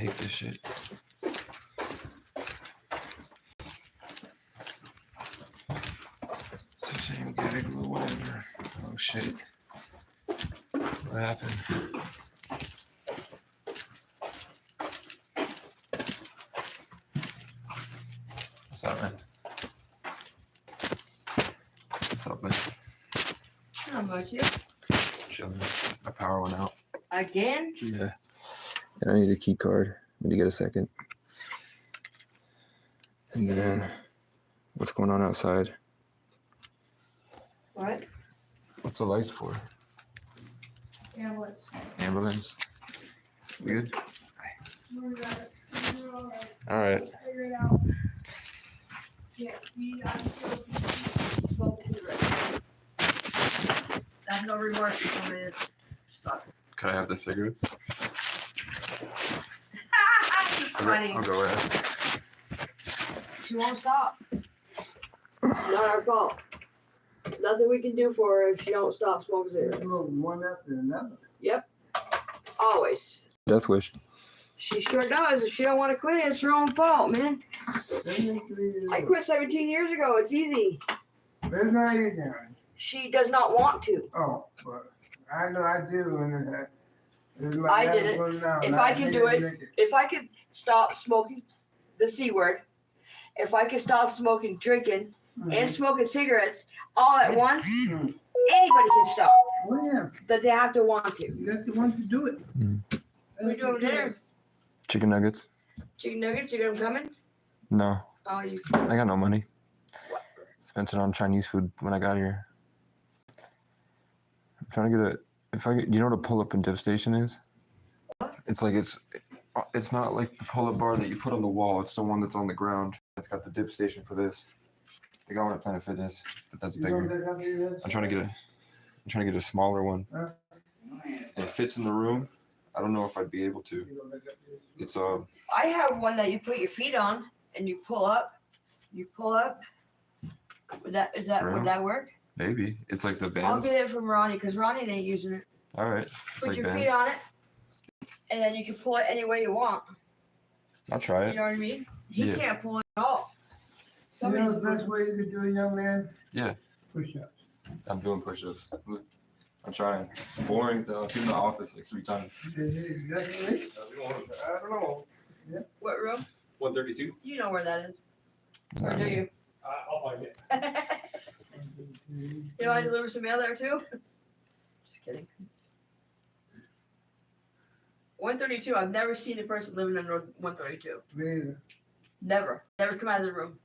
hate this shit. It's a shame, get it, glue, whatever. Oh shit. What happened? What's up, man? What's up, man? Not much, you. Chilling. My power went out. Again? Yeah. And I need a key card. I need to get a second. And then, what's going on outside? What? What's the lights for? Ambulance. Ambulance? We good? We got it. We're all right. All right. Figure it out. Yeah, I'm still smoking cigarettes. I have no remorse for some of this stuff. Can I have the cigarettes? Funny. I'll go ahead. She won't stop. Not our fault. Nothing we can do for her if she don't stop smoking cigarettes. One after another. Yep. Always. Death wish. She sure does. If she don't want to quit, it's her own fault, man. I quit 17 years ago. It's easy. There's not easy. She does not want to. Oh, but I know I do. And I did it. If I can do it, if I could stop smoking the C word, if I could stop smoking, drinking, and smoking cigarettes all at once, anybody can stop. Oh, yeah. But they have to want to. You got the one to do it. We do dinner. Chicken nuggets? Chicken nuggets, you got them coming? No. Oh, you. I got no money. Spent it on Chinese food when I got here. I'm trying to get you know what a pull-up and dip station is? What? It's like it's not like the pull-up bar that you put on the wall. It's the one that's on the ground. It's got the dip station for this. I got one at Planet Fitness, but that's bigger. I'm trying to get a smaller one. And it fits in the room. I don't know if I'd be able to. It's I have one that you put your feet on and you pull up. You pull up. Would that work? maybe. It's like the I'll bands. get it from Ronnie because Ronnie ain't using it. All right. It's Put like your bands. feet on it, and then you can pull it any way you want. I'll try You it. know what I mean? He Yeah. can't pull it at all. You know Somebody's the best way you could do it, young man? Yeah. Push-ups. I'm doing push-ups. I'm trying. Boring, so I've been in the office like 3 times. Exactly. I don't know. What room? 132. You know where that is. Or do you? I'll find it. You know I deliver some mail there too? Just kidding. 132. I've never seen a person living in 132. Me either. Never. Never come out of the room.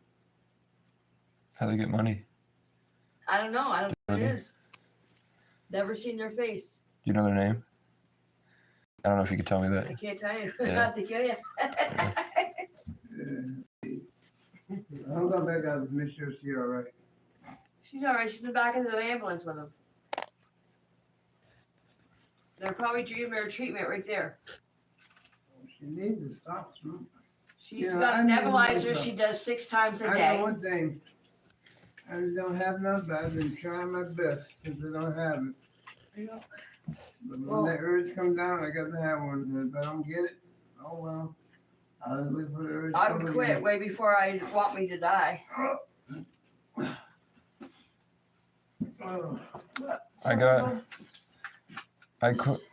How they get money? I don't know. I don't know what it Really? is. Never seen their face. Do you know their name? I don't know if you could tell me I that. can't tell you. I Yeah. have to kill you. I'll go back out and make sure she's all right. She's all right. She's in the back of the ambulance with them. They're probably doing her treatment right there. She needs to stop smoking. She's Yeah, got a I need to nebulizer know she does 6 times a I day. know one thing. I don't have none, but I've been trying my best since I don't have it. Yeah. But Well- when that urge comes down, I got to have one. If I don't get it, oh well. I'll live for the urge. I come would quit again. way before I want me to die. Oh,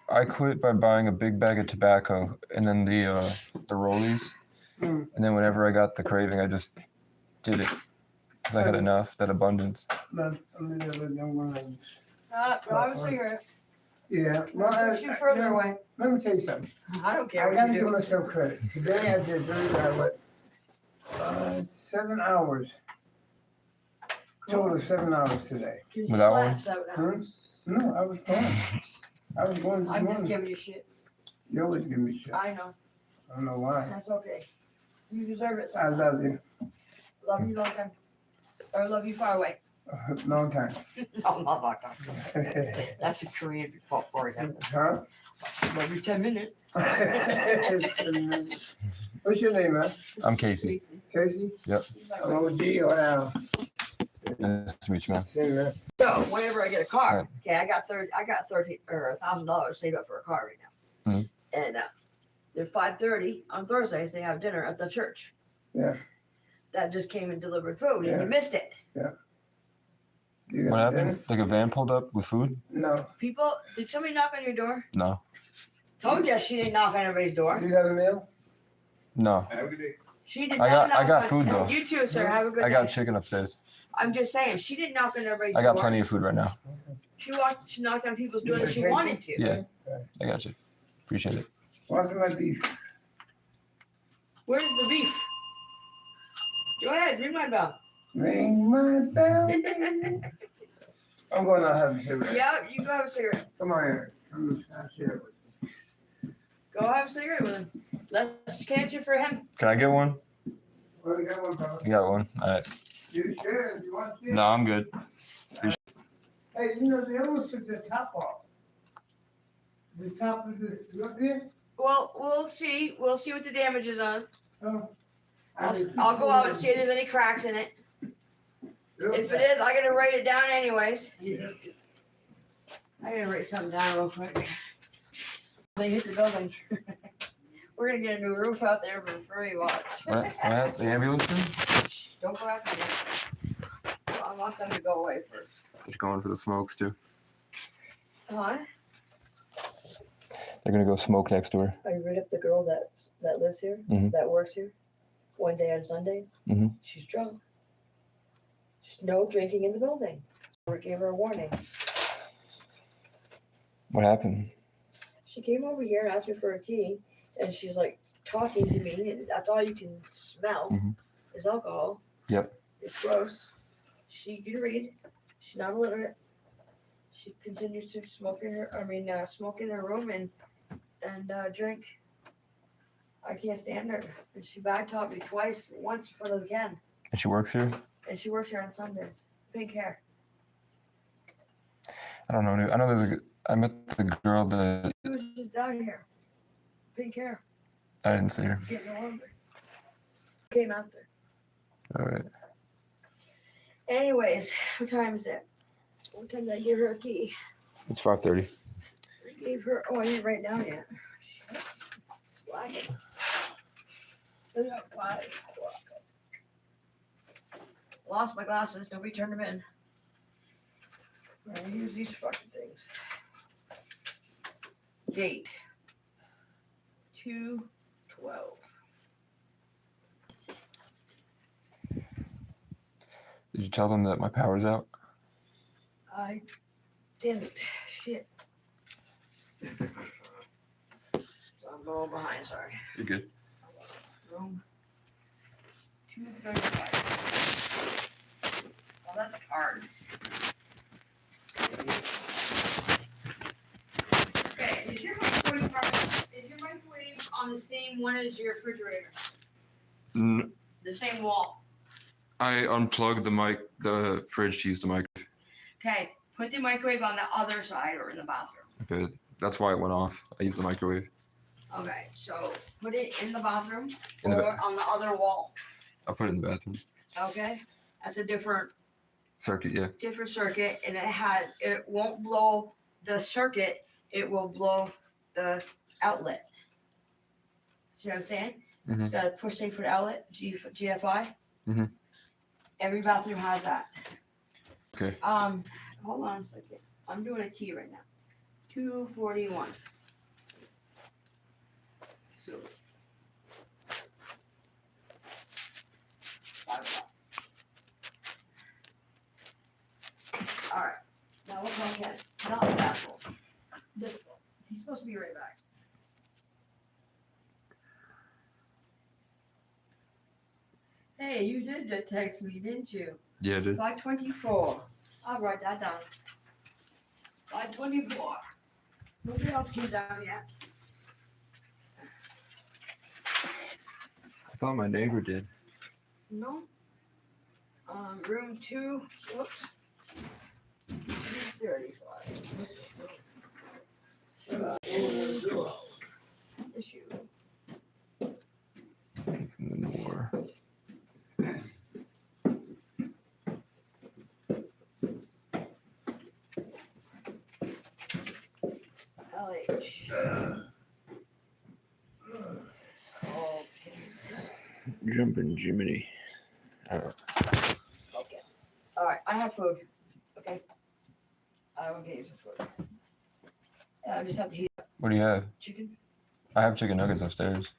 I quit by buying a big bag of tobacco and then the rollies. Mm. And then whenever I got the craving, I just did it because I had enough, that abundance. no, I'm in there with young one. I was figuring. Yeah, well, Push you further you know, away. let me tell you something. I don't care I what gotta you give do. myself credit. Today I did what, 7 hours. Total of 7 hours today. 'Cause you Without slept one? 7 Huh? hours. No, I was going. I was going this I'm just morning. giving you shit. You always give me shit. I know. I don't know why. That's okay. You deserve it. I Sometimes. love you. Love you long time. Or love you far away. Long time. Oh, not long time. That's a Korean for you. Huh? Love you 10 minutes. What's your name, man? I'm Casey. Casey? He's like, OG or Al? Nice to meet you, man. Same, man. so whenever I get a car, Right. okay, I got $30 or $1,000 saved up for a car right now. Mhm. And They're 5:30 on Thursdays. They have dinner at the church. Yeah. That just came and delivered food, and Yeah. you missed it. You What got happened? dinner? Like a van pulled up with food? No. People, did somebody knock on your door? No. Told you she didn't knock on everybody's door. You got a meal? No. She did I not got knock on- food, though. You too, sir. Have a good I day. got chicken upstairs. I'm just saying, she didn't knock on everybody's I door. got plenty of food right now. She knocked on people's doors You that she take wanted to. Yeah. I got you. Appreciate it. What's my beef? Where's the beef? Go ahead, ring my bell. Ring my bell. I'm going to have a cigarette. Yeah, you go have a cigarette. Come on here. Come have a cigarette. Go have a cigarette with him. Let's cancel for him. Can I get one? Well, you got one, bro. You got one. All right. You sure? You want to see it? No, I'm good. Hey, you know, they almost took the top off. The top of this, look here? Well, we'll see. We'll see what the damage is on. Oh. I'll go out and see if there's any cracks in it. If it is, I gotta write it down anyways. Yeah. I gotta write something down real quick. They hit the building. We're gonna get a new roof out there for free, watch. What? The ambulance thing? Shh, don't go after me. I want them to go away first. They're going for the smokes too. Huh? They're gonna go smoke next door. Are you read up the girl that lives here, Mhm. that works here, one day on Sundays? Mhm. She's drunk. No drinking in the building. So we gave her a warning. What happened? She came over here and asked me for a key, and she's like talking to me, and that's all you can smell Mhm. is alcohol. Yep. It's gross. She can read. She's not illiterate. She continues to smoke in her room and drink. I can't stand her. And she back taught me twice, once in front of Ken. And she works here? And she works here on Sundays. Pink hair. I don't know. I know I met the girl that She was just down here. Pink hair. I didn't see her. Getting older. Came after. All right. Anyways, what time is it? What time did I give her a key? It's 5:30. I gave her, I didn't write it down yet. Shit. It's black. Look at 5 o'clock. Lost my glasses. Nobody turned them in. I'm gonna use these fucking things. Date 2/12. Did you tell them that my power's out? I damn it. Shit. So I'm a little behind, sorry. You're good. Room 235. Oh, that's a card. Okay, is your microwave on the same one as your refrigerator? The same wall. I unplugged the fridge to use the mic. Okay, put the microwave on the other side or in the bathroom. Okay, that's why it went off. I used the microwave. Okay, so put it in the bathroom In the or on the other wall. I'll put it in the bathroom. Okay, that's a different Circuit, yeah. circuit, and it won't blow the circuit. It will blow the outlet. See what I'm saying? Mhm. It's got a push thing for the outlet, GFI. Mhm. Every bathroom has that. Okay. Hold on a second. I'm doing a key right now. 241. So. 5 o'clock. All right. Now what's my cat? Not that one. This one. He's supposed to be right back. Hey, you did just text me, didn't you? Yeah, dude. 524. I'll write that down. 524. Nobody else came down yet. I thought my neighbor did. No. Room 2. Whoops. 235. Issue. From the Moore. LH. Jumping Jiminy. Okay. All right. I have food. Okay. I will get you some food. I just have to heat up What do you have? chicken. I have chicken nuggets upstairs.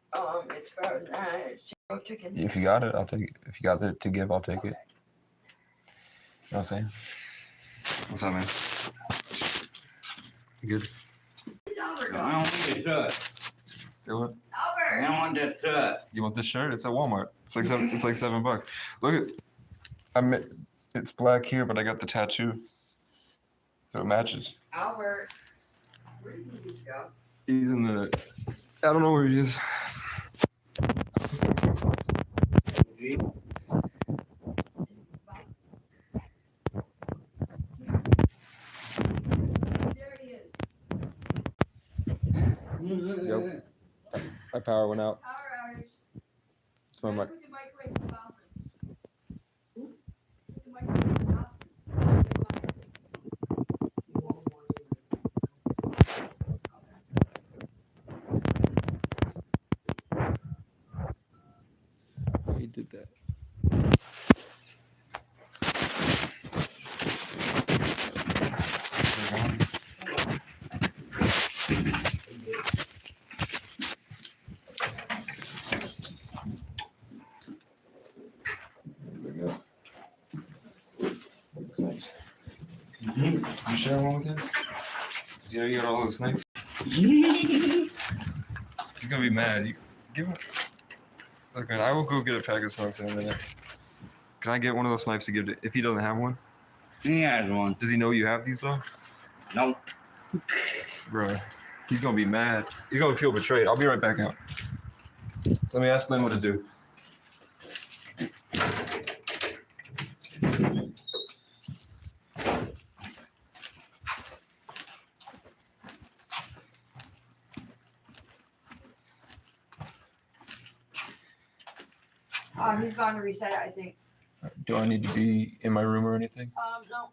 It's better than that. It's chicken. If you got it, I'll take it. If you got it to give, I'll take it. You know what I'm saying? What's up, man? You good? Albert. I don't want this shirt. Do it. I Albert. don't want this shirt. You want this shirt? It's at Walmart. It's like $7. Look at, it's black here, but I got the tattoo, so it matches. Albert. Where did you just go? He's in the. I don't know where he is. There he is. Yep. My power went out. Power outage. It's my mic. Put the microwave in the bathroom. Put the microwave in the bathroom. He did that. Looks nice. You share one with him? Does he know you got all those snipes? He's gonna be mad. You give him. Look, man, I will go get a pack of smokes in a minute. Can I get one of those snipes to give to if he doesn't have one? He has one. Does he know you have these though? Nope. Bro, he's gonna be mad. He's gonna feel betrayed. I'll be right back out. Let me ask Lynn what to do. He's gone to reset it, I think. Do I need to be in my room or anything? No.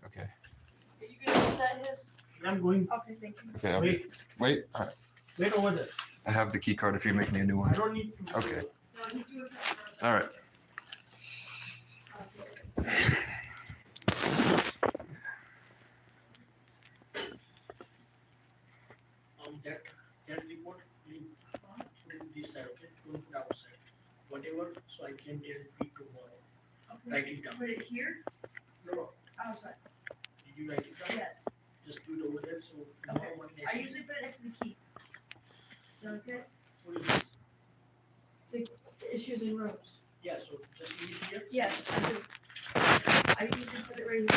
Okay. Are you gonna reset his? I'm going, Okay, thank you. Okay. I'll be, wait. wait over there. I have the key card if you make me a new I one. don't need to. Okay. No, you do it first. All right. That report, you put this side, okay? Don't put outside. Whatever, so I can tell you tomorrow. Write it down. Put it here? No, Outside. did you write it down? Yes. Just put it over there, so tomorrow Okay. when I I see. usually put it next to the key. Is that okay? What is it? The issues in rooms. Yeah, so just leave it here. Yes, I do. I usually put it right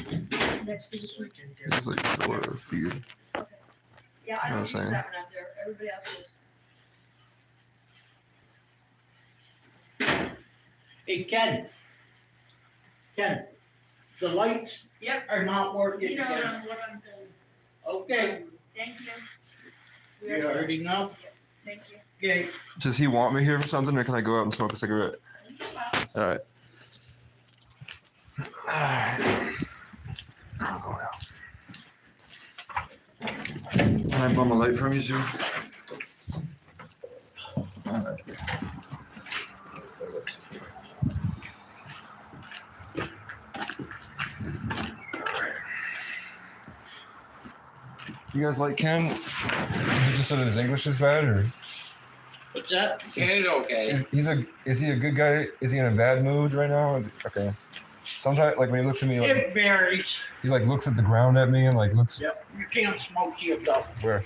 here. Next to the So I key. can tell. It's like sort of fear. Yeah, I know don't what use I'm that saying? one out there. Everybody else does. Hey, Ken, the lights Yep. are not working. You know again. what I'm doing. Okay, Thank you. you already know? Thank you. Okay. Does he want me here for something, or can I go out and smoke a cigarette? All right. I'll go now. Can I bum a light from you, too? All right. You guys like Ken? Is it just that his English is bad, or What's that? It's okay. is he a good guy? Is he in a bad mood right now? Okay. Sometimes, like when he looks at me, like It varies. he like looks at the ground at me and like looks Yep, you can't smoke here though. where.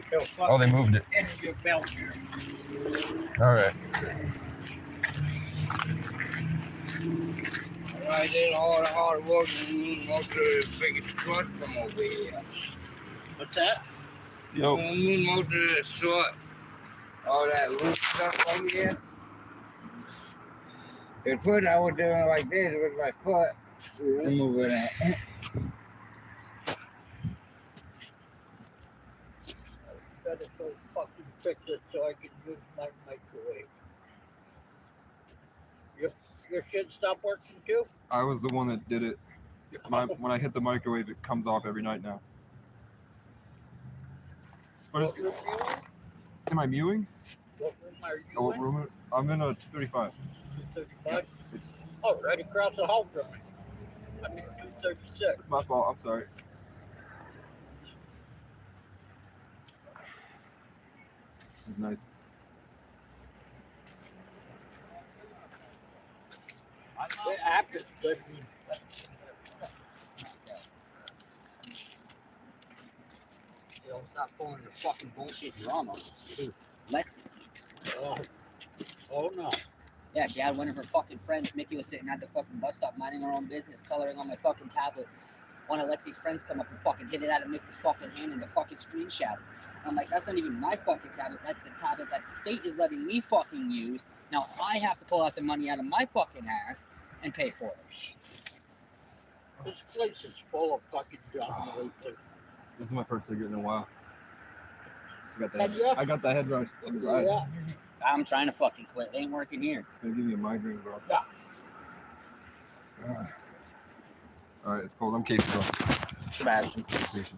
They'll Oh, they moved it. in your belt here. All right. I did all the hard work and most of the biggest truck from over here. What's that? Yo. Most of the truck, all that roof stuff over here. The foot I was doing like this with my foot. I'm moving it. Better go fucking fix it so I can use my microwave. Your shit stop working too? I was the one that did it. When I hit the microwave, it comes off every night now. What is? Am I mewing? What room are you Oh, what in? room? I'm in a 235. 235? It's, Oh, right across the hall from me. I'm in 236. it's my fault. I'm sorry. It's nice. The app is good. You don't stop pulling your fucking bullshit drama. Dude, Lexi. Oh no. Yeah, she had one of her fucking friends. Mickey was sitting at the fucking bus stop minding her own business, coloring on my fucking tablet. One of Lexi's friends come up and fucking hit it out of Mickey's fucking hand and the fucking screen shattered. I'm like, that's not even my fucking tablet. That's the tablet that the state is letting me fucking use. Now I have to pull out the money out of my fucking ass and pay for it. This place is full of fucking junk lately. This is my first cigarette in a while. Yeah. I got the head rush. Right. Yeah. I'm trying to fucking quit. It ain't working here. It's gonna give me a migraine, bro. Yeah. All right, it's cold. I'm Casey, bro. Sebastian. Conversation.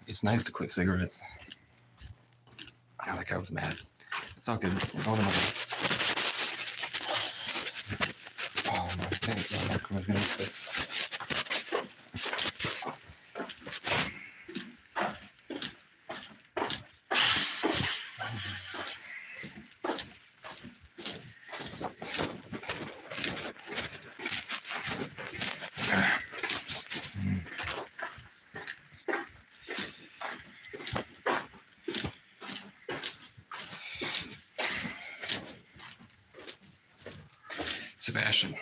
It's nice to quit cigarettes. Yeah, like I was mad. It's all good. Oh, no. Oh my God, I was gonna quit. Sebastian.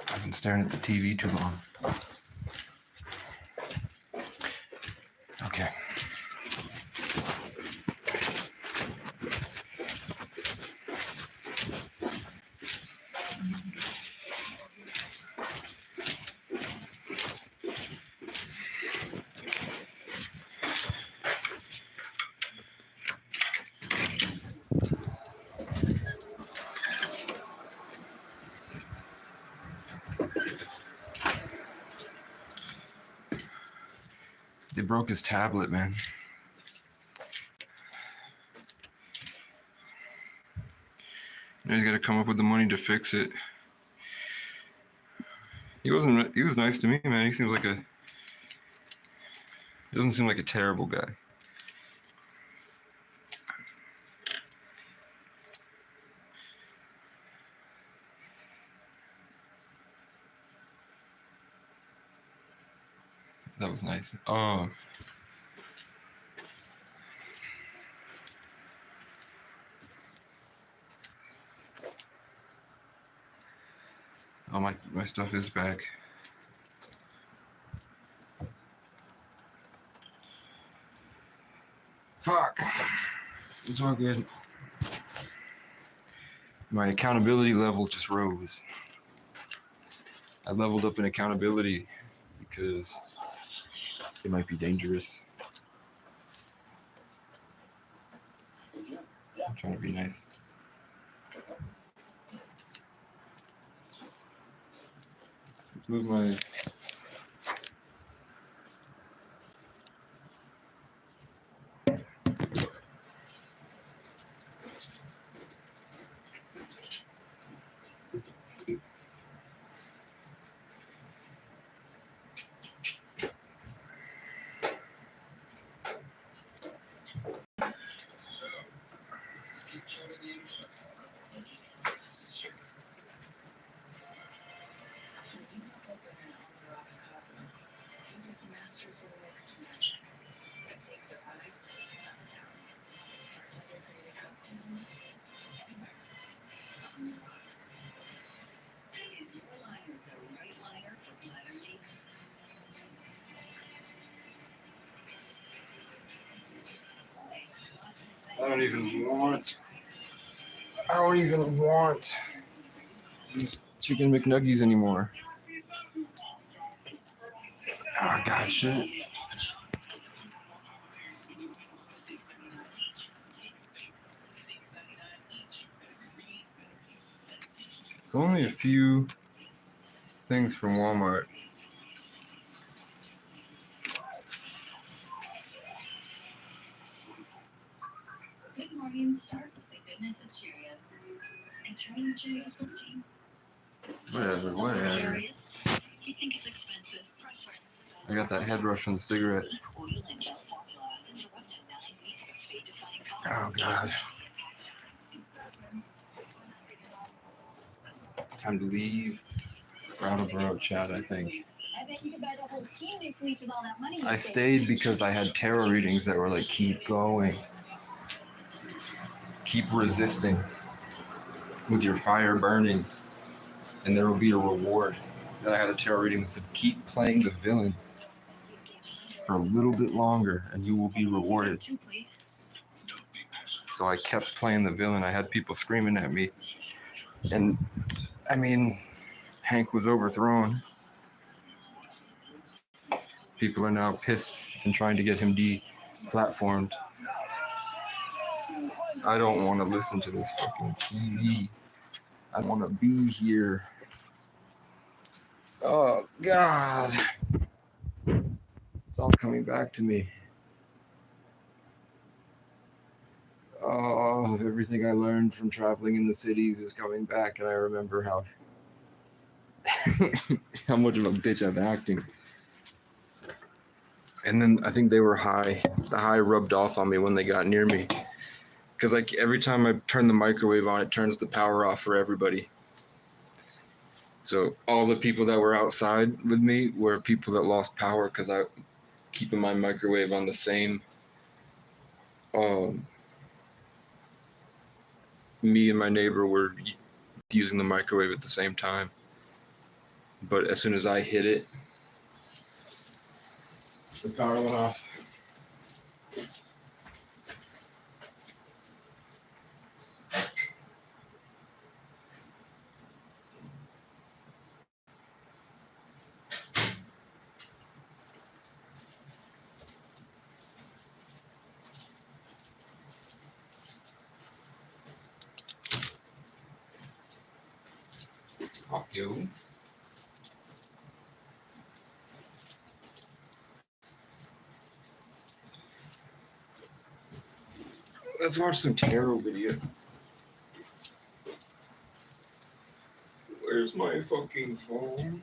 I've been staring at the TV too long. Okay. They broke his tablet, man. Now he's got to come up with the money to fix it. He was nice to me, man. He seems like he doesn't seem like a terrible guy. That was nice. Oh. Oh, my stuff is back. Fuck. It's all good. My accountability level just rose. I leveled up in accountability because it might be dangerous. I'm trying to be nice. Let's move my... I don't even want these chicken McNuggies anymore. Oh, God, shit. It's only a few things from Walmart. Good morning, start with the goodness of Cheerios. And try your Cheerios protein. Whatever. Cheerios? You think it's expensive? I got that head rush from the cigarette. Oil and gel formula, and for up to 9 weeks of fade-defying color. Oh, God. It's time to leave Brattleboro, Chad, I think. I bet you could buy the whole team new cleats with all that money. I stayed because I had tarot readings that were like, keep going. Keep resisting with your fire burning, and there will be a reward. Then I had a tarot reading that said, keep playing the villain for a little bit longer, and you will be rewarded. So I kept playing the villain. I had people screaming at me. And, I mean, Hank was overthrown. People are now pissed and trying to get him de-platformed. I don't want to listen to this fucking TV. I want to be here. Oh, God. It's all coming back to me. Oh, everything I learned from traveling in the cities is coming back, and I remember how how much of a bitch I'm acting. And then I think they were high. The high rubbed off on me when they got near me. Because like every time I turn the microwave on, it turns the power off for everybody. So all the people that were outside with me were people that lost power because I keeping my microwave on the same. Me and my neighbor were using the microwave at the same time. But as soon as I hit it, the power went off. Fuck you. Let's watch some tarot video. Where's my fucking phone?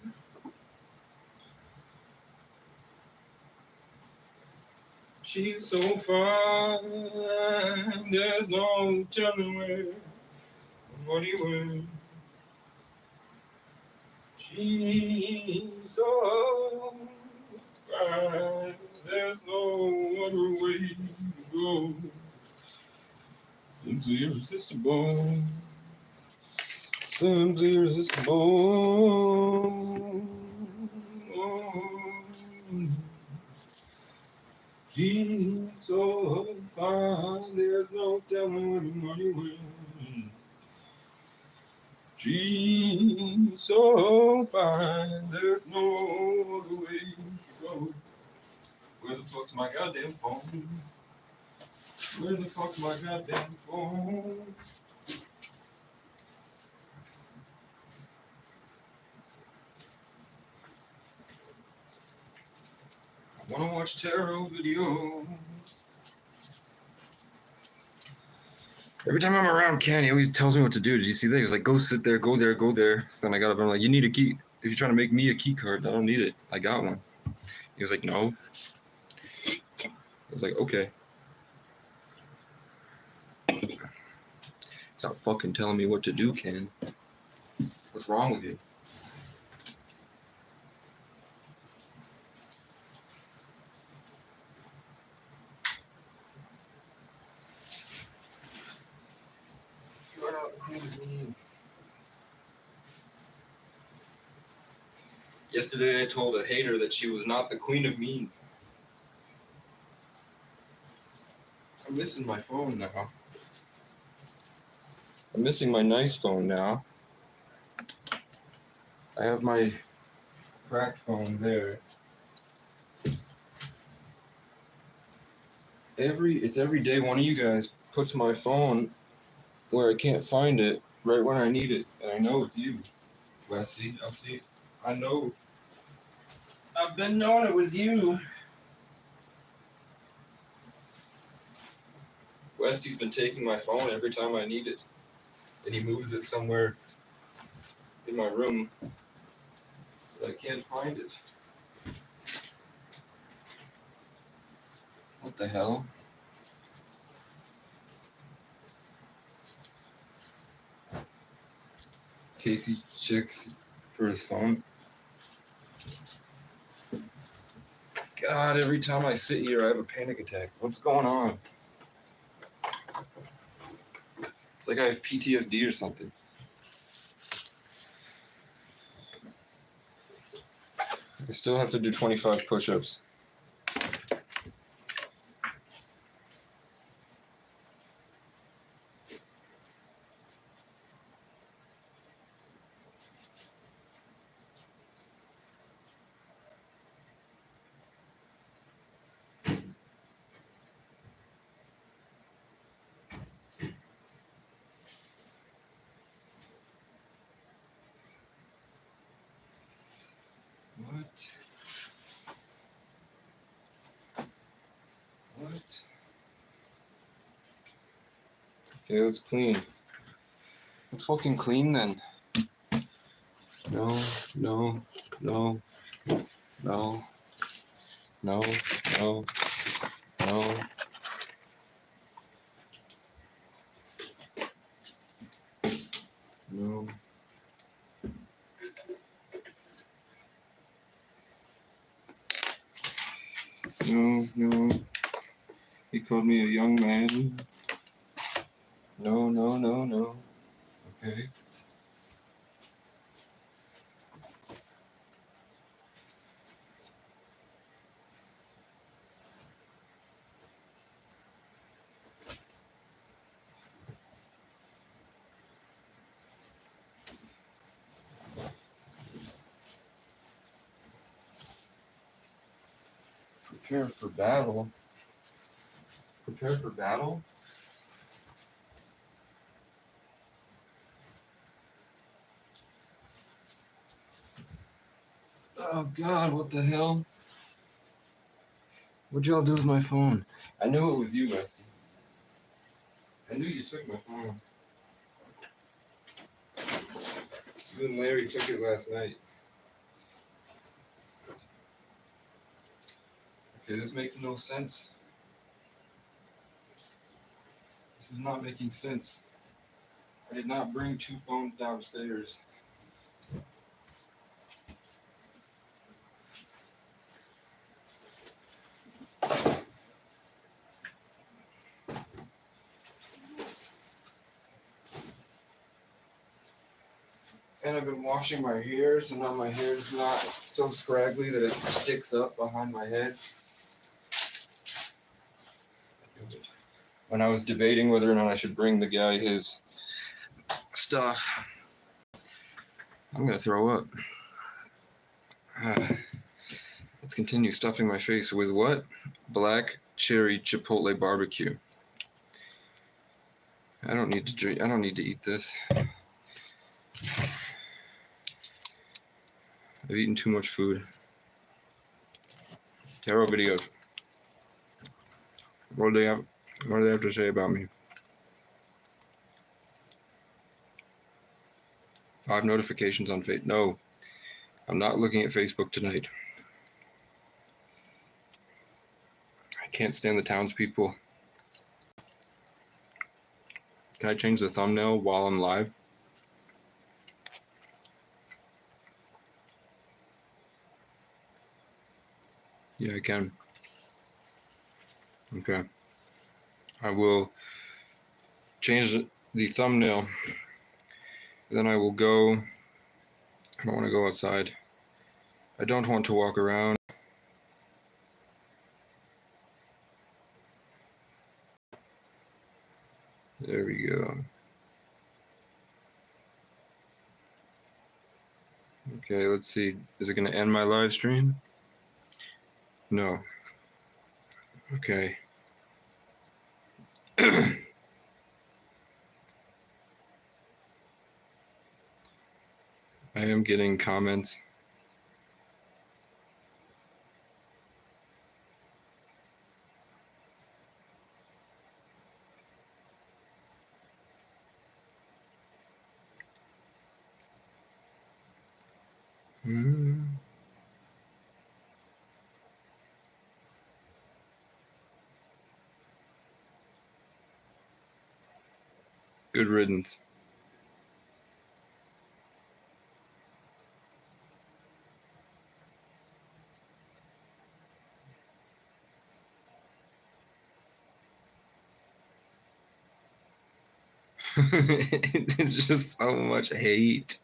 She's so fine, there's no telling where money went. She's so fine, there's no other way to go. Simply irresistible. Simply irresistible. She's so fine, there's no telling where the money went. She's so fine, there's no other way to go. Where the fuck's my goddamn phone? Where the fuck's my goddamn phone? I wanna watch tarot videos. Every time I'm around Ken, he always tells me what to do. Did you see that? He was like, go sit there, go there, go there. So then I got up and I'm like, you need a key. If you're trying to make me a key card, I don't need it. I got one. He was like, no. I was like, okay. Stop fucking telling me what to do, Ken. What's wrong with you? You're not the queen of mean. Yesterday I told a hater that she was not the queen of mean. I'm missing my phone now. I'm missing my nice phone now. I have my cracked phone there. It's every day one of you guys puts my phone where I can't find it right when I need it, and I know it's you, Wesley. I'll see it. I know. I've been knowing it was you. Westy's been taking my phone every time I need it, and he moves it somewhere in my room, but I can't find it. What the hell? Casey checks for his phone. God, every time I sit here, I have a panic attack. What's going on? It's like I have PTSD or something. I still have to do 25 push-ups. What? What? Okay, let's clean. Let's fucking clean then. No, no, no, no, no, no, no. No. No, no. He called me a young man. No, no, no, no. Okay. Prepare for battle. Prepare for battle? Oh God, what the hell? What'd y'all do with my phone? I knew it was you, Westy. I knew you took my phone. You and Larry took it last night. Okay, this makes no sense. This is not making sense. I did not bring 2 phones downstairs. And I've been washing my hair, so now my hair is not so scraggly that it sticks up behind my head. When I was debating whether or not I should bring the guy his stuff, I'm gonna throw up. Let's continue stuffing my face with what? Black cherry chipotle barbecue. I don't need to drink. I don't need to eat this. I've eaten too much food. Tarot videos. What do they have to say about me? 5 notifications on Facebook. No, I'm not looking at Facebook tonight. I can't stand the townspeople. Can I change the thumbnail while I'm live? Yeah, I can. Okay. I will change the thumbnail. Then I will go. I don't want to go outside. I don't want to walk around. There we go. Okay. Okay, let's see. Is it going to end my live stream? No. Okay. I am getting comments. Hmm. Good riddance. It's just so much hate.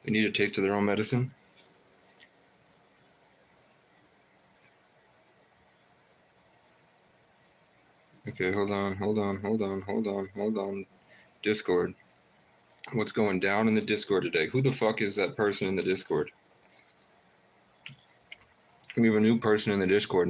They need a taste of their own medicine. Okay, hold on. Discord. What's going down in the Discord today? Who the fuck is that person in the Discord? We have a new person in the Discord.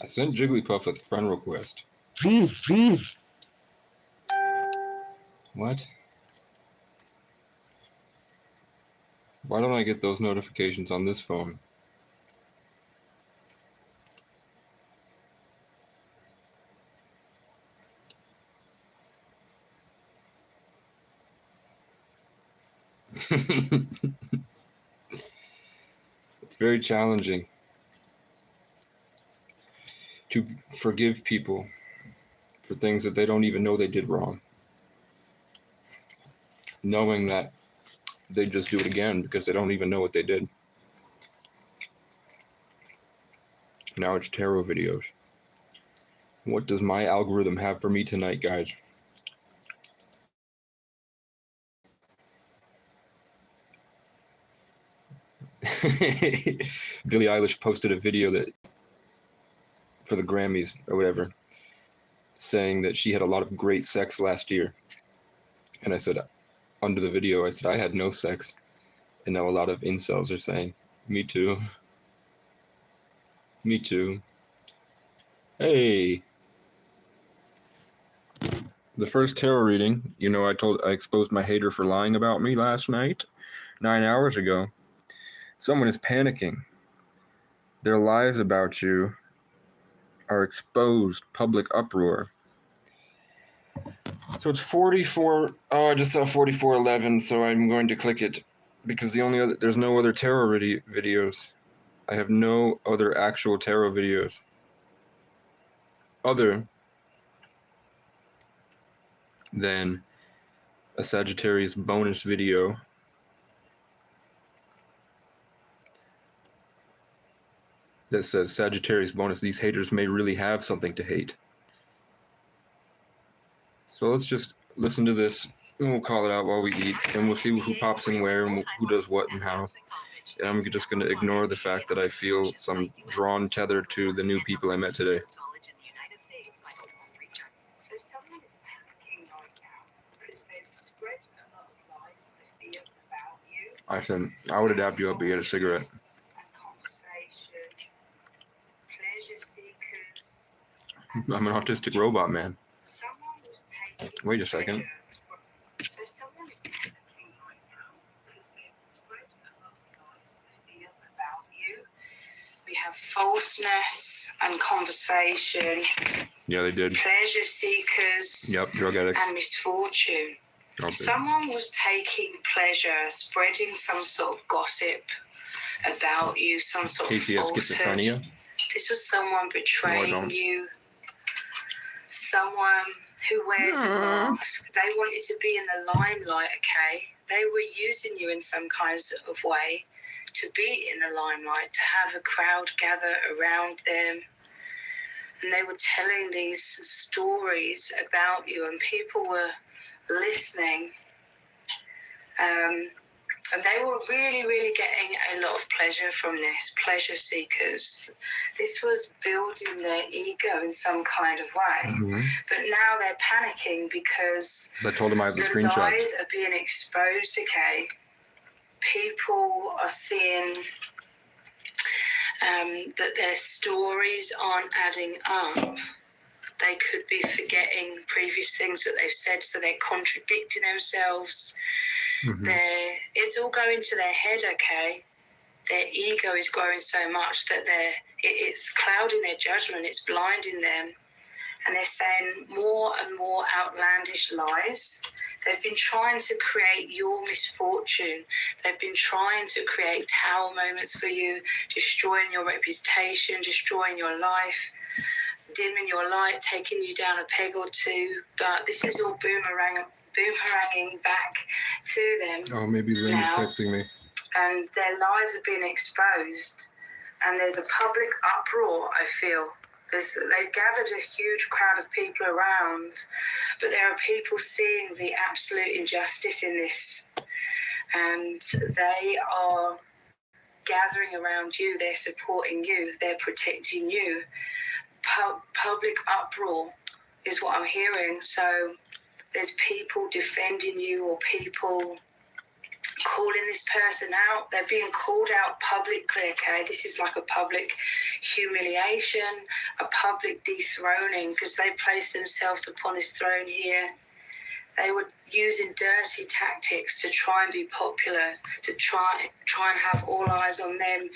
I sent Jigglypuff a friend request. What? Why don't I get those notifications on this phone? It's very challenging to forgive people for things that they don't even know they did wrong, knowing that they just do it again because they don't even know what they did. Now it's tarot videos. What does my algorithm have for me tonight, guys? Billie Eilish posted a video that for the Grammys or whatever, saying that she had a lot of great sex last year. And I said, under the video, I said, I had no sex. And now a lot of incels are saying, me too. Me too. Hey. The first tarot reading, you know, I exposed my hater for lying about me last night, 9 hours ago. Someone is panicking. Their lies about you are exposed, public uproar. So it's 44. Oh, I just saw 4411, so I'm going to click it because there's no other tarot videos. I have no other actual tarot videos other than a Sagittarius bonus video that says Sagittarius bonus. These haters may really have something to hate. So let's just listen to this and we'll call it out while we eat, and we'll see who pops in where and who does what and how. And I'm just going to ignore the fact that I feel some drawn tether to the new people I met today. I said, I would adapt you up and get a cigarette. I'm an autistic robot, man. Wait a second. We have falseness and conversation. Yeah, they did. Pleasure seekers. Yep, drug addicts. And misfortune. Okay. Someone was taking pleasure, spreading some sort of gossip about you, some sort Casey of has falsehood. schizophrenia. This was someone betraying you. Someone who wears a mask. They wanted to be in the limelight, okay? They were using you in some kind of way to be in the limelight, to have a crowd gather around them. and they were telling these stories about you, and people were listening. And they were really, really getting a lot of pleasure from this, pleasure seekers. This was building their ego in some kind of way. Mm-hmm. But now they're panicking because I told him I have the the screenshots. lies are being exposed, okay? People are seeing that their stories aren't adding up. They could be forgetting previous things that they've said, so they're contradicting themselves. Mm-hmm. It's all going to their head, okay? Their ego is growing so much that it's clouding their judgment, it's blinding them. And they're saying more and more outlandish lies. They've been trying to create your misfortune. They've been trying to create tower moments for you, destroying your reputation, destroying your life, dimming your light, taking you down a peg or two. But this is all boomeranging back to them. Oh, maybe Lynn is now. texting me. And their lies have been exposed. And there's a public uproar, I feel. They've gathered a huge crowd of people around, but there are people seeing the absolute injustice in this. And they are gathering around you, they're supporting you, they're protecting you. Public uproar is what I'm hearing. So there's people defending you, or people calling this person out. They're being called out publicly, okay? This is like a public humiliation, a public dethroning, because they placed themselves upon this throne here. They were using dirty tactics to try and be popular, to try and have all eyes on them.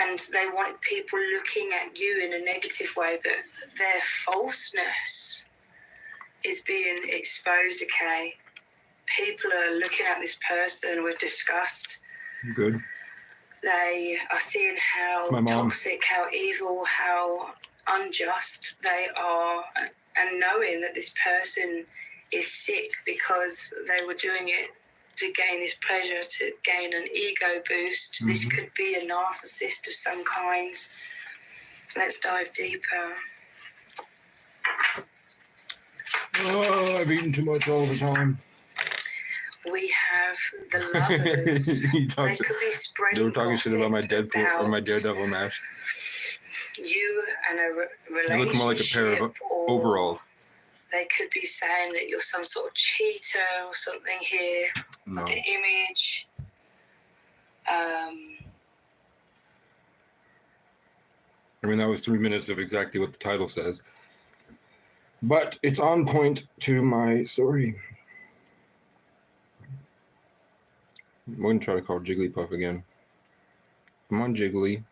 And they wanted people looking at you in a negative way, but their falseness is being exposed, okay? People are looking at this person with disgust. Good. They are seeing how My mom. toxic, how evil, how unjust they are, and knowing that this person is sick because they were doing it to gain this pleasure, to gain an ego boost. Mm-hmm. This could be a narcissist of some kind. Let's dive deeper. Oh, I've eaten too much all the time. We have the lovers. They could be spreading. They were talking shit about my Deadpool or my Daredevil mask. You and a relationship. It looked more like a pair of overalls. They could be saying that you're some sort of cheater or something here. No. The image. I mean, that was 3 minutes of exactly what the title says. But it's on point to my story. I'm going to try to call Jigglypuff again. Come on, Jiggly.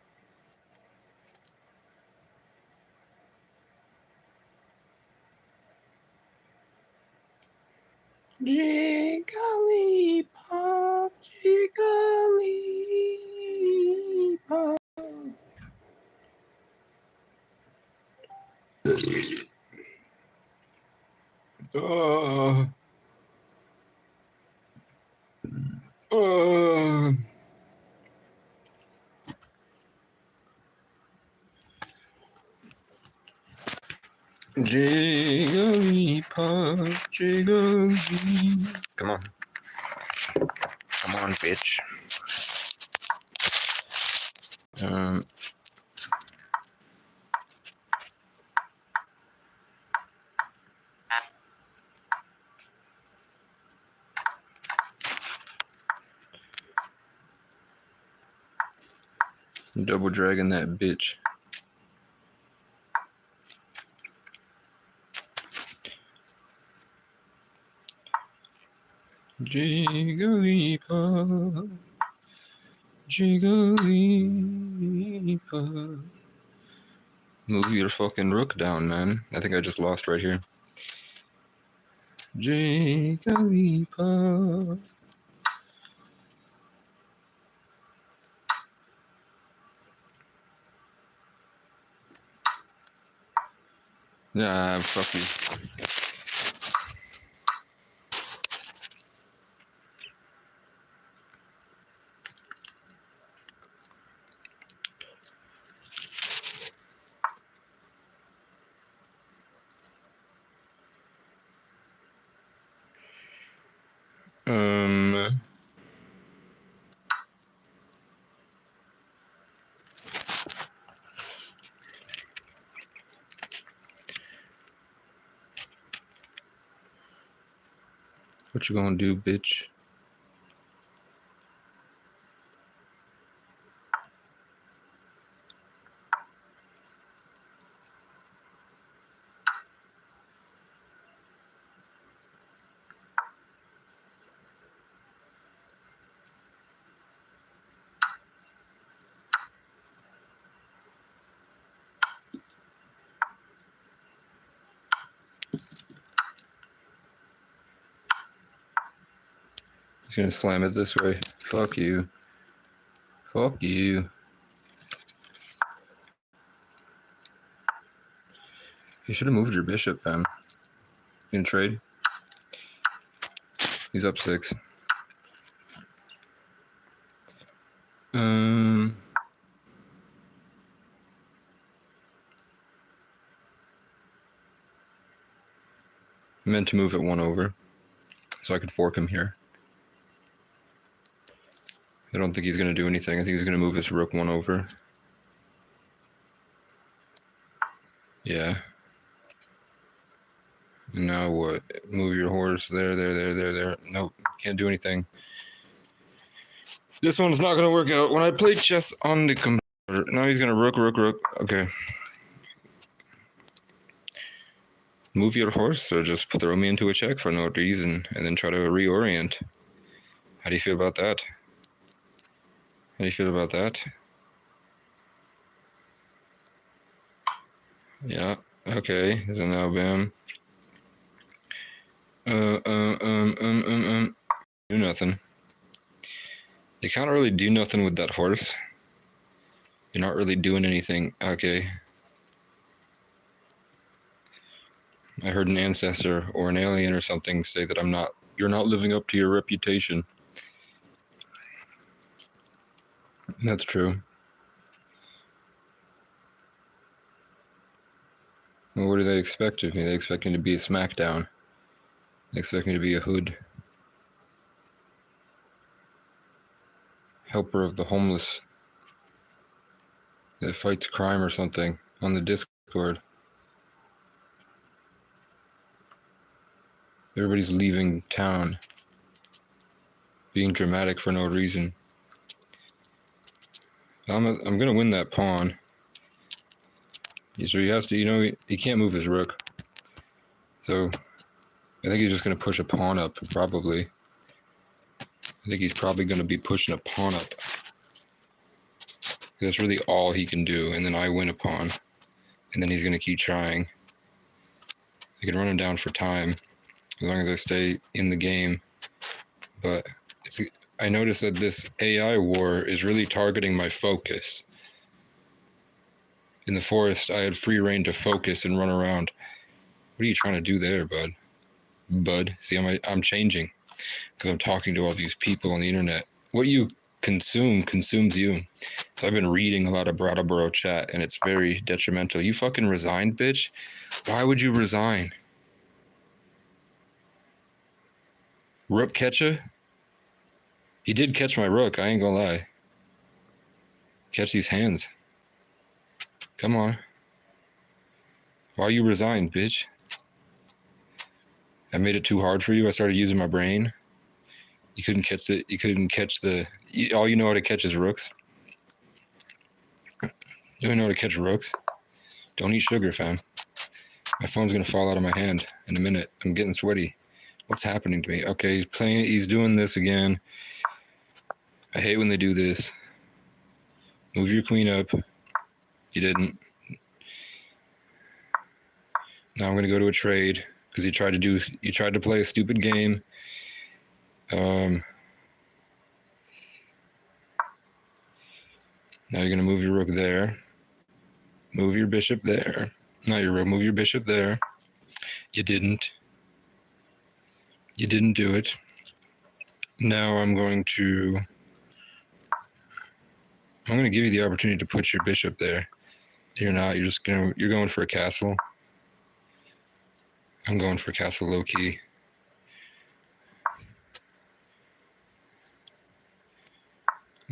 Jigglypuff, Jigglypuff. Jigglypuff, Jiggly. Come on. Come on, bitch. Double dragon that bitch. Jigglypuff, Jigglypuff. Move your fucking rook down, man. I think I just lost right here. Jigglypuff. Nah, fuck you. What you gonna do, bitch? He's gonna slam it this way. Fuck you. Fuck you. You should have moved your bishop, fam. You gonna trade? He's up 6. I meant to move it 1 over, so I could fork him here. I don't think he's gonna do anything. I think he's gonna move his rook 1 over. Yeah. And now what? Move your horse there. Nope, can't do anything. This one's not gonna work out. When I play chess on the computer, now he's gonna rook. Okay. Move your horse or just throw me into a check for no reason and then try to reorient. How do you feel about that? How do you feel about that? Yeah, okay, so now bam. Do nothing. You can't really do nothing with that horse. You're not really doing anything. Okay. I heard an ancestor or an alien or something say that you're not living up to your reputation. That's true. Well, what do they expect of me? They expect me to be a smackdown. They expect me to be a hood. Helper of the homeless that fights crime or something on the Discord. Everybody's leaving town. Being dramatic for no reason. I'm gonna win that pawn. So he has to, he can't move his rook. So I think he's just gonna push a pawn up, probably. I think he's probably gonna be pushing a pawn up. That's really all he can do, and then I win a pawn. And then he's gonna keep trying. I can run him down for time, as long as I stay in the game. But I noticed that this AI war is really targeting my focus. In the forest, I had free reign to focus and run around. What are you trying to do there, bud? Bud, see, I'm changing because I'm talking to all these people on the internet. What you consume consumes you. So I've been reading a lot of Brattleboro chat, and it's very detrimental. You fucking resigned, bitch? Why would you resign? Rook catcher? He did catch my rook, I ain't gonna lie. Catch these hands. Come on. Why you resigned, bitch? I made it too hard for you. I started using my brain. You couldn't catch it. You couldn't catch all you know how to catch is rooks. You don't know how to catch rooks. Don't eat sugar, fam. My phone's gonna fall out of my hand in a minute. I'm getting sweaty. What's happening to me? Okay, he's doing this again. I hate when they do this. Move your queen up. You didn't. Now I'm gonna go to a trade because you tried to play a stupid game. Now you're gonna move your rook there. Move your bishop there. Not your rook, move your bishop there. You didn't. You didn't do it. Now I'm going to give you the opportunity to put your bishop there. You're not, you're going for a castle. I'm going for castle low key.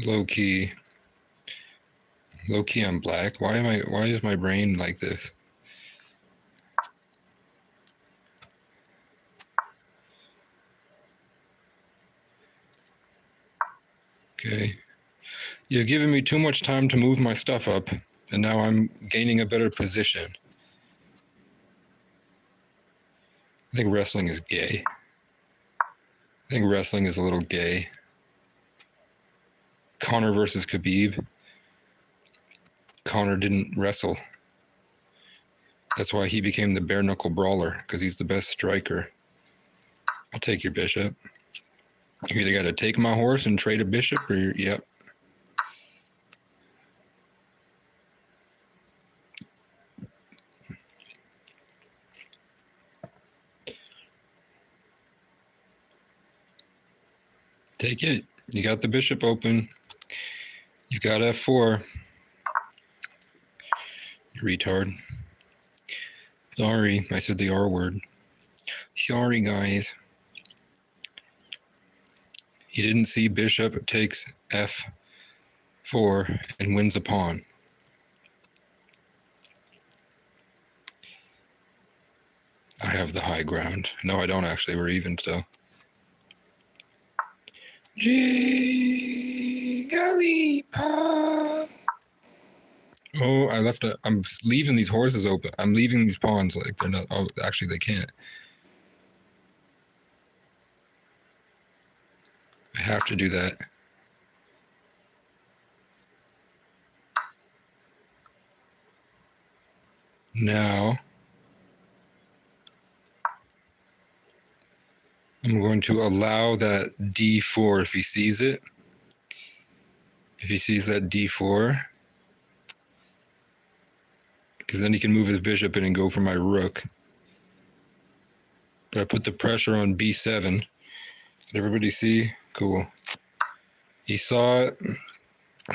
Low key. Low key, I'm black. Why is my brain like this? Okay. You've given me too much time to move my stuff up, and now I'm gaining a better position. I think wrestling is gay. I think wrestling is a little gay. Conor versus Khabib. Conor didn't wrestle. That's why he became the bare knuckle brawler, because he's the best striker. I'll take your bishop. You either got to take my horse and trade a bishop, or yep. Take it. You got the bishop open. You got f4. You retard. Sorry, I said the R word. Sorry, guys. He didn't see bishop takes f4 and wins a pawn. I have the high ground. No, I don't actually. We're even still. Jigglypuff. Oh, I'm leaving these horses open. I'm leaving these pawns like they're not. Oh, actually, they can't. I have to do that. Now, I'm going to allow that d4 if he sees it. If he sees that d4, because then he can move his bishop in and go for my rook. But I put the pressure on b7. Can everybody see? Cool. He saw it.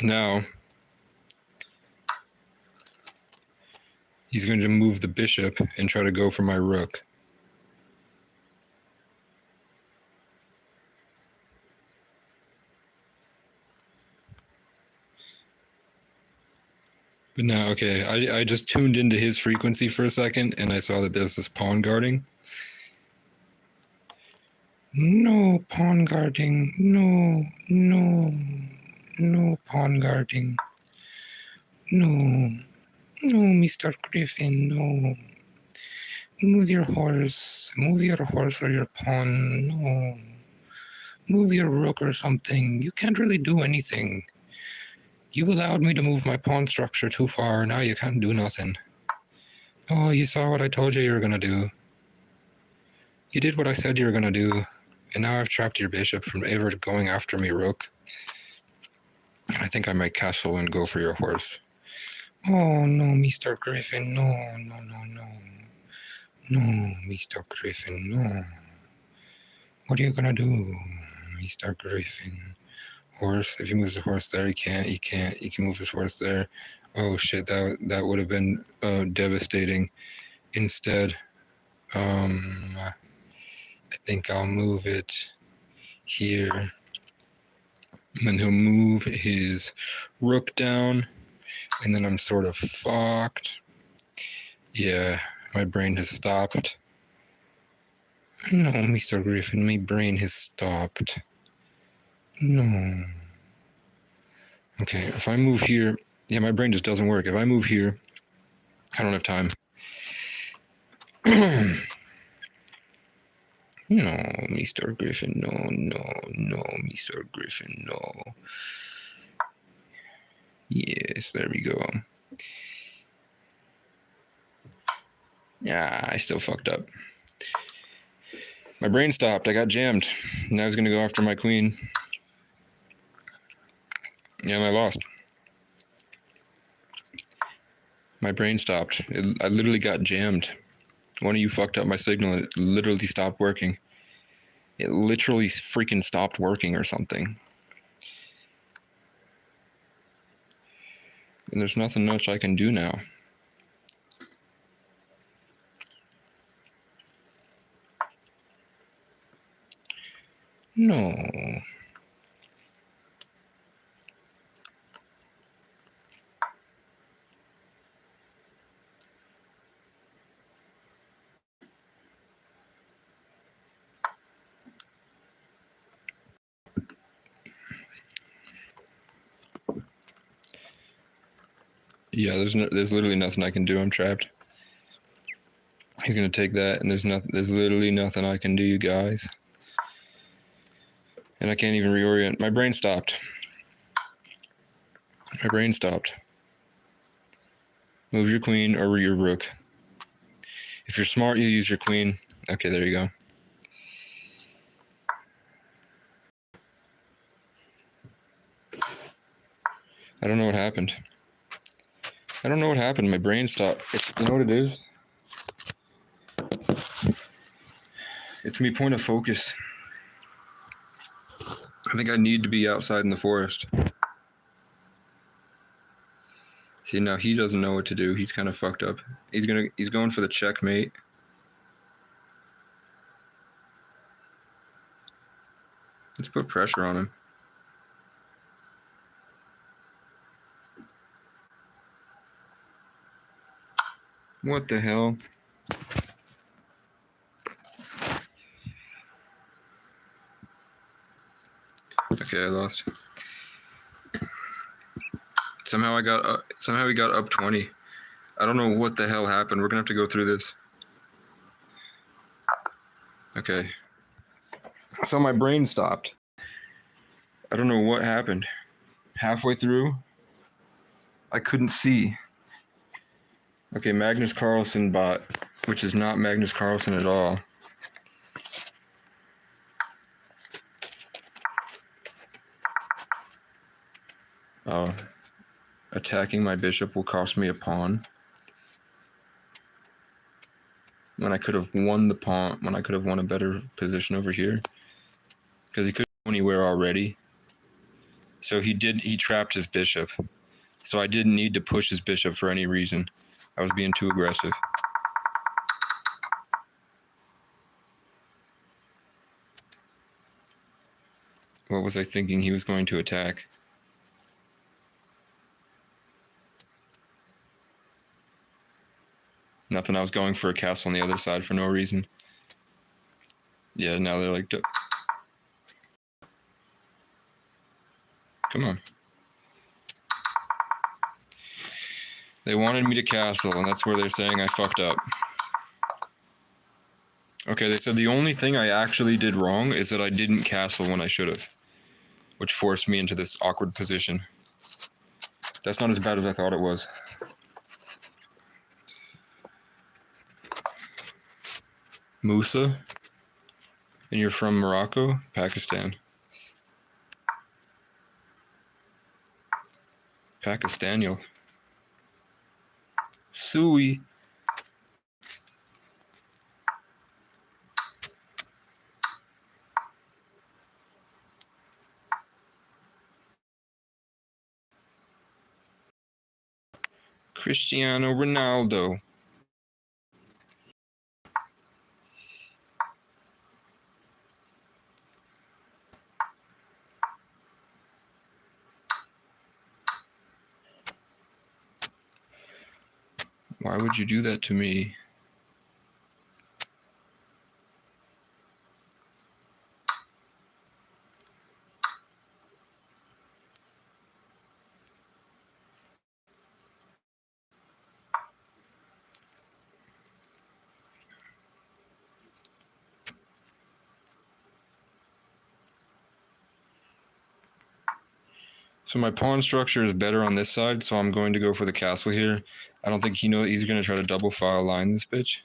Now, he's going to move the bishop and try to go for my rook. But now, okay, I just tuned into his frequency for a second, and I saw that there's this pawn guarding. No pawn guarding. No, no, no pawn guarding. No, no, Mr. Griffin, no. Move your horse. Move your horse or your pawn. No. Move your rook or something. You can't really do anything. You allowed me to move my pawn structure too far. Now you can't do nothing. Oh, you saw what I told you were going to do. You did what I said you were going to do. And now I've trapped your bishop from ever going after me, rook. I think I might castle and go for your horse. Oh, no, Mr. Griffin. No, no, no, no. No, Mr. Griffin, no. What are you going to do, Mr. Griffin? Horse. If he moves the horse there, he can't. He can't. He can move his horse there. Oh shit! That would have been devastating. Instead, I think I'll move it here, and then he'll move his rook down, and then I'm sort of fucked. Yeah, my brain has stopped. No, Mr. Griffin, my brain has stopped. No. Okay, if I move here, yeah, my brain just doesn't work. If I move here, I don't have time. No, Mr. Griffin, no, no, no, Mr. Griffin, no. Yes, there we go. Yeah, I still fucked up. My brain stopped. I got jammed. Now I was going to go after my queen. Yeah, and I lost. My brain stopped. I literally got jammed. One of you fucked up my signal. It literally stopped working. It literally freaking stopped working or something. And there's nothing much I can do now. No. Yeah, there's literally nothing I can do. I'm trapped. He's gonna take that, and there's literally nothing I can do, you guys. And I can't even reorient. My brain stopped. My brain stopped. Move your queen or your rook. If you're smart, you use your queen. Okay, there you go. I don't know what happened. I don't know what happened. My brain stopped. You know what it is? It's me point of focus. I think I need to be outside in the forest. See, now he doesn't know what to do. He's kind of fucked up. He's going for the checkmate. Let's put pressure on him. What the hell? Okay, I lost. Somehow he got up 20. I don't know what the hell happened. We're gonna have to go through this. Okay. So my brain stopped. I don't know what happened. Halfway through, I couldn't see. Okay, Magnus Carlsen bot, which is not Magnus Carlsen at all. Oh, attacking my bishop will cost me a pawn. When I could have won the pawn, when I could have won a better position over here. Because he couldn't go anywhere already. So he trapped his bishop. So I didn't need to push his bishop for any reason. I was being too aggressive. What was I thinking he was going to attack? Nothing, I was going for a castle on the other side for no reason. Yeah, now they're like... Come on. They wanted me to castle, and that's where they're saying I fucked up. Okay, they said the only thing I actually did wrong is that I didn't castle when I should have, which forced me into this awkward position. That's not as bad as I thought it was. Musa? And you're from Morocco? Pakistan. Pakistaniel. Sui. Cristiano Ronaldo. Why would you do that to me? So my pawn structure is better on this side, so I'm going to go for the castle here. I don't think he's going to try to double file line this bitch.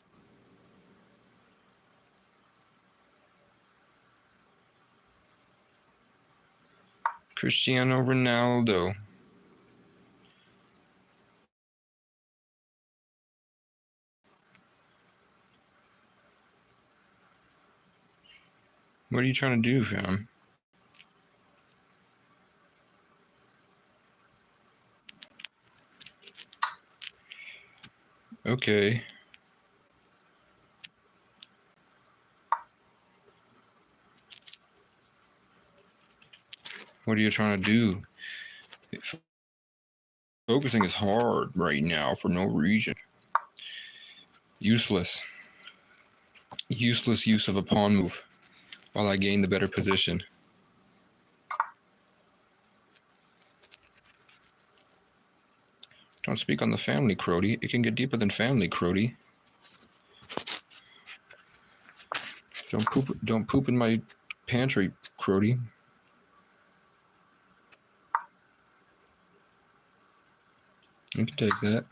Cristiano Ronaldo. What are you trying to do, fam? Okay. What are you trying to do? Focusing is hard right now for no reason. Useless. Useless use of a pawn move while I gain the better position. Don't speak on the family, Crody. It can get deeper than family, Crody. Don't poop in my pantry, Crody. You can take that.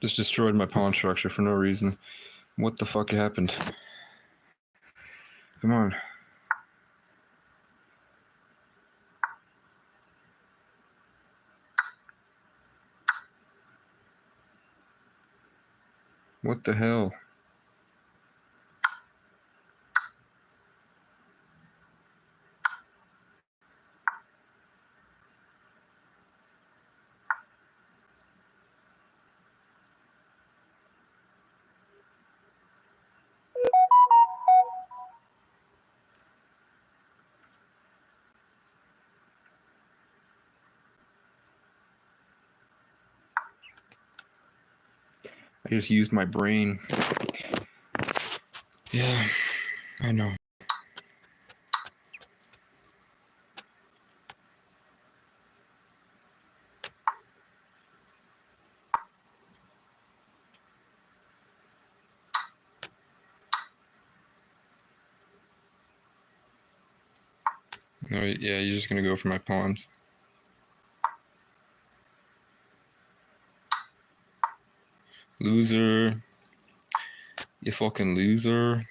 Just destroyed my pawn structure for no reason. What the fuck happened? Come on. What the hell? I just used my brain. Yeah, I know. No, yeah, you're just gonna go for my pawns. Loser. You fucking loser.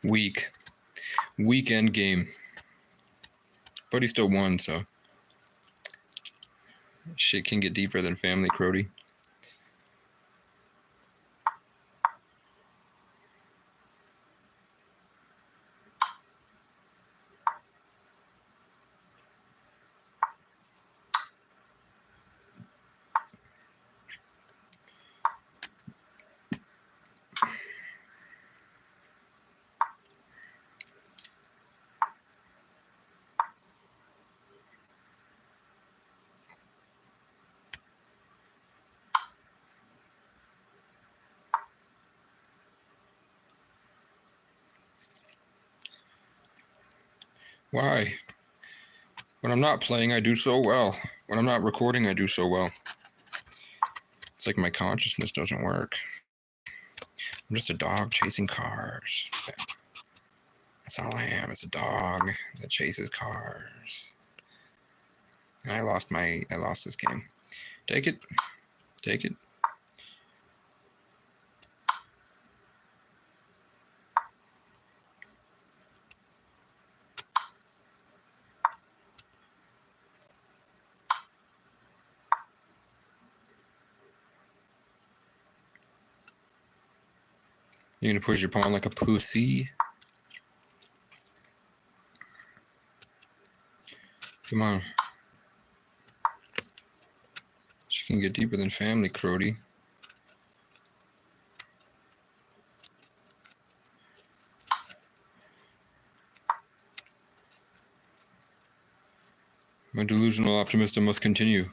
Weak. Weekend game. But he still won, so. Shit can get deeper than family, Crody. Why? When I'm not playing, I do so well. When I'm not recording, I do so well. It's like my consciousness doesn't work. I'm just a dog chasing cars. That's all I am, is a dog that chases cars. And I lost this game. Take it. Take it. You're gonna push your pawn like a pussy. Come on. She can get deeper than family, Crody. My delusional optimism must continue.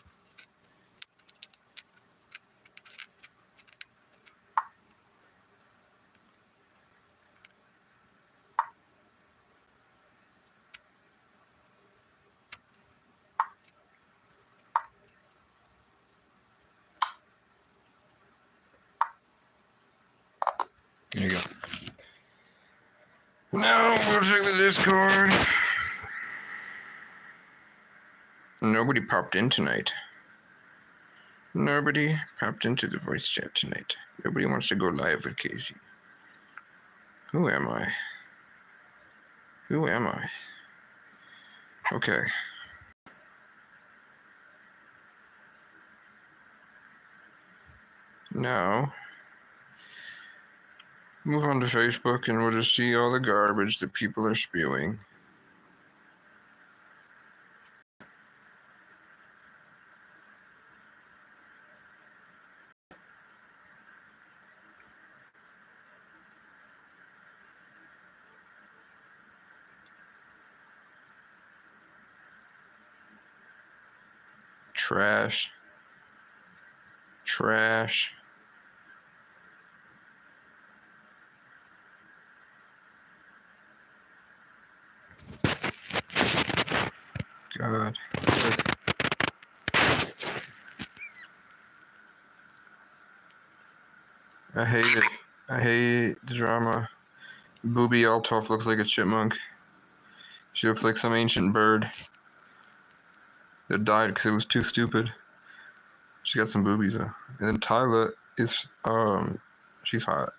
There you go. Now we'll check the Discord. Nobody popped in tonight. Nobody popped into the voice chat tonight. Nobody wants to go live with Casey. Who am I? Who am I? Okay. Now, move on to Facebook and we'll just see all the garbage that people are spewing. Trash. Trash. God. I hate it. I hate the drama. Booby Althoff looks like a chipmunk. She looks like some ancient bird that died because it was too stupid. She got some boobies though. And then Tyla is she's hot.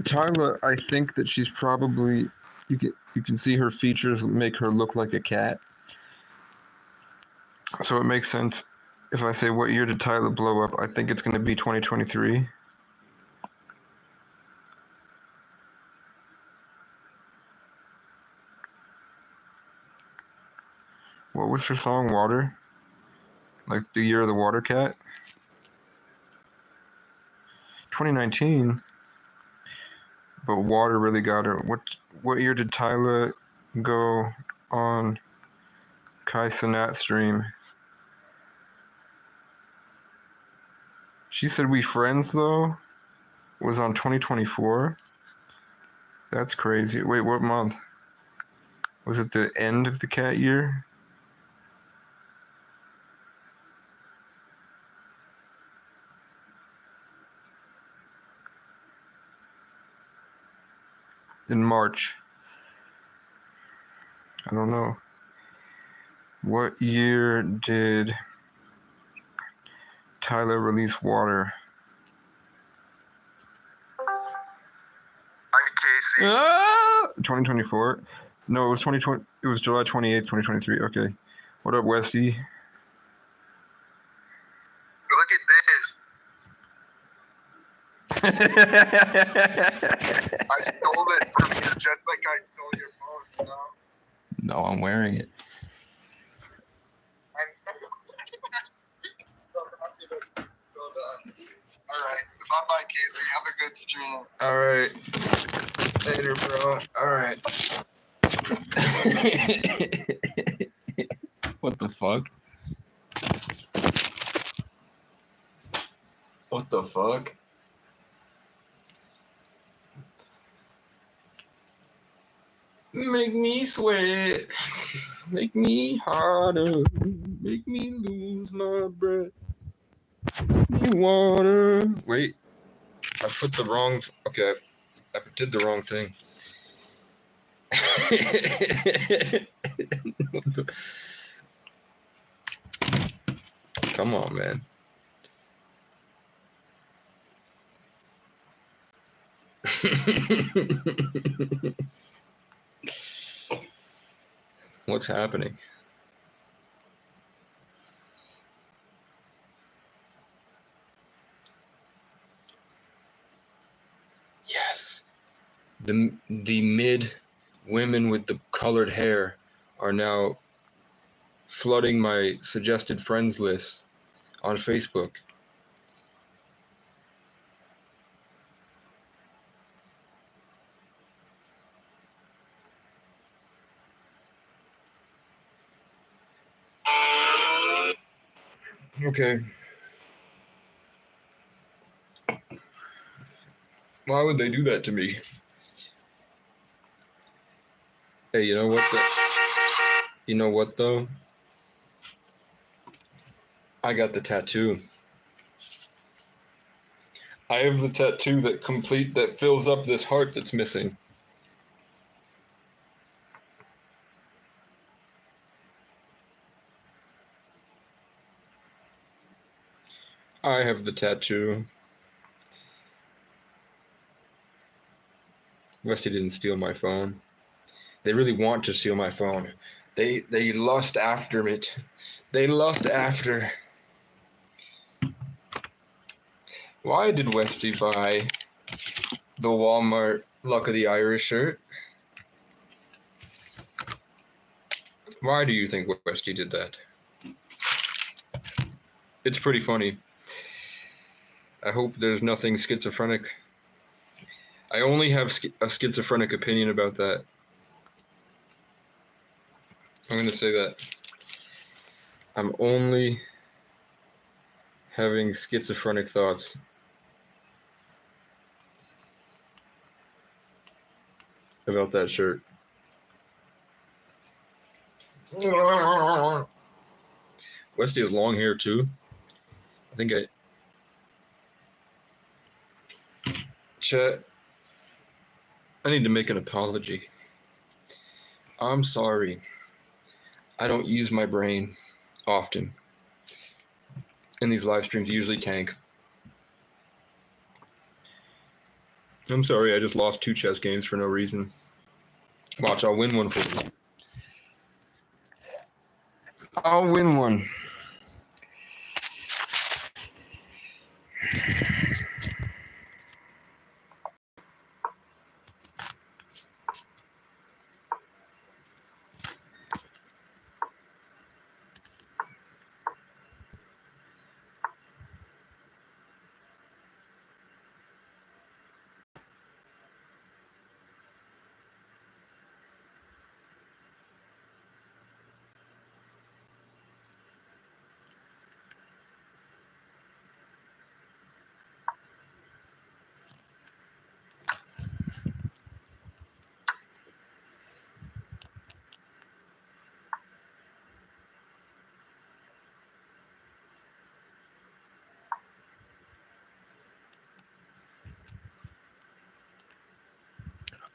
Tyla, I think that she's probably you can see her features make her look like a cat. So it makes sense if I say what year did Tyla blow up? I think it's going to be 2023. What was her song? Water? Like the year of the water cat? 2019. But water really got her. What year did Tyla go on Kai Cenat stream? She said We Friends though was on 2024. That's crazy. Wait, what month? Was it the end of the cat year? In March. I don't know. What year did Tyla release Water? Hi, Casey. 2024? No, it was 2020. It was July 28th, 2023. Okay. What up, Westy? Look at this. I stole it from you just like I stole your phone, you know? No, I'm wearing it. Alright. Bye-bye, Casey. Have a good stream. Alright. Later, bro. Alright. What the fuck? What the fuck? Make me sweat. Make me harder. Make me lose my breath. Make me water. Wait. I put the wrong. Okay. I did the wrong thing. Come on, man. What's happening? Yes. The mid women with the colored hair are now flooding my suggested friends list on Facebook. Okay. Why would they do that to me? Hey, you know what? You know what though? I got the tattoo. I have the tattoo that fills up this heart that's missing. I have the tattoo. Westy didn't steal my phone. They really want to steal my phone. They lust after it. They lust after. Why did Westy buy the Walmart Luck of the Irish shirt? Why do you think Westy did that? It's pretty funny. I hope there's nothing schizophrenic. I only have a schizophrenic opinion about that. I'm going to say that. I'm only having schizophrenic thoughts. About that shirt. Westy has long hair too. I think Chet, I need to make an apology. I'm sorry. I don't use my brain often. And these live streams usually tank. I'm sorry, I just lost 2 chess games for no reason. Watch, I'll win one for you. I'll win one.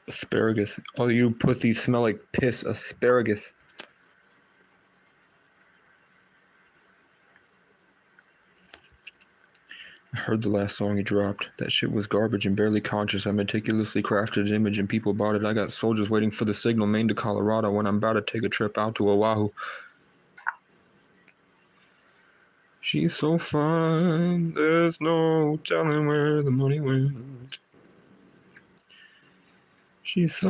Asparagus. Oh, you pussies smell like piss. Asparagus. I heard the last song he dropped. That shit was garbage and barely conscious. I meticulously crafted an image and people bought it. I got soldiers waiting for the signal, Maine to Colorado, when I'm about to take a trip out to Oahu. She's so fine, there's no telling where the money went. She's so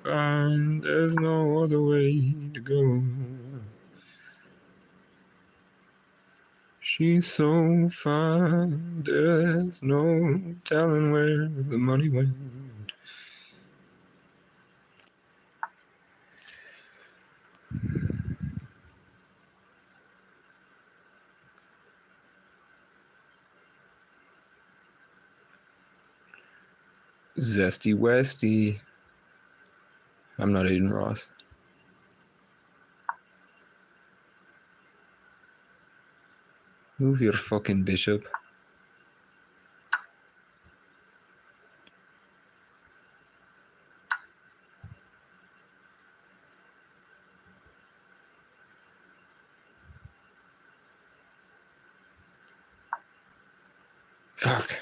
fine, there's no other way to go. She's so fine, there's no telling where the money went. Zesty Westy. I'm not Aiden Ross. Move your fucking bishop. Fuck.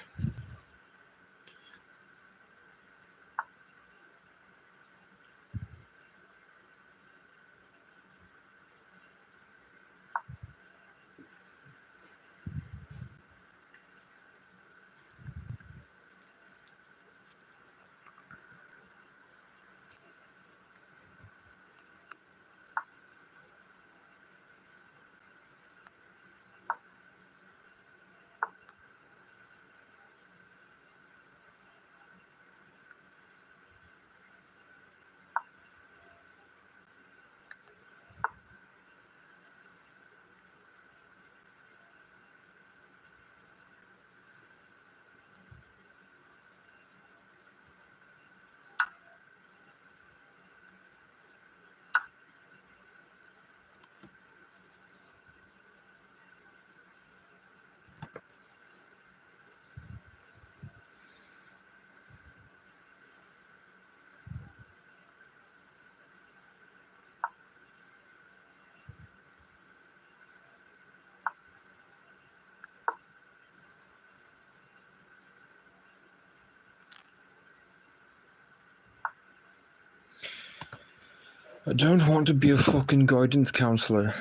I don't want to be a fucking guidance counselor.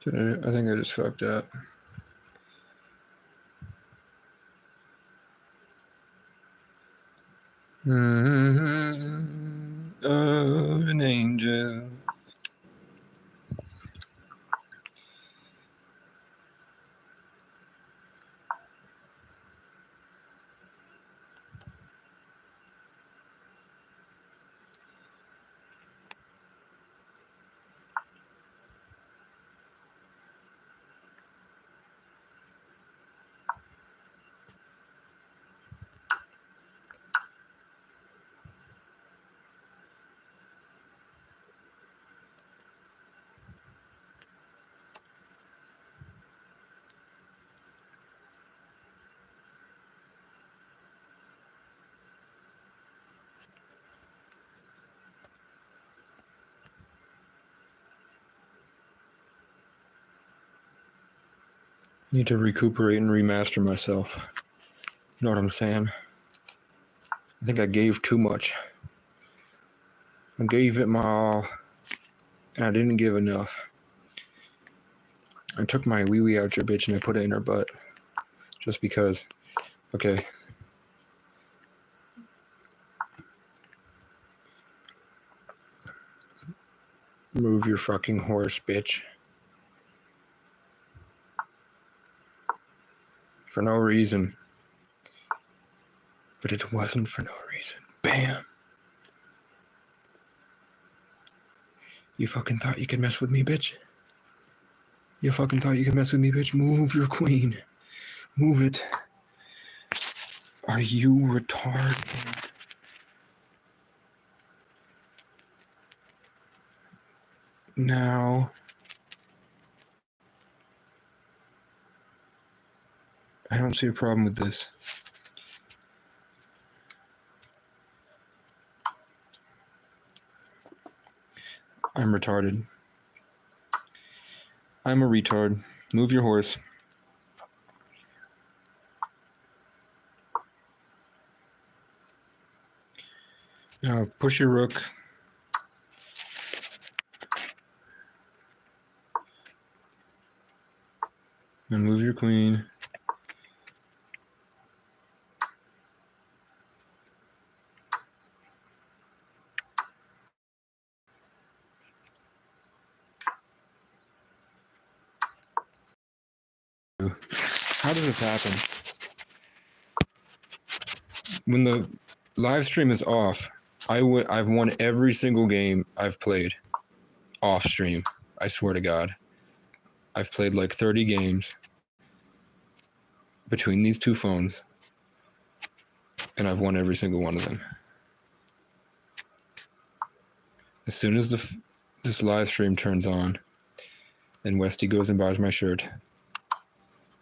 I think I just fucked up. An angel. I need to recuperate and remaster myself. You know what I'm saying? I think I gave too much. I gave it my all, and I didn't give enough. I took my wee-wee out your bitch and I put it in her butt. Just because. Okay. Move your fucking horse, bitch. For no reason. But it wasn't for no reason. Bam! You fucking thought you could mess with me, bitch? You fucking thought you could mess with me, bitch? Move your queen. Move it. Are you retarded? Now. I don't see a problem with this. I'm retarded. I'm a retard. Move your horse. Push your rook. And move your queen. How does this happen? When the live stream is off, I've won every single game I've played off stream. I swear to God. I've played like 30 games between these two phones, and I've won every single one of them. As soon as this live stream turns on, and Westy goes and buys my shirt.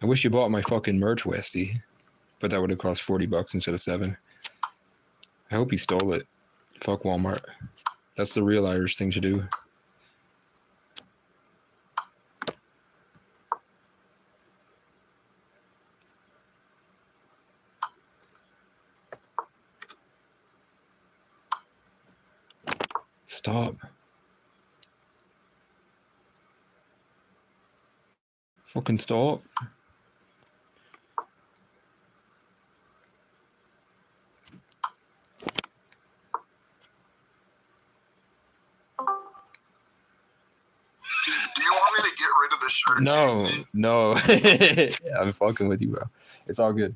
I wish you bought my fucking merch, Westy, but that would have cost $40 instead of $7. I hope he stole it. Fuck Walmart. That's the real Irish thing to do. Stop. Fucking stop. Do you want me to get rid of this shirt? No. I'm fucking with you, bro. It's all good.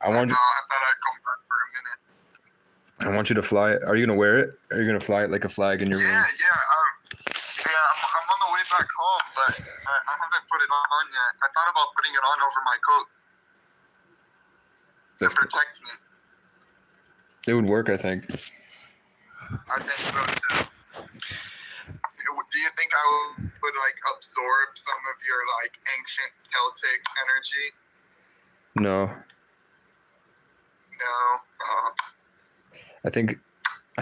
I want you. I thought I'd come back for a minute. I want you to fly it. Are you gonna wear it? Are you gonna fly it like a flag in your room? Yeah. I'm on the way back home, but I haven't put it on yet. I thought about putting it on over my coat That's to protect me. It would work, I think. I think so too. Do you think I would like absorb some of your like ancient Celtic energy? No. No. I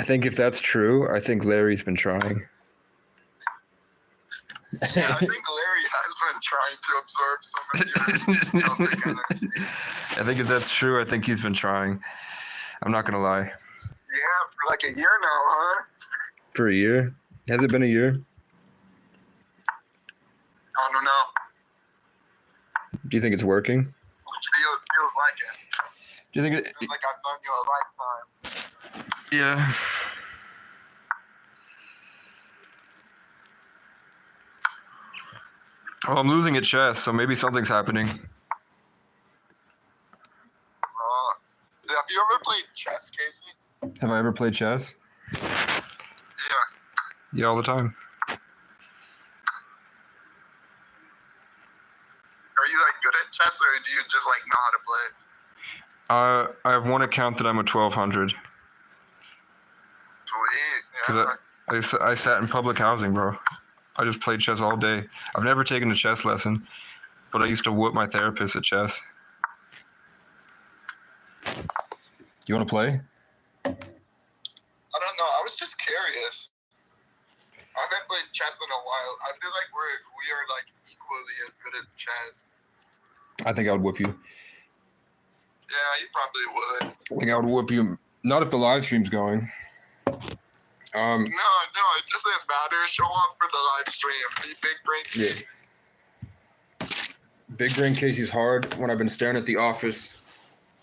think if that's true, I think Larry's been trying. Yeah, I think Larry has been trying to absorb some of your Celtic energy. I think if that's true, I think he's been trying. I'm not gonna lie. Yeah, for like a year now, huh? For a year? Has it been a year? Do you think it's working? Feels like it. Do you think it? Feels like I've known you a lifetime. Yeah. Well, I'm losing at chess, so maybe something's happening. Have you ever played chess, Casey? Have I ever played chess? Yeah. Yeah, all the time. Are you like good at chess, or do you just like know how to play? I have one account that I'm a 1200. Sweet. Yeah. Cause I sat in public housing, bro. I just played chess all day. I've never taken a chess lesson, but I used to whoop my therapist at chess. You want to play? I don't know. I was just curious. I haven't played chess in a while. I feel like we are like equally as good at chess. I think I would whoop you. Yeah, you probably would. I think I would whoop you. Not if the live stream's going. No, it doesn't matter. Show up for the live stream. Be big brain. Yeah. Big brain Casey's hard when I've been staring at the office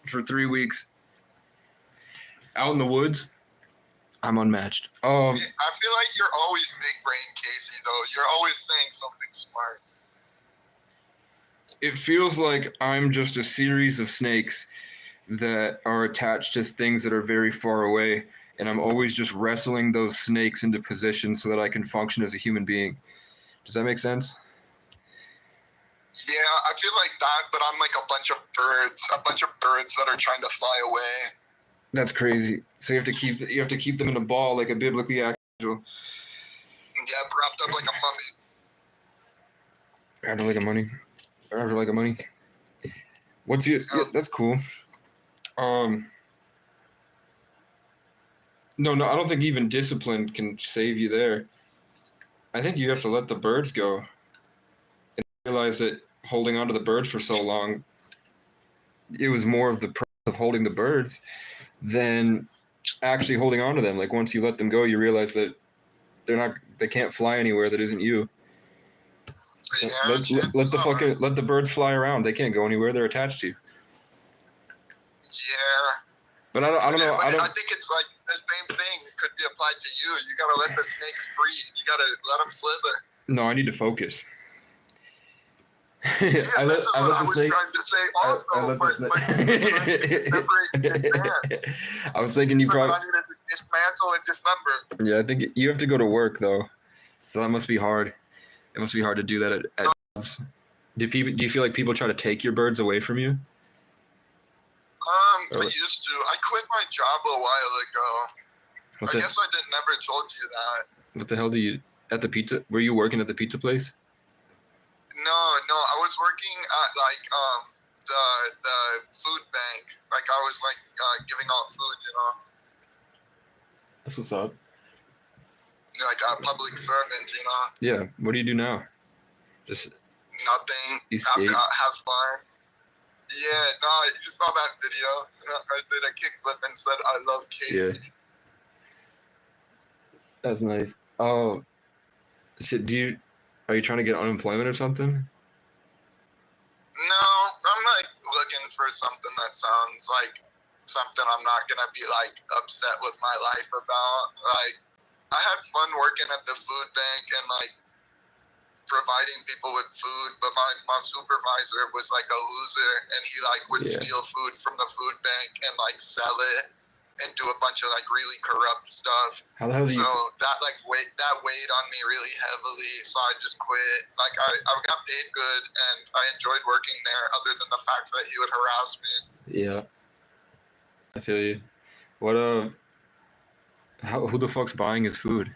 for 3 weeks. Out in the woods, I'm unmatched. I feel like you're always big brain Casey though. You're always saying something smart. It feels like I'm just a series of snakes that are attached to things that are very far away, and I'm always just wrestling those snakes into position so that I can function as a human being. Does that make sense? Yeah, I feel like that, but I'm like a bunch of birds that are trying to fly away. That's crazy. So you have to keep them in a ball like a biblically angel. Yeah, wrapped up like a mummy. Wrapped up like a mummy. Wrapped up like a mummy. What's your? Yeah, that's cool. No, I don't think even discipline can save you there. I think you have to let the birds go and realize that holding on to the birds for so long, it was more of the process of holding the birds than actually holding on to them. Like once you let them go, you realize that they can't fly anywhere that isn't you. So Yeah, let the birds fly around. They can't go anywhere. They're attached to you. Yeah. But I don't know. I think it's like the same thing could be applied to you. You gotta let the snakes breathe. You gotta let them slither. No, I need to focus. Yeah, I let the snake. Trying to say also, I let the but snake. separate and disband. I was thinking you probably. I needed to dismantle and dismember. Yeah, I think you have to go to work though, so that must be hard. It must be hard to do that at jobs. Do you feel like people try to take your birds away from you? I used to. I quit my job a while ago. I guess I never told you that. What the hell do you at the pizza? Were you working at the pizza place? No, I was working at like the food bank. Like I was like giving out food, you know. That's what's up. Like a public servant, you know. Yeah. What do you do now? Just nothing. You skate? Have fun. Yeah, no, you saw that video. I did a kickflip and said, "I love Casey." Yeah. That's nice. Oh, shit. Are you trying to get unemployment or something? No, I'm like looking for something that sounds like something I'm not gonna be like upset with my life about. Like, I had fun working at the food bank and like providing people with food, but my supervisor was like a loser, and he like would steal food from the food bank and like sell it and do a bunch of like really corrupt stuff. How the hell do you? So that weighed on me really heavily. So I just quit. Like I got paid good and I enjoyed working there, other than the fact that he would harass me. Yeah, I feel you. What who the fuck's buying his food?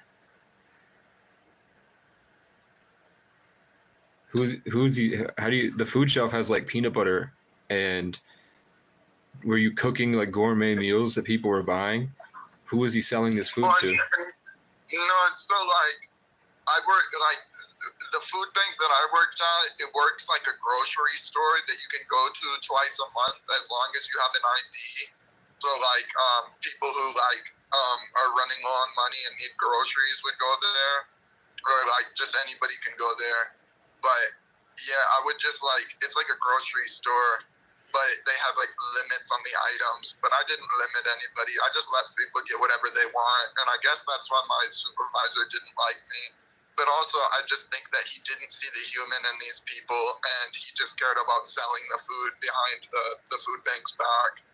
Who's he? How do you? The food shelf has like peanut butter, and were you cooking like gourmet meals that people were buying? Who was he selling this food to? No, so like I work like the food bank that I worked at. It works like a grocery store that you can go to twice a month as long as you have an ID. So like people who like are running low on money and need groceries would go there, or like just anybody can go there. But Yeah, I would just like, it's like a grocery store, but they have like limits on the items. But I didn't limit anybody. I just let people get whatever they want. And I guess that's why my supervisor didn't like me. But also, I just think that he didn't see the human in these people, and he just cared about selling the food behind the food bank's back.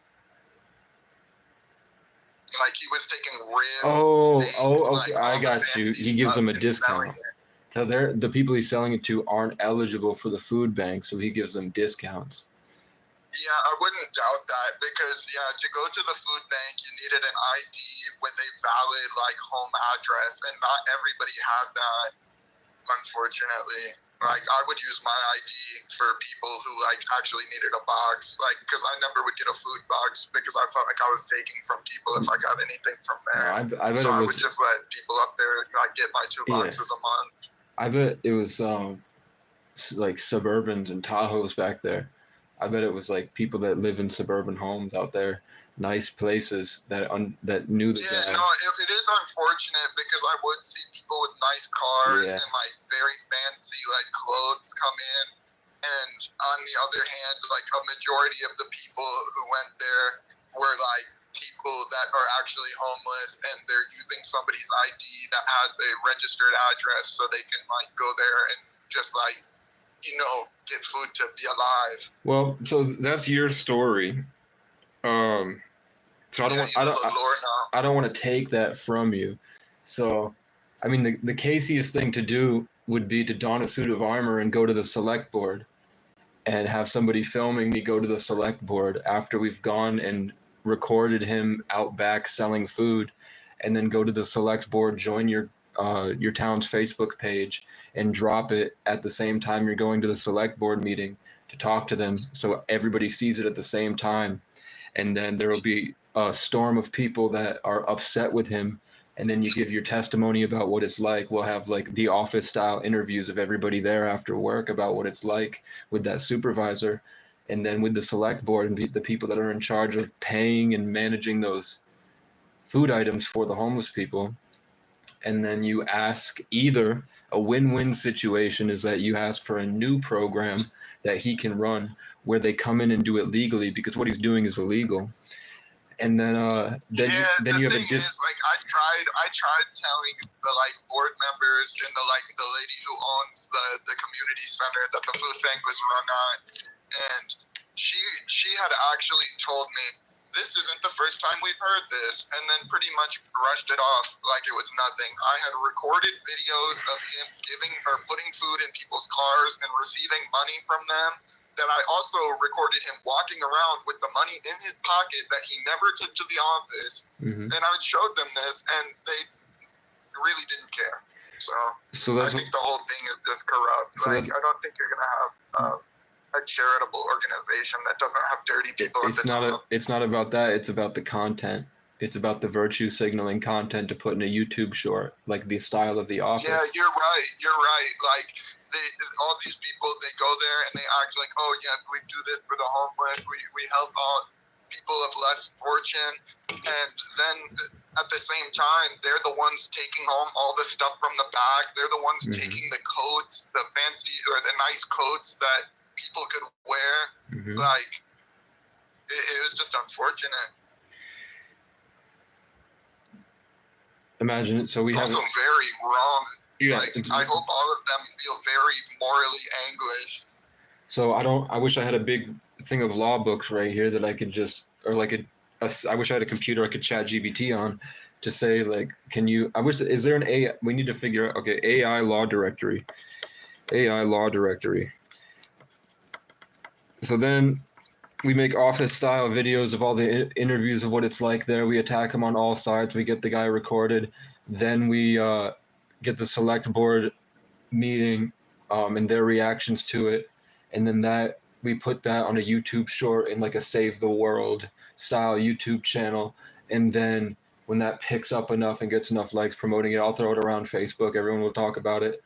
Like, he was taking ribs. Okay, I got you. He gives them a discount. So the people he's selling it to aren't eligible for the food bank, so he gives them discounts. Yeah, I wouldn't doubt that because, yeah, to go to the food bank, you needed an ID with a valid, like, home address, and not everybody had that, unfortunately. Like, I would use my ID for people who, like, actually needed a box, like, because I never would get a food box because I felt like I was taking from people if I got anything from there. I bet So it I was. would just let people up there, like, get my 2 boxes a month. I bet it was like Suburbans and Tahoes back there. I bet it was like people that live in suburban homes out there, nice places that knew the Yeah, guy. no, it is unfortunate because I would see people with nice cars Yeah. and like very fancy like clothes come in, and on the other hand, like a majority of the people who went there were like people that are actually homeless and they're using somebody's ID that has a registered address so they can like go there and just like, you know, get food to be alive. Well, so that's your story. So I don't want to take that from you. So, I mean, the casiest thing to do would be to don a suit of armor and go to the select board and have somebody filming me go to the select board after we've gone and recorded him out back selling food, and then go to the select board, join your town's Facebook page, and drop it at the same time you're going to the select board meeting to talk to them, so everybody sees it at the same time. And then there will be a storm of people that are upset with him, and then you give your testimony about what it's like. We'll have like the office style interviews of everybody there after work about what it's like with that supervisor, and then with the select board and the people that are in charge of paying and managing those food items for the homeless people. And then you ask, either a win-win situation is that you ask for a new program that he can run where they come in and do it legally, because what he's doing is illegal. And then you have is, like, I tried telling the like board members and the lady who owns the community center that the food bank was run on, and she had actually told me, this isn't the first time we've heard this, and then pretty much brushed it off like it was nothing. I had recorded videos of him giving or putting food in people's cars and receiving money from them. Then I also recorded him walking around with the money in his pocket that he never took to the office. Mm-hmm. And I showed them this, and they really didn't care. So I think the whole thing is just corrupt. I don't think you're going to have a charitable organization that doesn't have dirty people at the top. It's not about that. It's about the content. It's about the virtue signaling content to put in a YouTube short, like the style of The Office. Yeah, you're right. Like, all these people, they go there and they act like, oh yes, we do this for the homeless. We help out people of less fortune. And then at the same time, they're the ones taking home all the stuff from the back. They're the ones taking the coats, the fancy or the nice coats that people could wear. Mm-hmm. Like, it was just unfortunate. Imagine it. So we have also very wrong. Yeah, like, I hope all of them feel very morally anguished. So I wish I had a big thing of law books right here that I could just, or like I wish I had a computer I could chat GPT on to say, like, is there an we need to figure out, okay, AI law directory. So then we make office style videos of all the interviews of what it's like there. We attack them on all sides. We get the guy recorded. Then we get the select board meeting and their reactions to it. And then we put that on a YouTube short in like a Save the World style YouTube channel. And then when that picks up enough and gets enough likes promoting it, I'll throw it around Facebook. Everyone will talk about it.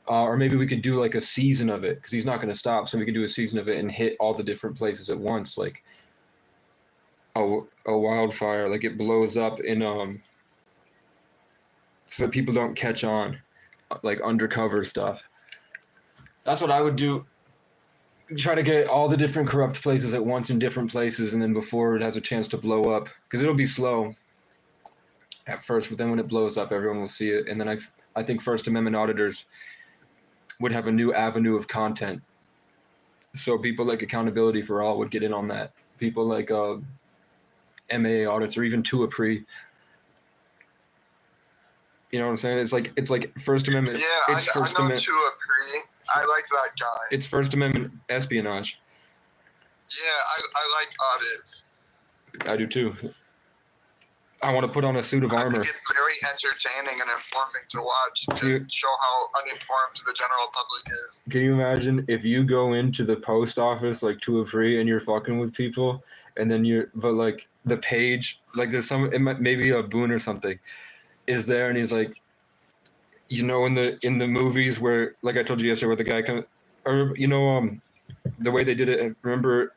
Or maybe we could do like a season of it, because he's not going to stop. So we could do a season of it and hit all the different places at once, like a wildfire, like it blows up in so that people don't catch on, like undercover stuff. That's what I would do. try to get all the different corrupt places at once in different places, and then before it has a chance to blow up, because it'll be slow at first, but then when it blows up, everyone will see it. And then I think First Amendment auditors would have a new avenue of content. So people like Accountability for All would get in on that. People like MAA audits or even Tuapre. You know what I'm saying? It's like First Amendment. Yeah, It's I First know Amendment. Tuapre. I like that guy. It's First Amendment espionage. Yeah, I like audits. I do too. I want to put on a suit of I armor. think it's very entertaining and informing to watch to Dude. show how uninformed the general public is. Can you imagine if you go into the post office like Tuapre and you're fucking with people, and then but like the page, like there's maybe a Boone or something, is there, and he's like, you know, in the movies where, like I told you yesterday, where the guy comes, or you know, the way they did it. Remember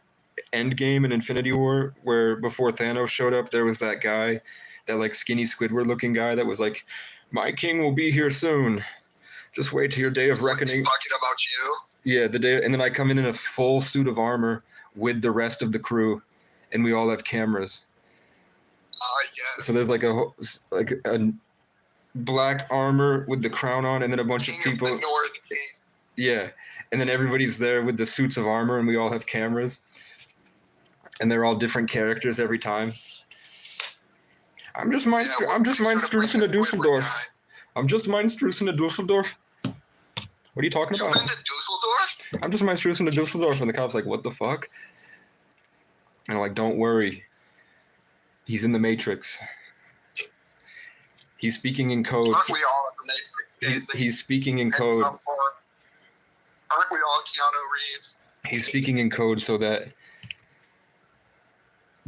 Endgame and Infinity War, where before Thanos showed up, there was that guy, that like skinny Squidward looking guy that was like, "My king will be here soon. Just wait till your day of reckoning." Talking about you. Yeah, the day, and then I come in a full suit of armor with the rest of the crew, and we all have cameras. Yes. So there's like a black armor with the crown on, and then a bunch of King people. of the Northeast. Yeah, and then everybody's there with the suits of armor, and we all have cameras, and they're all different characters every time. I'm just Meinstrusen of Dusseldorf. I'm just Meinstrusen of Dusseldorf. What are you talking You've about? been to Dusseldorf? I'm just Meinstrusen of Dusseldorf, and the cop's like, "What the fuck?" And I'm like, "Don't worry. He's in the Matrix. He's speaking in code." Aren't we all in the Matrix? He's speaking in In code. some form. Aren't we all Keanu Reeves? He's speaking in code so that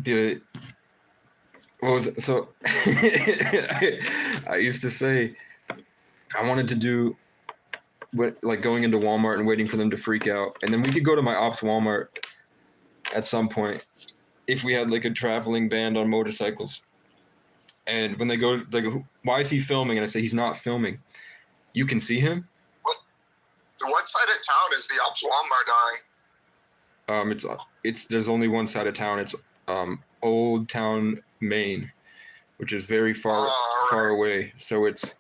I used to say I wanted to do like going into Walmart and waiting for them to freak out, and then we could go to my ops Walmart at some point if we had like a traveling band on motorcycles. And when they go, they go, "Why is he filming?" And I say, "He's not filming. You can see him." What side of town is the Ops Walmart on? It's there's only one side of town. It's Old Town, Maine, which is very far far away. So it's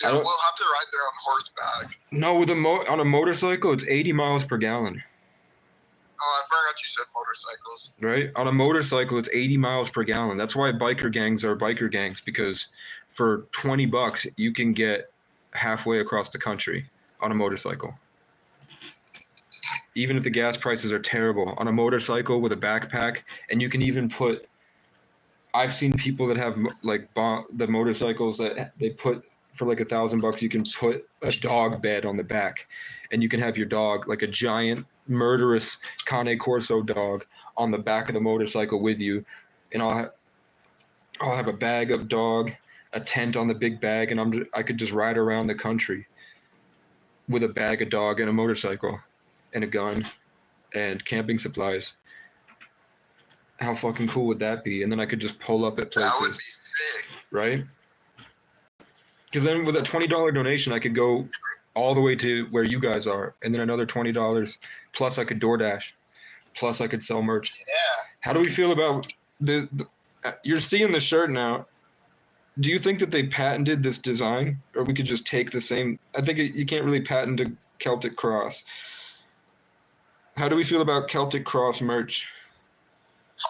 Yeah, we'll have to ride there on horseback. no with on a motorcycle. It's 80 miles per gallon. Oh, I forgot you said motorcycles. Right? On a motorcycle, it's 80 miles per gallon. That's why biker gangs are biker gangs, because for $20 you can get halfway across the country on a motorcycle. Even if the gas prices are terrible, on a motorcycle with a backpack, and you can even put. I've seen people that have like the motorcycles that they put for like $1,000. You can put a dog bed on the back, and you can have your dog, like a giant murderous Cane Corso dog, on the back of the motorcycle with you, and I'll have a bag of dog, a tent on the big bag, and I could just ride around the country with a bag of dog and a motorcycle and a gun and camping supplies. How fucking cool would that be? And then I could just pull up at places. That would be sick. Right? Because then with a $20 donation, I could go all the way to where you guys are, and then another $20, plus I could DoorDash, plus I could sell merch. Yeah. How do we feel about you're seeing the shirt now? Do you think that they patented this design, or we could just take the same? I think you can't really patent a Celtic cross. How do we feel about Celtic cross merch?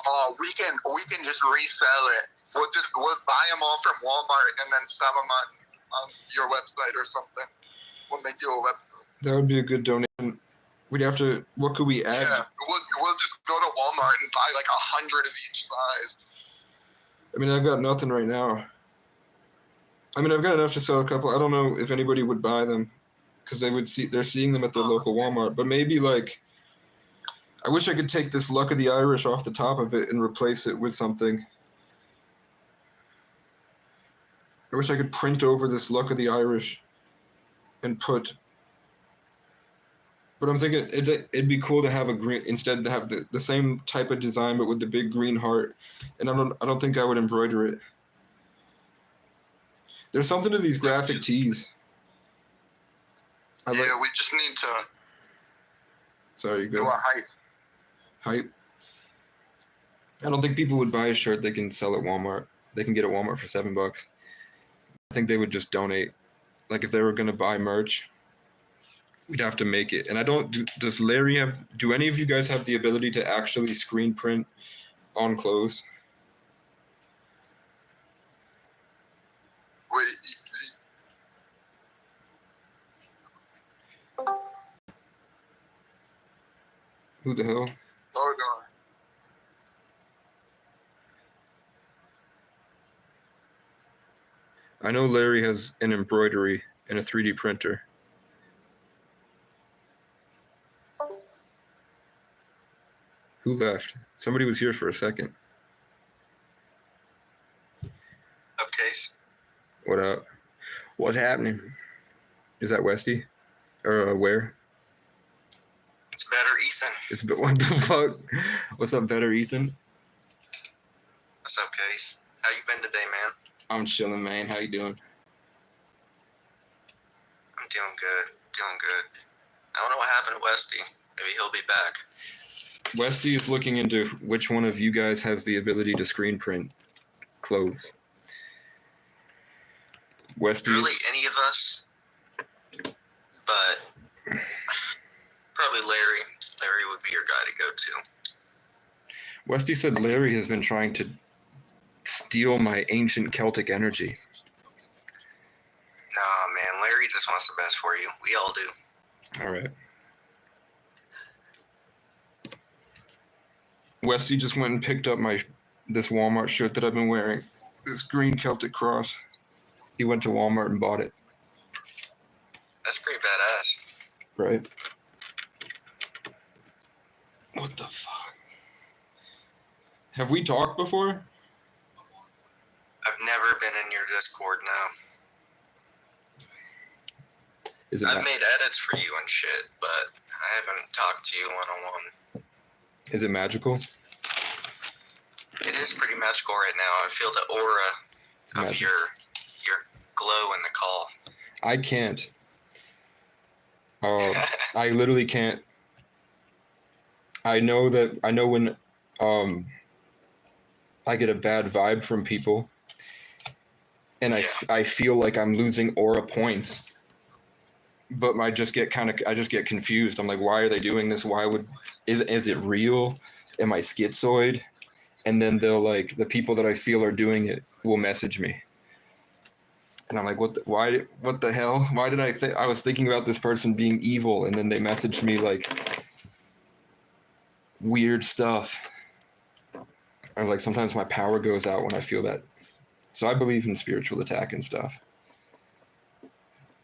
Oh, we can just resell it. We'll buy them all from Walmart and then sell them on your website or something. We'll make you a website. That would be a good donation. We'd have to. What could we add? Yeah, we'll just go to Walmart and buy like 100 of each size. I mean, I've got nothing right now. I mean, I've got enough to sell a couple. I don't know if anybody would buy them, because they're seeing them at their local Walmart. But maybe like, I wish I could take this Luck of the Irish off the top of it and replace it with something. I wish I could print over this Luck of the Irish and put. But I'm thinking it'd be cool to have a green, instead to have the same type of design, but with the big green heart. And I don't think I would embroider it. There's something to these graphic tees. We just need to Sorry, you Do go. a hype. Hype. I don't think people would buy a shirt they can sell at Walmart. They can get at Walmart for $7. I think they would just donate. Like if they were gonna buy merch, we'd have to make it. And I don't. Does Larry have? Do any of you guys have the ability to actually screen print on clothes? Wait, Who the hell? hold on. I know Larry has an embroidery and a 3D printer. Who left? Somebody was here for a second. Up case. What up? What's happening? Is that Westy? Or where? It's better, Ethan. It's what the fuck? What's up, better Ethan? What's up, Case? How you been today, man? I'm chilling, man. How you doing? I'm doing good. Doing good. I don't know what happened to Westy. Maybe he'll be back. Westy is looking into which one of you guys has the ability to screen print clothes. Westy. Really, any of us, but probably Larry. Larry would be your guy to go to. Westy said Larry has been trying to steal my ancient Celtic energy. Nah, man, Larry just wants the best for you. We all do. All right. Westy just went and picked up this Walmart shirt that I've been wearing. This green Celtic cross. He went to Walmart and bought it. That's pretty badass. Right? What the fuck? Have we talked before? I've never been in your Discord now. Is it I've made edits for you and shit, but I haven't talked to you one-on-one. is it magical? It is pretty magical right now. I feel the aura It's of magic. your glow in the call. I can't. I literally can't. I know when I get a bad vibe from people and I feel like I'm losing aura points. But I just get confused. I'm like, why are they doing this? Is it real? Am I schizoid? And then they'll the people that I feel are doing it will message me. And I'm like, what the hell? Why did I was thinking about this person being evil, and then they messaged me weird stuff. Or sometimes my power goes out when I feel that. So I believe in spiritual attack and stuff.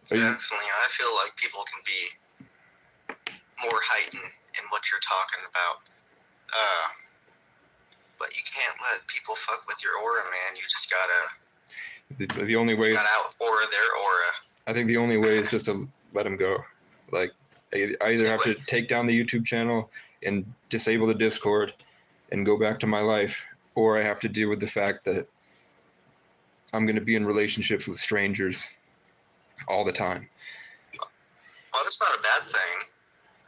Definitely. I feel like people can be more heightened in what you're talking about. But you can't let people fuck with your aura, man. You just gotta The only way is, out aura their aura. I think the only way is just to let them go. I either have to take down the YouTube channel and disable the Discord and go back to my life, or I have to deal with the fact that I'm going to be in relationships with strangers all the time. Well, that's not a bad thing.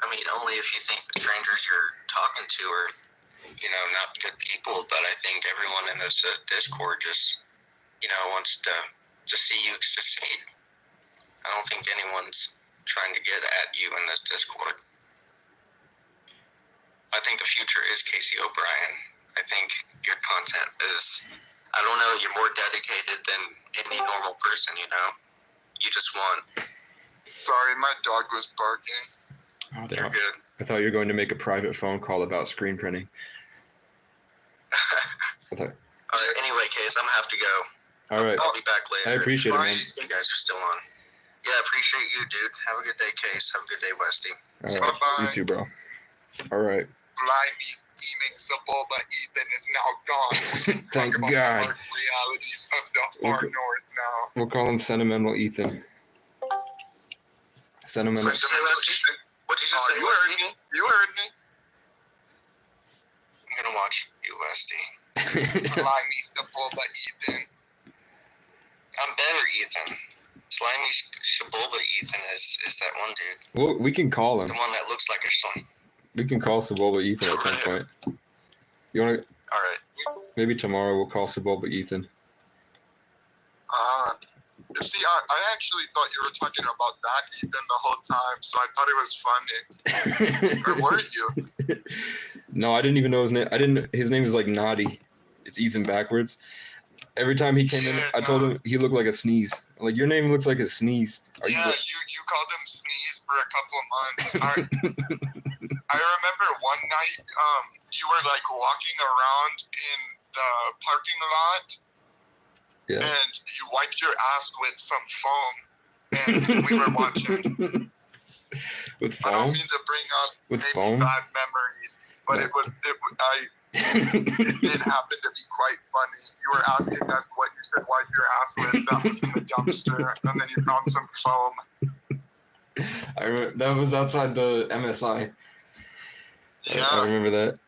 I mean, only if you think the strangers you're talking to are, not good people. But I think everyone in this Discord just, wants to see you succeed. I don't think anyone's trying to get at you in this Discord. I think the future is Casey O'Brien. I think your content is, I don't know, you're more dedicated than any normal person, You just want. Sorry, my dog was barking. Oh, You're good. I thought you were going to make a private phone call about screen printing. All right, anyway, Case, I'm gonna have to go. All right. I'll be back later. I appreciate it, man. You guys are still on. Yeah, appreciate you, dude. Have a good day, Case. Have a good day, Westy. All right. Bye-bye. You too, bro. All right. Blimey, Phoenix, the Boba Ethan is now gone. Thank Talk about God. the dark realities of the far Okay. north now. We'll call him Sentimental Ethan. Sentimental. What'd you say, Westy? What'd you just say, you heard me. You heard me. I'm gonna watch you, Westy. Slimy, the Boba Ethan. I'm better, Ethan. Slimy Shabulba Ethan is that one dude. Well, we can call him. The one that looks like a son. We can call Sebulba Ethan at some point. You want to? All right. Maybe tomorrow we'll call Sebulba Ethan. See, I actually thought you were talking about that Ethan the whole time, so I thought it was funny. Or were you? No, I didn't even know his name. His name is like Naughty. It's Ethan backwards. Every time he came in, I told him he looked like a sneeze. Like, your name looks like a sneeze. Are Yeah, you? you called him Sneeze for a couple of months. I remember one night, you were like walking around in the parking lot, Yeah. and you wiped your ass with some foam, and we were watching. With I don't foam? mean to bring up With maybe foam? bad memories, but it did happen to be quite funny. You were asking us what you should wipe your ass with. That was in the dumpster, and then you found some foam. I remember, that was outside the MSI. Yeah. I remember that.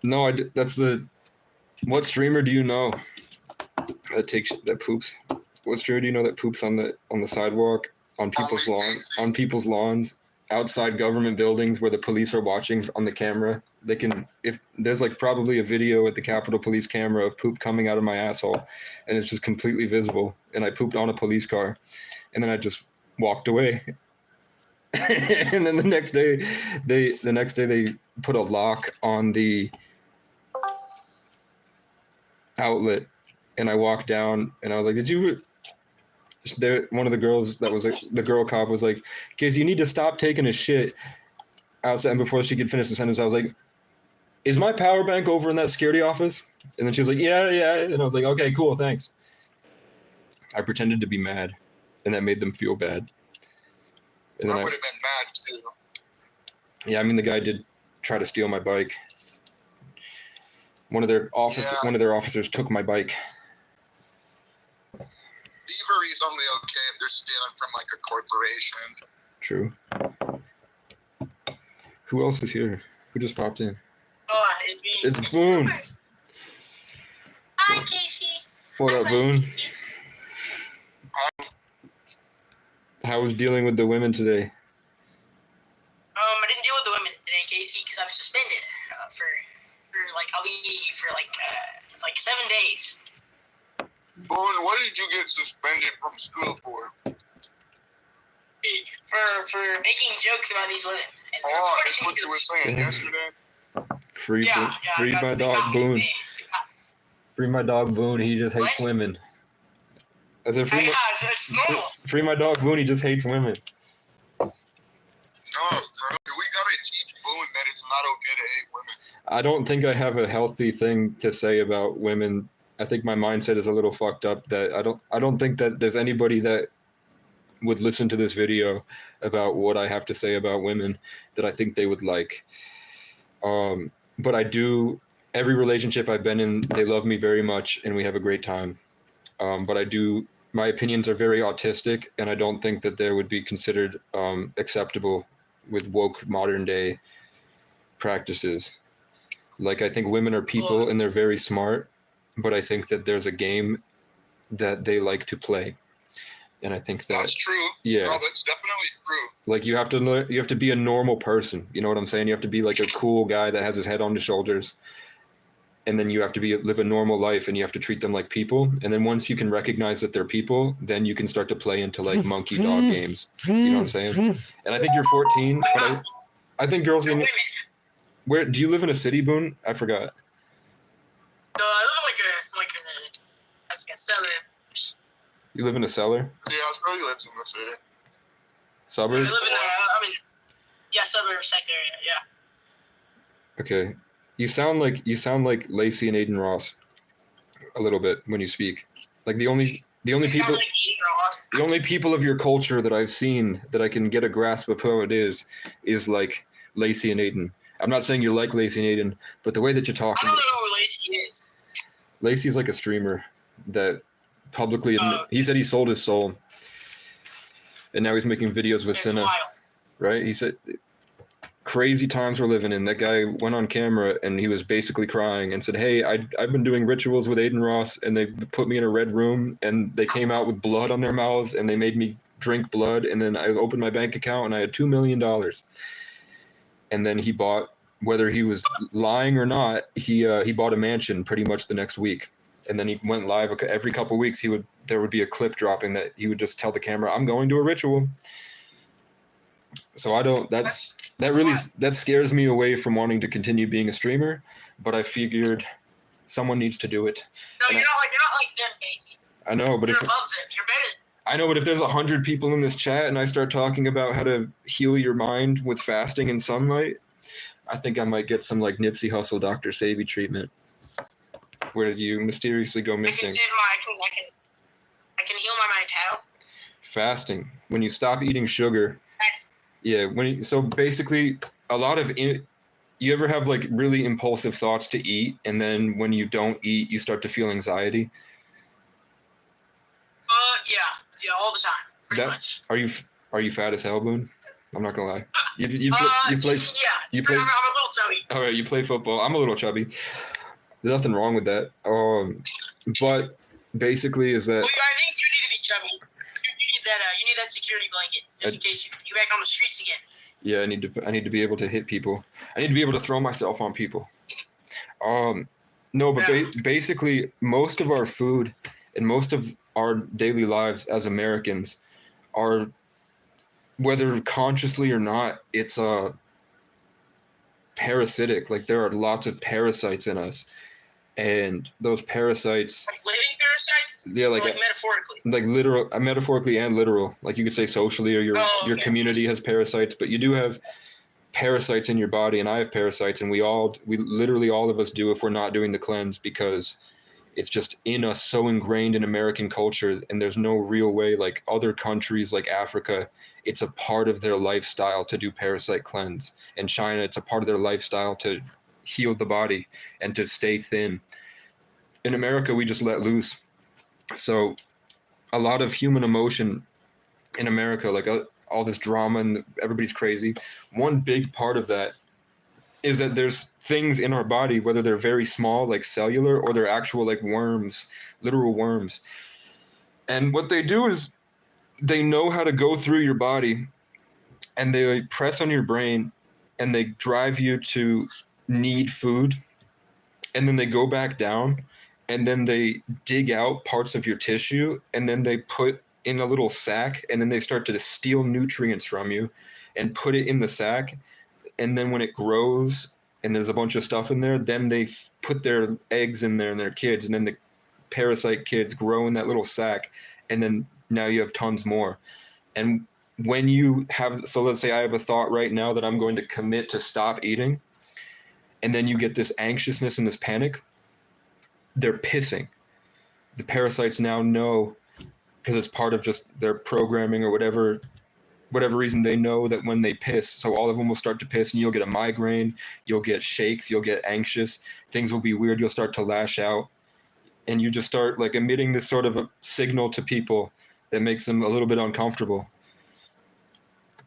No, that's the. What streamer do you know that poops? What streamer do you know that poops on the sidewalk, on people's lawns, outside government buildings where the police are watching on the camera? They can, if there's like probably a video at the Capitol Police camera of poop coming out of my asshole, and it's just completely visible. And I pooped on a police car, and then I just walked away. And then the next day they put a lock on the outlet, and I walked down and I was like, "Did you?" There, one of the girls that was like, the girl cop was like, "Kiz, you need to stop taking a shit outside." And before she could finish the sentence, I was like, "Is my power bank over in that security office?" And then she was like, "Yeah." And I was like, "Okay, cool, thanks." I pretended to be mad, and that made them feel bad. And I then would have been mad too. yeah, I mean, the guy did try to steal my bike. One of their officers took my bike. Thievery's only okay if they're stealing from like a corporation. True. Who else is here? Who just popped in? Oh, It's Boone. Hi, Casey. What up, Boone? How was dealing with the women today? I didn't deal with the women today, Casey, because I'm suspended for like I'll be for like 7 days. Boone, what did you get suspended from school for? For making jokes about these women. And Oh, that's reporting what you were saying Damn. yesterday. Free I my got dog me. Boone. Free my dog Boone. He just hates What? women. I said Yeah, it's normal. free my dog Boone. He just hates women. No, bro, we gotta teach Boone that it's not okay to hate women. I don't think I have a healthy thing to say about women. I think my mindset is a little fucked up. That I don't think that there's anybody that would listen to this video about what I have to say about women that I think they would like. But I do. Every relationship I've been in, they love me very much, and we have a great time. But I do. My opinions are very autistic, and I don't think that they would be considered acceptable with woke modern day practices. Like, I think women are people and they're very smart, but I think that there's a game that they like to play. And I think That's true. yeah, No, that's definitely true. like you have to be a normal person. You know what I'm saying? You have to be like a cool guy that has his head on his shoulders. And then you have to live a normal life, and you have to treat them like people. And then once you can recognize that they're people, then you can start to play into like monkey dog games. You know what I'm saying? And I think you're 14, but I think girls in Women. where do you live in a city, Boone? I forgot. I live in like a cellar. You live in a cellar? Yeah, I suppose lives in the city. I Suburb? live in suburb sector area. Yeah. Okay. You sound like Lacey and Aiden Ross a little bit when you speak. Like the only Sound people like Aiden Ross. the only people of your culture that I've seen that I can get a grasp of how it is like Lacey and Aiden. I'm not saying you're like Lacey and Aiden, but the way that you're I talking. don't know who Lacey is. Lacey's like a streamer that publicly he said he sold his soul, and now he's making videos with It's Cinna. wild. Right? He said crazy times we're living in. That guy went on camera and he was basically crying and said, "Hey, I've been doing rituals with Aiden Ross, and they put me in a red room, and they came out with blood on their mouths, and they made me drink blood, and then I opened my bank account and I had $2 million." And then he bought whether he was lying or not, he bought a mansion pretty much the next week, and then he went live every couple weeks. There would be a clip dropping that he would just tell the camera, "I'm going to a ritual." So that scares me away from wanting to continue being a streamer, but I figured someone needs to do it. No, you're not like them, Casey. I know, but You're above them. You're better. I know, but if there's 100 people in this chat and I start talking about how to heal your mind with fasting and sunlight, I think I might get some like Nipsey Hussle Dr. Savy treatment, where you mysteriously go I missing. can heal my mind how? Fasting. When you stop eating sugar. Yeah. So basically, a lot of you ever have like really impulsive thoughts to eat, and then when you don't eat, you start to feel anxiety. Yeah, all the time, pretty much. Are you fat as hell, Boone? I'm not gonna lie. You play. Yeah, You play. I'm a little chubby. All right, you play football. I'm a little chubby. There's nothing wrong with that. But basically, is that Well, I think you need to be chubby. You need that security blanket just in case you back on the streets again. yeah, I need to be able to hit people. I need to be able to throw myself on people. No, but basically, most of our food and most of our daily lives as Americans are, whether consciously or not, it's parasitic. Like there are lots of parasites in us, and those parasites, Like living parasites? yeah, Or like metaphorically? like literal, metaphorically and literal. Like you could say socially, or your community has parasites, but you do have parasites in your body, and I have parasites, and we literally all of us do if we're not doing the cleanse, because it's just in us, so ingrained in American culture, and there's no real way. Like other countries like Africa, it's a part of their lifestyle to do parasite cleanse. In China, it's a part of their lifestyle to heal the body and to stay thin. In America, we just let loose. So a lot of human emotion in America, like all this drama and everybody's crazy. One big part of that is that there's things in our body, whether they're very small, like cellular, or they're actual like worms, literal worms. And what they do is they know how to go through your body, and they press on your brain, and they drive you to need food. And then they go back down, and then they dig out parts of your tissue, and then they put in a little sack, and then they start to steal nutrients from you and put it in the sack. And then when it grows and there's a bunch of stuff in there, then they put their eggs in there and their kids, and then the parasite kids grow in that little sack, and then now you have tons more. And when you have, so let's say I have a thought right now that I'm going to commit to stop eating, and then you get this anxiousness and this panic, they're pissing. The parasites now know, because it's part of just their programming or whatever reason, they know that when they piss, so all of them will start to piss, and you'll get a migraine, you'll get shakes, you'll get anxious, things will be weird, you'll start to lash out, and you just start like emitting this sort of a signal to people that makes them a little bit uncomfortable.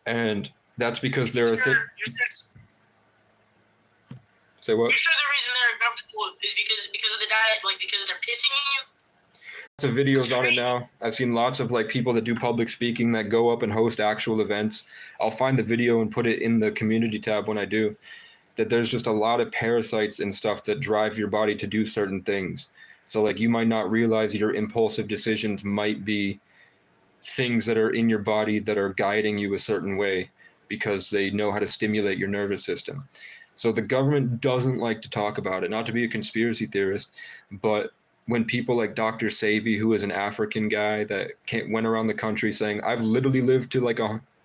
And that's because there are things. Say what? You're sure the reason they're uncomfortable is because of the diet, like because they're pissing in you? Lots of videos on it now. I've seen lots of like people that do public speaking that go up and host actual events. I'll find the video and put it in the community tab when I do. That there's just a lot of parasites and stuff that drive your body to do certain things. So like you might not realize your impulsive decisions might be things that are in your body that are guiding you a certain way because they know how to stimulate your nervous system. So the government doesn't like to talk about it, not to be a conspiracy theorist, but when people like Dr. Savy, who is an African guy that went around the country saying, I've literally lived to like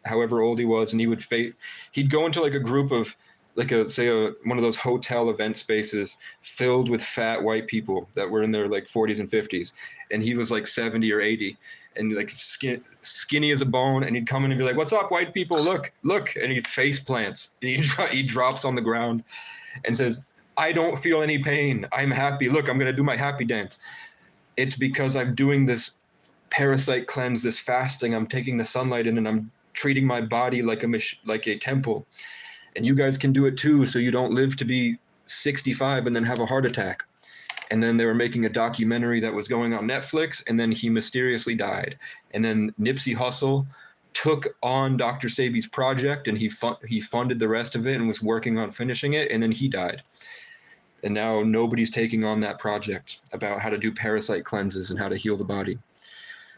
however old he was, and he'd go into like a group of like one of those hotel event spaces filled with fat white people that were in their like 40s and 50s, and he was like 70 or 80 and like skinny as a bone, and he'd come in and be like, what's up, white people, look, and he face plants, and he drops on the ground and says, I don't feel any pain, I'm happy, look, I'm gonna do my happy dance. It's because I'm doing this parasite cleanse, this fasting, I'm taking the sunlight in, and I'm treating my body like a temple. And you guys can do it too, so you don't live to be 65 and then have a heart attack. And then they were making a documentary that was going on Netflix, and then he mysteriously died. And then Nipsey Hussle took on Dr. Sebi's project, and he funded the rest of it and was working on finishing it, and then he died. And now nobody's taking on that project about how to do parasite cleanses and how to heal the body.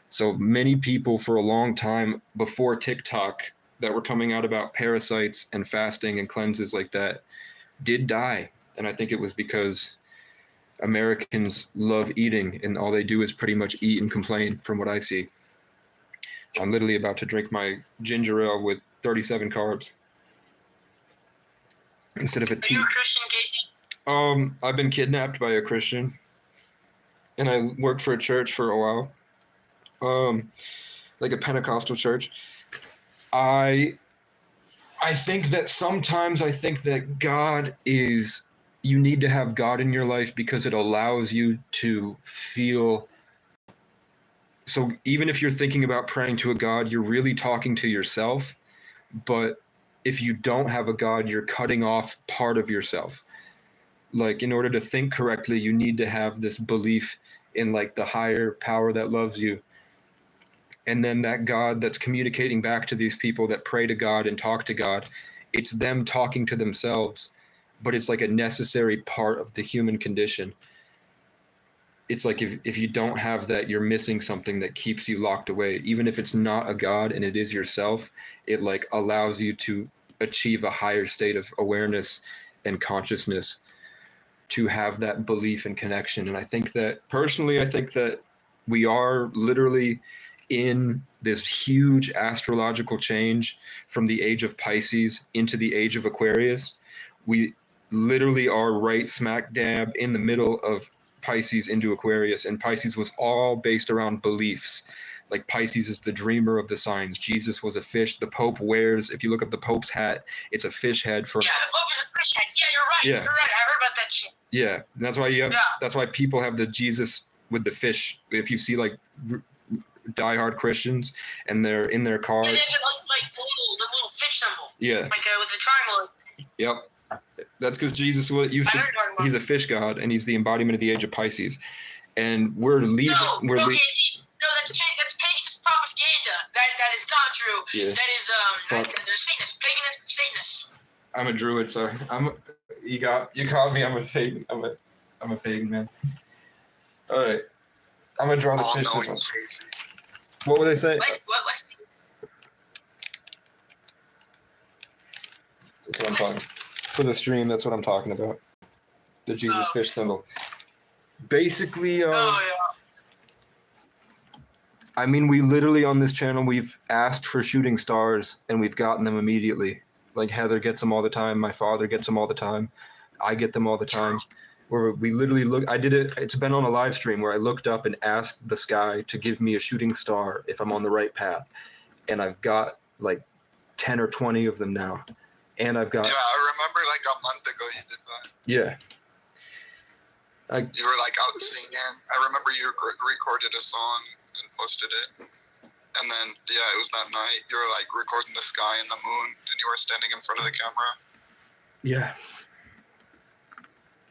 So many people for a long time before TikTok that were coming out about parasites and fasting and cleanses like that did die. And I think it was because Americans love eating, and all they do is pretty much eat and complain, from what I see. I'm literally about to drink my ginger ale with 37 carbs instead of a Are tea. you a Christian, Casey? I've been kidnapped by a Christian, and I worked for a church for a while, like a Pentecostal church. I think that sometimes I think that God is, you need to have God in your life because it allows you to feel. So even if you're thinking about praying to a God, you're really talking to yourself. But if you don't have a God, you're cutting off part of yourself. Like, in order to think correctly, you need to have this belief in like the higher power that loves you. And then that God that's communicating back to these people that pray to God and talk to God, it's them talking to themselves, but it's like a necessary part of the human condition. It's like if you don't have that, you're missing something that keeps you locked away. Even if it's not a God and it is yourself, it like allows you to achieve a higher state of awareness and consciousness to have that belief and connection. And I think that personally, I think that we are literally in this huge astrological change from the age of Pisces into the age of Aquarius. We literally are right smack dab in the middle of Pisces into Aquarius, and Pisces was all based around beliefs. Like, Pisces is the dreamer of the signs. Jesus was a fish. The Pope wears, if you look at the Pope's hat, it's a fish head for. Yeah, the Pope is a fish head. Yeah, you're right. Yeah. You're right. I heard about that shit. Yeah, that's why you have. Yeah. That's why people have the Jesus with the fish. If you see like diehard Christians and they're in their car. Yeah, they have like the little fish symbol. Yeah. Like with the triangle. Yep. That's because Jesus was used I to. know what you're talking about. He's a fish god, and he's the embodiment of the age of Pisces. And we're leaving. No, Casey. No, that's paganist propaganda. That is not true. Yeah. That is they're Satanists, paganist Satanists. I'm a druid, so you caught me. I'm a pagan man. All right, I'm gonna draw the fish All-knowing symbol. Casey. What were they saying? What, Westy? That's what I'm talking for the stream. That's what I'm talking about. The Jesus fish symbol. Basically, Oh, yeah. I mean, we literally on this channel, we've asked for shooting stars and we've gotten them immediately. Like, Heather gets them all the time. My father gets them all the time. I get them all the time. Where we literally look, I did it. It's been on a live stream where I looked up and asked the sky to give me a shooting star if I'm on the right path. And I've got like 10 or 20 of them now. And I've got. Yeah, I remember like a month ago you did that. Yeah. You were like out singing. I remember you recorded a song and posted it. And then, yeah, it was that night. You were like recording the sky and the moon, and you were standing in front of the camera. Yeah.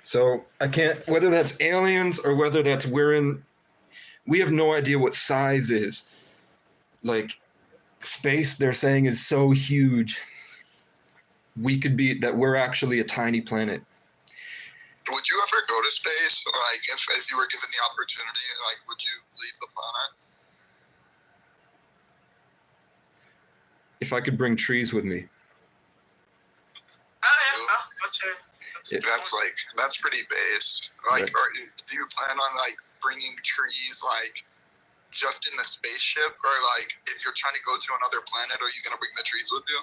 So I can't, whether that's aliens or whether that's we have no idea what size is. Like, space, they're saying, is so huge. We're actually a tiny planet. Would you ever go to space? Like, if you were given the opportunity, like, would you leave the planet? If I could bring trees with me. Oh, yeah. That's pretty base. Like, Right. or do you plan on like bringing trees like just in the spaceship, or like if you're trying to go to another planet, are you gonna bring the trees with you?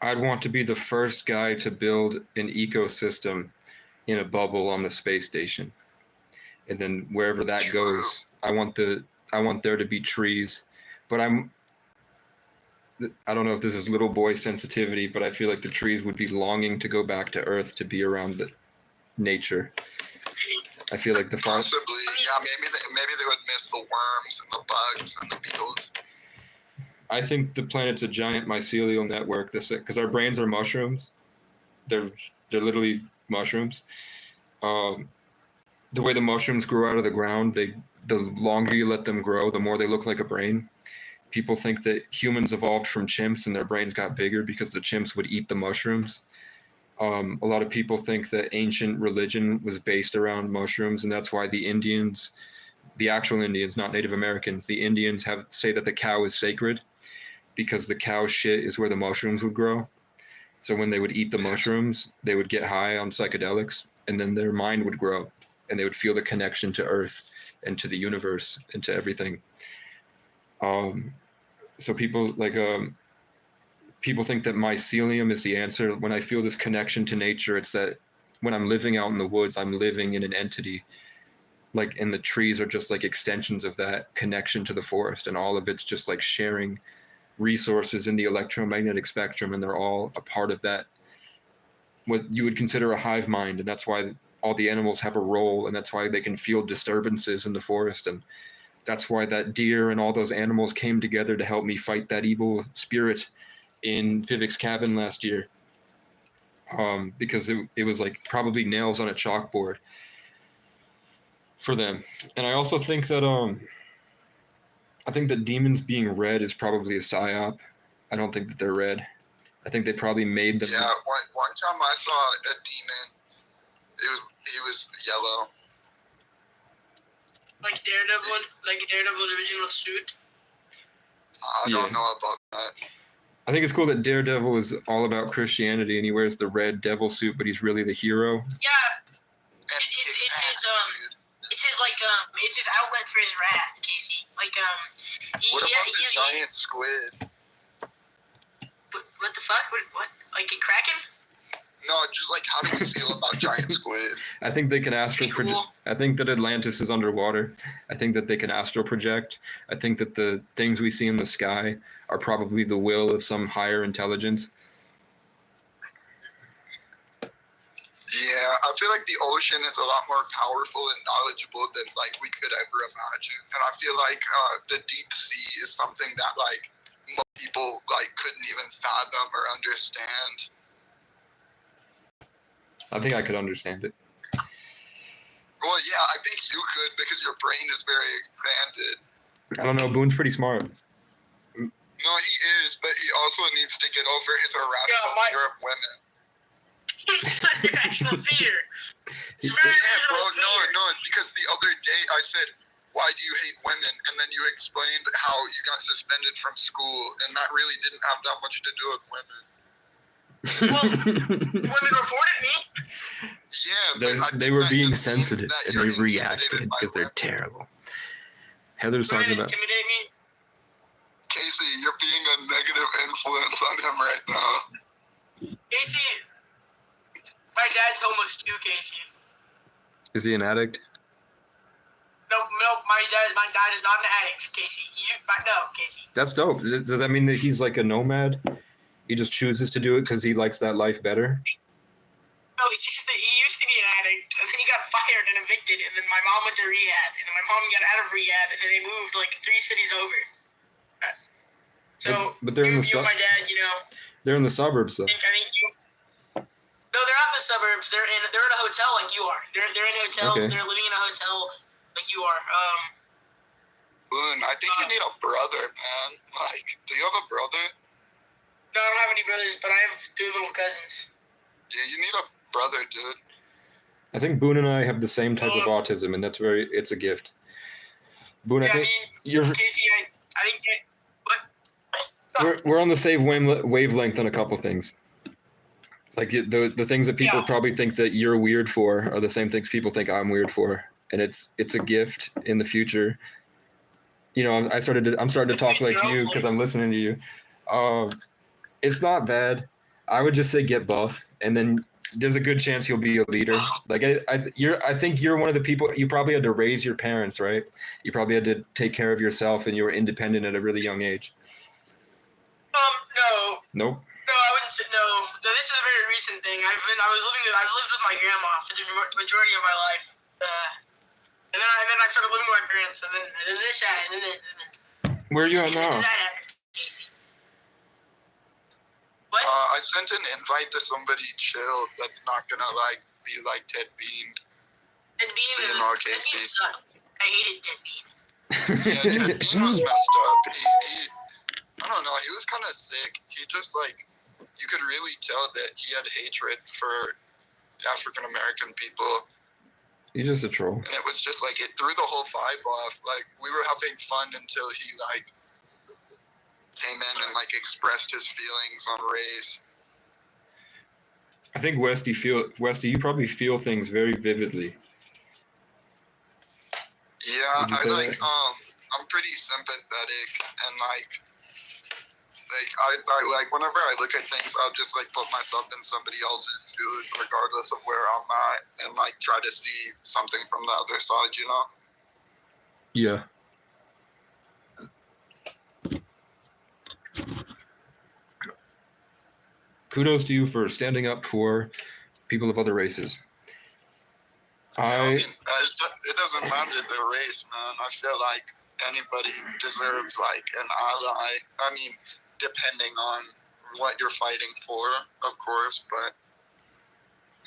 I'd want to be the first guy to build an ecosystem in a bubble on the space station. And then wherever that True. goes, I want there to be trees. But I don't know if this is little boy sensitivity, but I feel like the trees would be longing to go back to Earth to be around the nature. I feel like Possibly, yeah. Maybe they would miss the worms and the bugs and the beetles. I think the planet's a giant mycelial network. Because our brains are mushrooms. They're literally mushrooms. The way the mushrooms grow out of the ground, the longer you let them grow, the more they look like a brain. people think that humans evolved from chimps and their brains got bigger because the chimps would eat the mushrooms. A lot of people think that ancient religion was based around mushrooms, and that's why the Indians, the actual Indians, not Native Americans, the Indians say that the cow is sacred because the cow shit is where the mushrooms would grow. So when they would eat the mushrooms, they would get high on psychedelics, and then their mind would grow, and they would feel the connection to Earth and to the universe and to everything. So people think that mycelium is the answer. When I feel this connection to nature, it's that when I'm living out in the woods, I'm living in an entity, like, and the trees are just like extensions of that connection to the forest, and all of it's just like sharing resources in the electromagnetic spectrum, and they're all a part of that, what you would consider a hive mind. And that's why all the animals have a role, and that's why they can feel disturbances in the forest. And that's why that deer and all those animals came together to help me fight that evil spirit in Vivek's cabin last year, because it was like probably nails on a chalkboard for them. And I also think that demons being red is probably a psyop. I don't think that they're red. I think they probably made them. Yeah, one time I saw a demon. He was yellow. Like Daredevil original suit. I don't know about that. I think it's cool that Daredevil is all about Christianity and he wears the red devil suit, but he's really the hero. Yeah, And it's his outlet for his wrath, Casey. Like what about the giant squid? What the fuck? What? Like a kraken? No, just like, how do you feel about giant squid? I think they can astral Cool. project. I think that Atlantis is underwater. I think that they can astral project. I think that the things we see in the sky are probably the will of some higher intelligence. Yeah, I feel like the ocean is a lot more powerful and knowledgeable than like we could ever imagine. And I feel like the deep sea is something that like most people like couldn't even fathom or understand. I think I could understand it. Well, yeah, I think you could because your brain is very expanded. I don't know. Boone's pretty smart. No, he is, but he also needs to get over his irrational fear of women. It's not irrational fear. It's very Yeah, irrational bro, fear. no, because the other day I said, why do you hate women? And then you explained how you got suspended from school, and that really didn't have that much to do with women. Well, women reported me. Yeah, but They were that being just means sensitive that and you're they reacted intimidated by because they're women. terrible. Heather's Women talking about. intimidate me. Casey, you're being a negative influence on him right now. Casey, my dad's homeless too, Casey. Is he an addict? No, my dad is not an addict, Casey. No, Casey. That's dope. Does that mean that he's like a nomad? He just chooses to do it because he likes that life better? No, it's just that he used to be an addict, and then he got fired and evicted, and then my mom went to rehab, and then my mom got out of rehab, and then they moved like 3 cities over. So, But they're in the you and my dad, you know, they're in the suburbs though. I think you. No, they're out in the suburbs. They're in a hotel like you are. They're in a hotel. Okay. They're living in a hotel like you are. Boone, I think you need a brother, man. Like, do you have a brother? No, I don't have any brothers, but I have 2 little cousins. Yeah, you need a brother, dude. I think Boone and I have the same type of autism, and it's a gift. Boone, I Yeah, think you're. Casey, I think. What? We're on the same wavelength on a couple things. Like the things that people Yeah. probably think that you're weird for are the same things people think I'm weird for, and it's a gift in the future. You know, I'm starting to talk like you because I'm listening to you. It's not bad. I would just say get buff, and then there's a good chance you'll be a leader. Like I think you're one of the people. You probably had to raise your parents, right? You probably had to take care of yourself, and you were independent at a really young age. No. Nope. No, I wouldn't say no. No, this is a very recent thing. I've lived with my grandma for the majority of my life, and then I started living with my parents, and then this happened, and then Where are you at now? that happened, Casey. What? I sent an invite to somebody chill that's not gonna like be like Ted Bean. Ted Bean You know, Ted Casey. Bean sucked. I hated Ted Bean. Yeah, Ted Bean was messed up. was sick, he just like, you could really tell that he had hatred for African American people. He's just a troll. And it was just like, it threw the whole vibe off. Like, we were having fun until he like came in and like expressed his feelings on race. I think Westy, you probably feel things very vividly. Yeah, Would you say that? I'm pretty sympathetic, and I whenever I look at things, I'll just like put myself in somebody else's shoes, regardless of where I'm at, and like try to see something from the other side, you know? Yeah. Kudos to you for standing up for people of other races. I mean, it doesn't matter the race, man. I feel like anybody deserves like an ally. I mean, depending on what you're fighting for, of course, but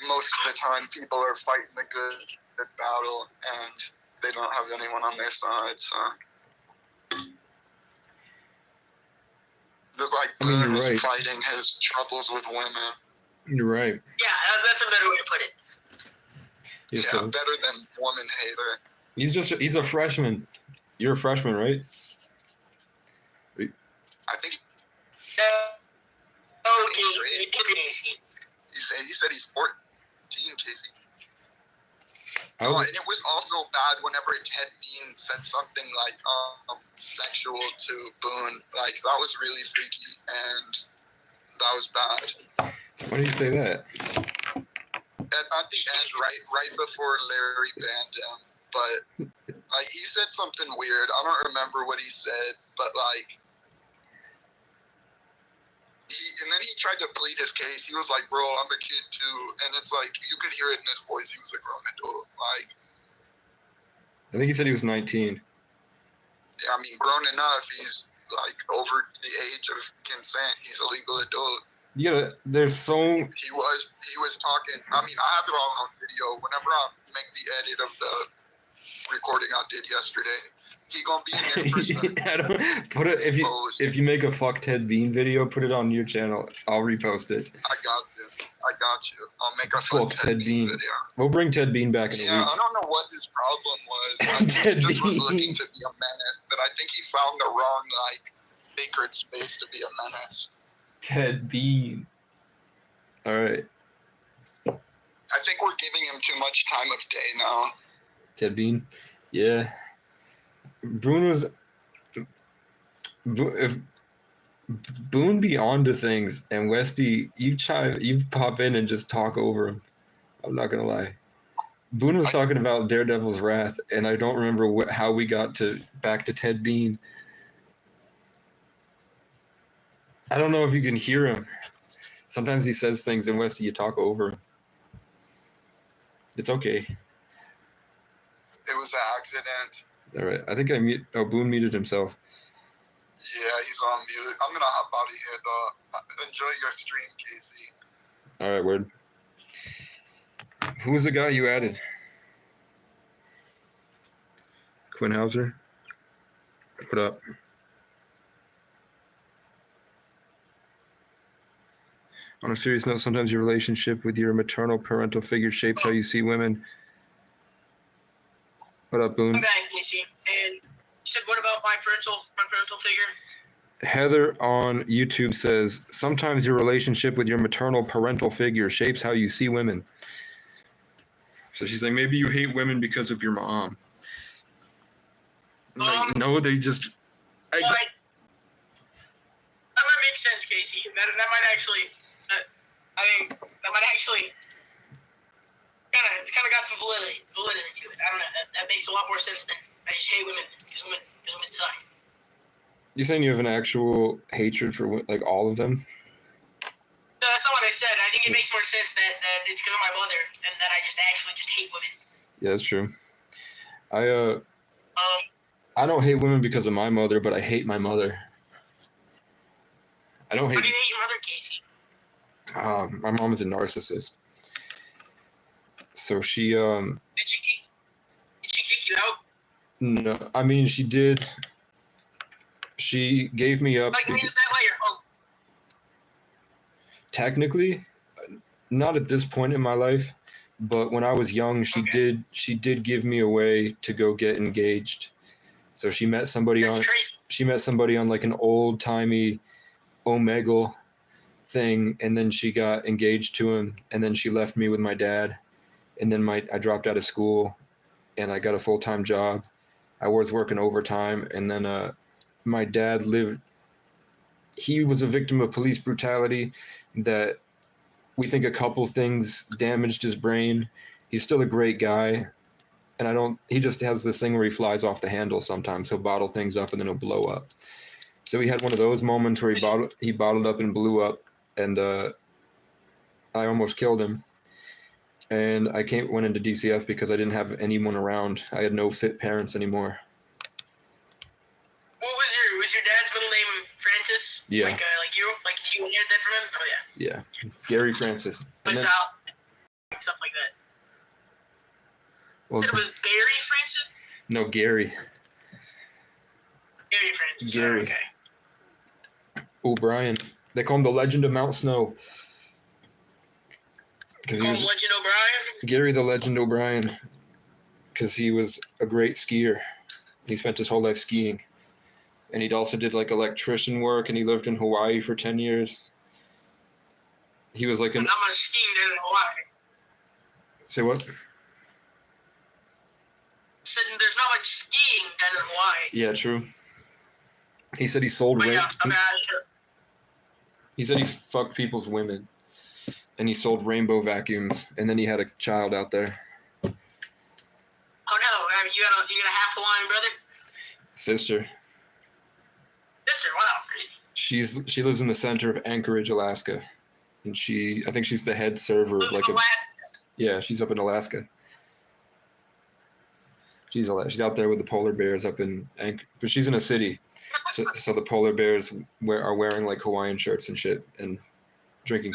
most of the time people are fighting the good battle and they don't have anyone on their side, so. Just like Boone is right. fighting his troubles with women. You're right. Yeah, that's a better way to put it. He's Yeah, better than woman hater. He's a freshman. You're a freshman, right? I think Casey. he said he's 14, Casey. I Oh, was, and it was also bad whenever Ted Bean said something like sexual to Boone. Like, that was really freaky, and that was bad. why did you say that? At the end, right before Larry banned him, but like he said something weird. I don't remember what he said, but like and then he tried to plead his case. He was like, "Bro, I'm a kid too," and it's like you could hear it in his voice. He was a grown adult. Like, I think he said he was 19. I mean, grown enough. He's like over the age of consent. He's a legal adult. Yeah, there's so. He was talking. I mean, I have it all on video. Whenever I make the edit of the recording I did yesterday, he gonna be in there for some. I don't put it if you make a fuck Ted Bean video, put it on your channel. I'll repost it. I got you. I'll make a Fuck Ted Bean. video. We'll bring Ted Bean back in a Yeah, week. I don't know what his problem was. I think Ted he just was Bean. looking to be a menace, but I think he found the wrong like sacred space to be a menace. Ted Bean. All right, I think we're giving him too much time of day now. Ted Bean. Yeah. Boone was. If Boone be onto things and Westy, you pop in and just talk over him. I'm not gonna lie. Boone was talking about Daredevil's Wrath, and I don't remember how we got back to Ted Bean. I don't know if you can hear him. Sometimes he says things in Westy, you talk over him. It's okay. It was an accident. All right. I think Boone muted himself. Yeah, he's on mute. I'm gonna hop out of here though. Enjoy your stream, Casey. All right, word. Who was the guy you added? Quinn Hauser? What up? On a serious note, sometimes your relationship with your maternal parental figure shapes how you see women. What up, Boone? I'm back, Casey. And you said, what about my parental figure? Heather on YouTube says, sometimes your relationship with your maternal parental figure shapes how you see women. So she's like, maybe you hate women because of your mom. Like, no, they just... That might make sense, Casey. That might actually... I think that might actually... It's kind of got some validity to it. I don't know. That makes a lot more sense than I just hate women because women suck. You saying you have an actual hatred for like all of them? No, that's not what I said. I think it makes more sense that it's because of my mother and that I just actually just hate women. Yeah, that's true. I don't hate women because of my mother, but I hate my mother. I don't hate. How do you hate your mother, Casey? My mom is a narcissist. So she Did she kick you out? No, I mean she did. She gave me up. Like, is that why you're home? technically, not at this point in my life, but when I was young, she did give me a way to go get engaged. So she met somebody on like an old timey Omegle thing, and then she got engaged to him, and then she left me with my dad, and then I dropped out of school, and I got a full-time job. I was working overtime, and then my dad he was a victim of police brutality that we think a couple things damaged his brain. He's still a great guy, and he just has this thing where he flies off the handle sometimes. He'll bottle things up and then he'll blow up. So he had one of those moments where he bottled up and blew up, and I almost killed him. And I went into DCF because I didn't have anyone around. I had no fit parents anymore. What was your dad's middle name? Francis? Yeah. Like you? Like, did you inherit that from him? Oh yeah. Yeah, Gary Francis. But And then, stuff like that. well, It was Barry Francis. no, Gary. Gary Francis. Gary. Okay. O'Brien. They call him the Legend of Mount Snow. Because he was Legend O'Brien. Gary the Legend O'Brien. Because he was a great skier. He spent his whole life skiing. And he also did like electrician work, and he lived in Hawaii for 10 years. He was like Not much skiing down in Hawaii. Say what? Said there's not much skiing down in Hawaii. Yeah, true. He said he sold But rain. yeah, I mean, He said he fucked people's women, and he sold rainbow vacuums, and then he had a child out there. oh no, you got a half Hawaiian brother? Sister. Sister, wow, crazy. She lives in the center of Anchorage, Alaska, and I think she's the head server of like yeah, she's up in Alaska. She's out there with the polar bears up in but she's in a city, so the polar bears are wearing like Hawaiian shirts and shit and drinking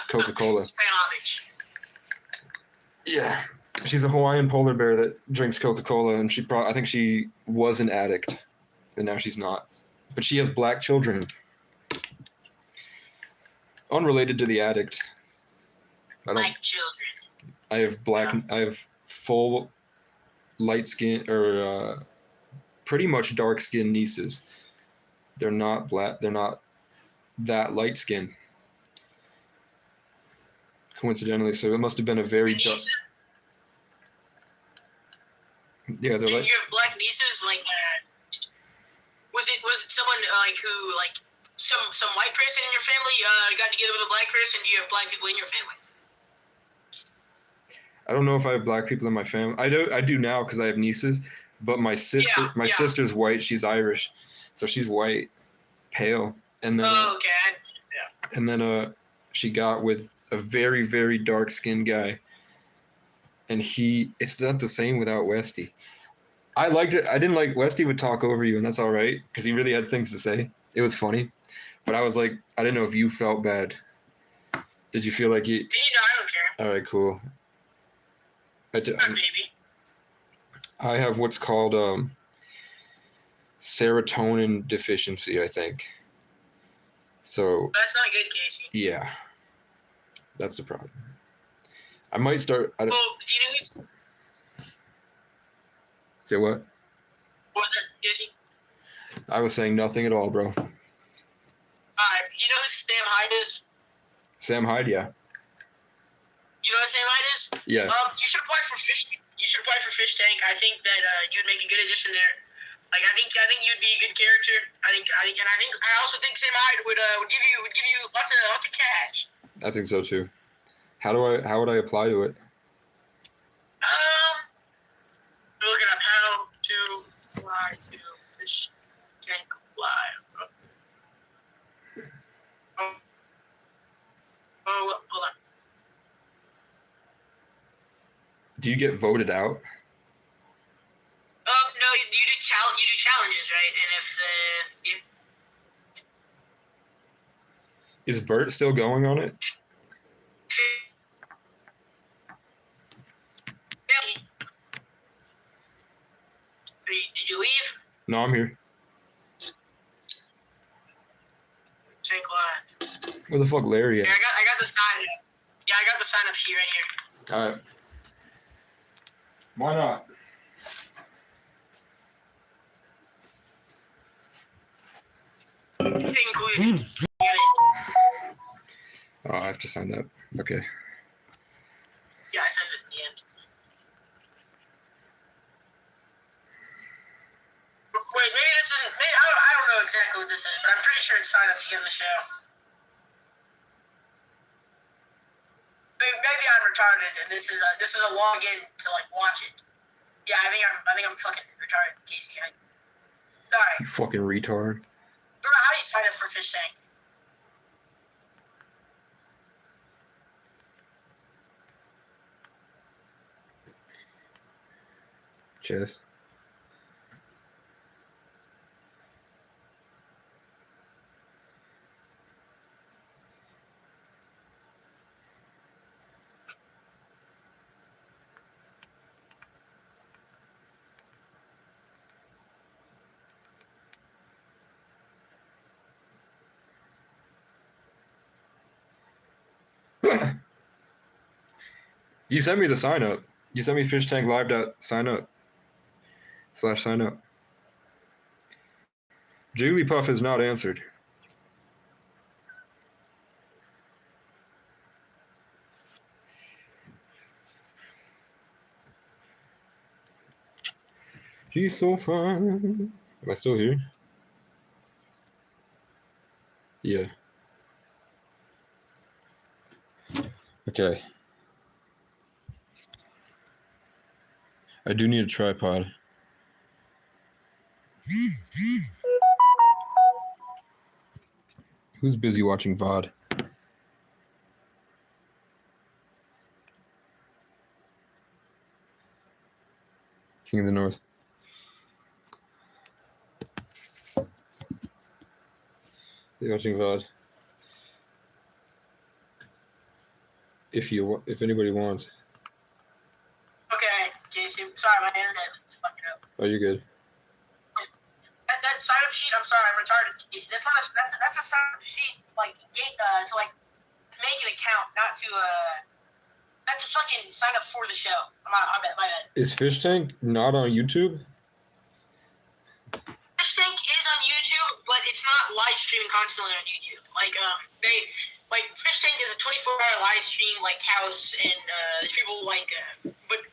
Coca-Cola. Yeah, she's a Hawaiian polar bear that drinks Coca-Cola, and I think she was an addict, and now she's not. But she has black children. Unrelated to the addict. Black children. I have full light skin or pretty much dark skinned nieces. They're not black. They're not that light skin. Coincidentally, so it must have been a very dark. Yeah, they're like. You have black nieces, like. Was it someone who some white person in your family got together with a black person? Do you have black people in your family? I don't know if I have black people in my family. I do now because I have nieces, but my sister's white. She's Irish, so she's white, pale, and then and then she got with a very, very dark skinned guy, and it's not the same without Westy. I liked it. I didn't like Westy would talk over you, and that's all right because he really had things to say. It was funny, but I was like, I didn't know if you felt bad. Did you feel like you? No, I don't care. All right, cool. I have what's called serotonin deficiency, I think. So that's not good, Casey. Yeah, that's the problem. I might start. Well, do you know who's? Say what? What was that, Casey? I was saying nothing at all, bro. Do you know who Sam Hyde is? Sam Hyde, yeah. You know what Sam Hyde is? Yeah. You should apply for Fish. You should apply for Fish Tank. I think that you'd make a good addition there. Like I think you'd be a good character. I also think Sam Hyde would give you lots of cash. I think so too. How would I apply to it? We're looking up how to apply to Fish Tank Live. Hold on. Do you get voted out? No, you do challenges, right? And if Is Bert still going on it? Did you leave? No, I'm here. Tank Live. Where the fuck Larry at? Yeah, I got the sign up. Yeah, I got the sign up sheet right here. All right. Why not? Included. Get it. Oh, I have to sign up. Okay. Yeah, I said it at the end. Wait, maybe this isn't. Maybe, I don't know exactly what this is, but I'm pretty sure it's sign up to get in the show. Maybe I'm retarded, and this is a login to like watch it. Yeah, I think I'm fucking retarded, Casey. Sorry. You fucking retard. I don't know how you sign up for Fish Tank. Chess. You sent me the sign up. You sent me fishtanklive.sign up/sign up. Jigglypuff is not answered. He's so fun. Am I still here? Yeah. Okay. I do need a tripod. Who's busy watching VOD? King of the North. Busy watching VOD. If anybody wants. Okay, Casey. Sorry, my internet is fucking up. Oh, you're good. That sign up sheet. I'm sorry, I'm retarded, Casey. That's a sign up sheet like to like make an account, not to fucking sign up for the show. My bad. Is Fish Tank not on YouTube? Fish Tank is on YouTube, but it's not live streaming constantly on YouTube. Like Fish Tank is a 24-hour live stream like house, and there's people but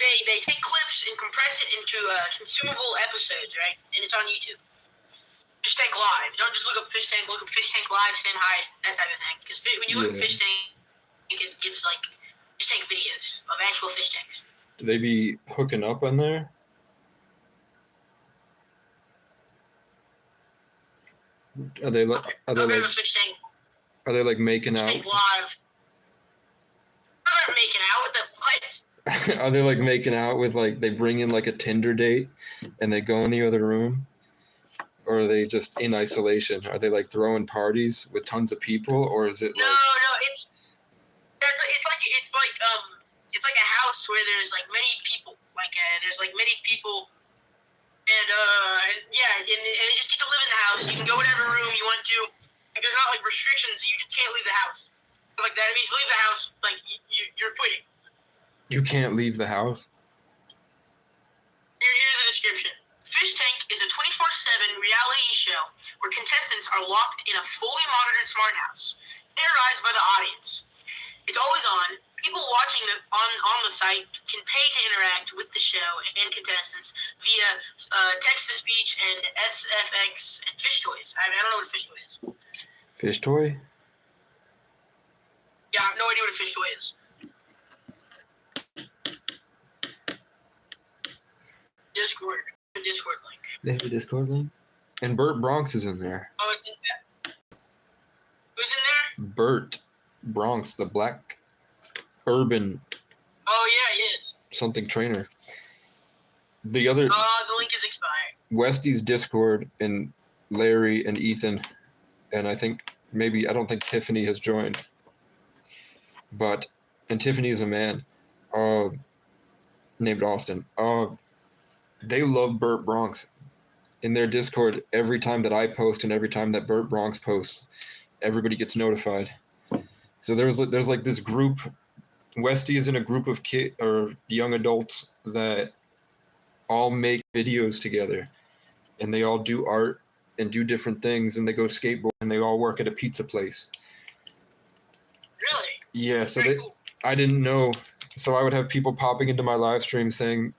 they take clips and compress it into consumable episodes, right? And it's on YouTube. Fish Tank Live. Don't just look up Fish Tank. Look up Fish Tank Live, Sam Hyde, that type of thing. Because when you look at Fish Tank, it gives like Fish Tank videos of actual fish tanks. Do they be hooking up on there? Are they like Fish Tank. Are they like making Fish out? Tank Live. I'm not making out with the what? Are they like making out with like they bring in like a Tinder date and they go in the other room? Or are they just in isolation? Are they like throwing parties with tons of people, or is it like? No, it's like a house where there's like many people. There's like many people, and they just get to live in the house. You can go whatever room you want to. Like, there's not like restrictions. You just can't leave the house. Like that means leave the house. Like you're quitting. You can't leave the house. Here's the description. Fish Tank is a 24/7 reality show where contestants are locked in a fully monitored smart house, terrorized by the audience. It's always on. People watching on the site can pay to interact with the show and contestants via text-to-speech and SFX and fish toys. I don't know what a fish toy is. Fish toy? Yeah, I have no idea what a fish toy is. Discord link. They have a Discord link? And Bert Bronx is in there. Oh, it's in there. Who's in there? Bert Bronx, the black urban Oh yeah, he is. something trainer. The other The link is expired. Westy's Discord and Larry and Ethan, and I don't think Tiffany has joined. And Tiffany is a man, named Austin. They love Bert Bronx. In their Discord, every time that I post and every time that Bert Bronx posts, everybody gets notified. So there's like this group. Westy is in a group of young adults that all make videos together, and they all do art and do different things, and they go skateboard, and they all work at a pizza place. Really? Yeah, so Very cool. I didn't know. So I would have people popping into my live stream saying,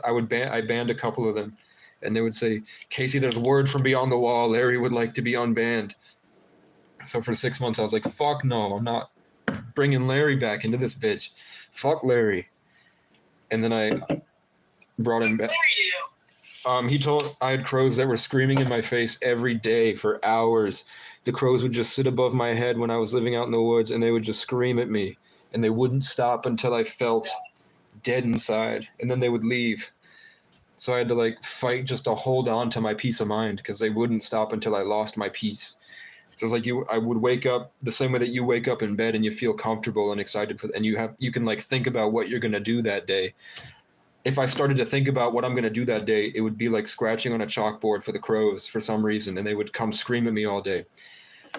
I banned a couple of them, and they would say, Casey, there's word from beyond the wall. Larry would like to be unbanned. So for 6 months, I was like, fuck no, I'm not bringing Larry back into this bitch. Fuck Larry. And then I brought him back. He told I had crows that were screaming in my face every day for hours. The crows would just sit above my head when I was living out in the woods, and they would just scream at me, and they wouldn't stop until I felt dead inside, and then they would leave. So I had to like fight just to hold on to my peace of mind, because they wouldn't stop until I lost my peace. So it's like I would wake up the same way that you wake up in bed and you feel comfortable and excited and you can like think about what you're gonna do that day. If I started to think about what I'm going to do that day, it would be like scratching on a chalkboard for the crows for some reason, and they would come scream at me all day.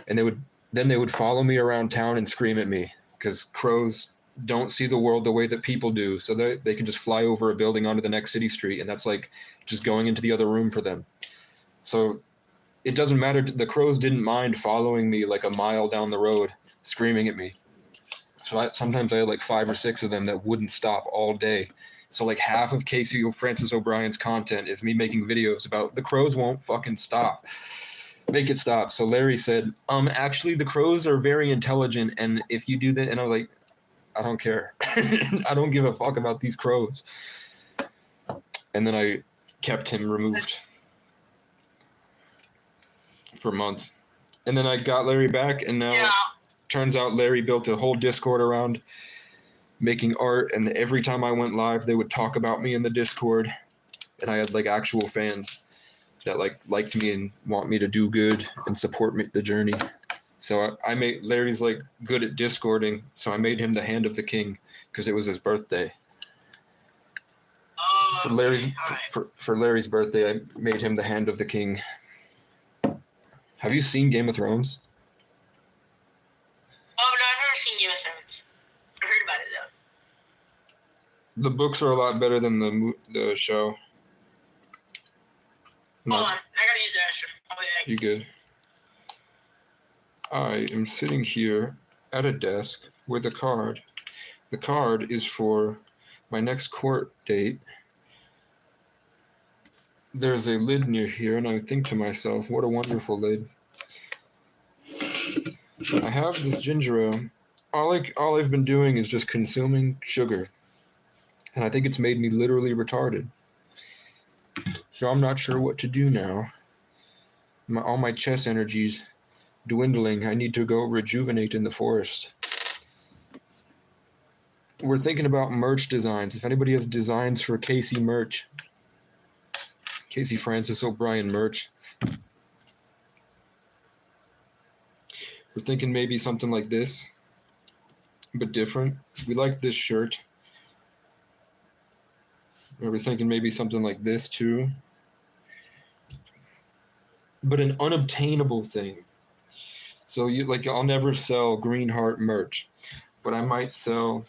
And they would follow me around town and scream at me, because crows don't see the world the way that people do. So they can just fly over a building onto the next city street, and that's like just going into the other room for them. So it doesn't matter. The crows didn't mind following me like a mile down the road, screaming at me. So sometimes I had like 5 or 6 of them that wouldn't stop all day. So like half of Casey Francis O'Brien's content is me making videos about the crows won't fucking stop. Make it stop. So Larry said, actually the crows are very intelligent, and if you do that, and I was like, I don't care. I don't give a fuck about these crows. And then I kept him removed for months. And then I got Larry back, and now turns out Larry built a whole Discord around making art, and every time I went live, they would talk about me in the Discord, and I had like actual fans that liked me and want me to do good and support me the journey. So I made Larry's like good at Discording, so I made him the Hand of the King because it was his birthday. For Larry's birthday, I made him the Hand of the King. Have you seen Game of Thrones? Oh no, I've never seen Game of Thrones. I've heard about it though. The books are a lot better than the show. Hold on, I gotta use the restroom. I'll be back. You good? I am sitting here at a desk with a card. The card is for my next court date. There's a lid near here, and I think to myself, what a wonderful lid. I have this ginger ale. All I've been doing is just consuming sugar. And I think it's made me literally retarded. So I'm not sure what to do now. All my chess energy's dwindling. I need to go rejuvenate in the forest. We're thinking about merch designs. If anybody has designs for Casey merch, Casey Francis O'Brien merch, we're thinking maybe something like this, but different. We like this shirt. We're thinking maybe something like this too, but an unobtainable thing. So I'll never sell Green Heart merch, but I might sell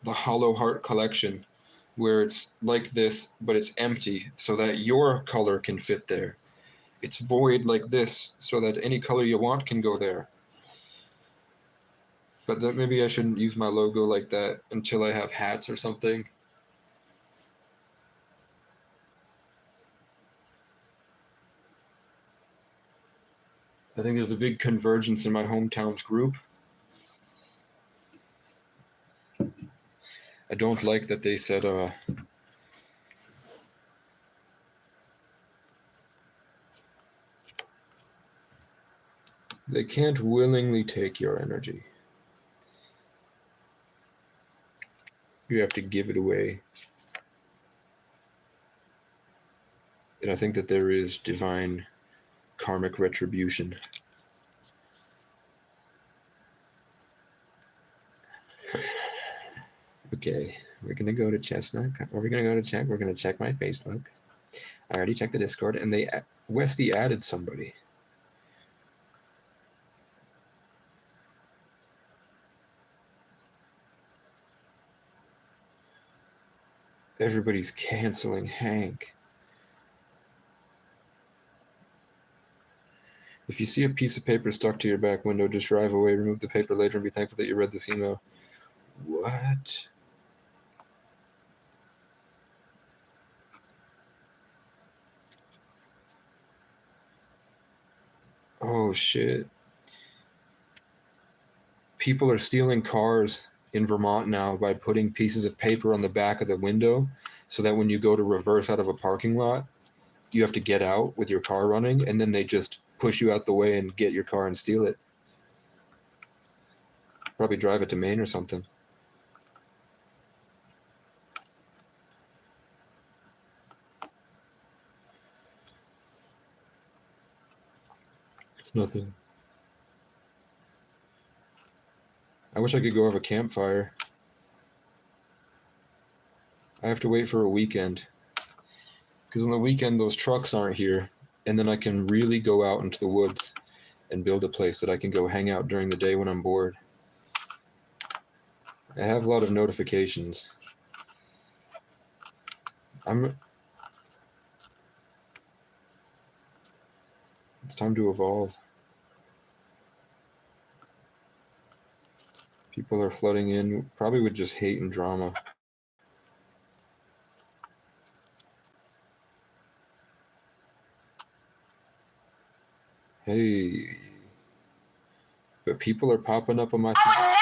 the Hollow Heart collection, where it's like this, but it's empty, so that your color can fit there. It's void like this, so that any color you want can go there. But maybe I shouldn't use my logo like that until I have hats or something. I think there's a big convergence in my hometown's group. I don't like that they said, they can't willingly take your energy. You have to give it away. And I think that there is divine karmic retribution. Okay, we're gonna go to Chestnut. Are we gonna go to check? We're gonna check my Facebook. I already checked the Discord, and Westy added somebody. Everybody's canceling Hank. If you see a piece of paper stuck to your back window, just drive away, remove the paper later, and be thankful that you read this email. What? Oh shit. People are stealing cars in Vermont now by putting pieces of paper on the back of the window so that when you go to reverse out of a parking lot, you have to get out with your car running, and then they just push you out the way and get your car and steal it. Probably drive it to Maine or something. It's nothing. I wish I could go have a campfire. I have to wait for a weekend. Because on the weekend, those trucks aren't here. And then I can really go out into the woods and build a place that I can go hang out during the day when I'm bored. I have a lot of notifications. It's time to evolve. People are flooding in, probably with just hate and drama. Hey. But people are popping up on my phone.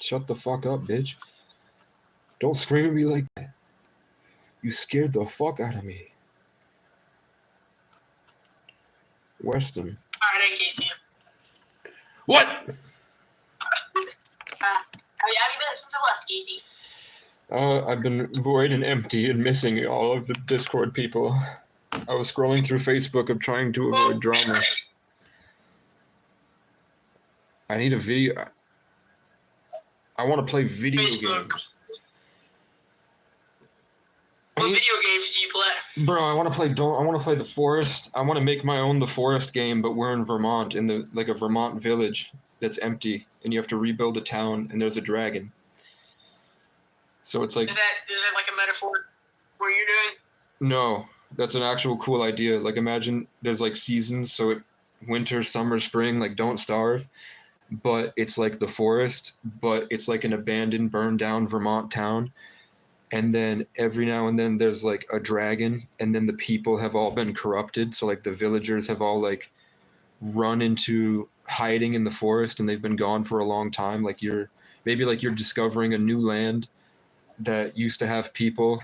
Shut the fuck up, bitch. Don't scream at me like that. You scared the fuck out of me. Weston. Alright, Casey. What? Have you been since I left, Casey? I've been void and empty and missing all of the Discord people. I was scrolling through Facebook of trying to avoid drama. I need a video. I want to play video games. What video games do you play? Bro, I want to play The Forest. I want to make my own The Forest game, but we're in Vermont, in a Vermont village that's empty, and you have to rebuild a town, and there's a dragon. So it's like. Is that like a metaphor? What you're doing? No, that's an actual cool idea. Like, imagine there's like seasons, so winter, summer, spring, like Don't Starve, but it's like The Forest, but it's like an abandoned, burned down Vermont town. And then every now and then there's like a dragon, and then the people have all been corrupted. So like the villagers have all like run into hiding in the forest, and they've been gone for a long time. Like you're discovering a new land that used to have people,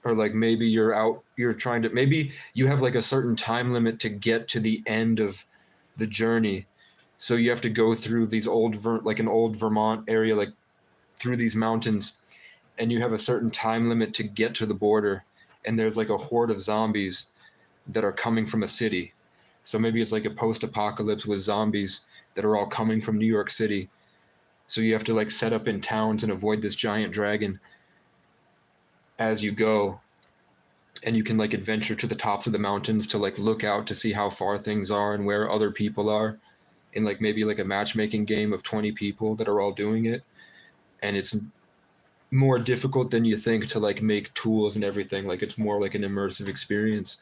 or like maybe maybe you have like a certain time limit to get to the end of the journey. So you have to go through these an old Vermont area, like through these mountains, and you have a certain time limit to get to the border, and there's like a horde of zombies that are coming from a city. So maybe it's like a post-apocalypse with zombies that are all coming from New York City. So you have to like set up in towns and avoid this giant dragon as you go. And you can like adventure to the tops of the mountains to like look out to see how far things are and where other people are, in like maybe like a matchmaking game of 20 people that are all doing it. And it's more difficult than you think to like make tools and everything. Like it's more like an immersive experience,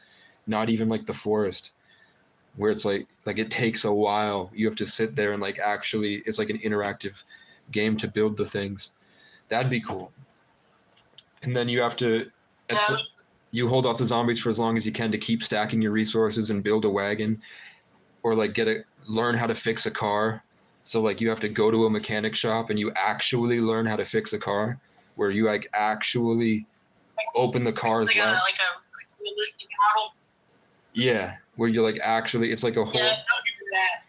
not even like The Forest, where it's like it takes a while. You have to sit there and like actually, it's like an interactive game to build the things. That'd be cool. And then you have to, you hold off the zombies for as long as you can to keep stacking your resources and build a wagon, or like learn how to fix a car. So like you have to go to a mechanic shop and you actually learn how to fix a car, where you like actually open the car's like a realistic model. Yeah, where you like actually, it's like a whole. Yeah, don't do that.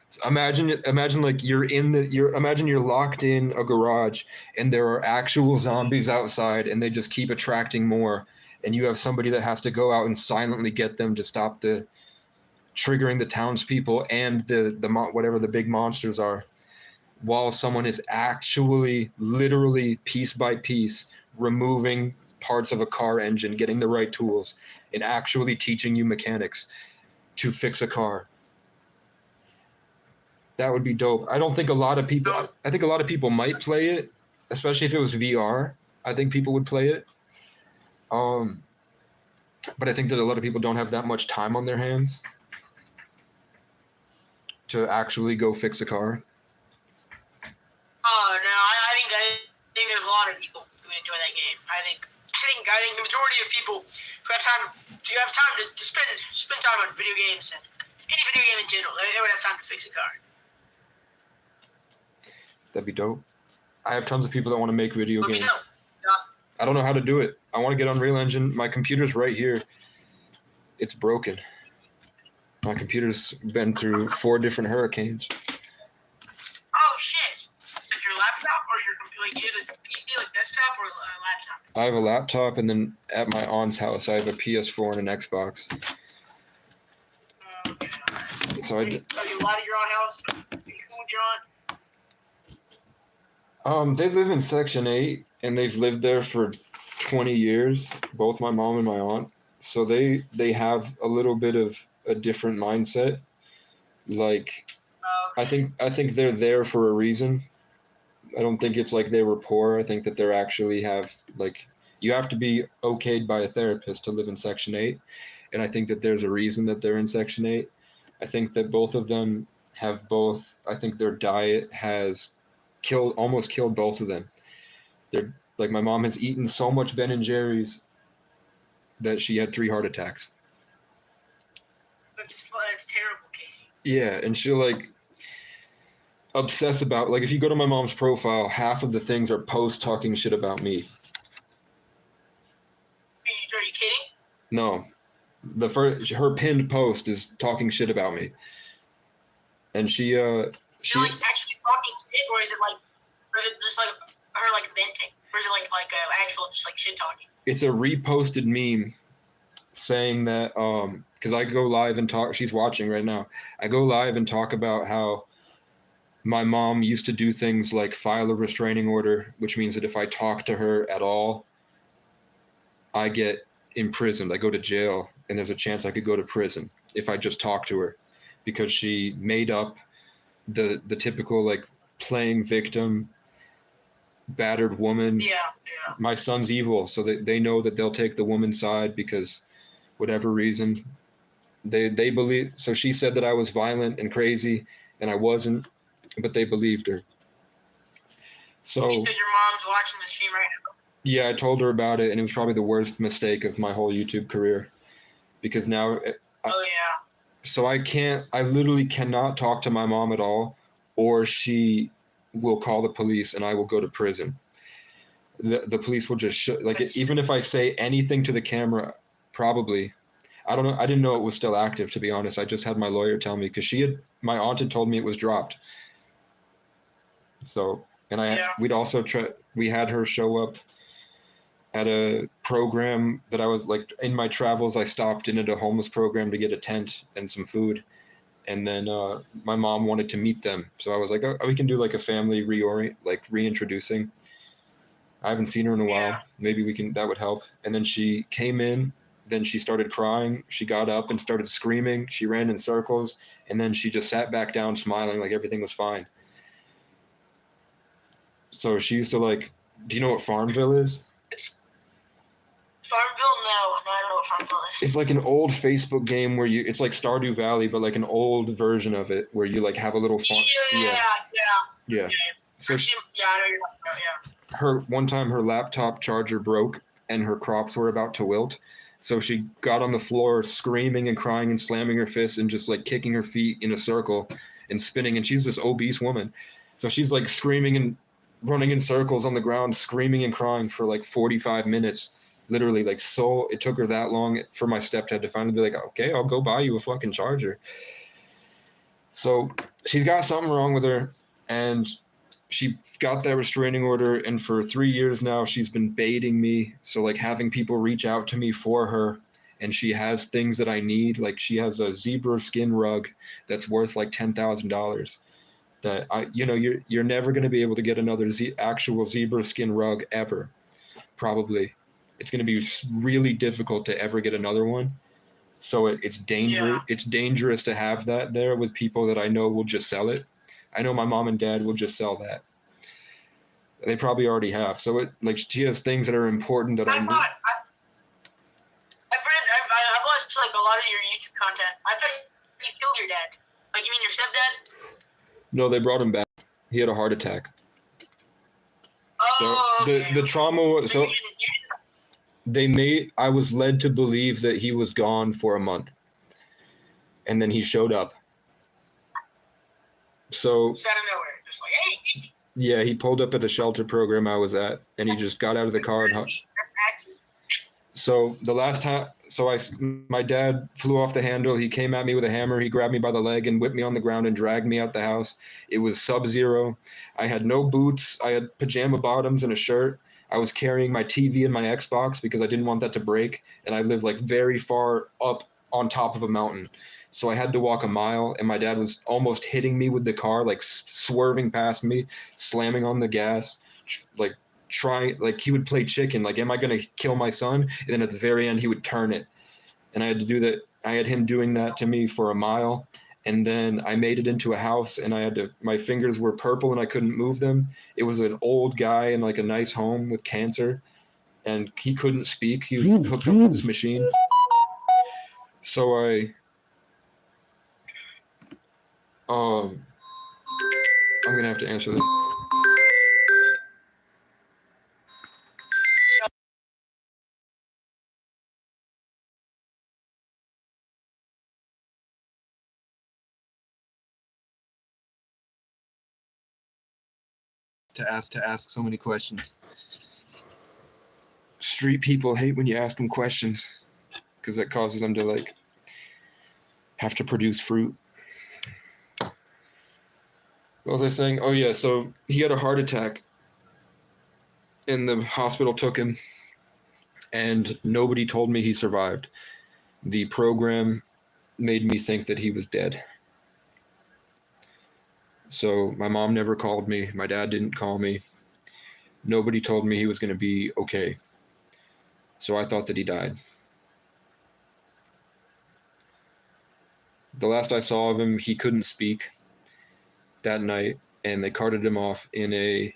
Imagine like imagine you're locked in a garage and there are actual zombies outside, and they just keep attracting more, and you have somebody that has to go out and silently get them to stop triggering the townspeople and whatever the big monsters are, while someone is actually literally piece by piece removing parts of a car engine, getting the right tools, and actually teaching you mechanics to fix a car. That would be dope. I think a lot of people might play it, especially if it was VR. I think people would play it. But I think that a lot of people don't have that much time on their hands to actually go fix a car. Oh no, I think there's a lot of people who enjoy that game. I think the majority of people who have time to spend time on video games and any video game in general, they would have time to fix a car. That'd be dope. I have tons of people that want to make video Let me games. know. Awesome. I don't know how to do it. I want to get Unreal Engine. My computer's right here. It's broken. My computer's been through 4 different hurricanes. Oh shit! Like your laptop or your like you did a PC, like desktop or a laptop? I have a laptop, and then at my aunt's house, I have a PS4 and an Xbox. Oh god. So Are you allowed at your own house? Are you cool with your aunt? they live in Section 8, and they've lived there for 20 years, both my mom and my aunt. So they have a little bit of a different mindset. Like, I think they're there for a reason. I don't think it's like they were poor. I think that they're actually have, like, you have to be okayed by a therapist to live in Section 8. And I think that there's a reason that they're in Section 8. I think that both of them have I think their diet has almost killed both of them. They're like, my mom has eaten so much Ben & Jerry's that she had 3 heart attacks. That's terrible, Casey. Yeah, and she'll like obsess about, like, if you go to my mom's profile, half of the things are posts talking shit about me. Are you kidding? No, her pinned post is talking shit about me, and she You're like actually talking shit, or is it just like her like venting, or is it like actual just like shit talking? It's a reposted meme saying that because I go live and talk. She's watching right now. I go live and talk about how my mom used to do things like file a restraining order, which means that if I talk to her at all, I get imprisoned. I go to jail, and there's a chance I could go to prison if I just talk to her, because she made up the typical like playing victim, battered woman. Yeah. My son's evil, so they know that they'll take the woman's side because whatever reason they believe. So she said that I was violent and crazy, and I wasn't, but they believed her. So You said your mom's watching the stream right now. yeah, I told her about it, and it was probably the worst mistake of my whole YouTube career, because now Oh yeah. so I literally cannot talk to my mom at all, or she will call the police and I will go to prison. The police will just even if I say anything to the camera, probably, I don't know. I didn't know it was still active, to be honest. I just had my lawyer tell me, because my aunt had told me it was dropped. So, and we'd also we had her show up at a program that I was like, in my travels, I stopped in at a homeless program to get a tent and some food. And then my mom wanted to meet them. So I was like, oh, we can do like a family reintroducing. I haven't seen her in a while. Maybe that would help. And then she came in, then she started crying. She got up and started screaming. She ran in circles, and then she just sat back down smiling like everything was fine. So she used to like, do you know what Farmville is? Farmville? No, I don't know what Farmville is. It's like an old Facebook game where it's like Stardew Valley, but like an old version of it where you like have a little farm. Yeah. So I know you're talking about, one time her laptop charger broke and her crops were about to wilt. So she got on the floor screaming and crying and slamming her fists and just like kicking her feet in a circle and spinning. And she's this obese woman. So she's like screaming and running in circles on the ground, screaming and crying for like 45 minutes. Literally, like, so it took her that long for my stepdad to finally be like, okay, I'll go buy you a fucking charger. So she's got something wrong with her, and she got that restraining order, and for 3 years now, she's been baiting me. So, like, having people reach out to me for her, and she has things that I need. Like, she has a zebra skin rug that's worth like $10,000 that you're never going to be able to get another actual zebra skin rug ever, probably. It's going to be really difficult to ever get another one. So it's dangerous. Yeah. It's dangerous to have that there with people that I know will just sell it. I know my mom and dad will just sell that. They probably already have. So she has things that are important that I need. lot of your YouTube content. I thought you killed your dad. Like, you mean your stepdad? No, they brought him back. He had a heart attack. Oh, So okay. the trauma was so you didn't- I was led to believe that he was gone for a month. And then he showed up. So just out of nowhere, just like, hey, yeah, he pulled up at the shelter program I was at, and he just got out of the car and that's accurate. so the last time, my dad flew off the handle. He came at me with a hammer. He grabbed me by the leg and whipped me on the ground and dragged me out the house. It was sub-zero. I had no boots. I had pajama bottoms and a shirt. I was carrying my TV and my Xbox because I didn't want that to break. And I lived like very far up on top of a mountain. So I had to walk a mile, and my dad was almost hitting me with the car, like swerving past me, slamming on the gas, like trying, like he would play chicken, like, am I going to kill my son? And then at the very end, he would turn it. And I had to do that. I had him doing that to me for a mile. And then I made it into a house, and my fingers were purple and I couldn't move them. It was an old guy in like a nice home with cancer, and he couldn't speak. He was hooked up to this machine. So I'm going to have to answer this. To ask so many questions. Street people hate when you ask them questions because that causes them to like have to produce fruit. What was I saying? Oh yeah, so he had a heart attack and the hospital took him, and nobody told me he survived. The program made me think that he was dead. So my mom never called me. My dad didn't call me. Nobody told me he was going to be okay. So I thought that he died. The last I saw of him, he couldn't speak that night, and they carted him off in a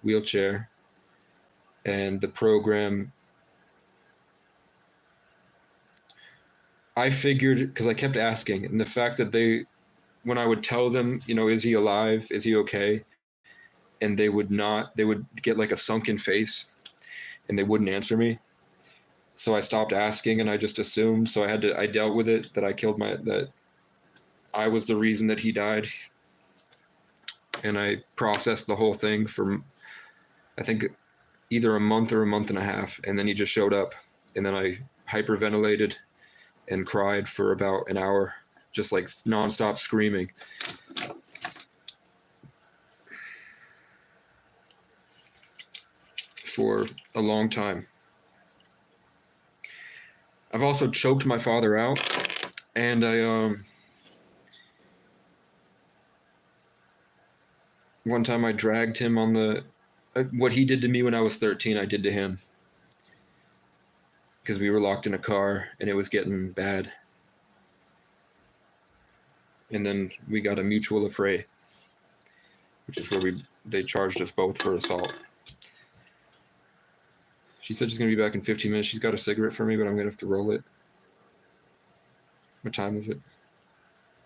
wheelchair. And the program, I figured, because I kept asking, and the fact that when I would tell them, is he alive? Is he okay? And they would get like a sunken face and they wouldn't answer me. So I stopped asking and I just assumed. So I dealt with it, that that I was the reason that he died. And I processed the whole thing for, I think, either a month or a month and a half. And then he just showed up, and then I hyperventilated and cried for about an hour, just like nonstop screaming. For a long time. I've also choked my father out, and one time I dragged him on what he did to me when I was 13, I did to him. Because we were locked in a car and it was getting bad. And then we got a mutual affray, which is where they charged us both for assault. She said she's going to be back in 15 minutes. She's got a cigarette for me, but I'm going to have to roll it. What time is it?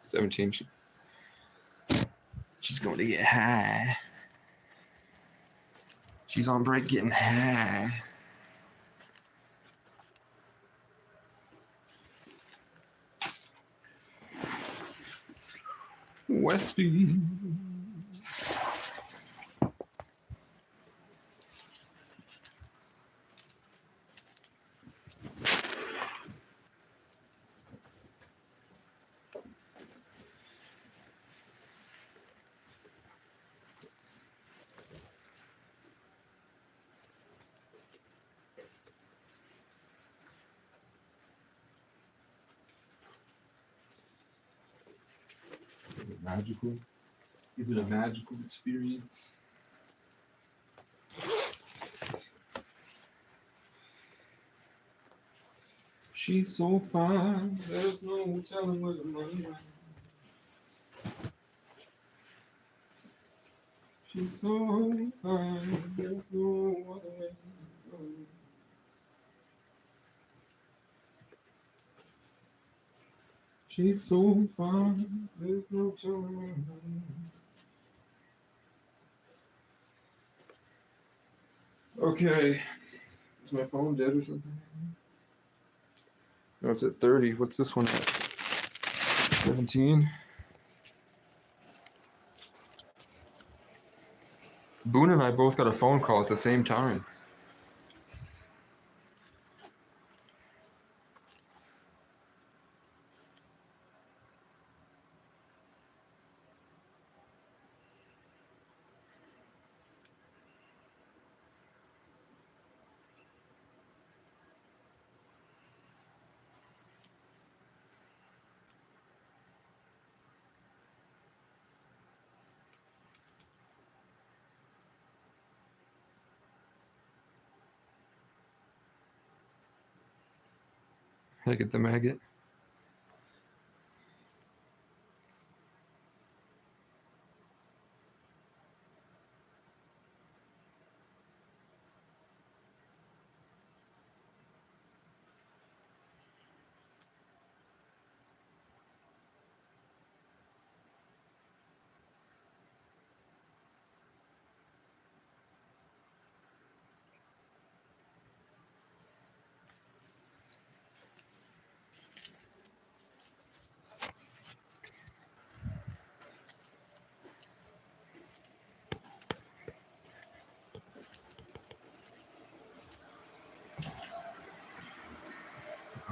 17. She's going to get high. She's on break getting high. Westy. Magical? Is it a magical experience? She's so fine, there's no telling where the money went. She's so fine, there's no other way to go. She's so fine, there's no telling. Okay. Is my phone dead or something? No, it's at 30. What's this one at? 17? Boone and I both got a phone call at the same time. I get the maggot.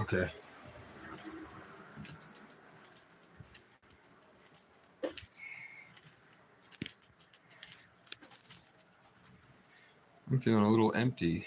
Okay. I'm feeling a little empty.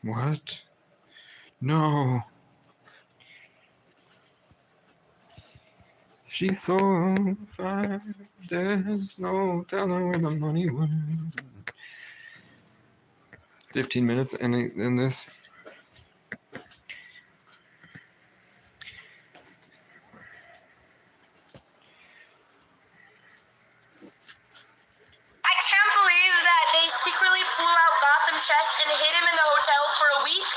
What? No. She's so fine. There's no telling where the money went. 15 minutes in this. I can't believe that they secretly flew out Gotham Chess and hid him in the hotel for a week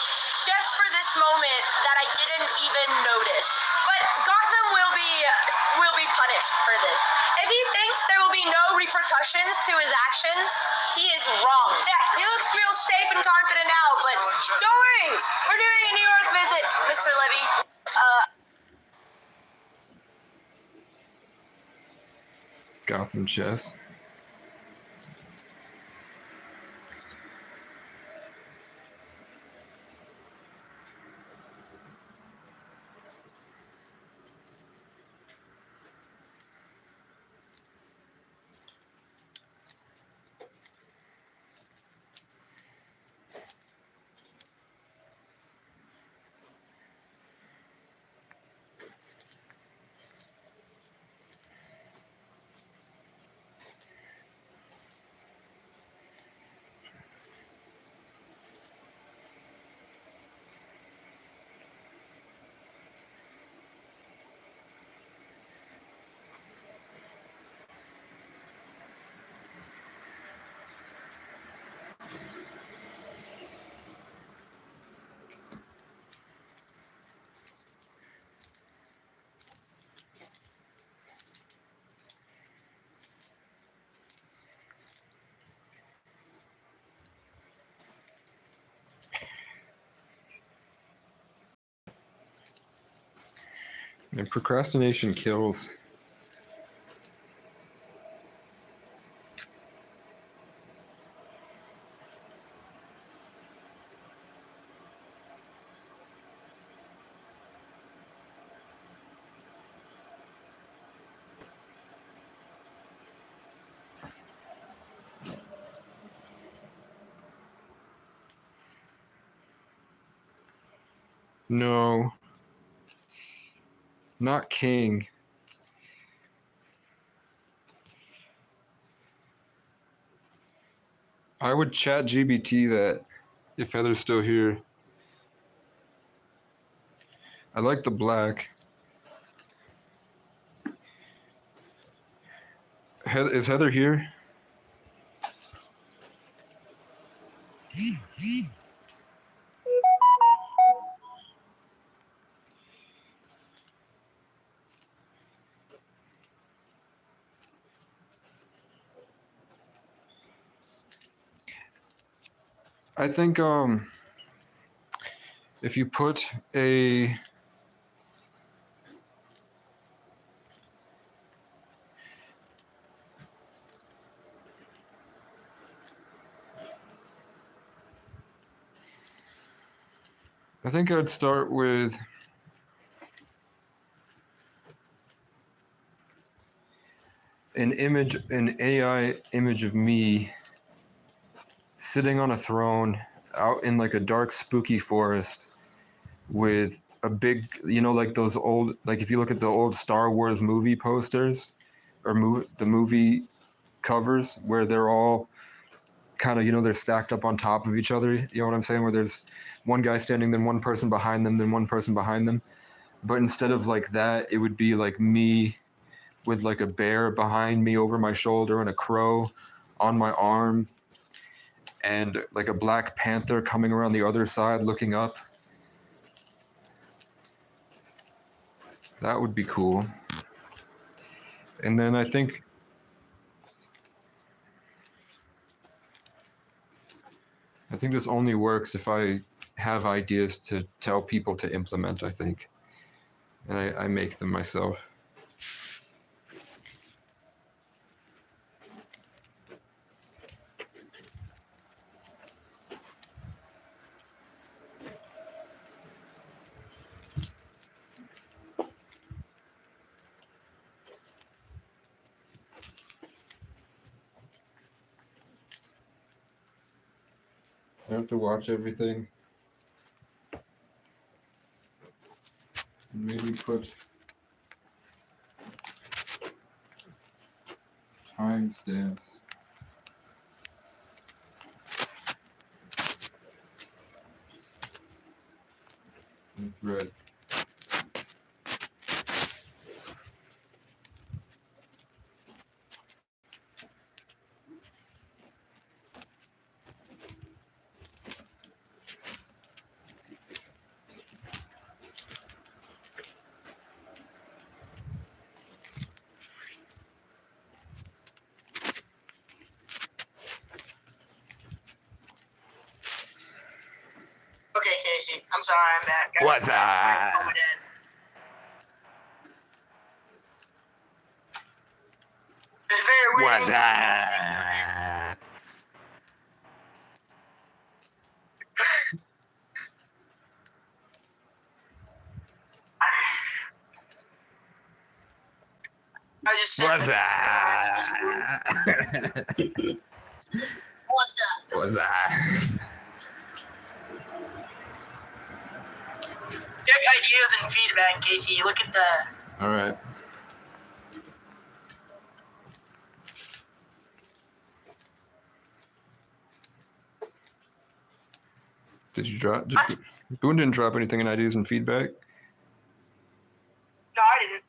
just for this moment that I didn't even notice. But Gotham will be punished for this. If he thinks there will be no repercussions to his actions, he is wrong. Yeah, he looks real safe and confident now, but don't worry. We're doing a New York visit, Mr. Levy. Gotham Chess. And procrastination kills. No. Not King. I would chat GBT that if Heather's still here. I like the black. Is Heather here? I think if you put a I think I'd start with an AI image of me sitting on a throne out in like a dark, spooky forest with a big, like those old, like if you look at the old Star Wars movie posters or the movie covers where they're all kind of, they're stacked up on top of each other. You know what I'm saying? Where there's one guy standing, then one person behind them, then one person behind them. But instead of like that, it would be like me with like a bear behind me over my shoulder and a crow on my arm and like a black panther coming around the other side looking up. That would be cool. And then I think this only works if I have ideas to tell people to implement, I think. And I make them myself. I have to watch everything. Maybe put timestamps. Thread. Okay, Casey. I'm sorry, I'm back. What's up? It's very weird. What's up? I just said. What's up? What's up? What's up? Check ideas and feedback, Casey. Look at the. All right. Did you drop? Boone didn't drop anything in ideas and feedback. No, I didn't.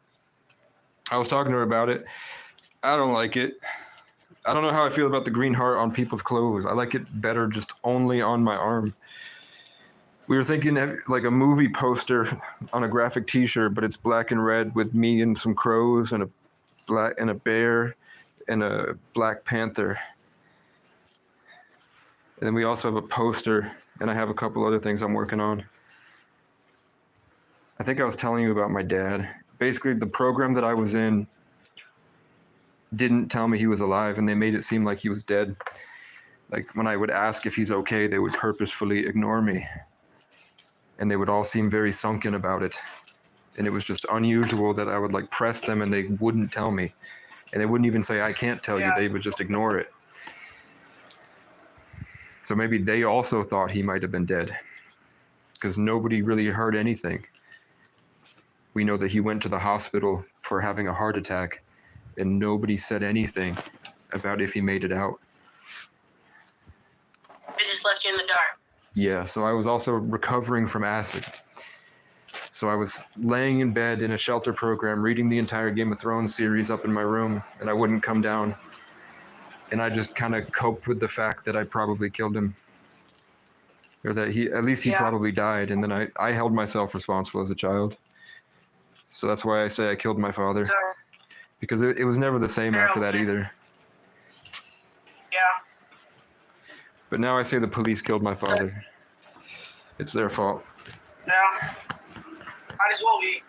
I was talking to her about it. I don't like it. I don't know how I feel about the green heart on people's clothes. I like it better just only on my arm. We were thinking like a movie poster on a graphic T-shirt, but it's black and red with me and some crows and a bear and a black panther. And then we also have a poster, and I have a couple other things I'm working on. I think I was telling you about my dad. Basically, the program that I was in didn't tell me he was alive, and they made it seem like he was dead. Like when I would ask if he's okay, they would purposefully ignore me. And they would all seem very sunken about it. And it was just unusual that I would like press them and they wouldn't tell me. And they wouldn't even say, I can't tell you. They would just ignore it. So maybe they also thought he might have been dead. because nobody really heard anything. We know that he went to the hospital for having a heart attack, and nobody said anything about if he made it out. They just left you in the dark. Yeah, so I was also recovering from acid. So I was laying in bed in a shelter program, reading the entire Game of Thrones series up in my room, and I wouldn't come down. And I just kind of coped with the fact that I probably killed him. Or that he probably died, and then I held myself responsible as a child. So that's why I say I killed my father. Sorry. Because it was never the same after that either. Yeah. But now I say the police killed my father. It's their fault. Yeah. Might as well be.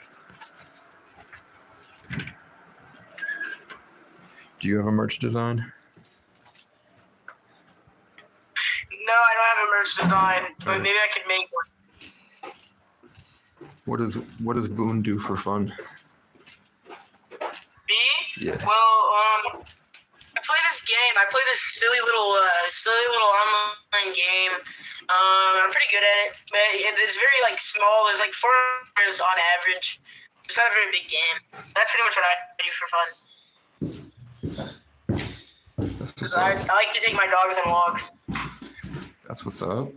Do you have a merch design? No, I don't have a merch design, but maybe I could make one. What does Boone do for fun? Me? Yeah. Well, I play this game. I play this silly little online game. I'm pretty good at it, but it's very like small. There's like 4 players on average. It's not a very big game. That's pretty much what I do for fun. That's what's 'Cause I up. like to take my dogs on walks. That's what's up.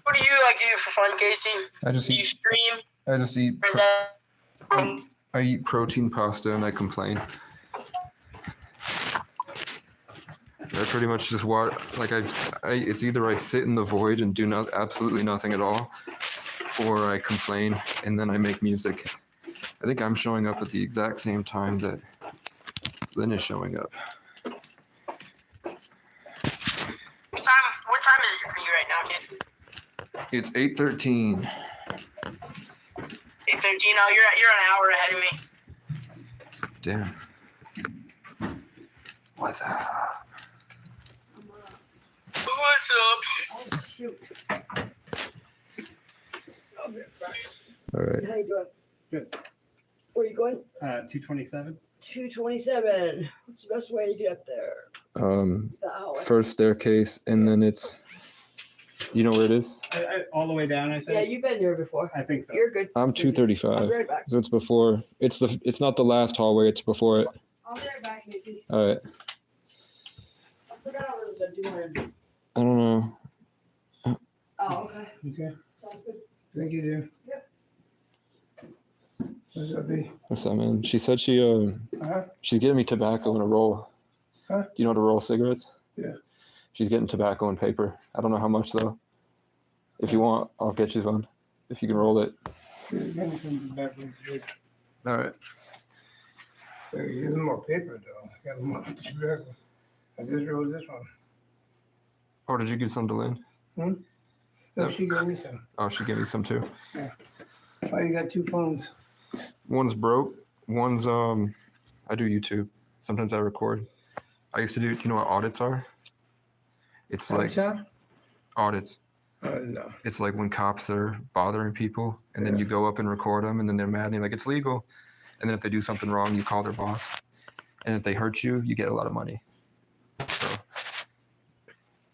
What do you like to do for fun, Casey? I just Do you eat. stream? I just eat. Or is that? I eat protein pasta and I complain. I pretty much just watch. Like it's either I sit in the void and do absolutely nothing at all, or I complain and then I make music. I think I'm showing up at the exact same time that Lynn is showing up. What time is it for you right now, kid? It's 8:13. 8:13. Oh, you're an hour ahead of me. Damn. What's up? What's up? Oh, shoot. All right. How you doing? Good. Where are you going? 227. 227. What's the best way to get there? That hallway. First staircase, and then it's. You know where it is? All the way down, I think. Yeah, you've been here before. I think so. You're good. I'm I'll 235. be right back. So it's before. It's not the last hallway. It's before it. I'll be right back, Casey. All right. I forgot I was going to do one. I don't know. Oh, okay. Okay, Sounds good. thank you, dear. Yep. What's up, B? What's up, man? She said she's getting me tobacco and a roll. Huh? Do you know how to roll cigarettes? Yeah. She's getting tobacco and paper. I don't know how much though. If you want, I'll get you one. If you can roll it. Give me some tobacco. All right. Here's more paper, though. I got more tobacco. I just rolled this one. Oh, did you give some to Lynn? No, she gave me some. Oh, she gave me some too. Why you got 2 phones? One's broke. One's I do YouTube. Sometimes I record. I used to do. You know what audits are? It's like audits. No. It's like when cops are bothering people, and then you go up and record them, and then they're mad, and you're like, it's legal. And then if they do something wrong, you call their boss. And if they hurt you, you get a lot of money. So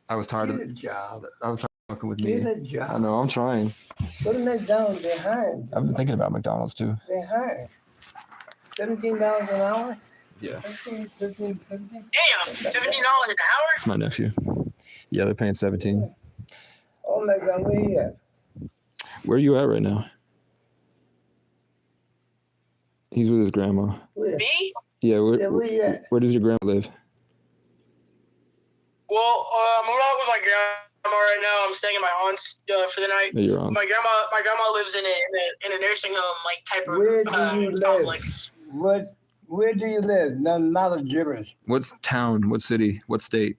I was tired Get of a job. I was tired of fucking with Get me. a job. I know, I'm trying. Go to McDonald's. They're hiring. I've been thinking about McDonald's too. They're hiring. $17 an hour? Yeah. 15. Damn, $17 an hour? It's my nephew. Yeah, they're paying 17. Oh my God, where you at? Where are you at right now? He's with his grandma. Where? Me? Yeah, Where you at? where does your grandma live? Well, I'm not with my grandma right now. I'm staying at my aunt's for the night. At your aunt. My grandma lives in a nursing home like type of Where do you live? complex. Where do you live? Not a gibberish. What town? What city? What state?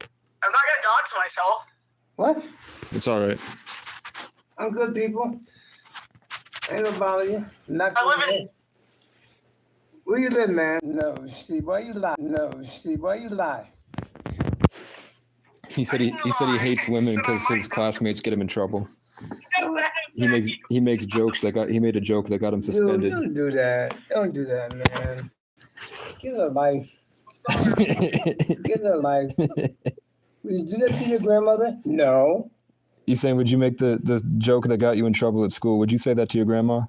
I'm not gonna dox myself. What? It's all right. I'm good, people. I ain't gonna bother you. Not I live gonna- in- Where you live, man? No, Steve, why you lie? No, Steve, why you lie? He said he hates women because his classmates get him in trouble. He makes jokes he made a joke that got him Dude, suspended. don't do that. Don't do that, man. Get a life. Get a life. Would you do that to your grandmother? No. You saying, would you make the joke that got you in trouble at school? Would you say that to your grandma? I got it,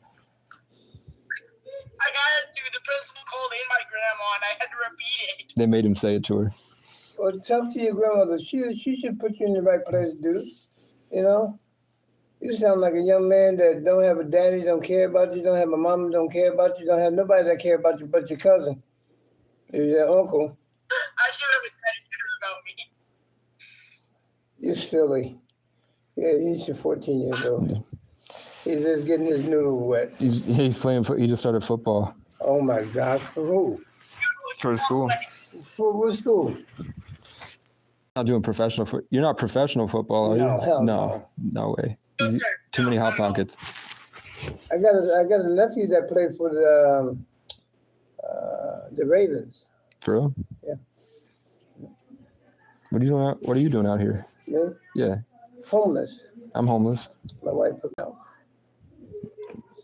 dude. The principal called in my grandma, and I had to repeat it. They made him say it to her. Well, talk to your grandmother. She should put you in the right place, dude. You know? You sound like a young man that don't have a daddy, don't care about you, don't have a mom, don't care about you, don't have nobody that care about you but your cousin. Your uncle. I should have a daddy care about me. You're silly. Yeah, he's 14 years old. Yeah. He's just getting his noodle wet. He's playing. He just started football Oh my gosh, for who? for his school. For what school? Not doing professional foot. You're not professional football, are you? No, hell no. No way. No, sir. Too many hot not at all. pockets. I got a nephew that played for the Ravens. For real? Yeah. What are you doing? What are you doing out here? Me? Yeah, Homeless. I'm homeless. My wife put me out.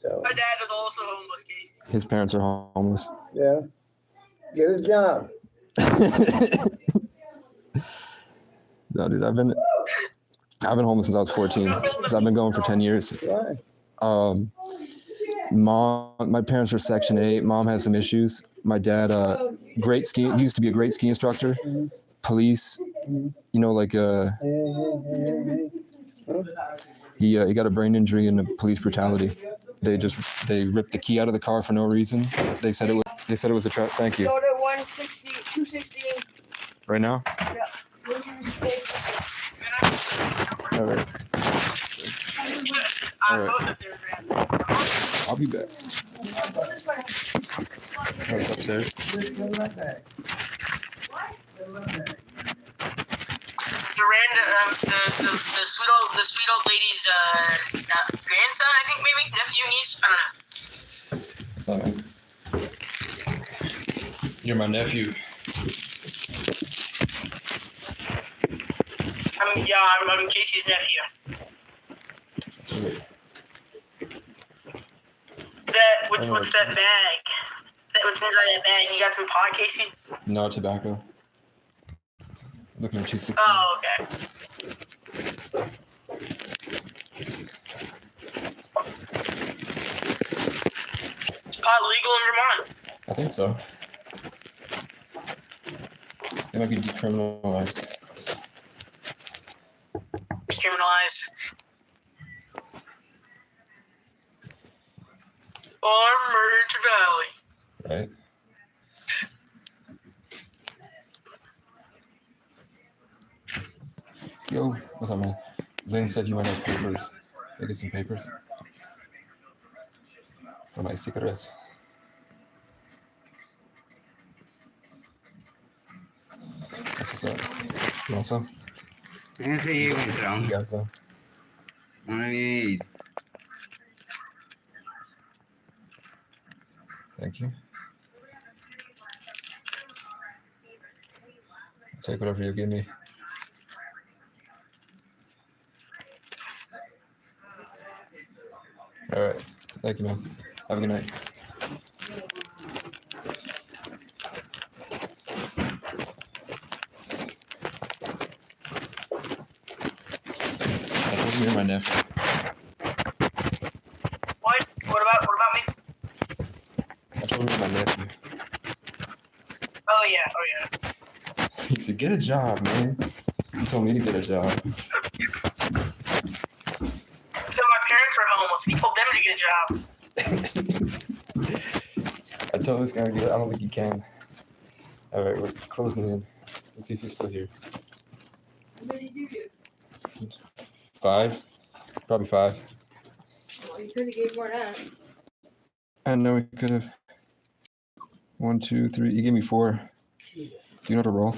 So My dad is also homeless, Casey. His parents are homeless. yeah, get a job. No, dude, I've been homeless since I was 14. So I've been going for 10 years. Why? My parents are Section 8. Mom has some issues. My dad, great ski. He used to be a great ski instructor. Police, you know, like he got a brain injury and a police brutality. They ripped the key out of the car for no reason. They said it was a trap. Thank you. Go to 160, 268. Right now? Yeah. Where's your mistake? All right. All right. Both of their brands. I'll be back. This way. Oh, it's upstairs. The sweet old lady's grandson, I think, maybe nephew, niece. I don't know. It's not me. You're my nephew. I'm Casey's nephew. Sweet. What's that bag? What's inside that bag? You got some pot, Casey? No tobacco. Looking at 260. Oh, okay. Is pot legal in Vermont? I think so. It might be decriminalized. Criminalized. Or Murder Valley. Right? Yo, what's up, man? Lynn said you might have papers. Can I get some papers? For my cigarettes. That's what's up. You want some? Answer you want some. You got some? What do you need? Thank you. I'll take whatever you give me. All right. Thank you, man. Have a good night. I told you you're my nephew. What? What about me? I told you you're my nephew. Oh yeah. He said, get a job, man. You told me to get a job. So my parents were homeless. He told them to get a job. I told this guy to get it. I don't think he can. All right, we're closing in. Let's see if he's still here. How many do you do? 5? Probably 5. Well, you could have gave more than that. I know he could have. 1, 2, 3. He gave me 4. You know how to roll?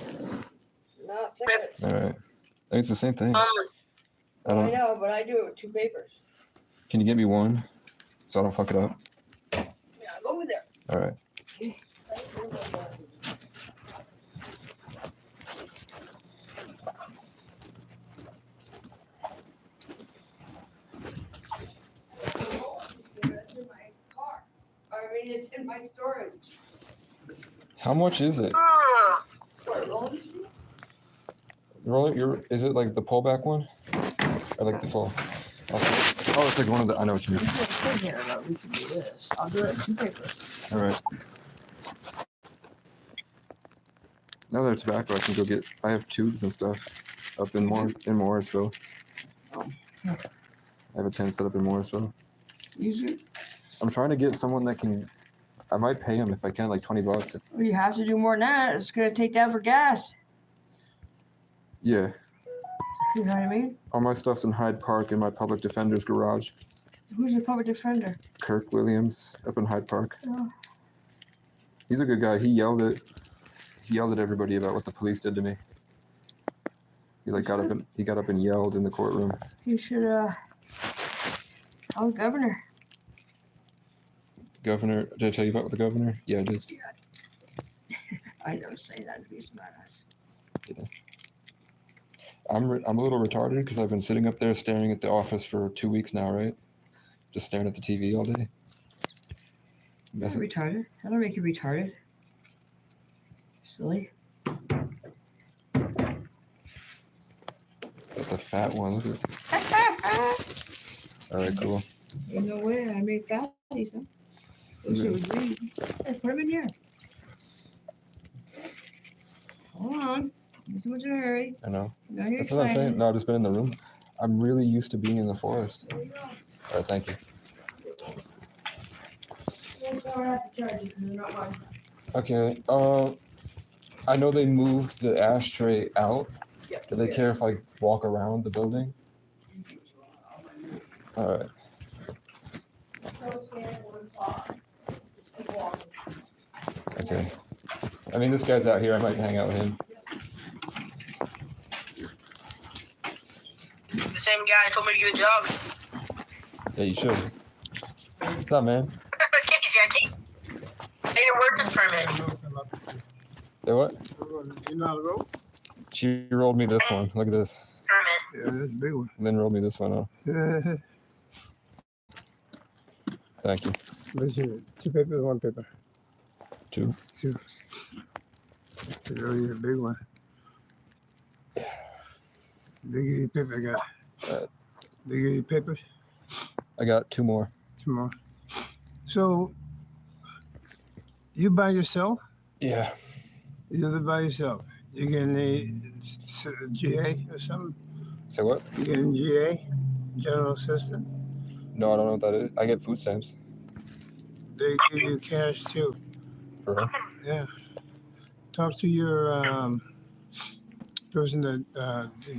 No, it's okay. All right. I think it's the same thing. Um, I I don't. know, but I do it with 2 papers. Can you get me 1 so I don't fuck it up? Yeah, go over there. All right. It's in my car. It's in my storage. How much is it? What, rolling? Is it like the pullback one? Or like the full? Oh, it's like one of the. I know what you mean. We can sit here, but we can do this. I'll do it in 2 papers. All right. Now that it's back, I can go get. I have tubes and stuff up in Morrisville. Oh. I have a tent set up in Morrisville. Usually, I'm trying to get someone that can. I might pay him if I can, like $20. you have to do more than that. It's gonna take that for gas. Yeah. You know what I mean? All my stuff's in Hyde Park in my public defender's garage. Who's your public defender? Kirk Williams up in Hyde Park. Oh. He's a good guy. He yelled at everybody about what the police did to me. He like got up and yelled in the courtroom. You should call the governor. Governor, did I tell you about the governor? Yeah, I did. I don't say that to be smartass. I'm a little retarded because I've been sitting up there staring at the office for 2 weeks now, right? Just staring at the TV all day. That's retarded. That'll make you retarded. Silly. That's a fat one. Look at it. All right, cool. Ain't no way I made fatties, huh? Wish it was green. Hey, put them in here. Hold on. There's so much in a hurry. I know. Now you're That's what I'm saying. excited. No, I've just been in the room. I'm really used to being in the forest. There you go. All right, thank you. Yes, I'll have to charge you because they're not mine. Okay. I know they moved the ashtray out. Yep. Do they care if I walk around the building? All right. Okay. I mean, this guy's out here. I might hang out with him. The same guy told me to get a job. Yeah, you should. What's up, man? I need a worker's permit. Say what? You know how to roll? She rolled me this one. Look at this. Permit. Yeah, that's a big one. And then rolled me this one. Oh, thank you. What's it? 2 papers, 1 paper. 2. 2. It's really a big one. Big paper, I got. Big papers. I got 2 more. 2 more. So, you by yourself? Yeah. You live by yourself. You getting a GA or something? Say what? You getting GA? General Assistant? No, I don't know what that is. I get food stamps. They give you cash too. For real? Yeah. Talk to your person that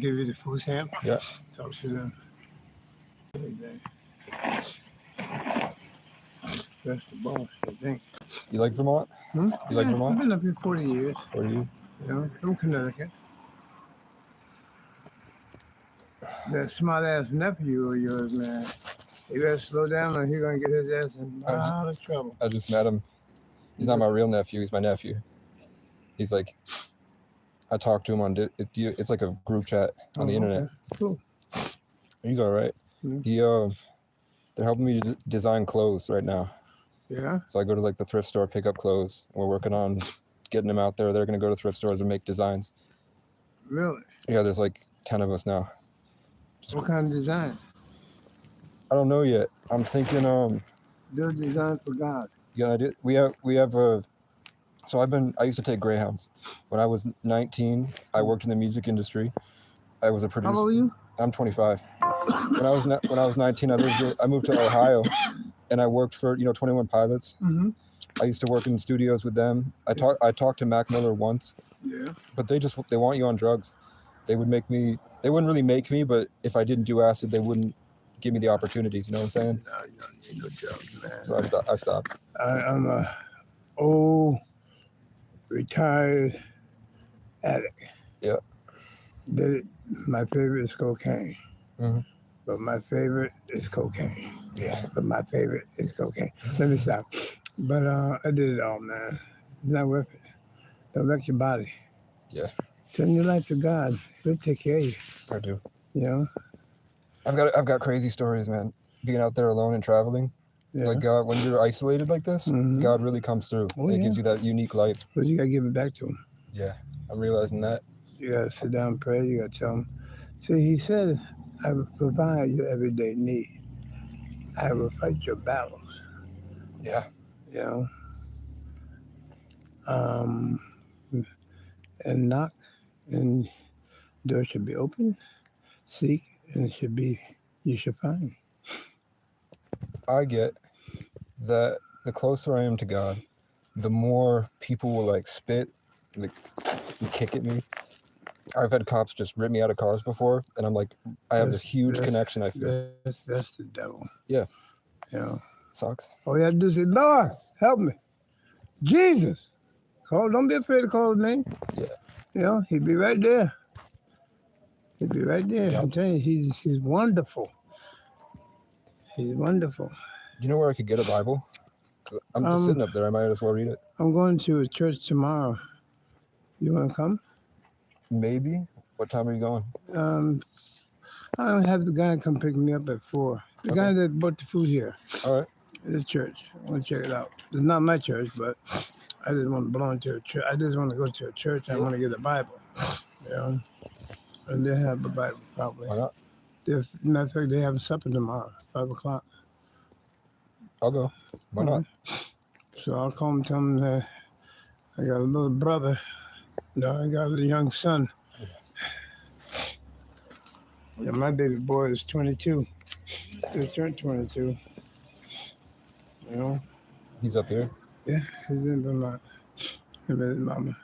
give you the food stamp. Yeah. Talk to them. That's the boss, I think. You like Vermont? Hmm? You like Yeah, Vermont? I've been up here 40 years. Or do you? You know, from Connecticut. That smart ass nephew of yours, man. You better slow down or he's gonna get his ass in a lot of trouble. I just met him. He's not my real nephew. He's my nephew. He's like, I talked to him on, it's like a group chat on the internet. Okay. Cool. He's all right. Mhm. They're helping me design clothes right now. Yeah. So I go to like the thrift store, pick up clothes. We're working on getting them out there. They're gonna go to thrift stores and make designs. Really? Yeah, there's like 10 of us now. What kind of design? I don't know yet. I'm thinking, They're designed for God. yeah, I did. We have a. So I used to take Greyhounds. When I was 19, I worked in the music industry. I was a producer. How old are you? I'm 25. When I was 19, I moved to Ohio, and I worked for 21 Pilots. Mm-hmm. I used to work in studios with them. I talked to Mac Miller once, Yeah. but they want you on drugs. They wouldn't really make me, but if I didn't do acid, they wouldn't give me the opportunities. You know what I'm saying? No, you don't need no drugs, man. So I stopped. I'm a old, retired addict. Yeah. My favorite is cocaine. Mhm. But my favorite is cocaine. Yeah. But my favorite is cocaine. Let me stop. But I did it all, man. It's not worth it. Don't wreck your body. Yeah. Turn your life to God. He'll take care of you. I do. You know? I've got crazy stories, man. Being out there alone and traveling. Yeah. Like God, when you're isolated like this, Mhm. God really comes through. Oh, It yeah. gives you that unique life. But you gotta give it back to him. Yeah, I'm realizing that. You gotta sit down and pray. You gotta tell him. See, he said, I will provide your everyday need. I will fight your battles. Yeah. You know? And knock, and door should be open. Seek, and it should be, you should find. I get that the closer I am to God, the more people will like spit, like kick at me. I've had cops just rip me out of cars before, and I'm like, I have this huge connection. I feel That's the devil. Yeah. You know? Sucks. All you have to do is say, Lord, help me. Jesus. Don't be afraid to call his name. Yeah. You know, he'd be right there. He'd be right there. Yep. I'm telling you, he's wonderful. He's wonderful. Do you know where I could get a Bible? 'Cause I'm just sitting up there. I might as well read it. I'm going to a church tomorrow. You want to come? Maybe. What time are you going? I'll have the guy come pick me up at 4. The guy that bought the food here. All right. This church. I want to check it out. It's not my church, but I just want to belong to a church. I just want to go to a church. I want to get a Bible. You know? And they have a Bible, probably. Why not? Matter of fact, they have a supper tomorrow, 5 o'clock. I'll go. Why not? So I'll call him, tell him that I got a little brother. No, I got a young son. Yeah, my baby boy is 22. Just turned 22. You know? He's up here? Yeah, he's in Vermont. Him and his mama.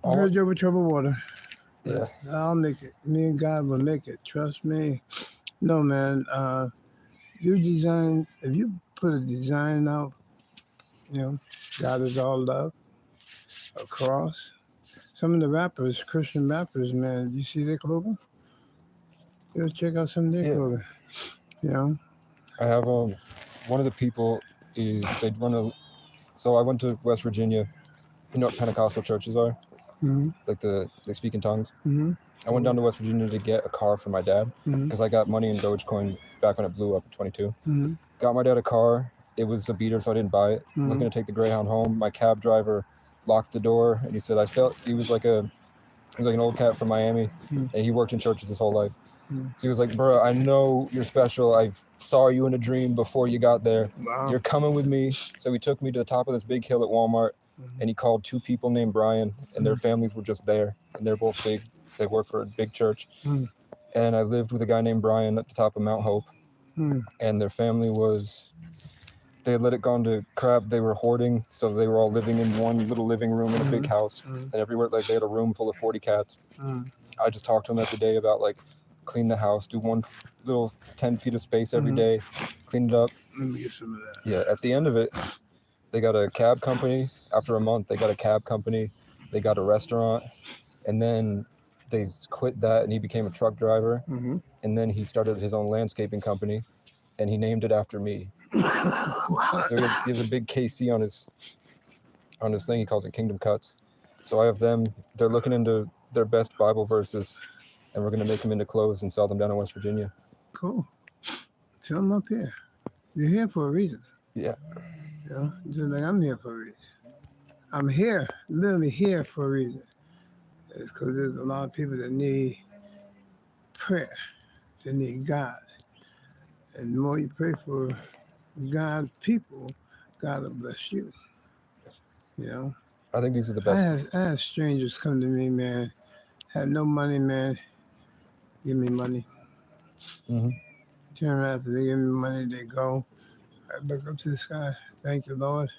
I heard you over troubled water. Yeah. I'll make it. Me and God will make it. Trust me. No, man. You design, if you put a design out, you know, God is all love, a cross. Some of the rappers, Christian rappers, man, you see their clothing? Go check out some of their clothing. You know? I have one of the people is they run a. So I went to West Virginia. You know what Pentecostal churches are? Mm-hmm. Like they speak in tongues. Mm-hmm. I went down to West Virginia to get a car for my dad because I got money in Dogecoin back when it blew up at 22. Mm-hmm. Got my dad a car. It was a beater, so I didn't buy it. I was gonna take the Greyhound home. My cab driver locked the door, and he said he was like an old cat from Miami, and he worked in churches his whole life. So he was like, bro, I know you're special. I saw you in a dream before you got there. Wow. You're coming with me. So he took me to the top of this big hill at Walmart, and he called 2 people named Brian, and their families were just there, and they're both big. They work for a big church. And I lived with a guy named Brian at the top of Mount Hope, and their family they had let it gone to crap. They were hoarding, so they were all living in one little living room in a big house, and everywhere, like they had a room full of 40 cats. I just talked to them every day about like clean the house, do one little 10 feet of space every day, clean it up. Let me get some of that. Yeah, at the end of it, they got a cab company. After a month, they got a cab company. They got a restaurant, and then they quit that, and he became a truck driver. And then he started his own landscaping company, and he named it after me. So he has a big KC on his thing. He calls it Kingdom Cuts. So I have them. They're looking into their best Bible verses, and we're gonna make them into clothes and sell them down in West Virginia. Cool. Tell them up here. You're here for a reason. Yeah. You know, just like I'm here for a reason. I'm here, literally here for a reason. It's because there's a lot of people that need prayer. They need God. And the more you pray for God, people, God will bless you. You know? I think these are the best. I had strangers come to me, man. Had no money, man. Give me money. Turn around, after they give me money, they go. I look up to the sky. Thank you, Lord.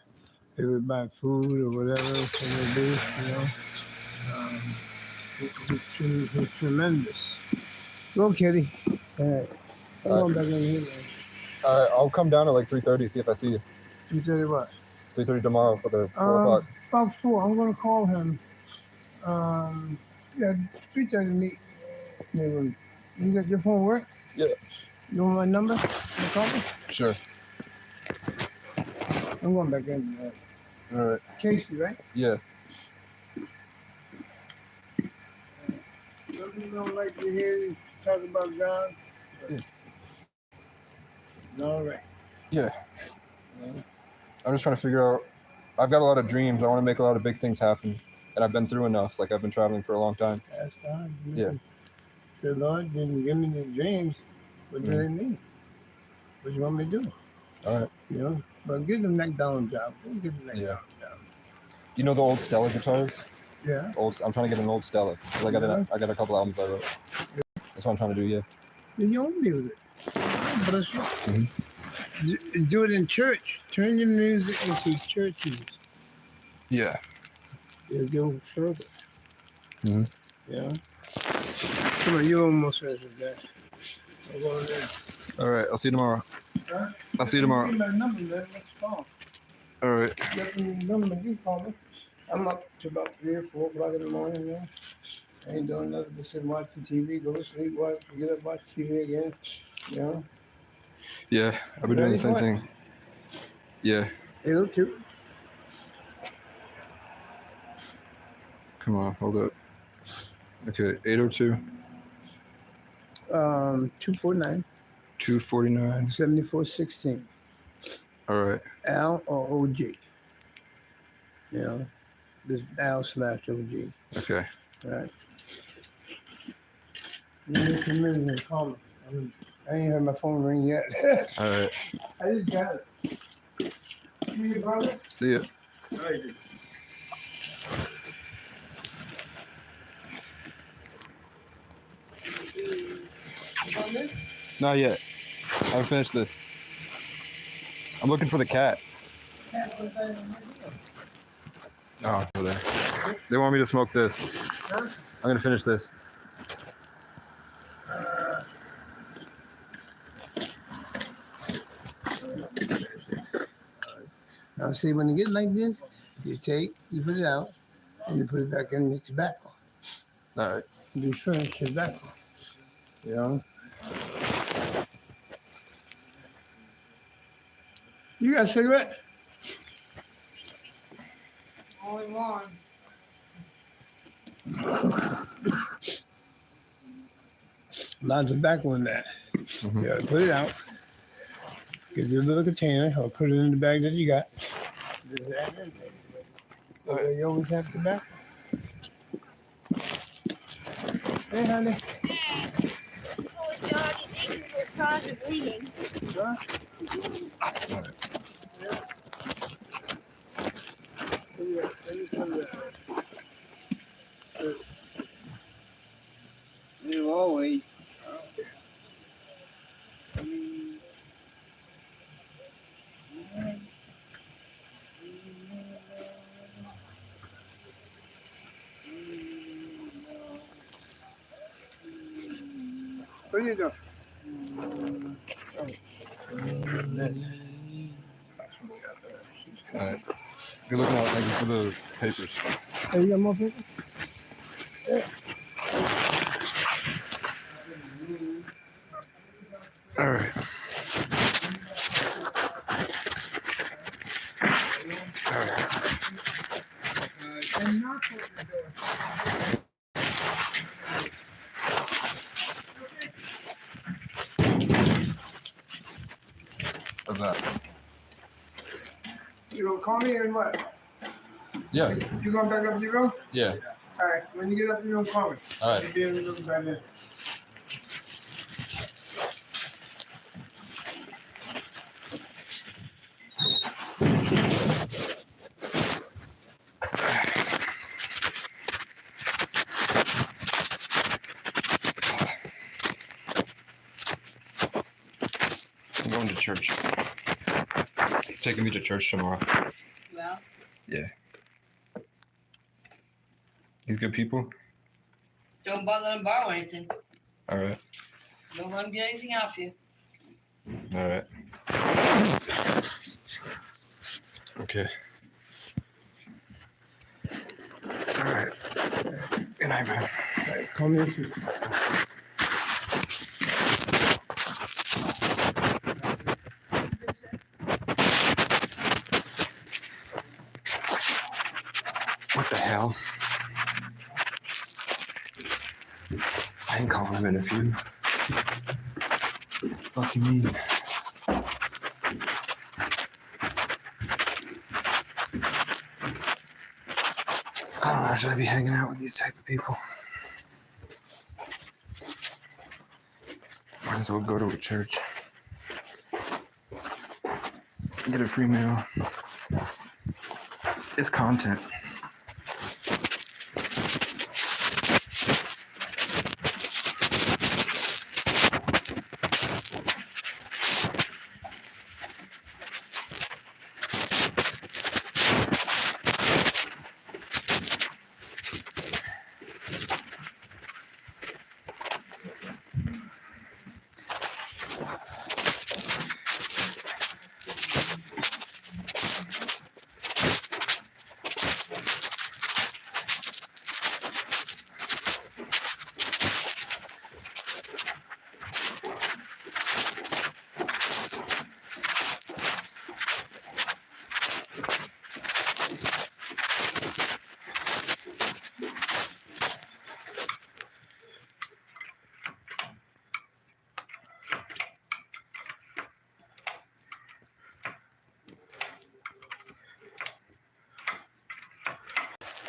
They would buy food or whatever it may be, you know. It's tremendous. Go, Kitty. All right. I'm going back in here, man. All right, I'll come down at like 3:30, see if I see you. 3:30 what? 3:30 tomorrow for the 4 o'clock. About 4. I'm going to call him. Yeah, 3:30 meet. You got your phone work? Yeah. You want my number? You call me? Sure. I'm going back in. All right. Casey, right? Yeah. Some people don't like to hear you talk about God. Yeah. All right. Yeah. I'm just trying to figure out I've got a lot of dreams. I want to make a lot of big things happen, and I've been through enough. Like I've been traveling for a long time. That's fine. Yeah. The Lord didn't give me the dreams. What do they mean? What do you want me to do? All right. You know, but get the McDonald's job. Go get the McDonald's job. You know the old Stella guitars? Yeah. I'm trying to get an old Stella. 'Cause I got a couple albums I wrote. That's what I'm trying to do. Yeah. Do your own music. Bless you. Do it in church. Turn your music into church music. Yeah. It'll go further. Mhm. Yeah. Come on, you almost finished with that. I'll go in there. All right. I'll see you tomorrow. Huh? I'll see you tomorrow. Give me my number, man. Let's call. All right. Get me the number, you call me. I'm up to about 3 or 4 o'clock in the morning now. I ain't doing nothing but sit watching TV, go to sleep, get up, watch TV again. You know? Yeah. I've been doing the same thing. Yeah. 802. Come on. Hold up. Okay. 802. 249. 249. 7416. All right. Al or OG. You know, this Al/OG. Okay. All right. You need to minutes and call me. I ain't heard my phone ring yet. All right. I just got it. See you, brother. See ya. All right. Not yet. I haven't finished this. I'm looking for the cat. Oh, over there. They want me to smoke this. I'm gonna finish this. Now, see, when you get like this, you put it out, and you put it back in the tobacco. All right. You finish tobacco. You know? You got a cigarette? Only one. A lot of tobacco in that. Mhm. You gotta put it out. Get your little container or put it in the bag that you got. Just add in there. You always have tobacco. Hey, honey. Oh, it's already making your cause of bleeding. Huh? You always. What are you doing? All right. Good looking out. Thank you for the papers. Hey, you got more people? All right. What's that? You gonna call me and what? Yeah. You going back up to your room? Yeah. All right. When you get up, you gonna call me. All right. You'll be able to look back there. I'm going to church. He's taking me to church tomorrow. Well, Yeah. These good people? don't let them borrow anything. All right. Don't let them get anything off you. All right. Okay. All right. Good night, man. All right. Call me if you. What the hell? I ain't calling him in a few. Fuck you mean? Why should I be hanging out with these type of people? Might as well go to a church. Get a free meal. It's content.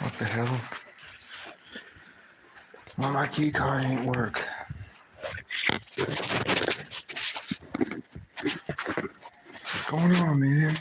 What the hell? Well, my key card ain't work. What's going on, man?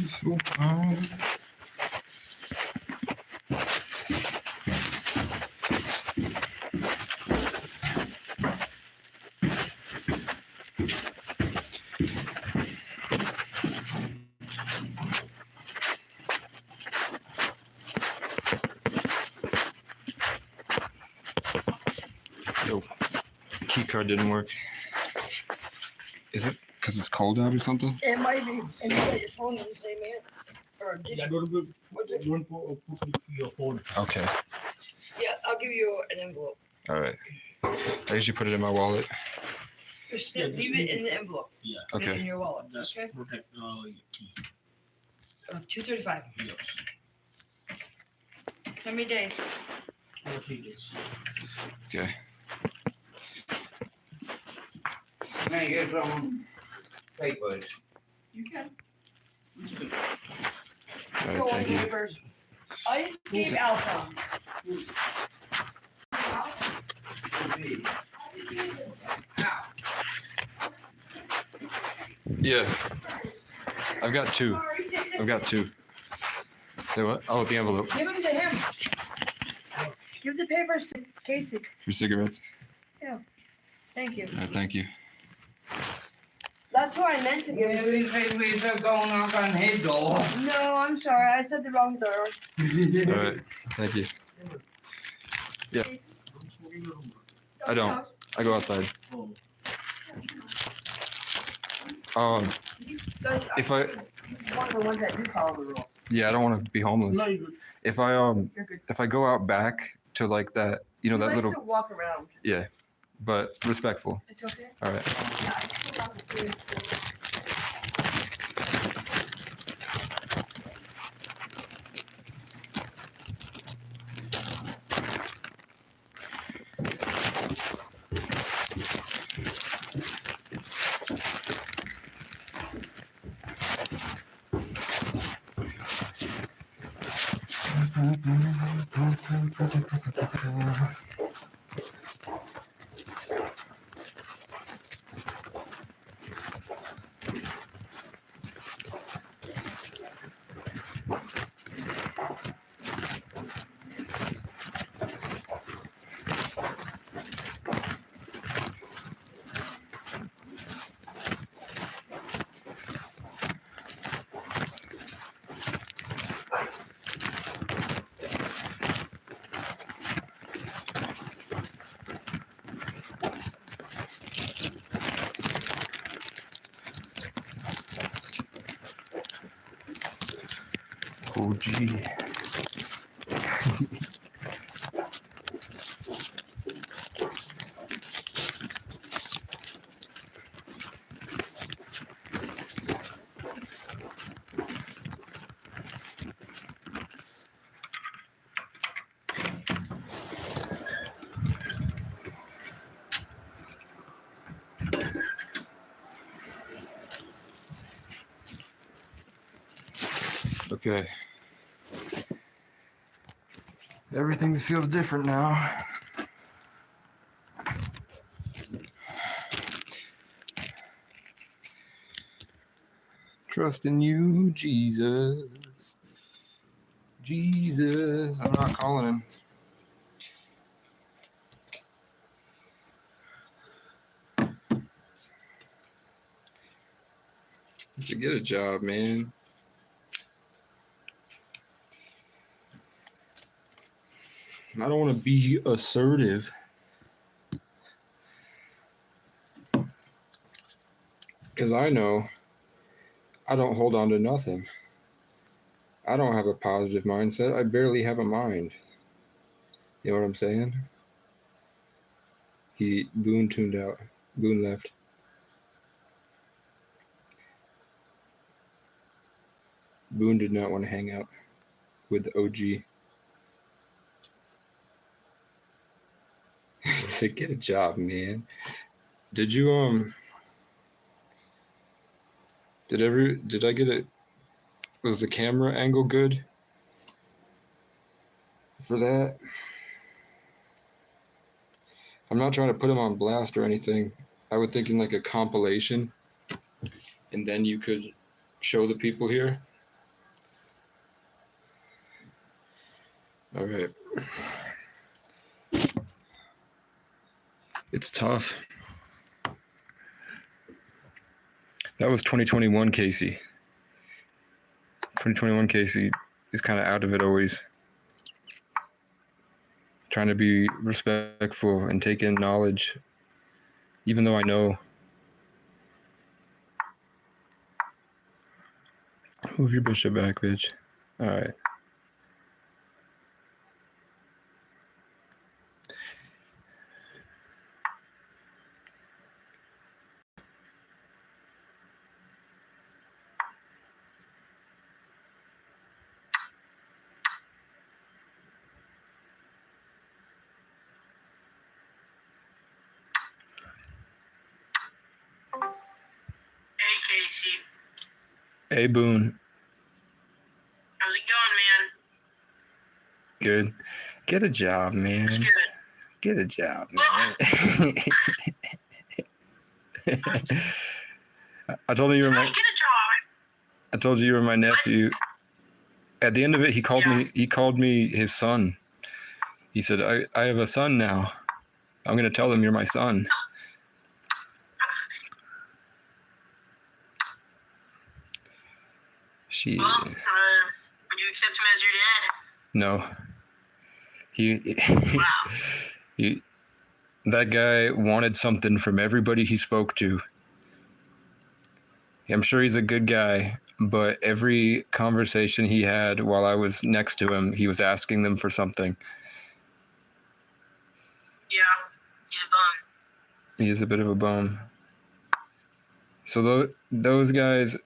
So fun. Yo, key card didn't work. Is it because it's cold out or something? It might be. And you got your phone in the same hand. Or did Yeah, you? don't put your phone. Okay. Yeah, I'll give you an envelope. All right. I usually put it in my wallet. Just Yeah, leave just it leave in the envelope. Yeah. Put it in Okay. your wallet. Just Okay. protect your key. 235. Yes. How many days? 2 or 3 days. Okay. Can I get some papers? You can. All Go right. on Thank you. papers. I just gave Alpha. Yeah. I've got two. I've got two. Say what? Oh, the envelope. Give them to him. Give the papers to Casey. For cigarettes. Thank you. All right. Thank you. That's what I meant to give Yeah, you. these papers are going knock on his door. No, I'm sorry. I said the wrong door. All right. Thank you. Yeah. I don't. I go outside. Oh. Guys, If I, one of the ones that do follow the rules. yeah, I don't want to be homeless. No, you If I You're good. if I go out back to like that, you know, He that likes little, to walk around. yeah, but respectful. It's okay. All right. Yeah, I still have the serious school. OG. Okay. Everything feels different now. Trust in you, Jesus. Jesus. I'm not calling him. You should get a job, man. I don't want to be assertive. Because I know I don't hold on to nothing. I don't have a positive mindset. I barely have a mind. You know what I'm saying? Boone tuned out. Boone left. Boone did not want to hang out with the OG. He said, get a job, man. Did you, did I get it? Was the camera angle good for that? I'm not trying to put him on blast or anything. I was thinking like a compilation, and then you could show the people here. All right. It's tough. That was 2021 Casey. 2021 Casey is kind of out of it always. Trying to be respectful and take in knowledge, even though I know. Move your bishop back, bitch. All right. Hey, Casey. Hey, Boone. How's it going, man? Good. Get a job, man. It's good. Get a job, man. I told him you were my. Get a job. I told you were my nephew. At the end of it, he called me. He called me his son. He said, "I have a son now. I'm gonna tell them you're my son." She. Well, would you accept him as your dad? No. He. That guy wanted something from everybody he spoke to. I'm sure he's a good guy, but every conversation he had while I was next to him, he was asking them for something. Yeah, he's a bum. He is a bit of a bum. So those guys,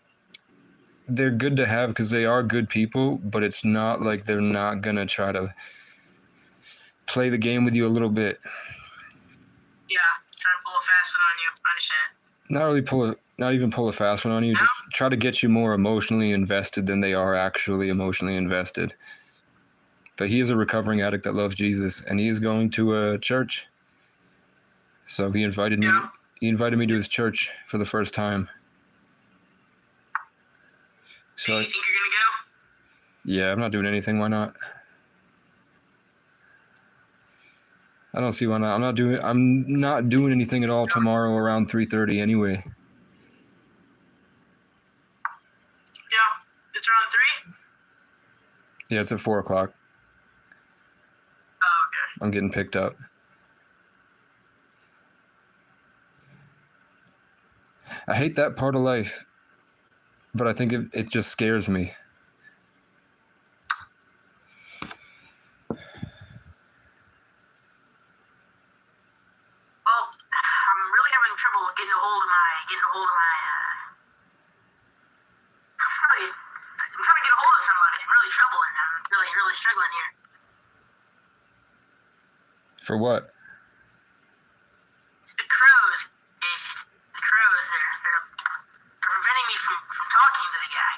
they're good to have because they are good people, but it's not like they're not going to try to play the game with you a little bit. Yeah, trying to pull a fast one on you. I understand. Not even pull a fast one on you, just try to get you more emotionally invested than they are actually emotionally invested. But he is a recovering addict that loves Jesus, and he is going to a church. So he invited me. He invited me to his church for the first time. So you think you're gonna go? Yeah, I'm not doing anything. Why not? I don't see why not. I'm not doing anything at all tomorrow around 3:30 anyway. Yeah, it's around 3. Yeah, it's at 4 o'clock. Oh, okay. I'm getting picked up. I hate that part of life, but I think it just scares me. trouble getting a hold of my. I'm trying to get a hold of somebody. I'm really troubling. I'm really struggling here. For what? It's the crows, Casey. The crows. They're preventing me from talking to the guy.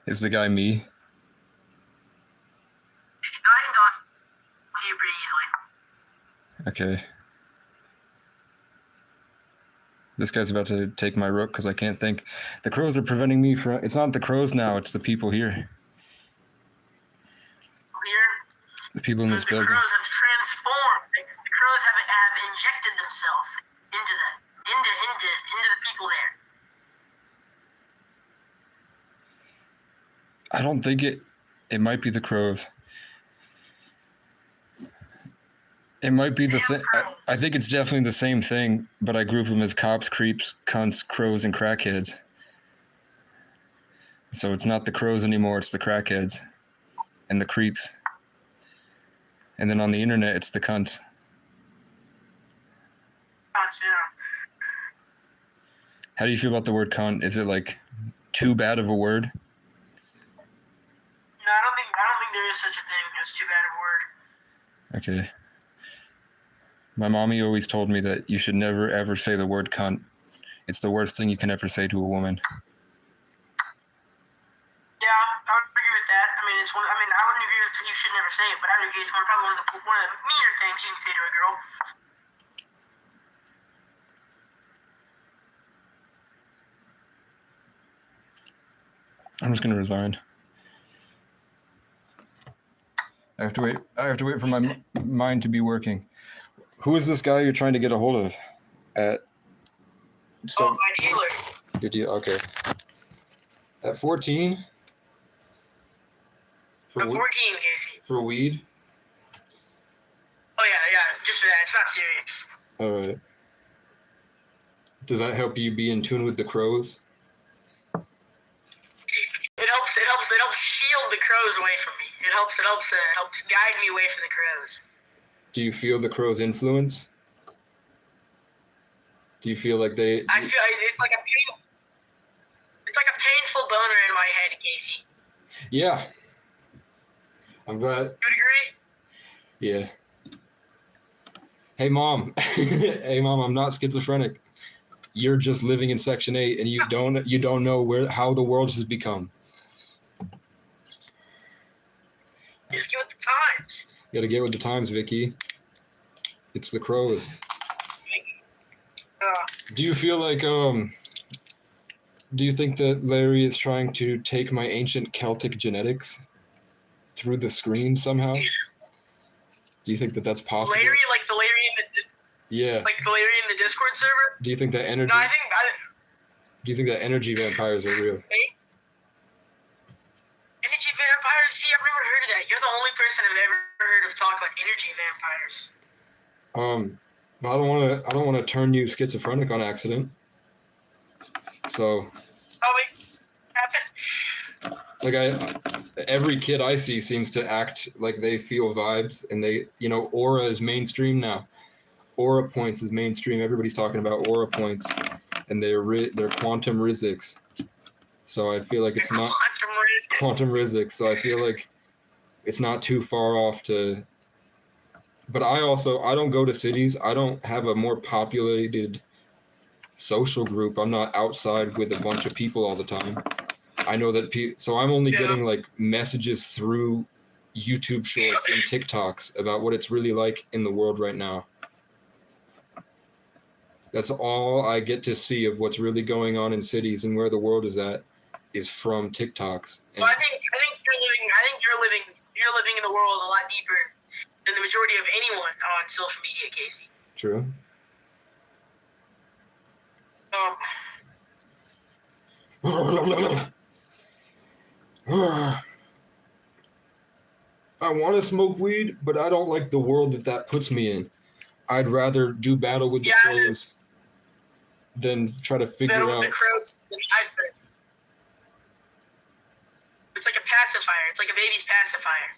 Is the guy me? No, I can talk to you pretty easily. Okay. This guy's about to take my rook because I can't think. The crows are preventing me from... It's not the crows now, it's the people here. Here, The people in this the building. crows have transformed. The crows have injected themselves into the people there. I don't think it might be the crows. It might be the same. I think it's definitely the same thing, but I group them as cops, creeps, cunts, crows, and crackheads. So it's not the crows anymore, it's the crackheads and the creeps. And then on the internet, it's the cunts. How do you feel about the word cunt? Is it like too bad of a word? No, I don't think there is such a thing as too bad of a word. Okay. My mommy always told me that you should never ever say the word cunt. It's the worst thing you can ever say to a woman. Yeah, I would agree with that. I mean, I wouldn't agree with you should never say it, but I would agree it's probably one of the meaner things you can say to a girl. I'm just gonna resign. I have to wait for my mind to be working. Who is this guy you're trying to get a hold of? My dealer. Good deal. Okay. At 14. I'm 14, Casey. For weed. Oh yeah, just for that. It's not serious. All right. Does that help you be in tune with the crows? It helps shield the crows away from me. It helps guide me away from the crows. Do you feel the crows' influence? Do you feel like they? I feel it's like a painful boner in my head, Casey. Yeah. I'm glad. You would agree? Yeah. Hey mom. Hey mom, I'm not schizophrenic. You're just living in Section 8 and you don't know how the world has become. Just get with the times. You gotta get with the times, Vicky. It's the crows. Do you feel like do you think that Larry is trying to take my ancient Celtic genetics through the screen somehow? Do you think that that's possible? Larry, like the Larry in the Yeah. like the Larry in the Discord server? Do you think that energy? No, Do you think that energy vampires are real? Energy vampires? See, I've never heard of that. You're the only person I've ever heard of talk about energy vampires. I don't want to turn you schizophrenic on accident. So. Like every kid I see seems to act like they feel vibes, and aura is mainstream now. Aura points is mainstream. Everybody's talking about aura points, and they're quantum physics. So I feel like it's not quantum physics. So I feel like it's not too far off to. But I don't go to cities. I don't have a more populated social group. I'm not outside with a bunch of people all the time. I know that so I'm only getting like messages through YouTube shorts and TikToks about what it's really like in the world right now. That's all I get to see of what's really going on in cities and where the world is at is from TikToks. Well, I think you're living in the world a lot deeper than the majority of anyone on social media, Casey. True. I want to smoke weed, but I don't like the world that puts me in. I'd rather do battle with the crows than try to figure out. Battle with the crows. It's like a pacifier. It's like a baby's pacifier.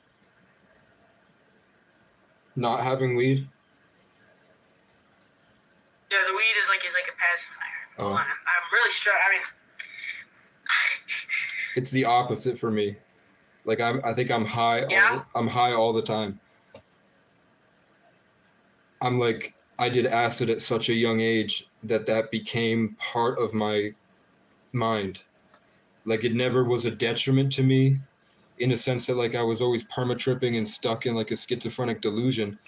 Not having weed? Yeah, the weed is like a pacifier. Oh. I'm really struck. I mean, It's the opposite for me. Like I think I'm high. Yeah? I'm high all the time. I'm like, I did acid at such a young age that became part of my mind. Like it never was a detriment to me, in a sense that like I was always perma-tripping and stuck in like a schizophrenic delusion,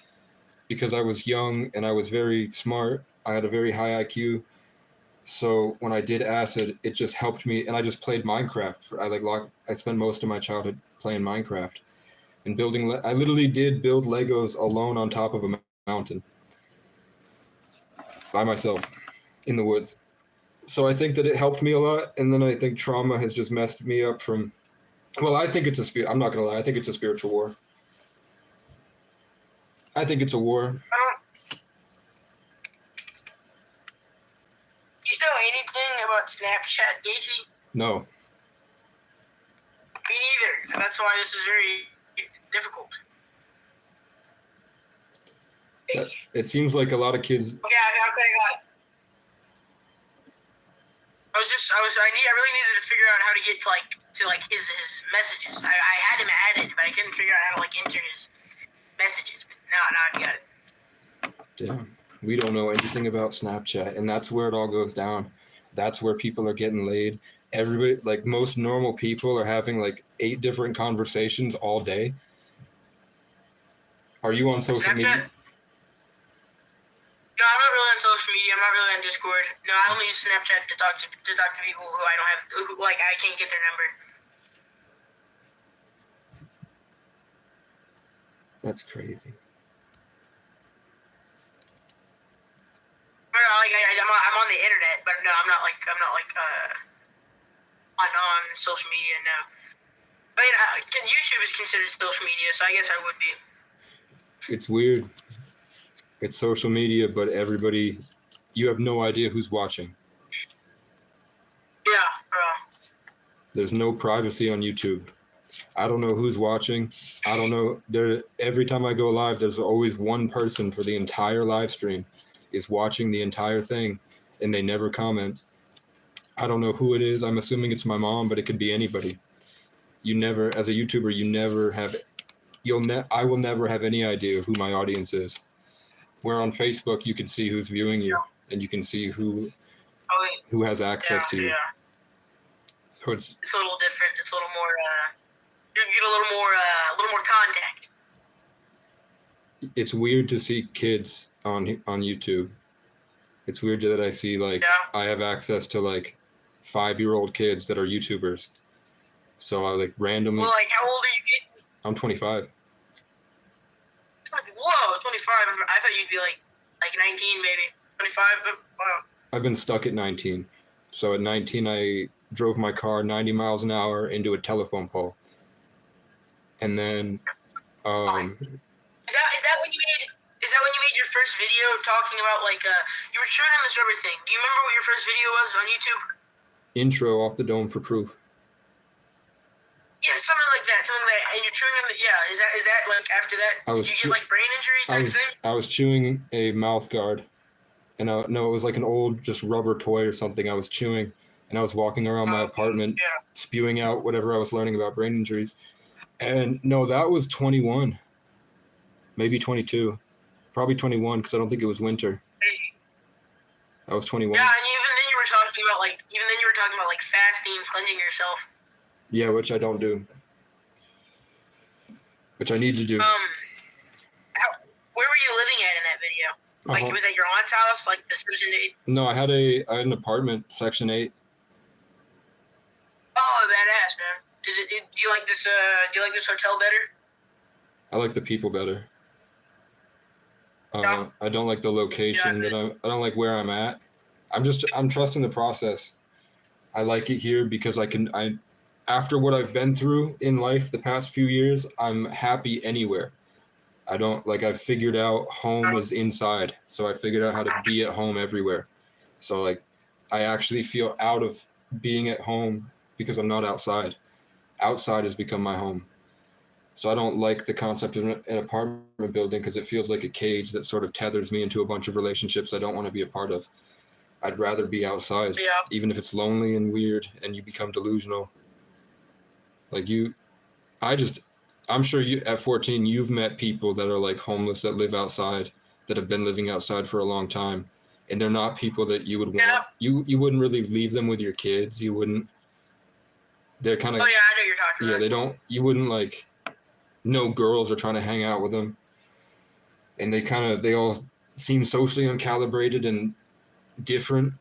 because I was young and I was very smart. I had a very high IQ. So when I did acid, it just helped me, and I just played Minecraft. I spent most of my childhood playing Minecraft and building. I literally did build Legos alone on top of a mountain by myself in the woods. So I think that it helped me a lot, and then I think trauma has just messed me up from. Well, I think it's a spirit. I'm not gonna lie. I think it's a spiritual war. I think it's a war. You know anything about Snapchat, Gacy? No. Me neither. And that's why this is very difficult. It seems like a lot of kids. Okay, I got it. I really needed to figure out how to get to his messages. I had him added, but I couldn't figure out how to enter his messages. But now I got it. Damn. We don't know anything about Snapchat, and that's where it all goes down. That's where people are getting laid. Everybody, like most normal people, are having like 8 different conversations all day. Are you on social Snapchat? media? No, I'm not really on social media. I'm not really on Discord. No, I only use Snapchat to talk to people who I don't have, who I can't get their number. That's crazy. I'm on the internet, but no, I'm not on social media. No, I mean, YouTube is considered social media, so I guess I would be. It's weird. It's social media, but you have no idea who's watching. Yeah, bro. There's no privacy on YouTube. I don't know who's watching. I don't know. Every time I go live, there's always one person for the entire live stream is watching the entire thing, and they never comment. I don't know who it is. I'm assuming it's my mom, but it could be anybody. You never, as a YouTuber, you never have. I will never have any idea who my audience is. Where on Facebook, you can see who's viewing you, and you can see who has access to you. Yeah. So it's a little different. It's a little more. You get a little more contact. It's weird to see kids on YouTube. It's weird that I see I have access to 5-year-old kids that are YouTubers. So I randomly. Well, how old are you? I'm 25. Whoa, 25. I thought you'd be like 19 maybe. 25. Wow. I've been stuck at 19. So at 19, I drove my car 90 miles an hour into a telephone pole. And then Is that when you made your first video talking about you were chewing on this rubber thing? Do you remember what your first video was on YouTube? Intro off the dome for proof. Yeah, something like that. And you're chewing on the Is that after that? Did you get brain injury type thing? I was chewing a mouth guard, and no, it was like an old just rubber toy or something. I was chewing, and I was walking around my apartment, spewing out whatever I was learning about brain injuries. And no, that was 21, maybe 22, probably 21 because I don't think it was winter. Crazy. I was 21. Yeah, and even then you were talking about fasting, cleansing yourself. Yeah, which I don't do. Which I need to do. Where were you living at in that video? It was at your aunt's house, the Section 8? No, I had an apartment, Section 8. Oh, badass, man. Do you like this? Do you like this hotel better? I like the people better. I don't like the location I don't like where I'm at. I'm trusting the process. I like it here because after what I've been through in life the past few years, I'm happy anywhere. I've figured out home is inside. So I figured out how to be at home everywhere. So I actually feel out of being at home because I'm not outside. Outside has become my home. So I don't like the concept of an apartment building because it feels like a cage that sort of tethers me into a bunch of relationships I don't want to be a part of. I'd rather be outside, Yeah. even if it's lonely and weird and you become delusional. Like I'm sure you at 14 you've met people that are like homeless that live outside, that have been living outside for a long time, and they're not people that you would want. Yeah. You wouldn't really leave them with your kids. You wouldn't. They're kind of. Oh yeah, I know what you're talking Yeah, about. they don't. You wouldn't like. No girls are trying to hang out with them, and they all seem socially uncalibrated and different.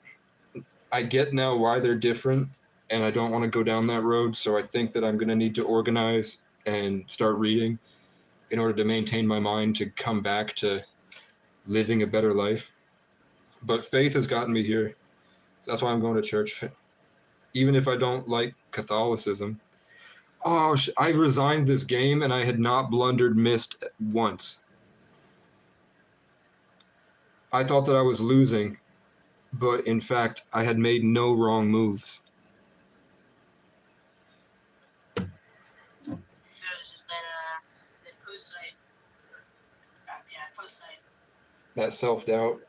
I get now why they're different, and I don't want to go down that road. So I think that I'm going to need to organize and start reading in order to maintain my mind to come back to living a better life. But faith has gotten me here. That's why I'm going to church, even if I don't like Catholicism. Oh, I resigned this game and I had not missed once. I thought that I was losing, but in fact, I had made no wrong moves. It was just that post site. Yeah, post site. That self-doubt.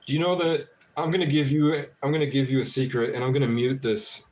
Do you know that I'm gonna give you a secret, and I'm gonna mute this.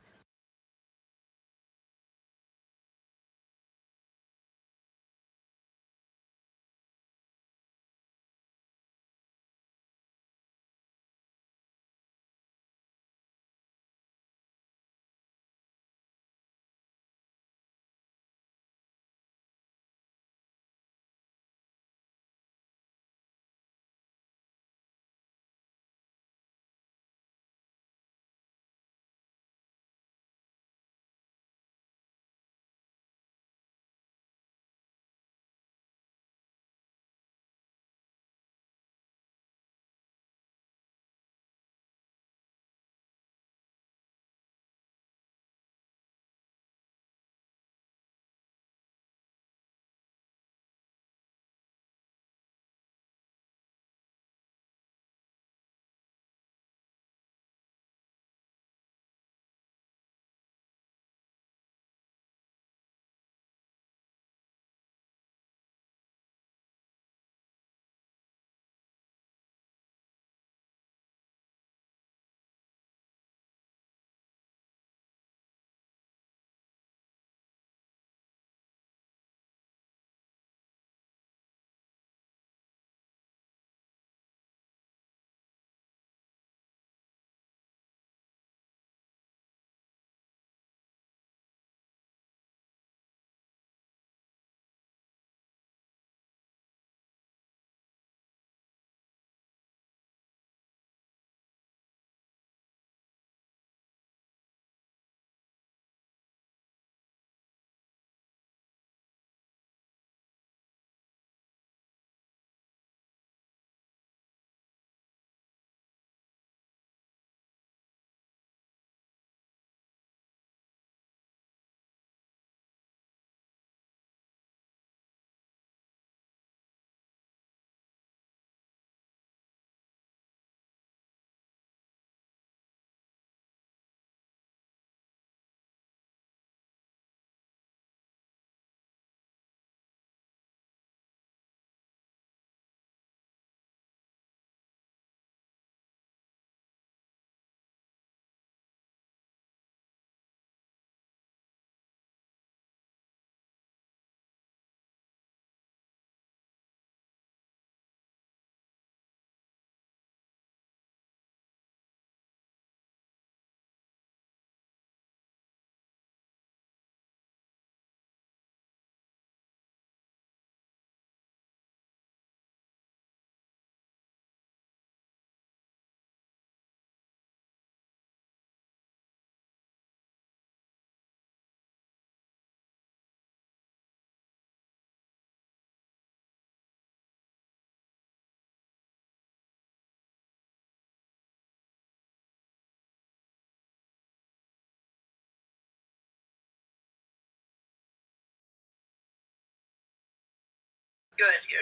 Go ahead. Yeah,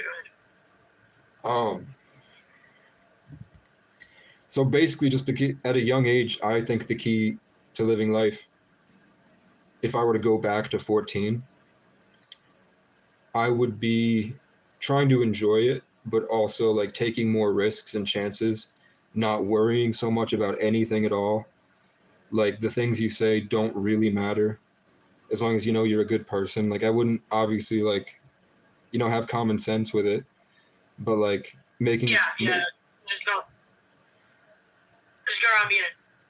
go ahead. So basically, just the key, at a young age, I think the key to living life if I were to go back to 14, I would be trying to enjoy it, but also like taking more risks and chances, not worrying so much about anything at all. Like the things you say don't really matter as long as you know you're a good person. Like I wouldn't obviously like, have common sense with it, but like making Yeah. Just go around being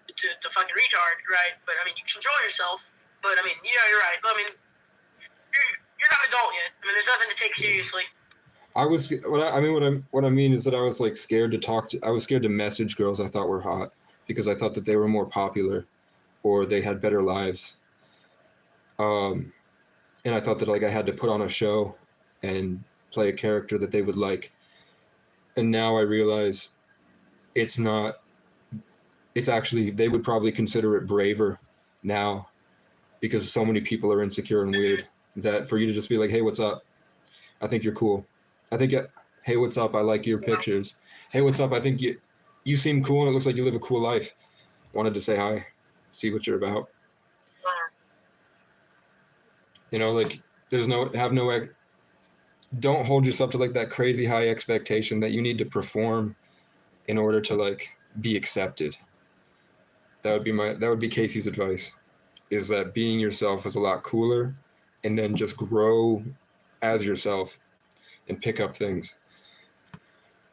the fucking retard, right? But I mean, you control yourself. But I mean, yeah, you're right. I mean, you're not an adult yet. I mean, there's nothing to take seriously. What I mean is that I was like scared to I was scared to message girls I thought were hot because I thought that they were more popular or they had better lives. And I thought that like I had to put on a show and play a character that they would like. And now I realize it's actually, they would probably consider it braver now because so many people are insecure and weird that for you to just be like, hey, what's up? I think you're cool. Hey, what's up? I like your pictures. Hey, what's up? I think you seem cool and it looks like you live a cool life. Wanted to say hi, see what you're about. Like don't hold yourself to like that crazy high expectation that you need to perform in order to like be accepted. That would be Casey's advice, is that being yourself is a lot cooler, and then just grow as yourself and pick up things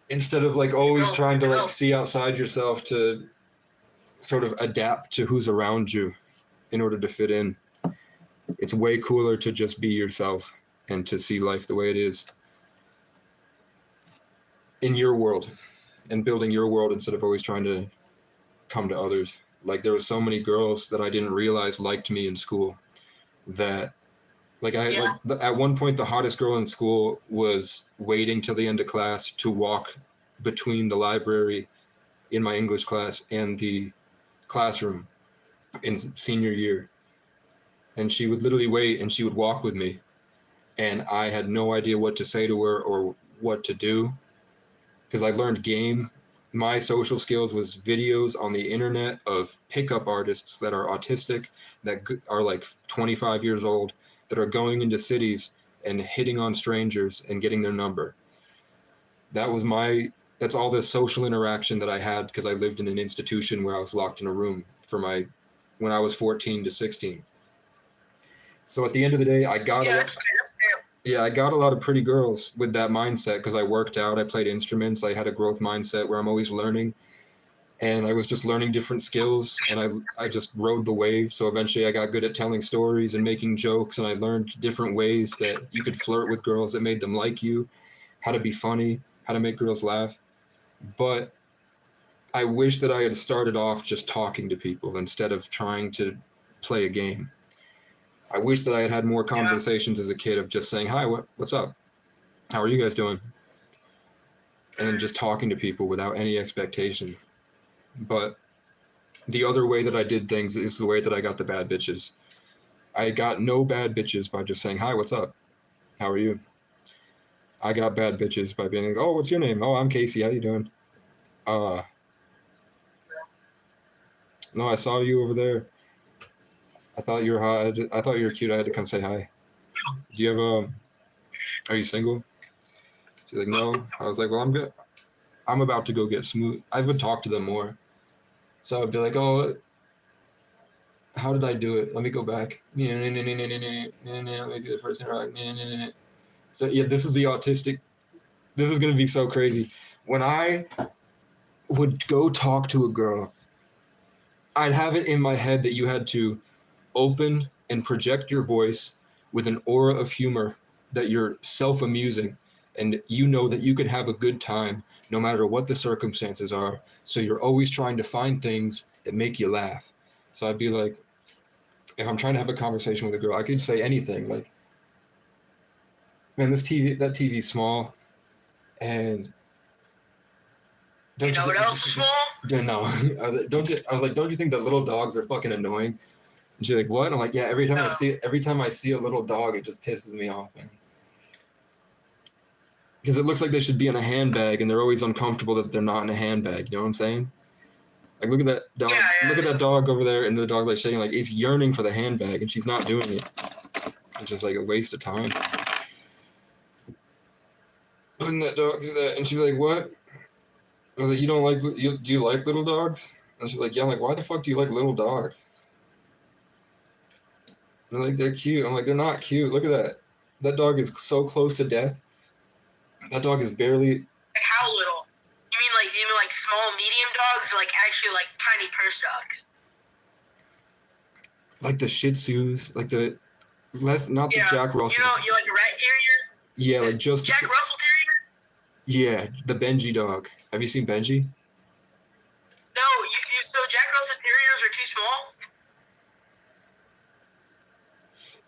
instead of like always trying to like see outside yourself to sort of adapt to who's around you in order to fit in. It's way cooler to just be yourself and to see life the way it is in your world and building your world instead of always trying to come to others. Like there were so many girls that I didn't realize liked me in school that like at one point the hottest girl in school was waiting till the end of class to walk between the library in my English class and the classroom in senior year. And she would literally wait and she would walk with me. And I had no idea what to say to her or what to do because I learned game. My social skills was videos on the internet of pickup artists that are autistic, that are like 25 years old, that are going into cities and hitting on strangers and getting their number. That's all the social interaction that I had because I lived in an institution where I was locked in a room when I was 14 to 16. So at the end of the day, I got a lot of pretty girls with that mindset because I worked out, I played instruments, I had a growth mindset where I'm always learning. And I was just learning different skills and I just rode the wave. So eventually I got good at telling stories and making jokes, and I learned different ways that you could flirt with girls that made them like you, how to be funny, how to make girls laugh. But I wish that I had started off just talking to people instead of trying to play a game. I wish that I had more conversations as a kid of just saying, hi, what's up? How are you guys doing? And just talking to people without any expectation. But the other way that I did things is the way that I got the bad bitches. I got no bad bitches by just saying, hi, what's up? How are you? I got bad bitches by being like, oh, what's your name? Oh, I'm Casey. How you doing? No, I saw you over there. I thought you were hot. I thought you were cute. I had to come say hi. Do you have are you single? She's like, no. I was like, well, I'm good. I'm about to go get smooth. I would talk to them more. So I'd be like, oh, how did I do it? Let me go back. Let me see the first interaction. So yeah, this is the autistic. This is going to be so crazy. When I would go talk to a girl, I'd have it in my head that you had to open and project your voice with an aura of humor, that you're self-amusing, and you know that you can have a good time no matter what the circumstances are. So you're always trying to find things that make you laugh. So I'd be like, if I'm trying to have a conversation with a girl, I could say anything like, man, that TV's small, and you know what else is small? No, I was like, don't you think that little dogs are fucking annoying? And she's like, what? And I'm like, yeah, every time I see a little dog, it just pisses me off, man. Because it looks like they should be in a handbag, and they're always uncomfortable that they're not in a handbag. You know what I'm saying? Like, look at that dog. Yeah, yeah. Look at that dog over there, and the dog like shaking, like it's yearning for the handbag, and she's not doing it. It's just like a waste of time. Putting that dog through that, and she'd be like, "What?" I was like, "You don't like? Do you like little dogs?" And she's like, "Yeah." I'm like, "Why the fuck do you like little dogs?" They're like, "They're cute." I'm like, "They're not cute. Look at that. That dog is so close to death. That dog is barely." Like how little? You mean like small, medium dogs, or like actually like tiny purse dogs? Like the Shih Tzus, like the not the Yeah. Jack Russell. You know, you like a rat terrier? Yeah, like just Jack Russell Terrier? yeah, the Benji dog. Have you seen Benji? No, so Jack Russell Terriers are too small?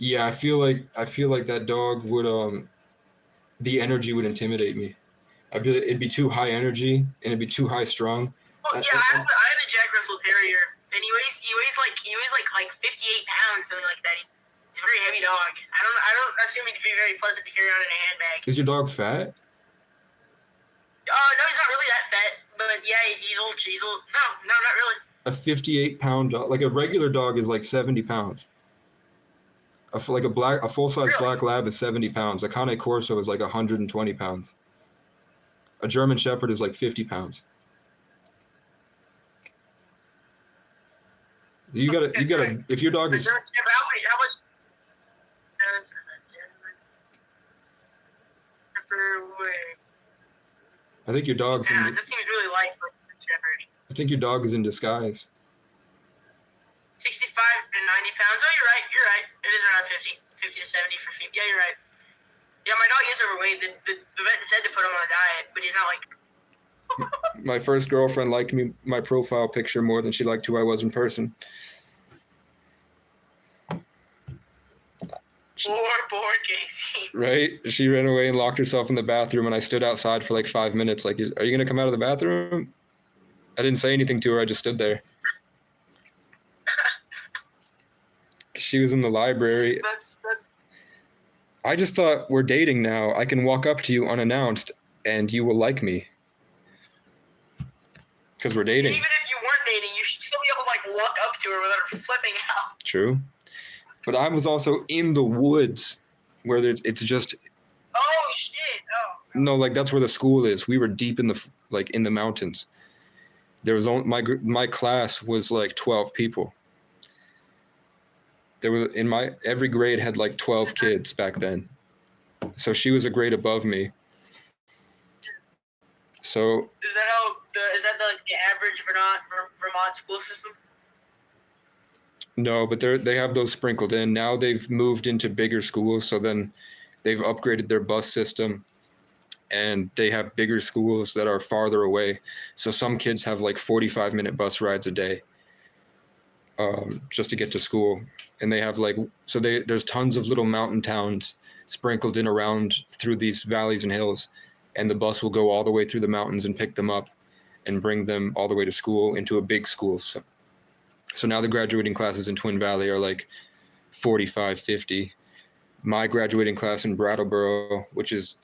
Yeah, I feel like that dog would the energy would intimidate me. It'd be too high energy and it'd be too high strung. Well, yeah, I have a Jack Russell Terrier, and he weighs like 58 pounds, something like that. He's a very heavy dog. I don't assume he'd be very pleasant to carry around in a handbag. Is your dog fat? No, he's not really that fat, but yeah, he's a little. No, not really. A 58-pound dog, like a regular dog, is like 70 pounds. A full-size black lab is 70 pounds. A Cane Corso is like 120 pounds. A German Shepherd is like 50 pounds. You gotta. If your dog is. How much? I think your dog's. Yeah, this seems really light for a shepherd. I think your dog is in disguise. 65 to 90 pounds. Oh, you're right. It is around 50 to 70 for feet. Yeah, you're right. Yeah, my dog is overweight. The vet said to put him on a diet, but he's not like. My first girlfriend liked my profile picture more than she liked who I was in person. Poor Casey. Right? She ran away and locked herself in the bathroom, and I stood outside for like 5 minutes. Like, are you gonna come out of the bathroom? I didn't say anything to her. I just stood there. She was in the library. That's. I just thought, we're dating now. I can walk up to you unannounced, and you will like me. Because we're dating. Even if you weren't dating, you should still be able to like walk up to her without her flipping out. True. But I was also in the woods, where it's just. Oh shit! Oh. No, like that's where the school is. We were deep in the mountains. There was only my class was like 12 people. There was every grade had like 12 kids back then. So she was a grade above me. So. Is that the average Vermont school system? No, but they have those sprinkled in. Now they've moved into bigger schools, so then they've upgraded their bus system, and they have bigger schools that are farther away. So some kids have like 45-minute bus rides a day just to get to school. And they have there's tons of little mountain towns sprinkled in around through these valleys and hills, and the bus will go all the way through the mountains and pick them up and bring them all the way to school into a big school. So now the graduating classes in Twin Valley are like 45, 50. My graduating class in Brattleboro, which is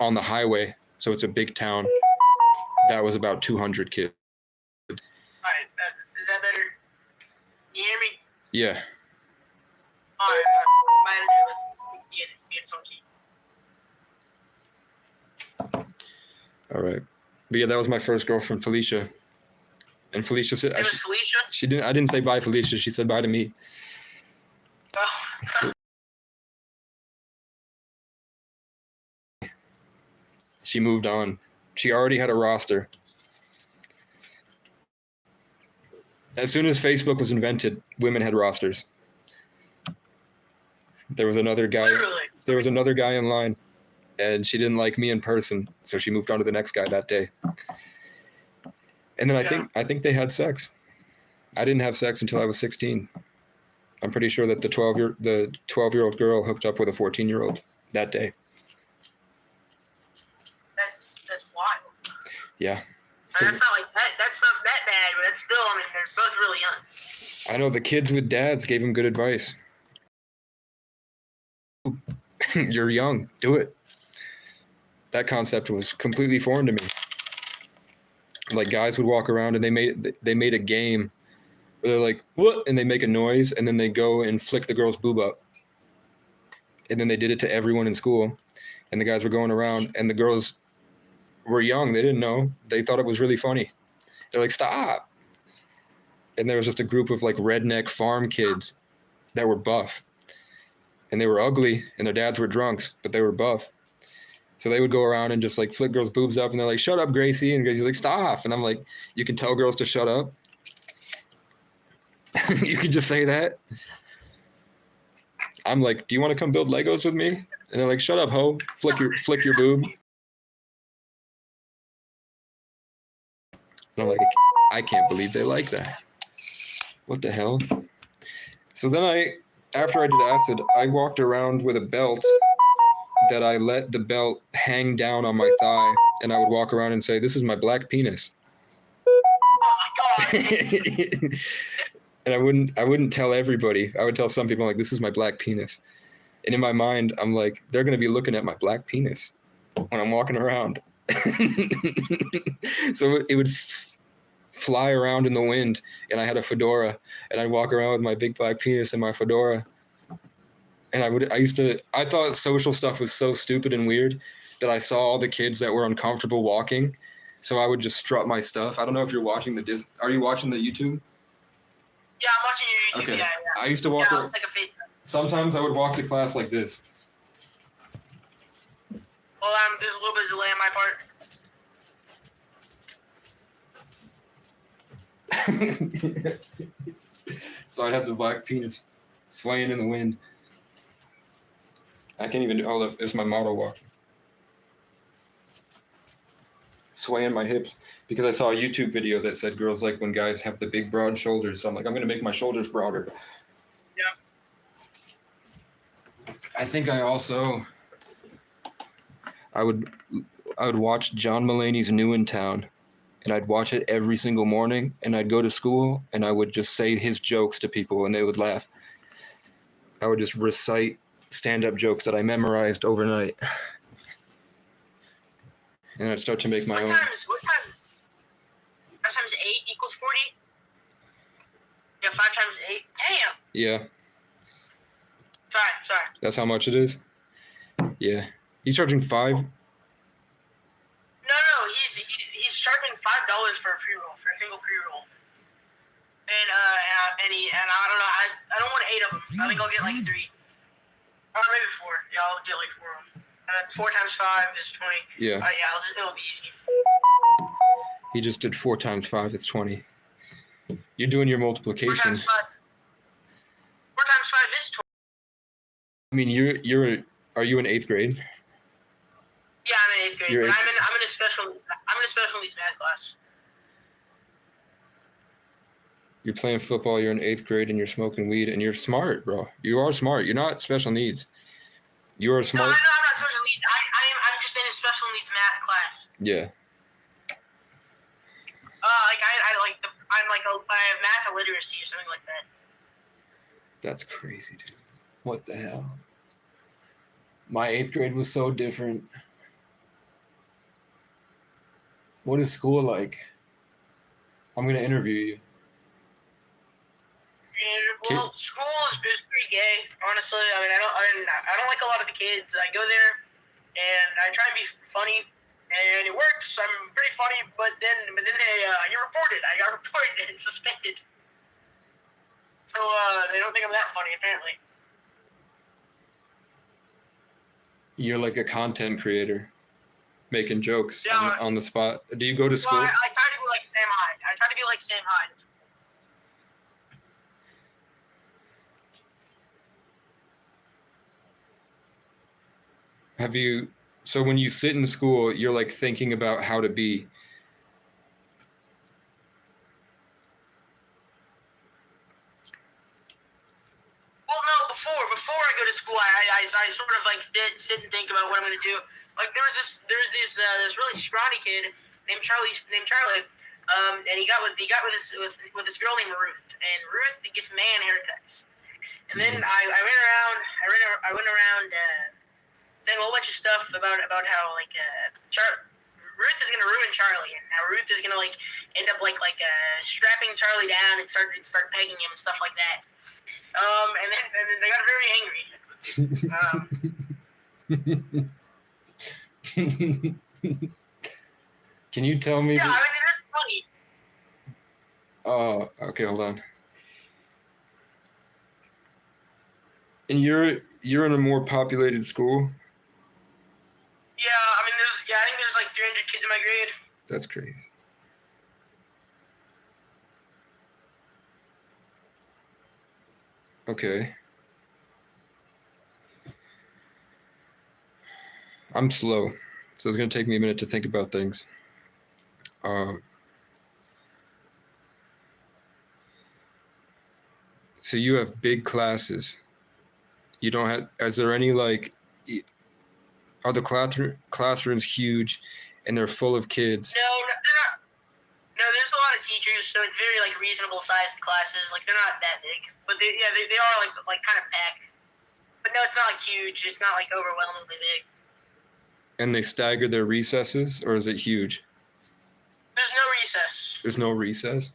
on the highway, so it's a big town, that was about 200 kids. All right, is that better? You hear me? Yeah. All right, my internet was being funky. All right. But yeah, that was my first girlfriend, Felicia. And Felicia said, It was Felicia? I didn't say bye, Felicia. She said bye to me. Oh. She moved on. She already had a roster. As soon as Facebook was invented, women had rosters. There was another guy. Literally. There was another guy in line, and she didn't like me in person, so she moved on to the next guy that day. And then I think they had sex. I didn't have sex until I was 16. I'm pretty sure that the 12-year-old girl hooked up with a 14-year-old that day. That's wild. Yeah. That's not like that. That's not that bad, but it's still. I mean, they're both really young. I know the kids with dads gave him good advice. You're young. Do it. That concept was completely foreign to me. like guys would walk around and they made a game where they're like, what? And they make a noise and then they go and flick the girl's boob up. And then they did it to everyone in school. And the guys were going around and the girls were young. They didn't know. They thought it was really funny. They're like, stop. And there was just a group of like redneck farm kids that were buff. And they were ugly and their dads were drunks, but they were buff. So they would go around and just like flick girls' boobs up and they're like, shut up, Gracie. And Gracie's like, stop. And I'm like, you can tell girls to shut up. You can just say that. I'm like, do you want to come build Legos with me? And they're like, shut up, ho. Flick your boob. And I'm like, I can't believe they like that. What the hell? So then after I did acid, I walked around with a belt that I let the belt hang down on my thigh, and I would walk around and say, this is my black penis. Oh my god. And I wouldn't tell everybody. I would tell some people, like, this is my black penis. And in my mind, I'm like, they're going to be looking at my black penis when I'm walking around. So it would fly around in the wind, and I had a fedora, and I'd walk around with my big black penis in my fedora. And I thought social stuff was so stupid and weird that I saw all the kids that were uncomfortable walking. So I would just strut my stuff. I don't know if you're watching are you watching the YouTube? Yeah, I'm watching your YouTube. Okay. Yeah. I used to walk. Yeah, I'll take a FaceTime. Sometimes I would walk to class like this. Well, there's a little bit of delay on my part. So I'd have the black penis swaying in the wind. I can't even hold up. There's my model walk. Swaying my hips because I saw a YouTube video that said girls like when guys have the big broad shoulders. So I'm like, I'm gonna make my shoulders broader. Yeah. I think I would watch John Mulaney's New in Town, and I'd watch it every single morning, and I'd go to school and I would just say his jokes to people and they would laugh. I would just recite stand-up jokes that I memorized overnight. And I'd start to make my own. What times 8 equals 40? Yeah, 5 times 8. Damn. Yeah. Sorry. That's how much it is? Yeah. He's charging $5? No, he's charging $5 for a pre-roll, for a single pre-roll. And I don't know, I don't want 8 of them. I think I'll get like 3. Or maybe 4. Yeah, I'll get like 4 of them. 4 times 5 is 20. Yeah. Yeah, it'll be easy. He just did 4 times 5, it's 20. You're doing your 4 multiplication. times 5 is 20. I mean, are you in 8th grade? Yeah, I'm in 8th grade. But I'm in a special needs math class. You're playing football, you're in 8th grade, and you're smoking weed, and you're smart, bro. You are smart. You're not special needs. You are smart. No, I'm not special needs. I'm just in a special needs math class. Yeah. I have math illiteracy or something like that. That's crazy, dude. What the hell? My 8th grade was so different. What is school like? I'm gonna interview you. Well, school is pretty gay, honestly. I mean, I don't like a lot of the kids. I go there, and I try and be funny, and it works. I'm pretty funny, but then I get reported. I got reported and suspended. So they don't think I'm that funny, apparently. You're like a content creator, making jokes on the spot. Do you go to school? Well, I try to be like Sam Hyde. So when you sit in school, you're like thinking about how to be. Well, no, before I go to school, I sort of like sit and think about what I'm gonna do. Like there was this really scrawny kid named Charlie, and he got with this girl named Ruth, and Ruth gets man haircuts. And then I went around saying a whole bunch of stuff about how like Ruth is gonna ruin Charlie, and now Ruth is gonna like end up like strapping Charlie down and start pegging him and stuff like that. And then they got very angry. Can you tell me? Yeah, I mean that's funny. Oh, okay, hold on. And you're in a more populated school? Yeah, I mean I think there's like 300 kids in my grade. That's crazy. Okay. I'm slow, so it's gonna take me a minute to think about things. So you have big classes. You don't have. Is there any like? Are the classrooms huge, and they're full of kids? No, they're not. No, there's a lot of teachers, so it's very like reasonable sized classes. Like they're not that big, but they are like kind of packed. But no, it's not like huge. It's not like overwhelmingly big. And they stagger their recesses, or is it huge? There's no recess. There's no recess?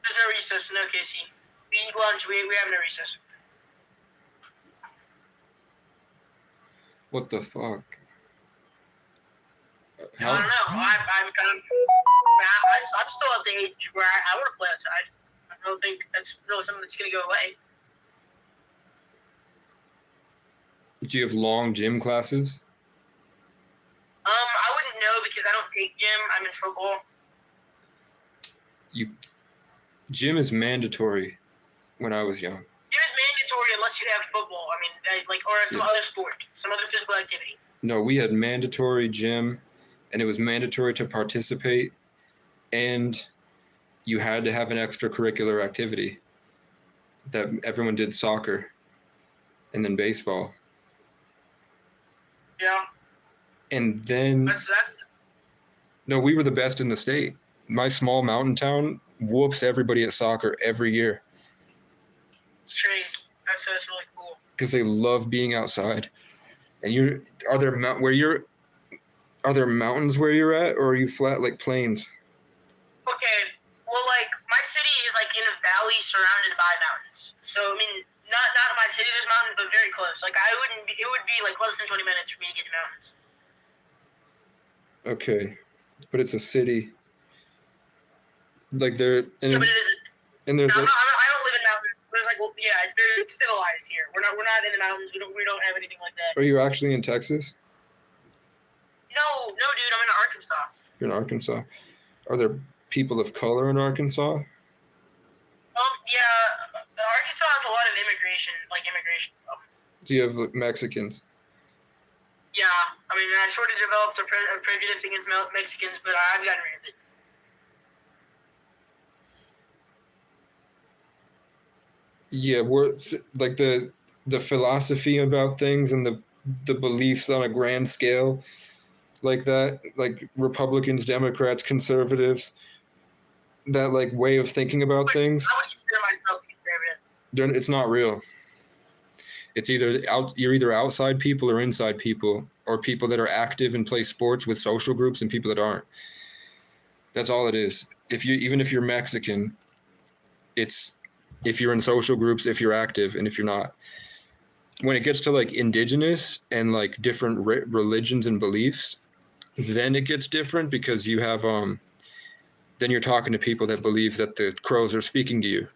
There's no recess, no Casey. We eat lunch, we have no recess. What the fuck? I don't know. I'm kind of. I'm still at the age where I want to play outside. I don't think that's really something that's going to go away. Do you have long gym classes? I wouldn't know because I don't take gym. I'm in football. Gym is mandatory when I was young. Gym is mandatory unless you have football. I mean, or some other sport, some other physical activity. No, we had mandatory gym, and it was mandatory to participate, and you had to have an extracurricular activity. That everyone did soccer, and then baseball. Yeah. And then That's. no, we were the best in the state. My small mountain town whoops everybody at soccer every year. It's crazy. That's really cool. Because they love being outside. And are there mountains where you're at, or are you flat like plains? Okay, well, like my city is like in a valley surrounded by mountains. So I mean, not in my city there's mountains, but very close. Like it would be like less than 20 minutes for me to get to mountains. Okay, but it's a city. Like there, and, Yeah, but it is. and there's No, like, I don't live in mountains. There's like, well, yeah, it's very civilized here. We're not in the mountains. We don't have anything like that. are you actually in Texas? No, dude, I'm in Arkansas. You're in Arkansas. Are there people of color in Arkansas? Yeah, Arkansas has a lot of immigration. Do you have like, Mexicans? Yeah, I mean, I sort of developed a prejudice against Mexicans, but I've gotten rid of it. Yeah, we're like the philosophy about things and the beliefs on a grand scale, like that, like Republicans, Democrats, conservatives, that like way of thinking about things. I would consider myself conservative. It's not real. It's you're either outside people or inside people, or people that are active and play sports with social groups and people that aren't. That's all it is. Even if you're Mexican, it's if you're in social groups, if you're active, and if you're not. When it gets to like indigenous and like different religions and beliefs, then it gets different because you have then you're talking to people that believe that the crows are speaking to you.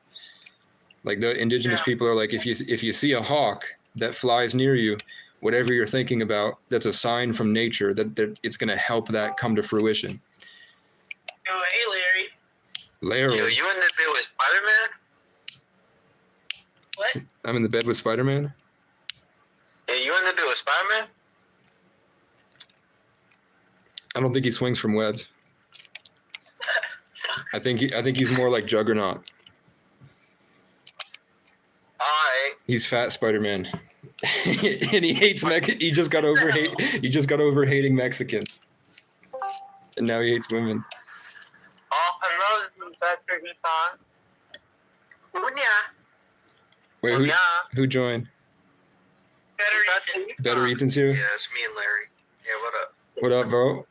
Like the indigenous people are like, if you see a hawk that flies near you, whatever you're thinking about, that's a sign from nature that it's going to help that come to fruition. Oh, hey, Larry. Larry. Yo, you in the bed with Spider-Man? What? I'm in the bed with Spider-Man? Yeah, you in the bed with Spider-Man? I don't think he swings from webs. I think he's more like Juggernaut. Alright. He's fat Spider-Man. And he hates he just got over hating Mexicans. And now he hates women. Oh, hello, this is Patrick Ethan. Wait, who joined? Better Ethan. Better Ethan's here? Yeah, it's me and Larry. Yeah, what up? What up, bro?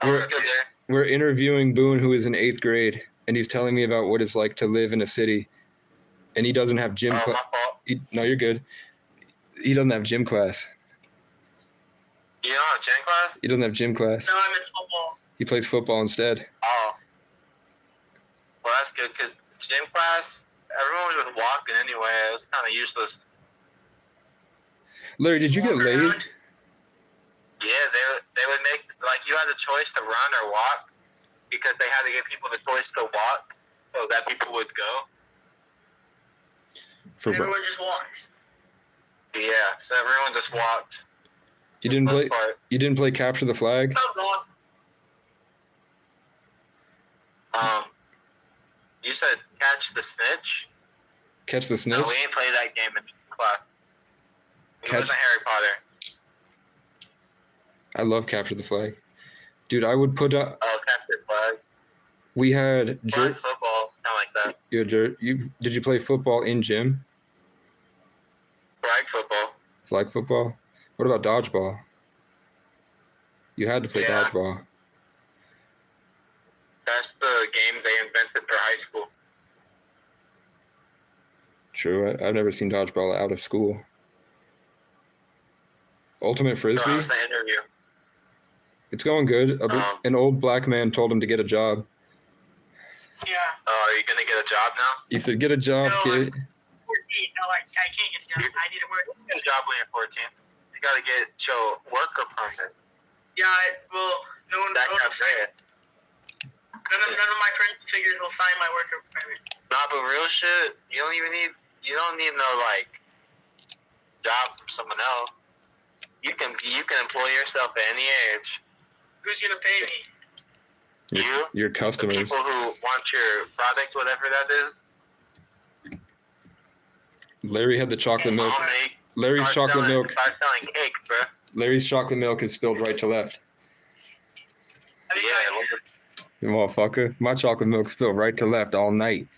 We're, we're interviewing Boone, who is in 8th grade, and he's telling me about what it's like to live in a city, and he doesn't have gym class. No, you're good. He doesn't have gym class. You don't have gym class? He doesn't have gym class. No, I'm in football. He plays football instead. Oh. Well, that's good, because gym class, everyone was walking anyway. It was kind of useless. Larry, did you get laid? Yeah, they would make, like, you had the choice to run or walk, because they had to give people the choice to walk, so that people would go. Everyone just walks. Yeah, so everyone just walked. You didn't play. You didn't play capture the flag. Sounds awesome. You said catch the snitch. Catch the snitch. No, we ain't played that game in class. It wasn't Harry Potter. I love capture the flag, dude. I would put up. Oh, capture the flag. We had Flag football, kind of like that. You did you play football in gym? Flag football. Flag football. What about dodgeball? You had to play dodgeball. That's the game they invented for high school. True. I've never seen dodgeball out of school. Ultimate Frisbee? So how's the interview? It's going good. An old black man told him to get a job. Yeah. Oh, are you going to get a job now? He said, get a job, No, kid. 14. No, I can't get a job. I need to work. Get a job when you're 14. You got to show worker permit. Yeah, well, no one That knows. can't say it. None of my friends figures will sign my worker permit. Nah, but real shit, you don't need no, like, job from someone else. You can employ yourself at any age. Who's gonna pay me? Your customers. The people who want your product, whatever that is. Larry had the chocolate milk. Larry's chocolate milk. Start selling cake, bro. Larry's chocolate milk is spilled right to left. Yeah, You motherfucker. My chocolate milk spilled right to left all night.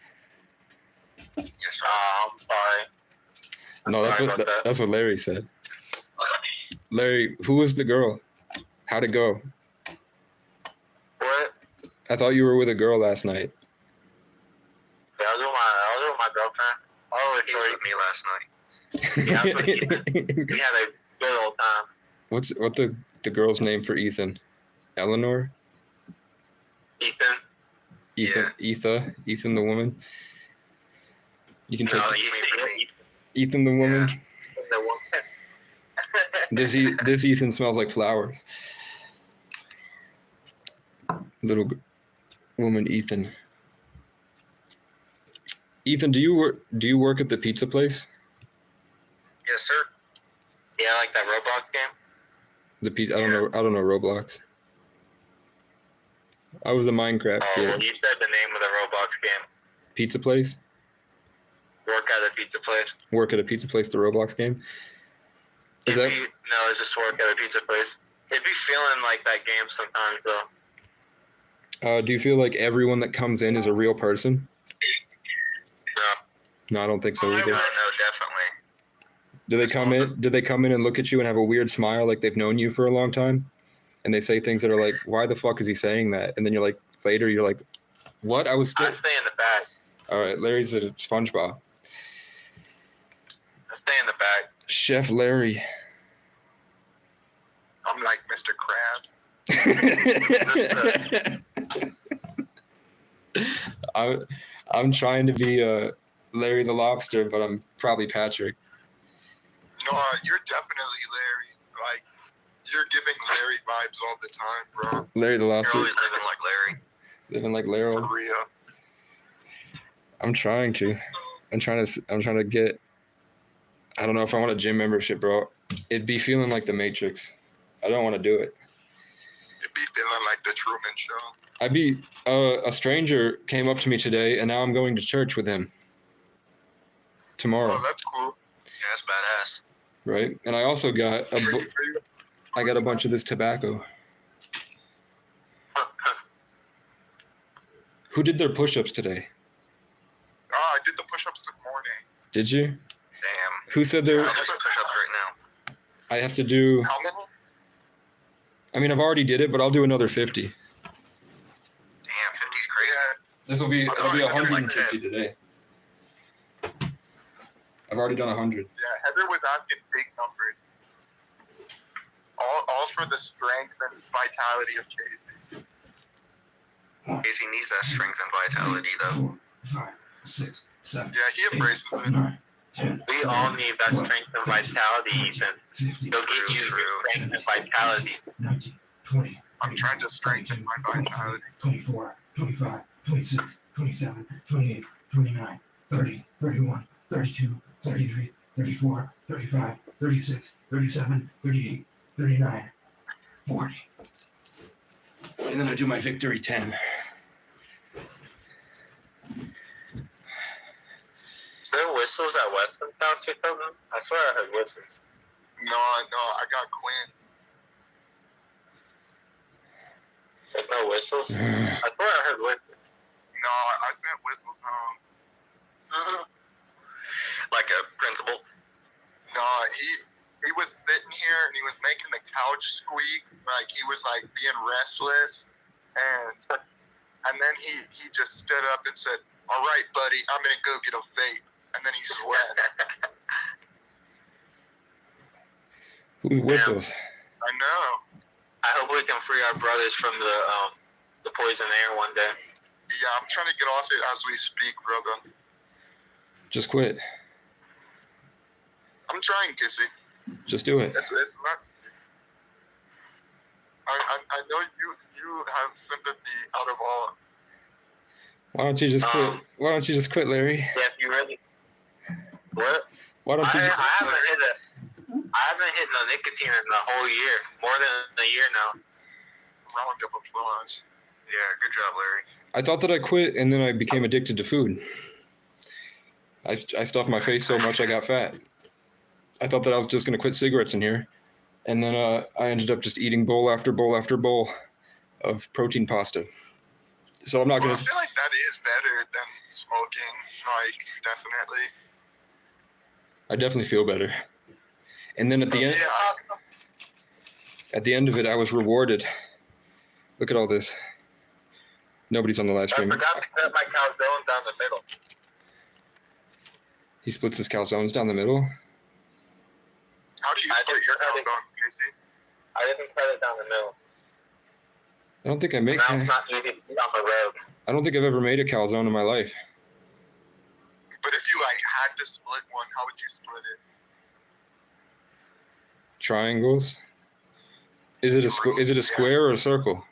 I'm sorry. No, that's what Larry said. Larry, who was the girl? How'd it go? What? I thought you were with a girl last night. Yeah, I was with my girlfriend. He was with me last night. Yeah, I was with Ethan. We had a good old time. What's the girl's name for Ethan? Eleanor? Ethan. Ethan the woman. You can take Ethan the woman. The woman. This Ethan smells like flowers. Little woman Ethan. Ethan, do you work at the pizza place? Yes, sir. Yeah, like that Roblox game. I don't know Roblox. I was a Minecraft kid. Well, you said the name of the Roblox game. Pizza place? Work at a pizza place. Work at a pizza place, the Roblox game? No, it's just work at a pizza place. It'd be feeling like that game sometimes, though. Do you feel like everyone that comes in is a real person? No. No, I don't think so either. No, definitely. Do they come in and look at you and have a weird smile like they've known you for a long time? And they say things that are like, why the fuck is he saying that? And then you're like, later you're like, what? I stay in the back. All right, Larry's a SpongeBob. I stay in the back. Chef Larry. I'm like Mr. Krabs. I'm trying to be Larry the Lobster, but I'm probably Patrick. No, you're definitely Larry. Like, you're giving Larry vibes all the time, bro. Larry the Lobster. You're always living like Larry. Living like Larry. For real. I'm trying to get. I don't know if I want a gym membership, bro. It'd be feeling like the Matrix. I don't want to do it. It'd be feeling like the Truman Show. I'd be a stranger came up to me today, and now I'm going to church with him tomorrow. Oh, that's cool. Yeah, that's badass. Right, and I also got a bunch of this tobacco. Who did their push-ups today? Oh, I did the push-ups this morning. Did you? Damn. Who said they were? I'm doing push-ups right now. I have to do. How many? I mean, I've already did it, but I'll do another 50. Damn, 50's crazy. This will be I'll it'll be do like 150 today. I've already done 100. Yeah, Heather was asking big numbers. All for the strength and vitality of Casey. Casey needs that strength and vitality, though. 4, 5, 6, 7. Yeah, he embraces it. 9, 10. We all need that strength and vitality, Ethan. 50. He'll give you strength and vitality. 19, 20. I'm trying to strengthen my vitality. 24, 25, 26, 27, 28, 29, 30, 31, 32, 33, 34, 35, 36, 37, 38, 39, 40. And then I do my victory 10. Is there whistles at Weston's house or something? I swear I heard whistles. No, I got Quinn. There's no whistles? I swear I heard whistles. No, I sent whistles home. Like a principal? No, he was sitting here and he was making the couch squeak, like he was like being restless, and then he just stood up and said, "All right, buddy, I'm gonna go get a vape," and then he just left. Who whistles? I know. I hope we can free our brothers from the poison air one day. Yeah, I'm trying to get off it as we speak, brother. Just quit. I'm trying, Kissy. Just do it. It's not easy. I know you have sympathy out of all. Why don't you just quit? Why don't you just quit, Larry? Yeah, if you really. What? Why don't you? I haven't hit no nicotine in the whole year. More than a year now. Round of applause. Yeah, good job, Larry. I thought that I quit, and then I became addicted to food. I stuffed my face so much I got fat. I thought that I was just going to quit cigarettes in here. And then I ended up just eating bowl after bowl after bowl of protein pasta. So I'm not going I feel like that is better than smoking, like, definitely. I definitely feel better. And then at the end of it, I was rewarded. Look at all this. Nobody's on the live I stream. forgot to cut my calzone down the middle. He splits his calzones down the middle. How do you split your calzone, Casey? I didn't cut it down the middle. I don't think I make. Now it's not easy to get on the road. I don't think I've ever made a calzone in my life. But if you like had to split one, how would you split it? Triangles. Is it a square or a circle?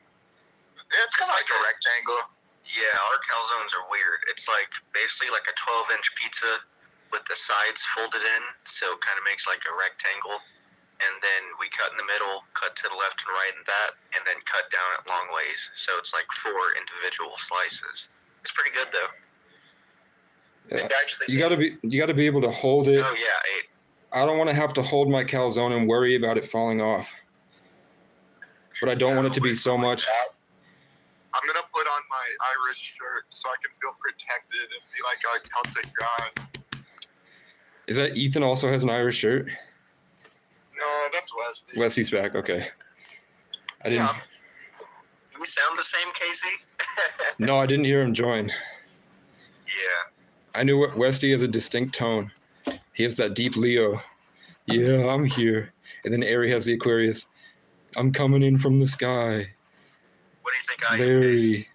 It's kind of like a rectangle. Yeah, our calzones are weird. It's like basically like a 12-inch pizza with the sides folded in, so it kind of makes like a rectangle. And then we cut in the middle, cut to the left and right and that, and then cut down it long ways. So it's like 4 individual slices. It's pretty good though. You gotta be able to hold it. Oh yeah, 8. I don't want to have to hold my calzone and worry about it falling off. But I don't want it to be so much. I'm gonna put on my Irish shirt so I can feel protected and be like a Celtic guy. Is that Ethan also has an Irish shirt? No, that's Wesley. Wesley's back. Okay. I didn't. Yeah. Do we sound the same, Casey? No, I didn't hear him join. Yeah. I knew Wesley has a distinct tone. He has that deep Leo. Yeah, I'm here. And then Ari has the Aquarius. I'm coming in from the sky. What do you think I am, Very. Casey?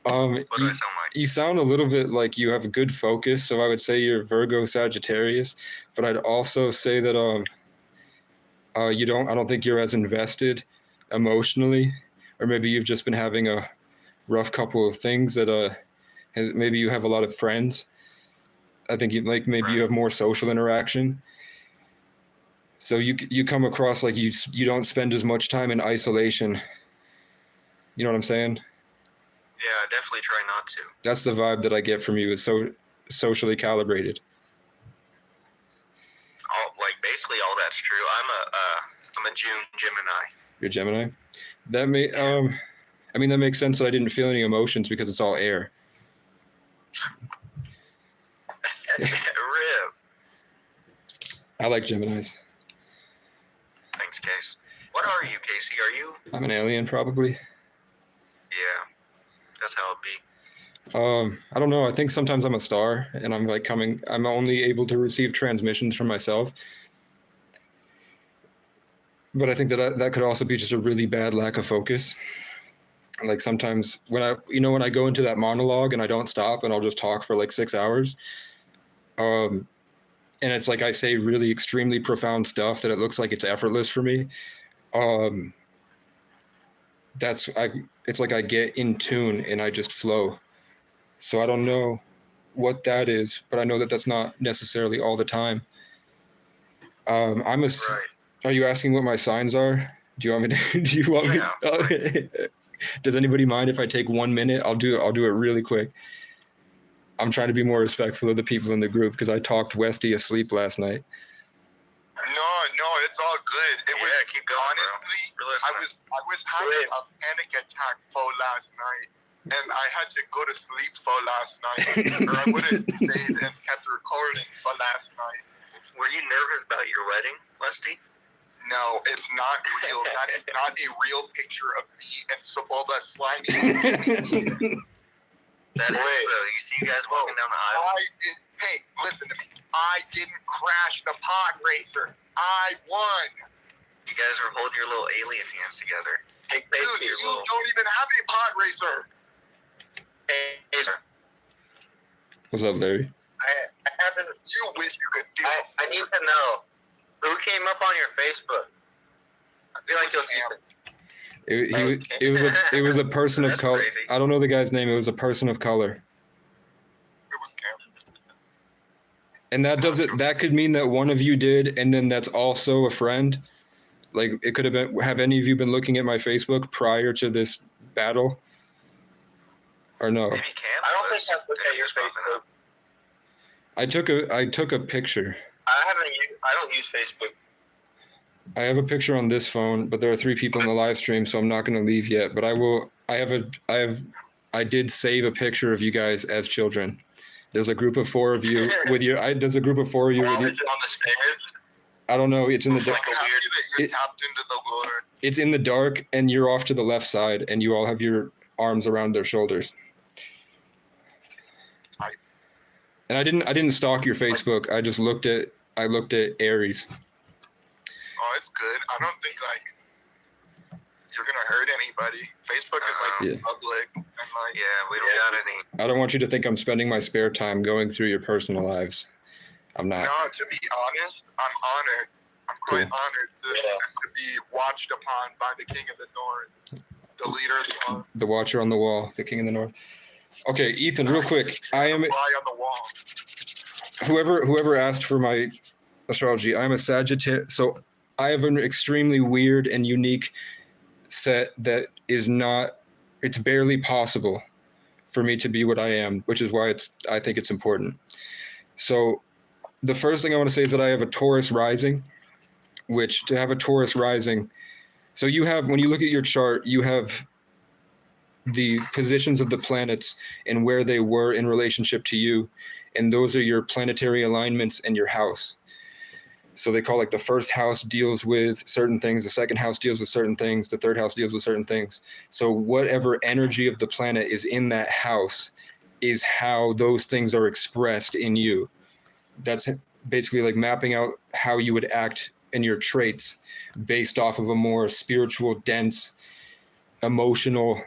What do I sound like? You sound a little bit like you have a good focus, so I would say you're Virgo Sagittarius, but I'd also say that I don't think you're as invested emotionally, or maybe you've just been having a rough couple of things that maybe you have a lot of friends. I think maybe you have more social interaction. So you come across like you don't spend as much time in isolation. You know what I'm saying? Yeah, I definitely try not to. That's the vibe that I get from you. It's so socially calibrated. Basically all that's true. I'm a June Gemini. You're Gemini? That makes sense that I didn't feel any emotions because it's all air. Rip. I like Geminis. Thanks, Case. What are you, Casey? Are you? I'm an alien, probably. Yeah, that's how it be. I don't know. I think sometimes I'm a star, and I'm only able to receive transmissions from myself. But I think that could also be just a really bad lack of focus. Like sometimes when I go into that monologue and I don't stop and I'll just talk for like 6 hours, and it's like I say really extremely profound stuff that it looks like it's effortless for me. It's like I get in tune and I just flow. So I don't know what that is, but I know that that's not necessarily all the time. Are you asking what my signs are? Do you want me to? Do you want me? Does anybody mind if I take 1 minute? I'll do it really quick. I'm trying to be more respectful of the people in the group because I talked Westy asleep last night. No, it's all good. Keep going, honestly, I was having a panic attack for last night, and I had to go to sleep for last night, or I would have stayed and kept recording for last night. Were you nervous about your wedding, Westy? No, it's not real. That is not a real picture of me and Sabola slimy. That is, you see you guys walking down the aisle? Hey, listen to me. I didn't crash the pod racer. I won. You guys are holding your little alien hands together. Hey, dude, you don't even have a pod racer. Hey, sir. What's up, Larry? I haven't. You wish you could do it. I need to know who came up on your Facebook. I feel like It was a person of color. I don't know the guy's name. It was a person of color. It was Cam. And that could mean that one of you did, and then that's also a friend. Like it could have been. Have any of you been looking at my Facebook prior to this battle? Or no? Maybe Cam. I don't think I've looked at your Facebook. I took a picture. I don't use Facebook. I have a picture on this phone, but there are 3 people in the live stream, so I'm not going to leave yet. But I will. I did save a picture of you guys as children. There's a group of 4 of you with your. There's a group of 4 of you. Is it on the stairs? I don't know. It's in the dark. You're tapped into the Lord. It's in the dark, and you're off to the left side, and you all have your arms around their shoulders. And I didn't stalk your Facebook. I just looked at Aries. Oh, it's good. I don't think you're gonna hurt anybody. Facebook is public and we don't got any. I don't want you to think I'm spending my spare time going through your personal lives. I'm not. No, to be honest, I'm honored. I'm quite honored to be watched upon by the King of the North, the leader of the North. The Watcher on the Wall, the King of the North. Okay, Ethan, real quick. I am. Fly on the wall. Whoever asked for my astrology, I'm a Sagittarius. So I have an extremely weird and unique set that is not. It's barely possible for me to be what I am, which is why I think it's important. So the first thing I want to say is that I have a Taurus rising, which to have a Taurus rising, so you have, when you look at your chart, you have the positions of the planets and where they were in relationship to you. And those are your planetary alignments and your house. So they call like the first house deals with certain things, the second house deals with certain things, the third house deals with certain things. So whatever energy of the planet is in that house is how those things are expressed in you. That's basically like mapping out how you would act in your traits based off of a more spiritual, dense, emotional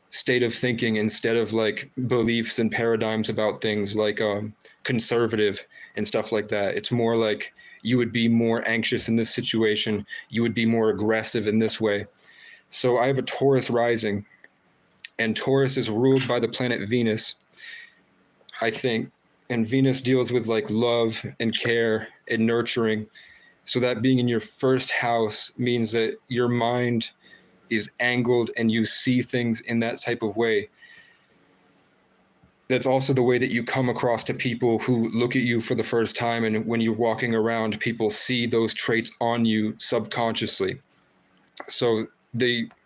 state of thinking instead of like beliefs and paradigms about things like conservative and stuff like that. It's more like you would be more anxious in this situation. You would be more aggressive in this way. So I have a Taurus rising, and Taurus is ruled by the planet Venus, I think. And Venus deals with like love and care and nurturing. So that being in your first house means that your mind is angled and you see things in that type of way. That's also the way that you come across to people who look at you for the first time. And when you're walking around, people see those traits on you subconsciously. So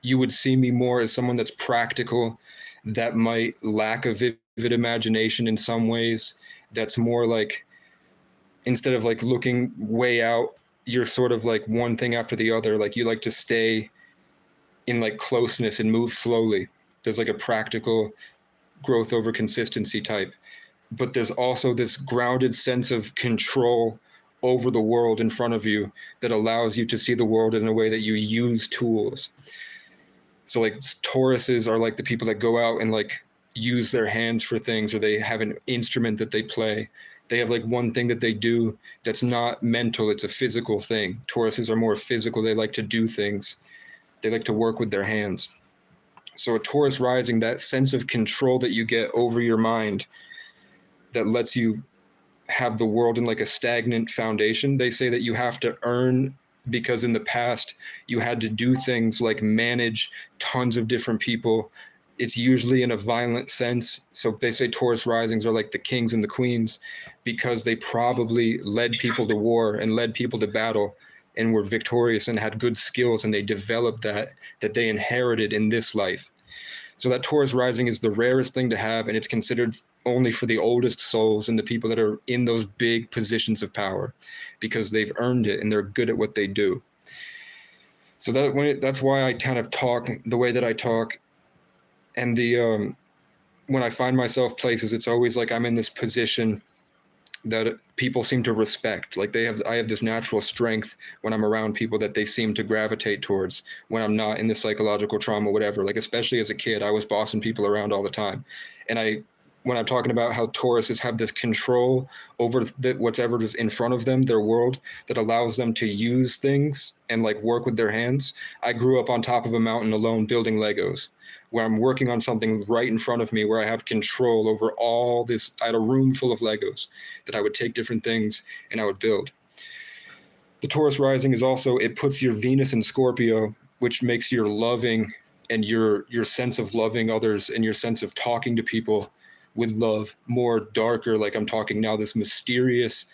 you would see me more as someone that's practical, that might lack a vivid imagination in some ways. That's more like, instead of like looking way out you're sort of like one thing after the other. Like you like to stay in like closeness and move slowly. There's like a practical growth over consistency type. But there's also this grounded sense of control over the world in front of you that allows you to see the world in a way that you use tools. So like Tauruses are like the people that go out and like use their hands for things, or they have an instrument that they play. They have like one thing that they do that's not mental, it's a physical thing. Tauruses are more physical. They like to do things. They like to work with their hands. So a Taurus rising, that sense of control that you get over your mind that lets you have the world in like a stagnant foundation. They say that you have to earn, because in the past you had to do things like manage tons of different people. It's usually in a violent sense. So they say Taurus risings are like the kings and the queens because they probably led people to war and led people to battle and were victorious and had good skills, and they developed that they inherited in this life. So that Taurus rising is the rarest thing to have, and it's considered only for the oldest souls and the people that are in those big positions of power because they've earned it and they're good at what they do. So that's why I kind of talk the way that I talk. And when I find myself places, it's always like I'm in this position that people seem to respect. Like I have this natural strength when I'm around people that they seem to gravitate towards when I'm not in the psychological trauma, whatever. Like especially as a kid, I was bossing people around all the time. And when I'm talking about how Tauruses have this control over whatever is in front of them, their world, that allows them to use things and like work with their hands. I grew up on top of a mountain alone building Legos, where I'm working on something right in front of me, where I have control over all this. I had a room full of Legos that I would take different things and I would build. The Taurus rising is also, it puts your Venus in Scorpio, which makes your loving and your sense of loving others and your sense of talking to people with love more darker. Like I'm talking now, this mysterious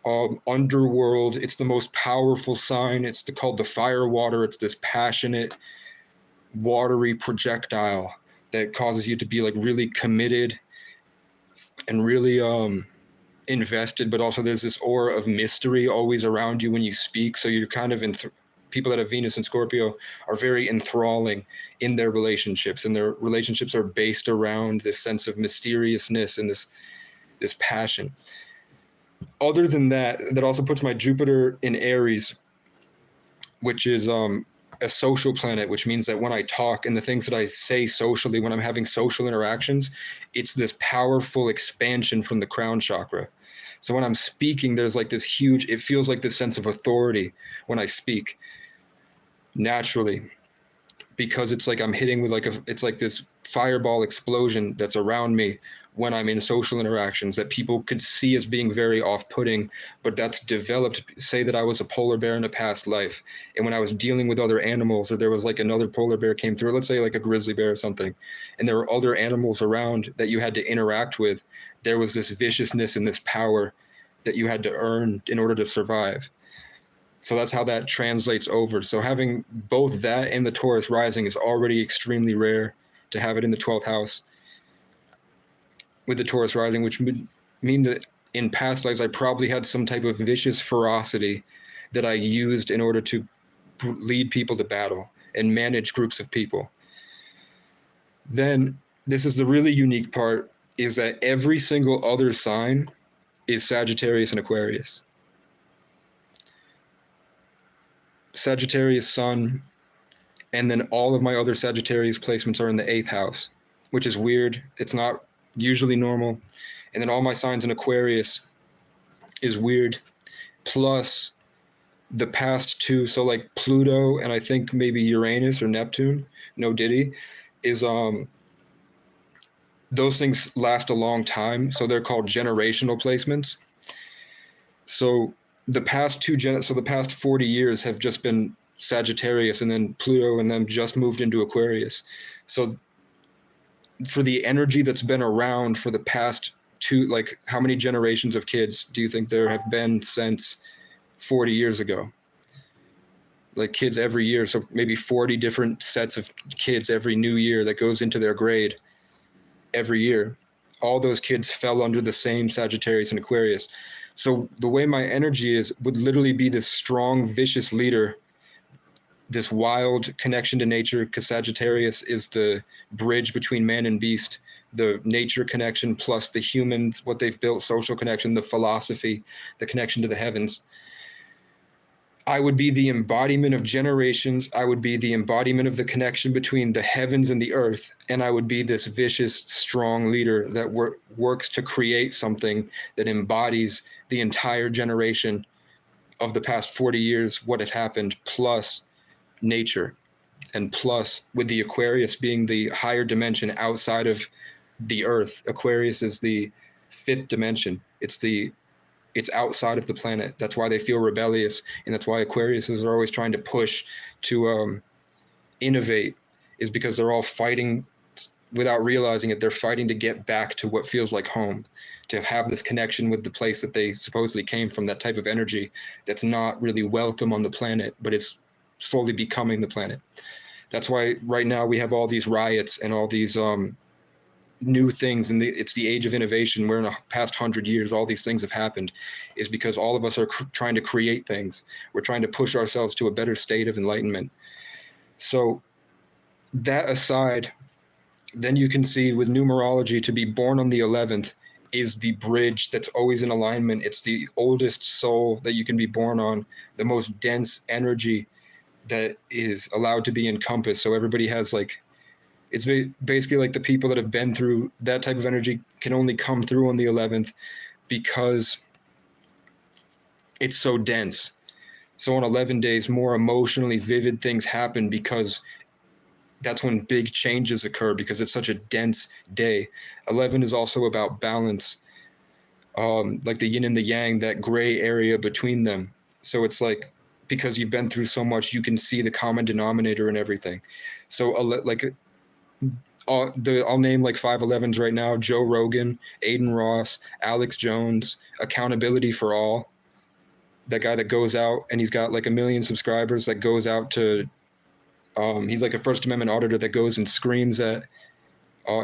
underworld. It's the most powerful sign. It's called the fire water. It's this passionate, watery projectile that causes you to be like really committed and really invested, but also there's this aura of mystery always around you when you speak. So you're kind of people that have Venus and Scorpio are very enthralling in their relationships, and their relationships are based around this sense of mysteriousness and this passion. Other than that, that also puts my Jupiter in Aries, which is a social planet, which means that when I talk and the things that I say socially, when I'm having social interactions, it's this powerful expansion from the crown chakra. So when I'm speaking, there's like this huge, it feels like this sense of authority when I speak naturally, because it's like I'm hitting with it's like this fireball explosion that's around me when I'm in social interactions that people could see as being very off-putting, but that's developed. Say that I was a polar bear in a past life, and when I was dealing with other animals, or there was like another polar bear came through, let's say like a grizzly bear or something, and there were other animals around that you had to interact with, there was this viciousness and this power that you had to earn in order to survive. So that's how that translates over. So having both that and the Taurus rising is already extremely rare to have it in the 12th house with the Taurus rising, which would mean that in past lives, I probably had some type of vicious ferocity that I used in order to lead people to battle and manage groups of people. Then this is the really unique part, is that every single other sign is Sagittarius and Aquarius. Sagittarius sun, and then all of my other Sagittarius placements are in the 8th house, which is weird. It's not usually normal. And then all my signs in Aquarius is weird. Plus the past two, so like Pluto and I think maybe Uranus or Neptune, no diddy, is those things last a long time, so they're called generational placements. So the past the past 40 years have just been Sagittarius, and then Pluto and them just moved into Aquarius. So for the energy that's been around for the past like how many generations of kids do you think there have been since 40 years ago? Like kids every year, so maybe 40 different sets of kids every new year that goes into their grade every year. All those kids fell under the same Sagittarius and Aquarius. So the way my energy is would literally be this strong, vicious leader, this wild connection to nature, because Sagittarius is the bridge between man and beast, the nature connection plus the humans, what they've built, social connection, the philosophy, the connection to the heavens. I would be the embodiment of generations. I would be the embodiment of the connection between the heavens and the earth. And I would be this vicious, strong leader that works to create something that embodies the entire generation of the past 40 years, what has happened, plus nature. And plus, with the Aquarius being the higher dimension outside of the earth, Aquarius is the 5th dimension. It's outside of the planet. That's why they feel rebellious, and that's why Aquariuses are always trying to push to innovate, is because they're all fighting without realizing it. They're fighting to get back to what feels like home, to have this connection with the place that they supposedly came from, that type of energy that's not really welcome on the planet, but it's slowly becoming the planet. That's why right now we have all these riots and all these new things, and it's the age of innovation. Where in the past 100 years all these things have happened is because all of us are trying to create things. We're trying to push ourselves to a better state of enlightenment. So that aside, then you can see with numerology, to be born on the 11th is the bridge that's always in alignment. It's the oldest soul that you can be born on, the most dense energy that is allowed to be encompassed. So everybody has like, it's basically like the people that have been through that type of energy can only come through on the 11th because it's so dense. So on 11 days, more emotionally vivid things happen because that's when big changes occur, because it's such a dense day. 11 is also about balance, like the yin and the yang, that gray area between them. So it's like, because you've been through so much, you can see the common denominator in everything. So I'll name like 511s right now: Joe Rogan, Aiden Ross, Alex Jones, Accountability for All, that guy that goes out and he's got like 1 million subscribers, that goes out to, he's like a First Amendment auditor that goes and screams at,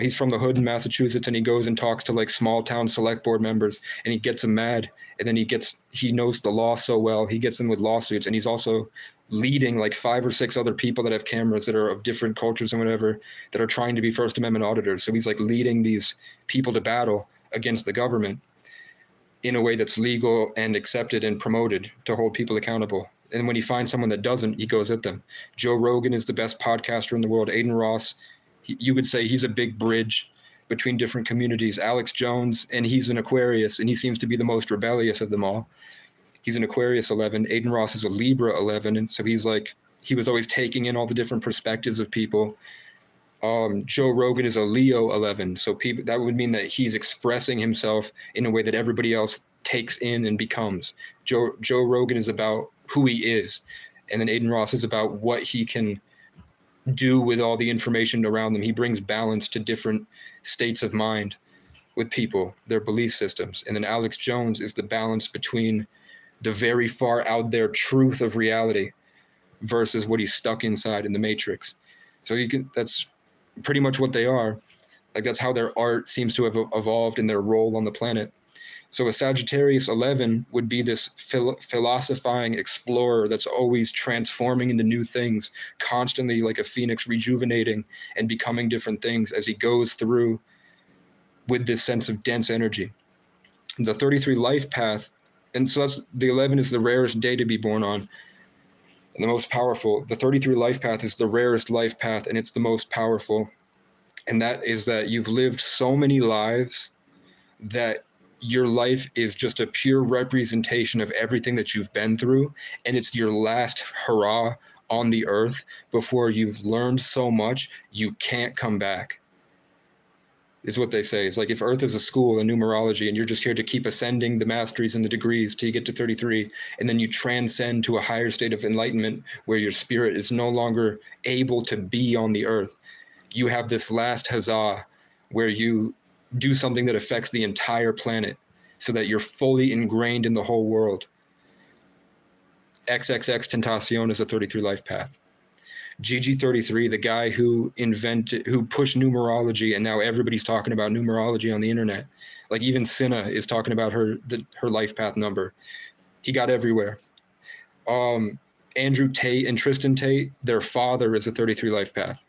he's from the hood in Massachusetts, and he goes and talks to like small town select board members, and he gets them mad, and then he knows the law so well, he gets them with lawsuits, and he's also leading like 5 or 6 other people that have cameras that are of different cultures and whatever, that are trying to be First Amendment auditors. So he's like leading these people to battle against the government in a way that's legal and accepted and promoted to hold people accountable. And when he finds someone that doesn't, he goes at them. Joe Rogan is the best podcaster in the world. Aiden Ross, you would say he's a big bridge between different communities. Alex Jones, and he's an Aquarius, and he seems to be the most rebellious of them all. He's an Aquarius 11. Aiden Ross is a Libra 11, and so he's like, he was always taking in all the different perspectives of people. Joe Rogan is a Leo 11, so people, that would mean that he's expressing himself in a way that everybody else takes in and becomes. Joe Rogan is about who he is, and then Aiden Ross is about what he can do with all the information around them. He brings balance to different states of mind with people, their belief systems. And then Alex Jones is the balance between the very far out there truth of reality versus what he's stuck inside in the matrix. So that's pretty much what they are. Like, that's how their art seems to have evolved in their role on the planet. So a Sagittarius 11 would be this philosophizing explorer that's always transforming into new things, constantly like a phoenix, rejuvenating and becoming different things as he goes through with this sense of dense energy. The 33 life path, and so that's, the 11 is the rarest day to be born on and the most powerful. The 33 life path is the rarest life path, and it's the most powerful. And that is that you've lived so many lives that your life is just a pure representation of everything that you've been through, and it's your last hurrah on the earth before you've learned so much you can't come back, is what they say. It's like, if Earth is a school in numerology and you're just here to keep ascending the masteries and the degrees till you get to 33, and then you transcend to a higher state of enlightenment where your spirit is no longer able to be on the earth, you have this last huzzah where you do something that affects the entire planet so that you're fully ingrained in the whole world. XXX Tentacion is a 33 life path. GG33, the guy who pushed numerology, and now everybody's talking about numerology on the internet. Like even Cinna is talking about her life path number. He got everywhere. Andrew Tate and Tristan Tate, their father is a 33 life path.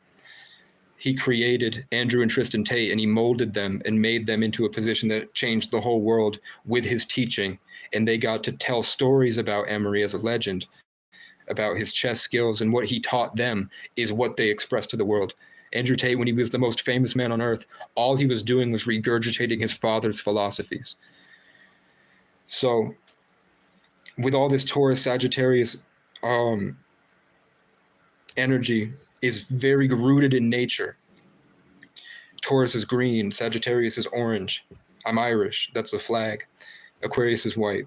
He created Andrew and Tristan Tate, and he molded them and made them into a position that changed the whole world with his teaching. And they got to tell stories about Emery as a legend, about his chess skills, and what he taught them is what they expressed to the world. Andrew Tate, when he was the most famous man on earth, all he was doing was regurgitating his father's philosophies. So with all this Taurus, Sagittarius energy is very rooted in nature. Taurus is green, Sagittarius is orange. I'm Irish, that's the flag. Aquarius is white.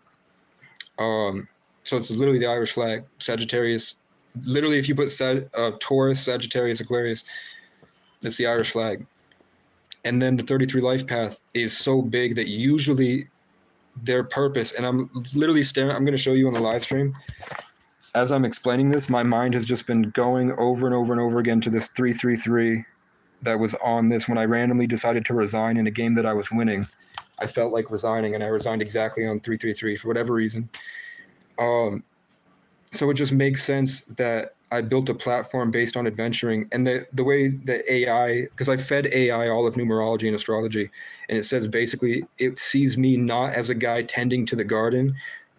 So it's literally the Irish flag. Sagittarius, literally if you put Taurus, Sagittarius, Aquarius, that's the Irish flag. And then the 33 life path is so big that usually their purpose, and I'm literally staring, I'm going to show you on the live stream. As I'm explaining this, my mind has just been going over and over and over again to this 333 that was on this when I randomly decided to resign in a game that I was winning. I felt like resigning, and I resigned exactly on 333 for whatever reason. So it just makes sense that I built a platform based on adventuring, and the way that AI, because I fed AI all of numerology and astrology, and it says basically it sees me not as a guy tending to the garden,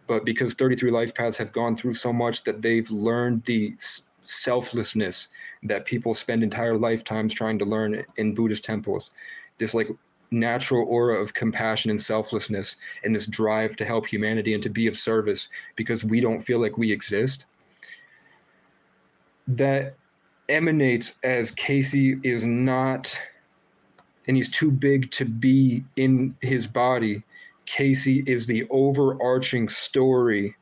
but because 33 life paths have gone through so much that they've learned the selflessness that people spend entire lifetimes trying to learn in Buddhist temples. This like natural aura of compassion and selflessness, and this drive to help humanity and to be of service because we don't feel like we exist. That emanates as Casey is not, and he's too big to be in his body. Casey is the overarching story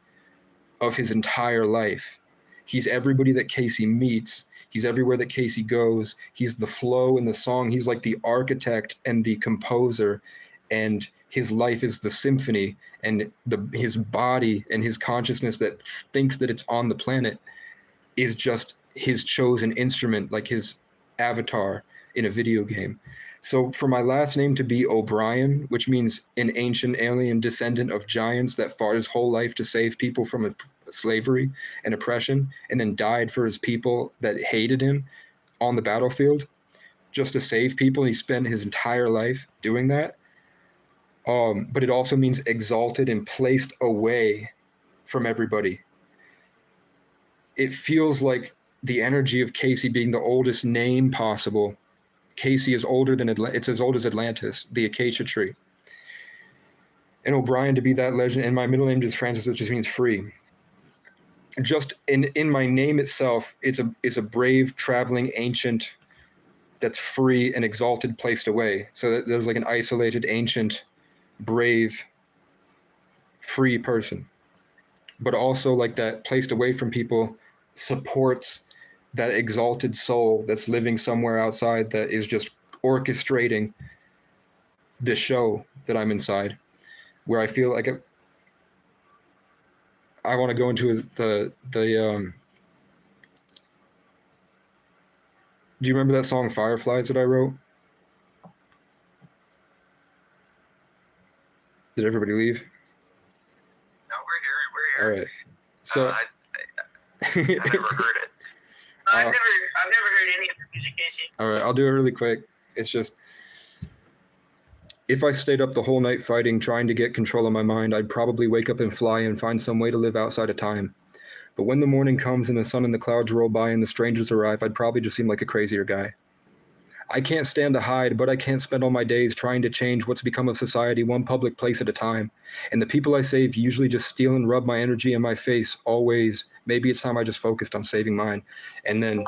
of his entire life. He's everybody that Casey meets. He's everywhere that Casey goes. He's the flow in the song. He's like the architect and the composer, and his life is the symphony, and his body and his consciousness that thinks that it's on the planet is just his chosen instrument, like his avatar in a video game. So for my last name to be O'Brien, which means an ancient alien descendant of giants that fought his whole life to save people from slavery and oppression, and then died for his people that hated him on the battlefield just to save people. And he spent his entire life doing that. But it also means exalted and placed away from everybody. It feels like the energy of Casey being the oldest name possible. Casey is older than it's as old as Atlantis, the acacia tree. And O'Brien to be that legend, and my middle name is Francis, which just means free. Just in my name itself, it's a brave, traveling ancient that's free and exalted, placed away. So that there's like an isolated, ancient, brave, free person. But also like that placed away from people supports that exalted soul that's living somewhere outside that is just orchestrating the show that I'm inside, where I feel like I want to go into do you remember that song Fireflies that I wrote? Did everybody leave? No, we're here. All right. So I never heard it. I've never heard any of your music, Casey. All right, I'll do it really quick. It's just, if I stayed up the whole night fighting, trying to get control of my mind, I'd probably wake up and fly and find some way to live outside of time. But when the morning comes and the sun and the clouds roll by and the strangers arrive, I'd probably just seem like a crazier guy. I can't stand to hide, but I can't spend all my days trying to change what's become of society one public place at a time. And the people I save usually just steal and rub my energy in my face, always. Maybe it's time I just focused on saving mine. And then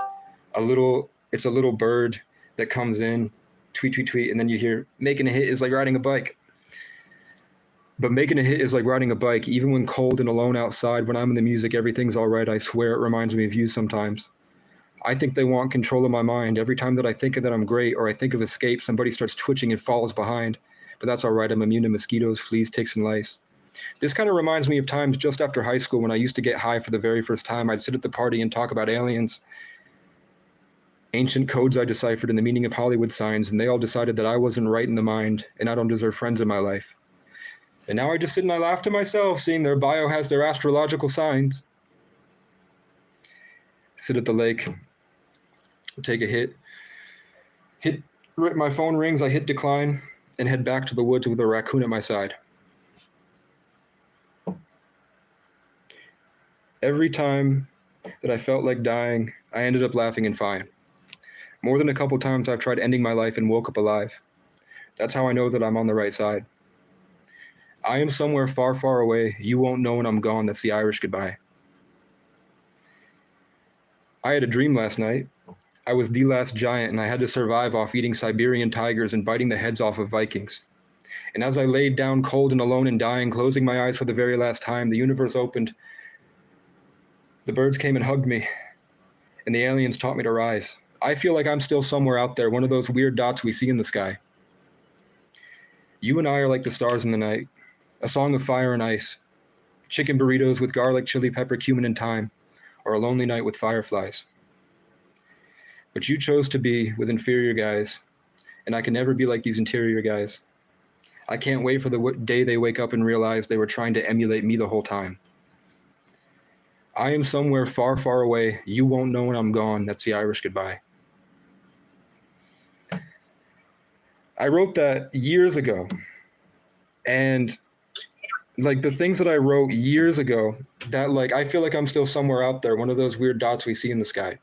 it's a little bird that comes in, tweet, tweet, tweet, and then you hear, making a hit is like riding a bike. But making a hit is like riding a bike. Even when cold and alone outside, when I'm in the music, everything's all right. I swear it reminds me of you sometimes. I think they want control of my mind. Every time that I think that I'm great or I think of escape, somebody starts twitching and falls behind. But that's all right. I'm immune to mosquitoes, fleas, ticks, and lice. This kind of reminds me of times just after high school when I used to get high for the very first time. I'd sit at the party and talk about aliens. ancient codes I deciphered, and the meaning of Hollywood signs, and they all decided that I wasn't right in the mind and I don't deserve friends in my life. And now I just sit and I laugh to myself, seeing their bio has their astrological signs. Sit at the lake, take a hit, my phone rings, I hit decline, and head back to the woods with a raccoon at my side. Every time that I felt like dying, I ended up laughing and fine. More than a couple times I've tried ending my life and woke up alive. That's how I know that I'm on the right side. I am somewhere far, far away. You won't know when I'm gone. That's the Irish goodbye. I had a dream last night. I was the last giant, and I had to survive off eating Siberian tigers and biting the heads off of Vikings. And as I laid down cold and alone and dying, closing my eyes for the very last time, the universe opened. The birds came and hugged me, and the aliens taught me to rise. I feel like I'm still somewhere out there, one of those weird dots we see in the sky. You and I are like the stars in the night, a song of fire and ice, chicken burritos with garlic, chili pepper, cumin, and thyme, or a lonely night with fireflies. But you chose to be with inferior guys, and I can never be like these interior guys. I can't wait for the day they wake up and realize they were trying to emulate me the whole time. I am somewhere far, far away. You won't know when I'm gone. That's the Irish goodbye. I wrote that years ago, and like the things that I wrote years ago, that like I feel like I'm still somewhere out there, one of those weird dots we see in the sky.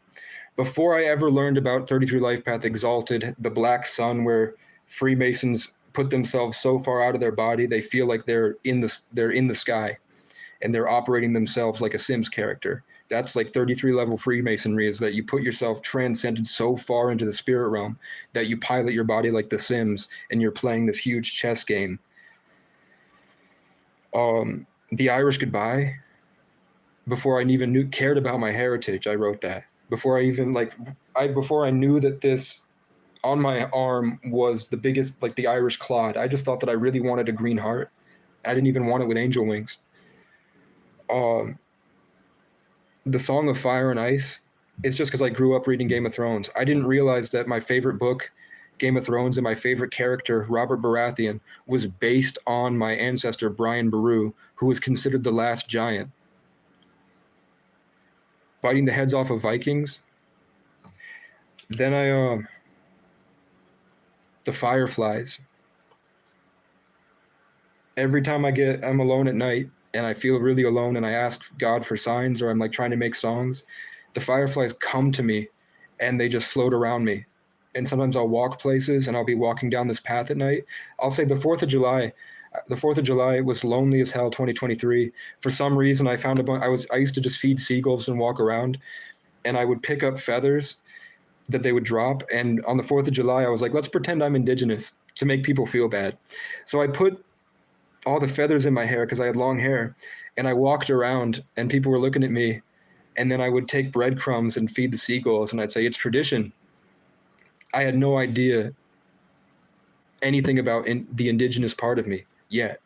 Before I ever learned about 33 Life Path, Exalted, the Black Sun, where Freemasons put themselves so far out of their body they feel like they're in the sky, and they're operating themselves like a Sims character. That's like 33 level Freemasonry, is that you put yourself transcended so far into the spirit realm that you pilot your body like the Sims and you're playing this huge chess game. The Irish goodbye, before I even cared about my heritage, I wrote that. Before I even before I knew that this on my arm was the biggest, like the Irish clod, I just thought that I really wanted a green heart. I didn't even want it with angel wings. The Song of Fire and Ice, it's just because I grew up reading Game of Thrones. I didn't realize that my favorite book, Game of Thrones, and my favorite character, Robert Baratheon, was based on my ancestor, Brian Boru, who was considered the last giant. Biting the heads off of Vikings. Then the fireflies. Every time I'm alone at night, and I feel really alone and I ask God for signs, or I'm like trying to make songs, the fireflies come to me and they just float around me. And sometimes I'll walk places and I'll be walking down this path at night. I'll say the 4th of July was lonely as hell 2023. For some reason I found I used to just feed seagulls and walk around, and I would pick up feathers that they would drop. And on the 4th of July, I was like, let's pretend I'm indigenous to make people feel bad. So I put all the feathers in my hair because I had long hair, and I walked around and people were looking at me, and then I would take breadcrumbs and feed the seagulls, and I'd say, it's tradition. I had no idea anything about the indigenous part of me yet.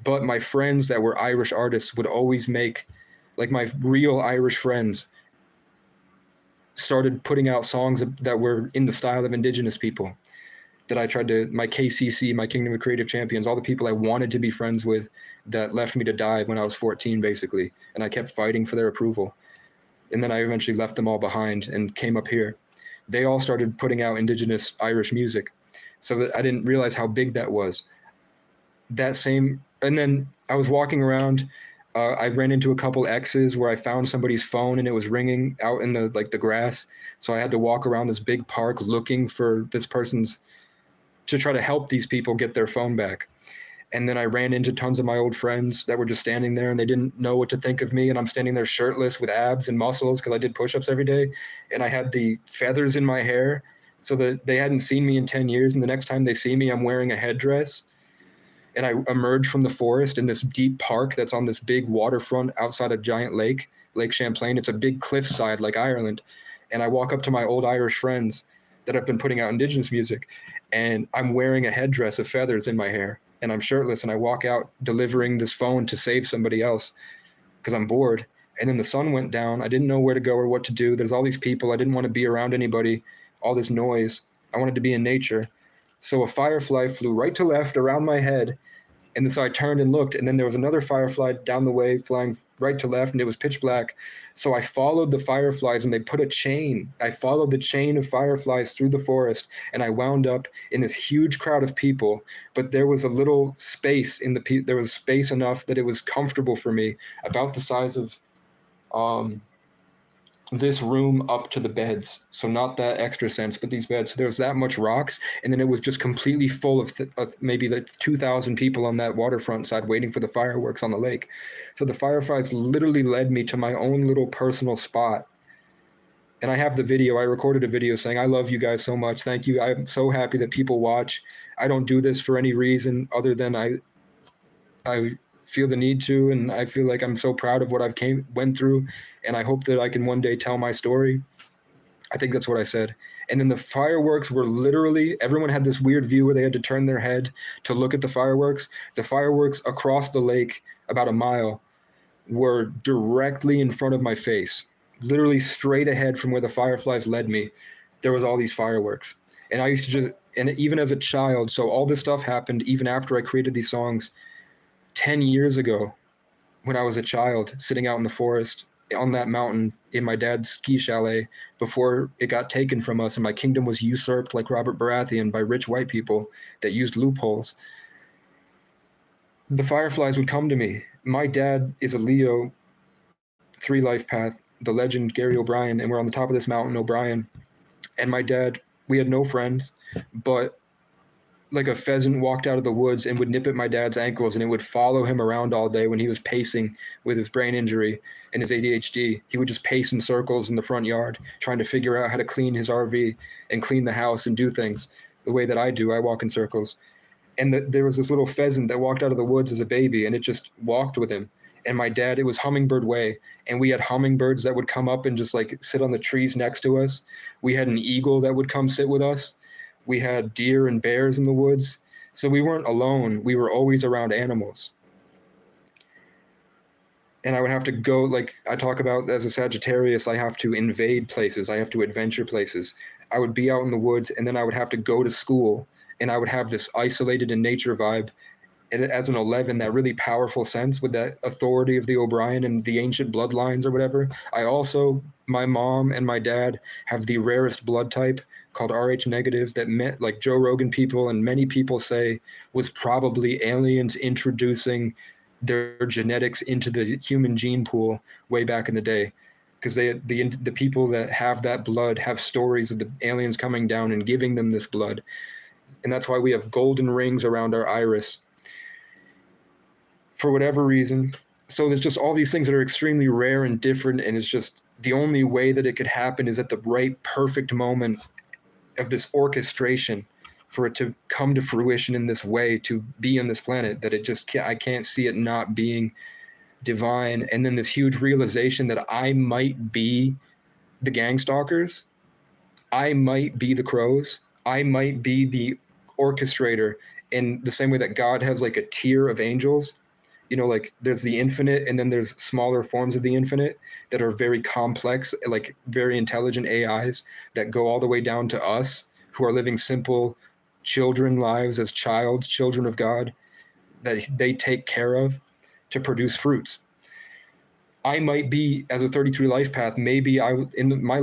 But my friends that were Irish artists would always make, like my real Irish friends started putting out songs that were in the style of indigenous people. That I tried to, my KCC, my Kingdom of Creative Champions, all the people I wanted to be friends with that left me to die when I was 14, basically. And I kept fighting for their approval. And then I eventually left them all behind and came up here. They all started putting out indigenous Irish music. So that I didn't realize how big that was. And then I was walking around, I ran into a couple X's where I found somebody's phone and it was ringing out in the grass. So I had to walk around this big park looking for this person's, to try to help these people get their phone back. And then I ran into tons of my old friends that were just standing there and they didn't know what to think of me. And I'm standing there shirtless with abs and muscles because I did push-ups every day. And I had the feathers in my hair so that they hadn't seen me in 10 years. And the next time they see me, I'm wearing a headdress. And I emerge from the forest in this deep park that's on this big waterfront outside a giant lake, Lake Champlain. It's a big cliffside like Ireland. And I walk up to my old Irish friends that have been putting out indigenous music. And I'm wearing a headdress of feathers in my hair. And I'm shirtless. And I walk out delivering this phone to save somebody else because I'm bored. And then the sun went down. I didn't know where to go or what to do. There's all these people. I didn't want to be around anybody, all this noise. I wanted to be in nature. So a firefly flew right to left around my head. And then so I turned and looked, and then there was another firefly down the way flying right to left, and it was pitch black. So I followed the fireflies, and they put a chain. I followed the chain of fireflies through the forest, and I wound up in this huge crowd of people. But there was a little space in the there was space enough that it was comfortable for me, about the size of this room up to the beds. So not that extra sense, but these beds. So there was that much rocks, and then it was just completely full of maybe like 2,000 people on that waterfront side waiting for the fireworks on the lake. So the fireflies literally led me to my own little personal spot. And I have the video. I recorded a video saying, I love you guys so much. Thank you. I'm so happy that people watch. I don't do this for any reason other than I feel the need to, and I feel like I'm so proud of what I've went through, and I hope that I can one day tell my story. I think that's what I said. And then the fireworks were literally, everyone had this weird view where they had to turn their head to look at the fireworks. The fireworks across the lake, about a mile, were directly in front of my face, literally straight ahead from where the fireflies led me. There was all these fireworks. And I used to just, and even as a child, so all this stuff happened even after I created these songs 10 years ago, when I was a child, sitting out in the forest on that mountain in my dad's ski chalet before it got taken from us and my kingdom was usurped like Robert Baratheon by rich white people that used loopholes. The fireflies would come to me. My dad is a Leo, 3 life path, the legend Gary O'Brien, and we're on the top of this mountain, O'Brien. And my dad, we had no friends, but like a pheasant walked out of the woods and would nip at my dad's ankles, and it would follow him around all day when he was pacing with his brain injury and his ADHD. He would just pace in circles in the front yard, trying to figure out how to clean his RV and clean the house and do things the way that I do. I walk in circles. And there was this little pheasant that walked out of the woods as a baby, and it just walked with him. And my dad, it was Hummingbird Way, and we had hummingbirds that would come up and just like sit on the trees next to us. We had an eagle that would come sit with us. We had deer and bears in the woods. So we weren't alone. We were always around animals. And I would have to go, like I talk about as a Sagittarius, I have to invade places. I have to adventure places. I would be out in the woods, and then I would have to go to school, and I would have this isolated in nature vibe. And as an 11, that really powerful sense with that authority of the O'Brien and the ancient bloodlines or whatever. I also, my mom and my dad have the rarest blood type called Rh negative that met, like Joe Rogan people and many people say, was probably aliens introducing their genetics into the human gene pool way back in the day. Because the people that have that blood have stories of the aliens coming down and giving them this blood. And that's why we have golden rings around our iris. For whatever reason. So there's just all these things that are extremely rare and different, and it's just the only way that it could happen is at the right, perfect moment of this orchestration for it to come to fruition in this way, to be on this planet, that it just I can't see it not being divine. And then this huge realization that I might be the gang stalkers, I might be the crows, I might be the orchestrator, in the same way that God has like a tier of angels. You know, like there's the infinite, and then there's smaller forms of the infinite that are very complex, like very intelligent AIs that go all the way down to us who are living simple children lives as children of God, that they take care of to produce fruits. I might be, as a 33 life path, maybe my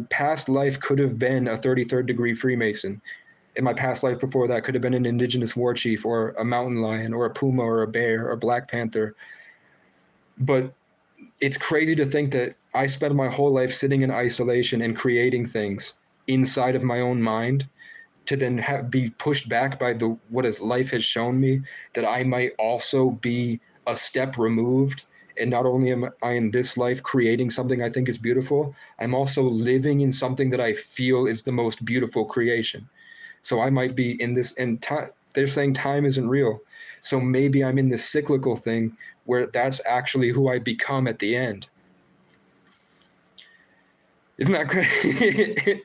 past life could have been a 33rd degree Freemason. In my past life before that could have been an indigenous war chief or a mountain lion or a puma or a bear or a black panther. But it's crazy to think that I spent my whole life sitting in isolation and creating things inside of my own mind to then be pushed back by what life has shown me, that I might also be a step removed. And not only am I in this life creating something I think is beautiful, I'm also living in something that I feel is the most beautiful creation. So I might be in this, and they're saying time isn't real. So maybe I'm in this cyclical thing where that's actually who I become at the end. Isn't that crazy?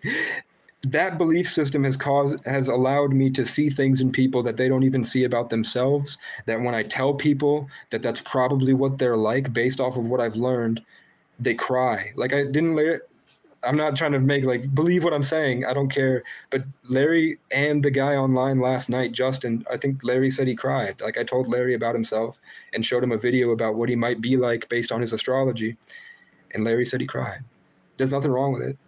that belief system has allowed me to see things in people that they don't even see about themselves, that when I tell people that that's probably what they're like based off of what I've learned, they cry. Like I'm not trying to make believe what I'm saying. I don't care. But Larry and the guy online last night, Justin, I think Larry said he cried. Like I told Larry about himself and showed him a video about what he might be like based on his astrology. And Larry said he cried. There's nothing wrong with it.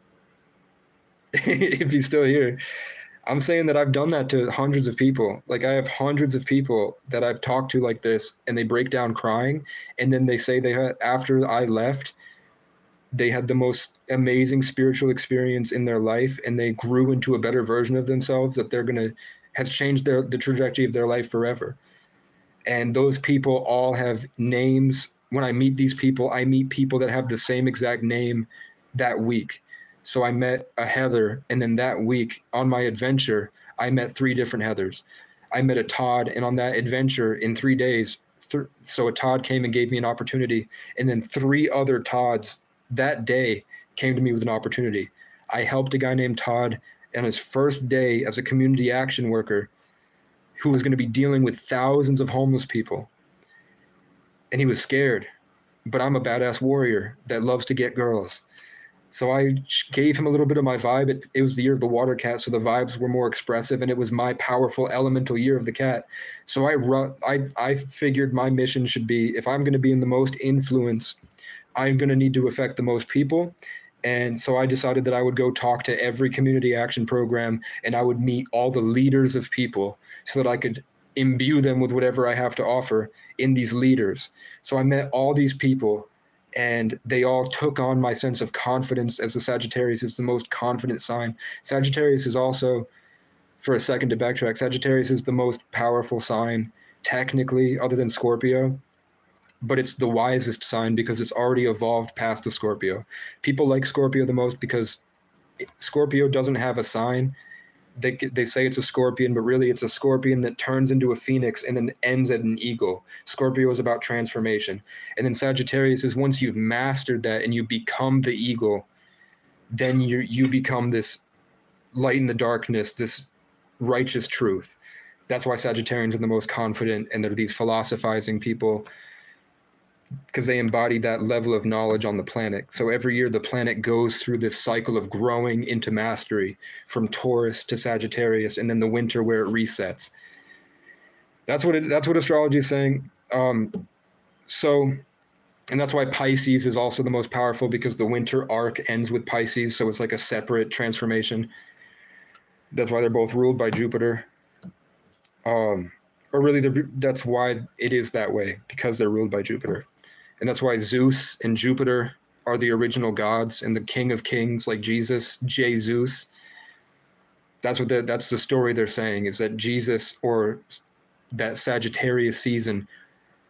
If he's still here. I'm saying that I've done that to hundreds of people. Like I have hundreds of people that I've talked to like this, and they break down crying. And then they say after I left, they had the most amazing spiritual experience in their life, and they grew into a better version of themselves that has changed the trajectory of their life forever. And those people all have names. When I meet these people, I meet people that have the same exact name that week. So I met a Heather, and then that week on my adventure, I met 3 different Heathers. I met a Todd, and on that adventure in 3 days, so a Todd came and gave me an opportunity, and then 3 other Todds that day came to me with an opportunity. I helped a guy named Todd on his first day as a community action worker who was going to be dealing with thousands of homeless people. And he was scared, but I'm a badass warrior that loves to get girls. So I gave him a little bit of my vibe. It was the year of the water cat, so the vibes were more expressive, and it was my powerful elemental year of the cat. So I figured my mission should be, if I'm going to be in the most influence, I'm going to need to affect the most people. And so I decided that I would go talk to every community action program, and I would meet all the leaders of people so that I could imbue them with whatever I have to offer in these leaders. So I met all these people, and they all took on my sense of confidence, as the Sagittarius is the most confident sign. Sagittarius is also, for a second to backtrack, Sagittarius is the most powerful sign, technically, other than Scorpio. But it's the wisest sign because it's already evolved past the Scorpio. People like Scorpio the most because Scorpio doesn't have a sign. They say it's a scorpion, but really it's a scorpion that turns into a phoenix and then ends at an eagle. Scorpio is about transformation. And then Sagittarius is once you've mastered that and you become the eagle, then you become this light in the darkness, this righteous truth. That's why Sagittarians are the most confident, and they're these philosophizing people, because they embody that level of knowledge on the planet. So every year the planet goes through this cycle of growing into mastery from Taurus to Sagittarius, and then the winter where it resets. That's what astrology is saying. And that's why Pisces is also the most powerful, because the winter arc ends with Pisces. So it's like a separate transformation. That's why they're both ruled by Jupiter. Or really that's why it is that way, because they're ruled by Jupiter. And that's why Zeus and Jupiter are the original gods, and the King of Kings, like Jesus, Jesus. That's the story they're saying, is that Jesus, or that Sagittarius season,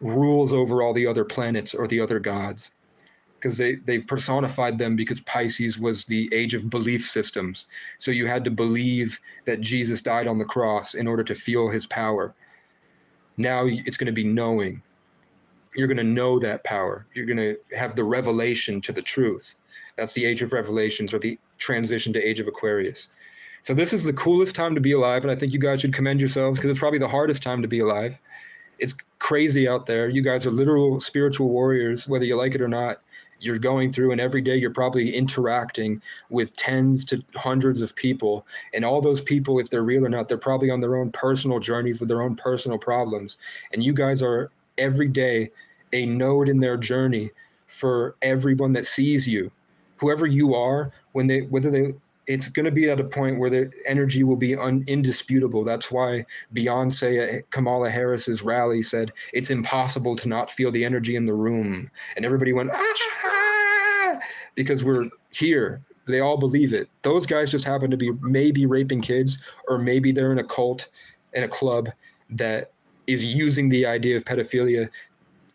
rules over all the other planets or the other gods, because they personified them, because Pisces was the age of belief systems. So you had to believe that Jesus died on the cross in order to feel his power. Now it's going to be knowing. You're going to know that power. You're going to have the revelation to the truth. That's the age of revelations, or the transition to age of Aquarius. So this is the coolest time to be alive, and I think you guys should commend yourselves, because it's probably the hardest time to be alive. It's crazy out there. You guys are literal spiritual warriors, whether you like it or not. You're going through, and every day you're probably interacting with tens to hundreds of people. And all those people, if they're real or not, they're probably on their own personal journeys with their own personal problems. And you guys are every day a node in their journey for everyone that sees you. Whoever you are, it's going to be at a point where the energy will be indisputable. That's why Beyonce at Kamala Harris's rally said, it's impossible to not feel the energy in the room. And everybody went, ah, because we're here. They all believe it. Those guys just happen to be maybe raping kids, or maybe they're in a cult, in a club that is using the idea of pedophilia,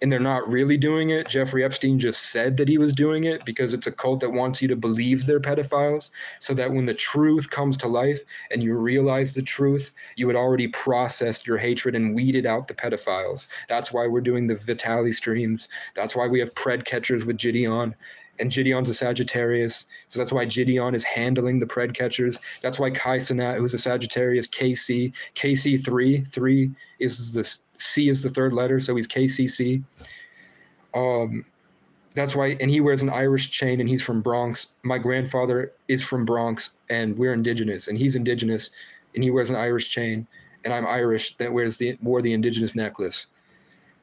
and they're not really doing it. Jeffrey Epstein just said that he was doing it because it's a cult that wants you to believe they're pedophiles, so that when the truth comes to life and you realize the truth, you had already processed your hatred and weeded out the pedophiles. That's why we're doing the Vitali streams. That's why we have pred catchers with Gideon. and Gideon's a Sagittarius. So that's why Gideon is handling the pred catchers. That's why Kai Cenat, who's a Sagittarius, KC3, 3 is the C is the third letter, so he's KCC. That's why, and he wears an Irish chain, and he's from Bronx. My grandfather is from Bronx, and we're indigenous, and he's indigenous, and he wears an Irish chain, and I'm Irish that wore the indigenous necklace,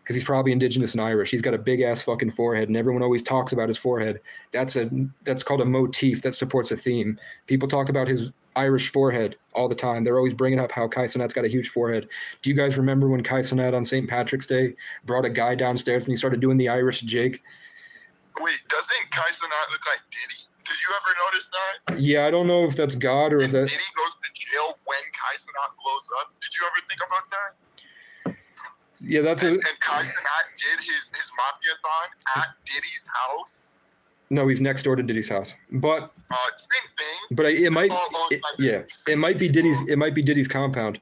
because he's probably indigenous and Irish. He's got a big ass fucking forehead, and everyone always talks about his forehead. That's called a motif that supports a theme. People talk about his Irish forehead all the time. They're always bringing up how Kai Cenat's got a huge forehead. Do you guys remember when Kai Cenat on St. Patrick's Day brought a guy downstairs and he started doing the Irish jig? Wait, doesn't Kai Cenat look like Diddy? Did you ever notice that? Yeah, I don't know if that's God or if that. Diddy goes to jail when Kai Cenat blows up. Did you ever think about that? Yeah, that's and Kai Cenat did his mafia-thon at Diddy's house. No, he's next door to Diddy's house. But same thing. But it might be Diddy's. It might be Diddy's compound.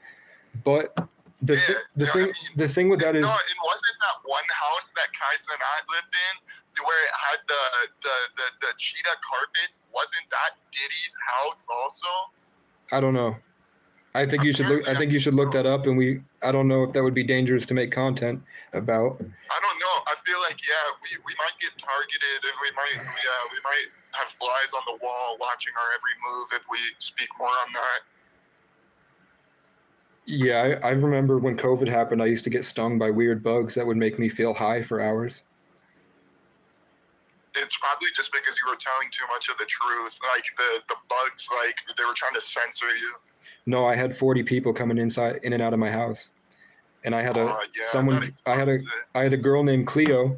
But the thing with that is. No, it wasn't that one house that Kai Cenat lived in where it had the cheetah carpets. Wasn't that Diddy's house also? I don't know. I think you should look. I think you should look that up. And I don't know if that would be dangerous to make content about. I don't know. I feel like we might get targeted, and we might have flies on the wall watching our every move if we speak more on that. Yeah, I remember when COVID happened, I used to get stung by weird bugs that would make me feel high for hours. It's probably just because you were telling too much of the truth. Like the bugs, like they were trying to censor you. No, I had 40 people coming in and out of my house, and I had I had a girl named Cleo,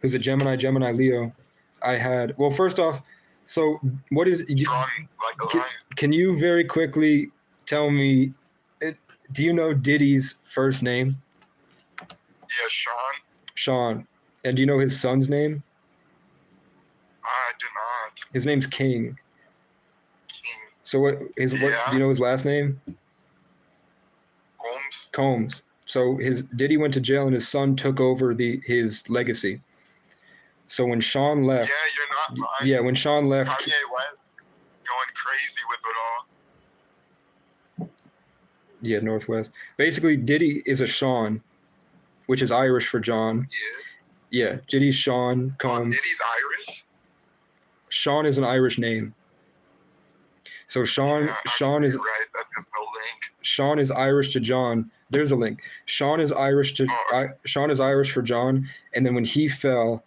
who's a Gemini Leo. First off, so what is? Can you very quickly tell me? Do you know Diddy's first name? Yeah, Sean. Sean, and do you know his son's name? I do not. His name's King. So what do you know his last name? Combs. So Diddy went to jail and his son took over his legacy. So when Sean left, yeah, you're not lying. Yeah, when Sean left, Kanye West going crazy with it all. Yeah, Northwest. Basically, Diddy is a Sean, which is Irish for John. Yeah, Diddy's Sean Combs. Diddy's Irish? Sean is an Irish name. So Sean is right. That is no link. Sean is Irish to John. There's a link. Sean is Irish for John, and then when he fell,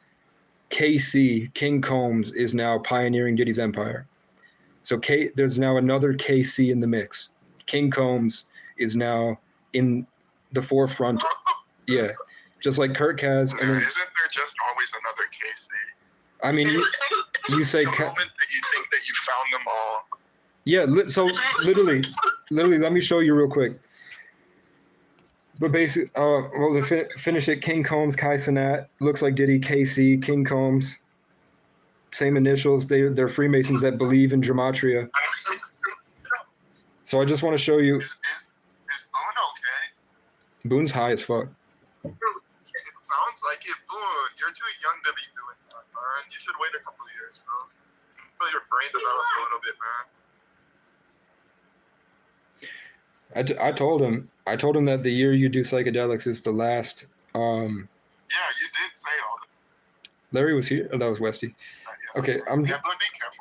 KC King Combs is now pioneering Diddy's empire. So there's now another KC in the mix. King Combs is now in the forefront. Yeah, just like Kirk has. And then, isn't there just always another KC? I mean, you say the moment that you think that you found them all. Yeah, so literally, let me show you real quick. But basically, to finish it, King Combs, Kai Cenat, looks like Diddy, KC, King Combs, same initials. They're Freemasons that believe in gematria. So I just want to show you. Is Boone okay? Boone's high as fuck. It sounds like it, Boone. You're too young to be doing that, man. You should wait a couple of years, bro. Until your brain develops a little bit, man. I told him that the year you do psychedelics is the last. Yeah, you did say all that. Larry was here. Oh, that was Westy. Okay, Yeah, but be careful,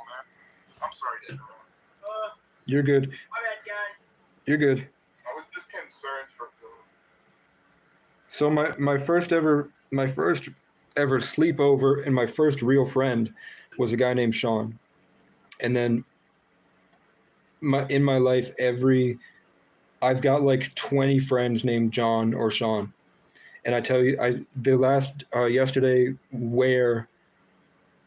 man. I'm sorry to interrupt. You're good. My bad, guys. You're good. I was just concerned for Phil. So my first ever sleepover and my first real friend was a guy named Sean, and then in my life I've got like 20 friends named John or Sean. And I tell you, yesterday, Ware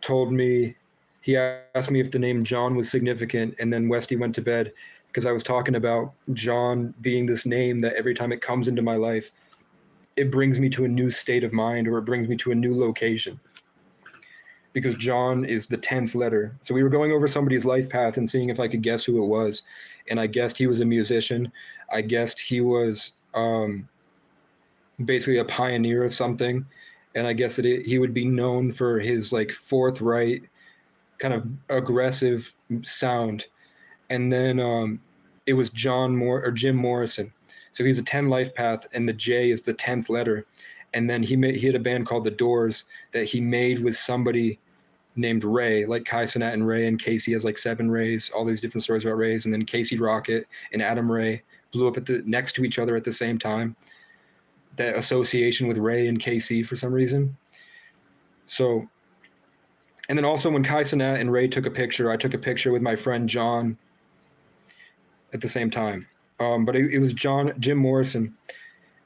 told me, he asked me if the name John was significant. And then Westy went to bed because I was talking about John being this name that every time it comes into my life, it brings me to a new state of mind, or it brings me to a new location. Because John is the 10th letter. So we were going over somebody's life path and seeing if I could guess who it was. And I guessed he was a musician. I guessed he was basically a pioneer of something. And I guess that he would be known for his like forthright kind of aggressive sound. And then it was Jim Morrison. So he's a 10 Life Path, and the J is the 10th letter. And then he had a band called The Doors that he made with somebody named Ray, like Kai Cenat and Ray, and Casey has like 7 Rays, all these different stories about Rays. And then Casey Rocket and Adam Ray blew up next to each other at the same time. That association with Ray and Casey for some reason. So, and then also when Kai Cenat and Ray took a picture, I took a picture with my friend John at the same time. But it was Jim Morrison.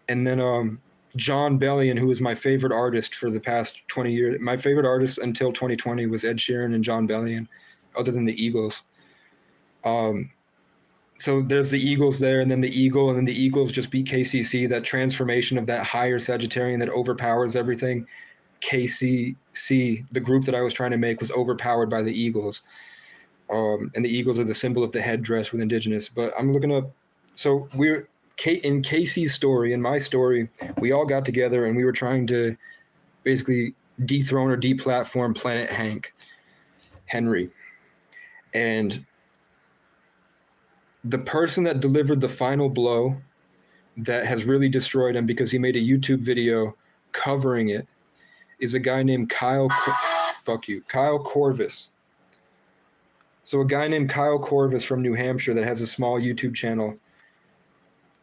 And then John Bellion, who was my favorite artist for the past 20 years. My favorite artist until 2020 was Ed Sheeran and John Bellion, other than the Eagles. So there's the Eagles there, and then the Eagle, and then the Eagles just beat KCC, that transformation of that higher Sagittarian that overpowers everything. KCC, the group that I was trying to make, was overpowered by the Eagles. And the Eagles are the symbol of the headdress with Indigenous. But I'm looking up, so in Casey's story, in my story, we all got together and we were trying to basically dethrone or deplatform Planet Hank Henry. And the person that delivered the final blow that has really destroyed him, because he made a YouTube video covering it, is a guy named Kyle Corvus. So a guy named Kyle Corvus from New Hampshire that has a small YouTube channel.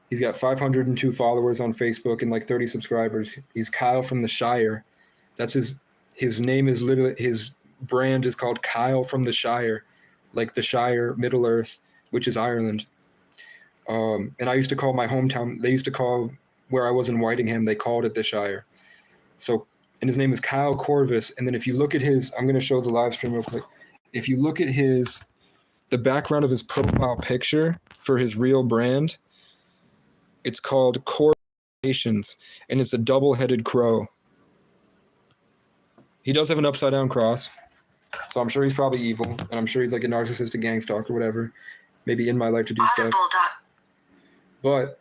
He's got 502 followers on Facebook and like 30 subscribers. He's Kyle from the Shire. That's his name is literally, his brand is called Kyle from the Shire, like the Shire, Middle Earth, which is Ireland. And I used to call my hometown, they used to call where I was in Whitingham, they called it the Shire. So, and his name is Kyle Corvus. And then if you look at his, I'm going to show the live stream real quick. If you look at the background of his profile picture for his real brand, it's called Corvations, and it's a double-headed crow. He does have an upside-down cross, so I'm sure he's probably evil, and I'm sure he's like a narcissistic gang stalker or whatever, maybe in my life to do stuff. But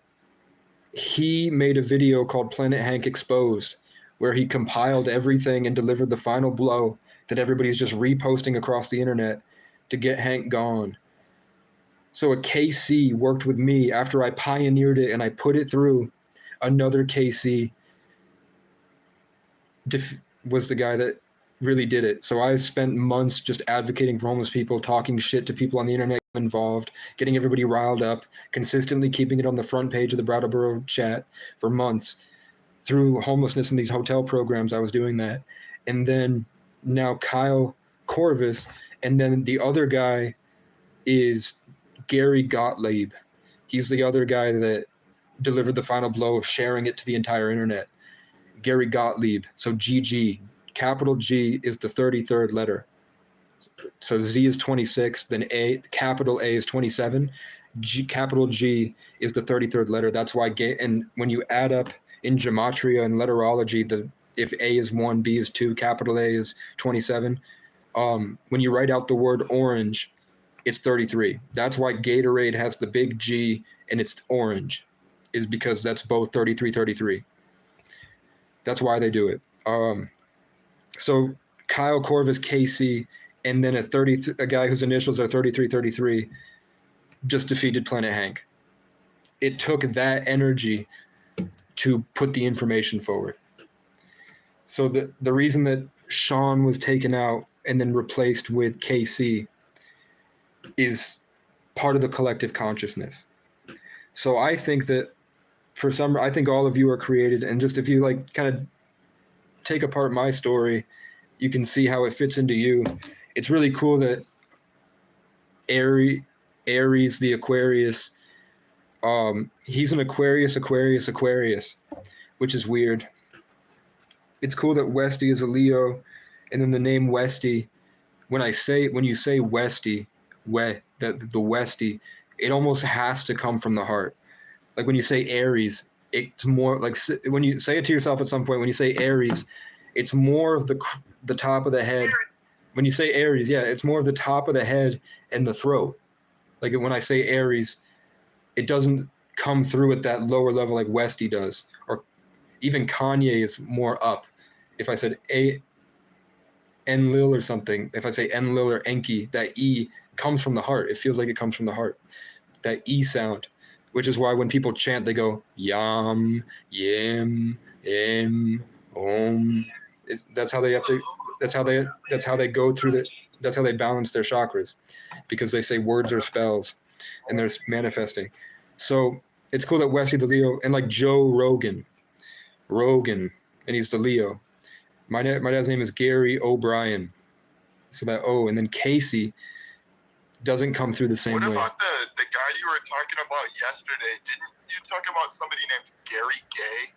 he made a video called Planet Hank Exposed, where he compiled everything and delivered the final blow that everybody's just reposting across the internet to get Hank gone. So a KC worked with me after I pioneered it and I put it through. Another KC was the guy that really did it. So I spent months just advocating for homeless people, talking shit to people on the internet involved, getting everybody riled up, consistently keeping it on the front page of the Brattleboro chat for months. Through homelessness and these hotel programs, I was doing that. And then now Kyle Corvus, and then the other guy is Gary Gottlieb. He's the other guy that delivered the final blow of sharing it to the entire internet. Gary Gottlieb. So GG. Capital G is the 33rd letter. So Z is 26, then A, capital A is 27. Capital G is the 33rd letter. That's why, and when you add up in gematria and letterology, if A is 1, B is 2, capital A is 27. When you write out the word orange, it's 33. That's why Gatorade has the big G and it's orange, is because that's both 33, 33. That's why they do it. So Kyle Corvus, KC, and then a guy whose initials are 33, 33, just defeated Planet Hank. It took that energy to put the information forward. So the reason that Sean was taken out and then replaced with KC is part of the collective consciousness. So I think that I think all of you are created, and just if you like kind of take apart my story, you can see how it fits into you. It's really cool that Aries, the Aquarius, he's an Aquarius, which is weird. It's cool that Westy is a Leo, and then the name Westy, when you say Westy, the Westy, it almost has to come from the heart. Like when you say Aries, it's more like, when you say it to yourself at some point, when you say Aries, it's more of the top of the head. When you say Aries, yeah, it's more of the top of the head and the throat. Like when I say Aries, it doesn't come through at that lower level like Westy does. Or even Kanye is more up. If I said Enlil or something, if I say Enlil or Enki, that E comes from the heart. It feels like it comes from the heart. That E sound, which is why when people chant, they go Yam, Yim, Im, Om. That's how they have to. That's how they go through the. That's how they balance their chakras, because they say words are spells, and they're manifesting. So it's cool that Wesley the Leo and like Joe Rogan, and he's the Leo. My dad's name is Gary O'Brien, so that O, and then Casey doesn't come through the same way. What about the guy you were talking about yesterday? Didn't you talk about somebody named Gary Gay?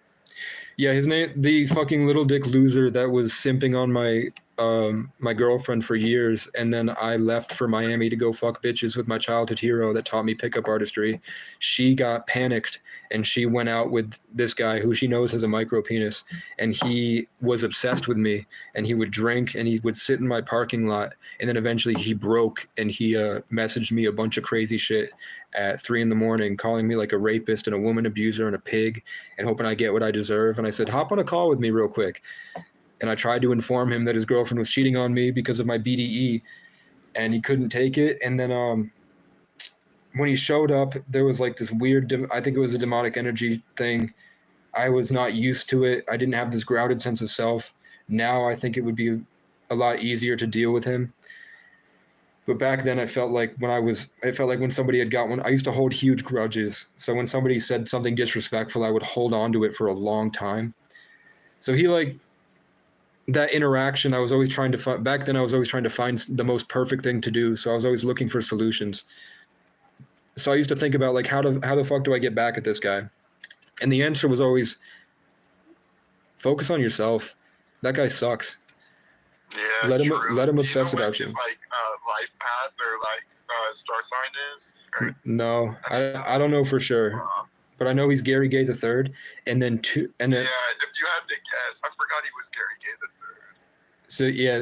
Yeah, his name, the fucking little dick loser that was simping on my girlfriend for years, and then I left for Miami to go fuck bitches with my childhood hero that taught me pickup artistry. She got panicked and she went out with this guy who she knows has a micro penis, and he was obsessed with me, and he would drink and he would sit in my parking lot, and then eventually he broke and he messaged me a bunch of crazy shit at 3 a.m, calling me like a rapist and a woman abuser and a pig, and hoping I get what I deserve. And I said, hop on a call with me real quick. And I tried to inform him that his girlfriend was cheating on me because of my BDE, and he couldn't take it. And then when he showed up, there was like this weird, I think it was a demonic energy thing. I was not used to it. I didn't have this grounded sense of self. Now I think it would be a lot easier to deal with him. But back then, it felt like when somebody had got one, I used to hold huge grudges. So when somebody said something disrespectful, I would hold on to it for a long time. So he that interaction, I was always trying to find, back then I was always trying to find the most perfect thing to do. So I was always looking for solutions. So I used to think about like, how the fuck do I get back at this guy? And the answer was always focus on yourself. That guy sucks. Yeah, let true. him obsess about you. Like life path or like star sign is? Or? No, I don't know for sure, but I know he's Gary Gay III, and then yeah, if you had to guess, I forgot he was Gary Gay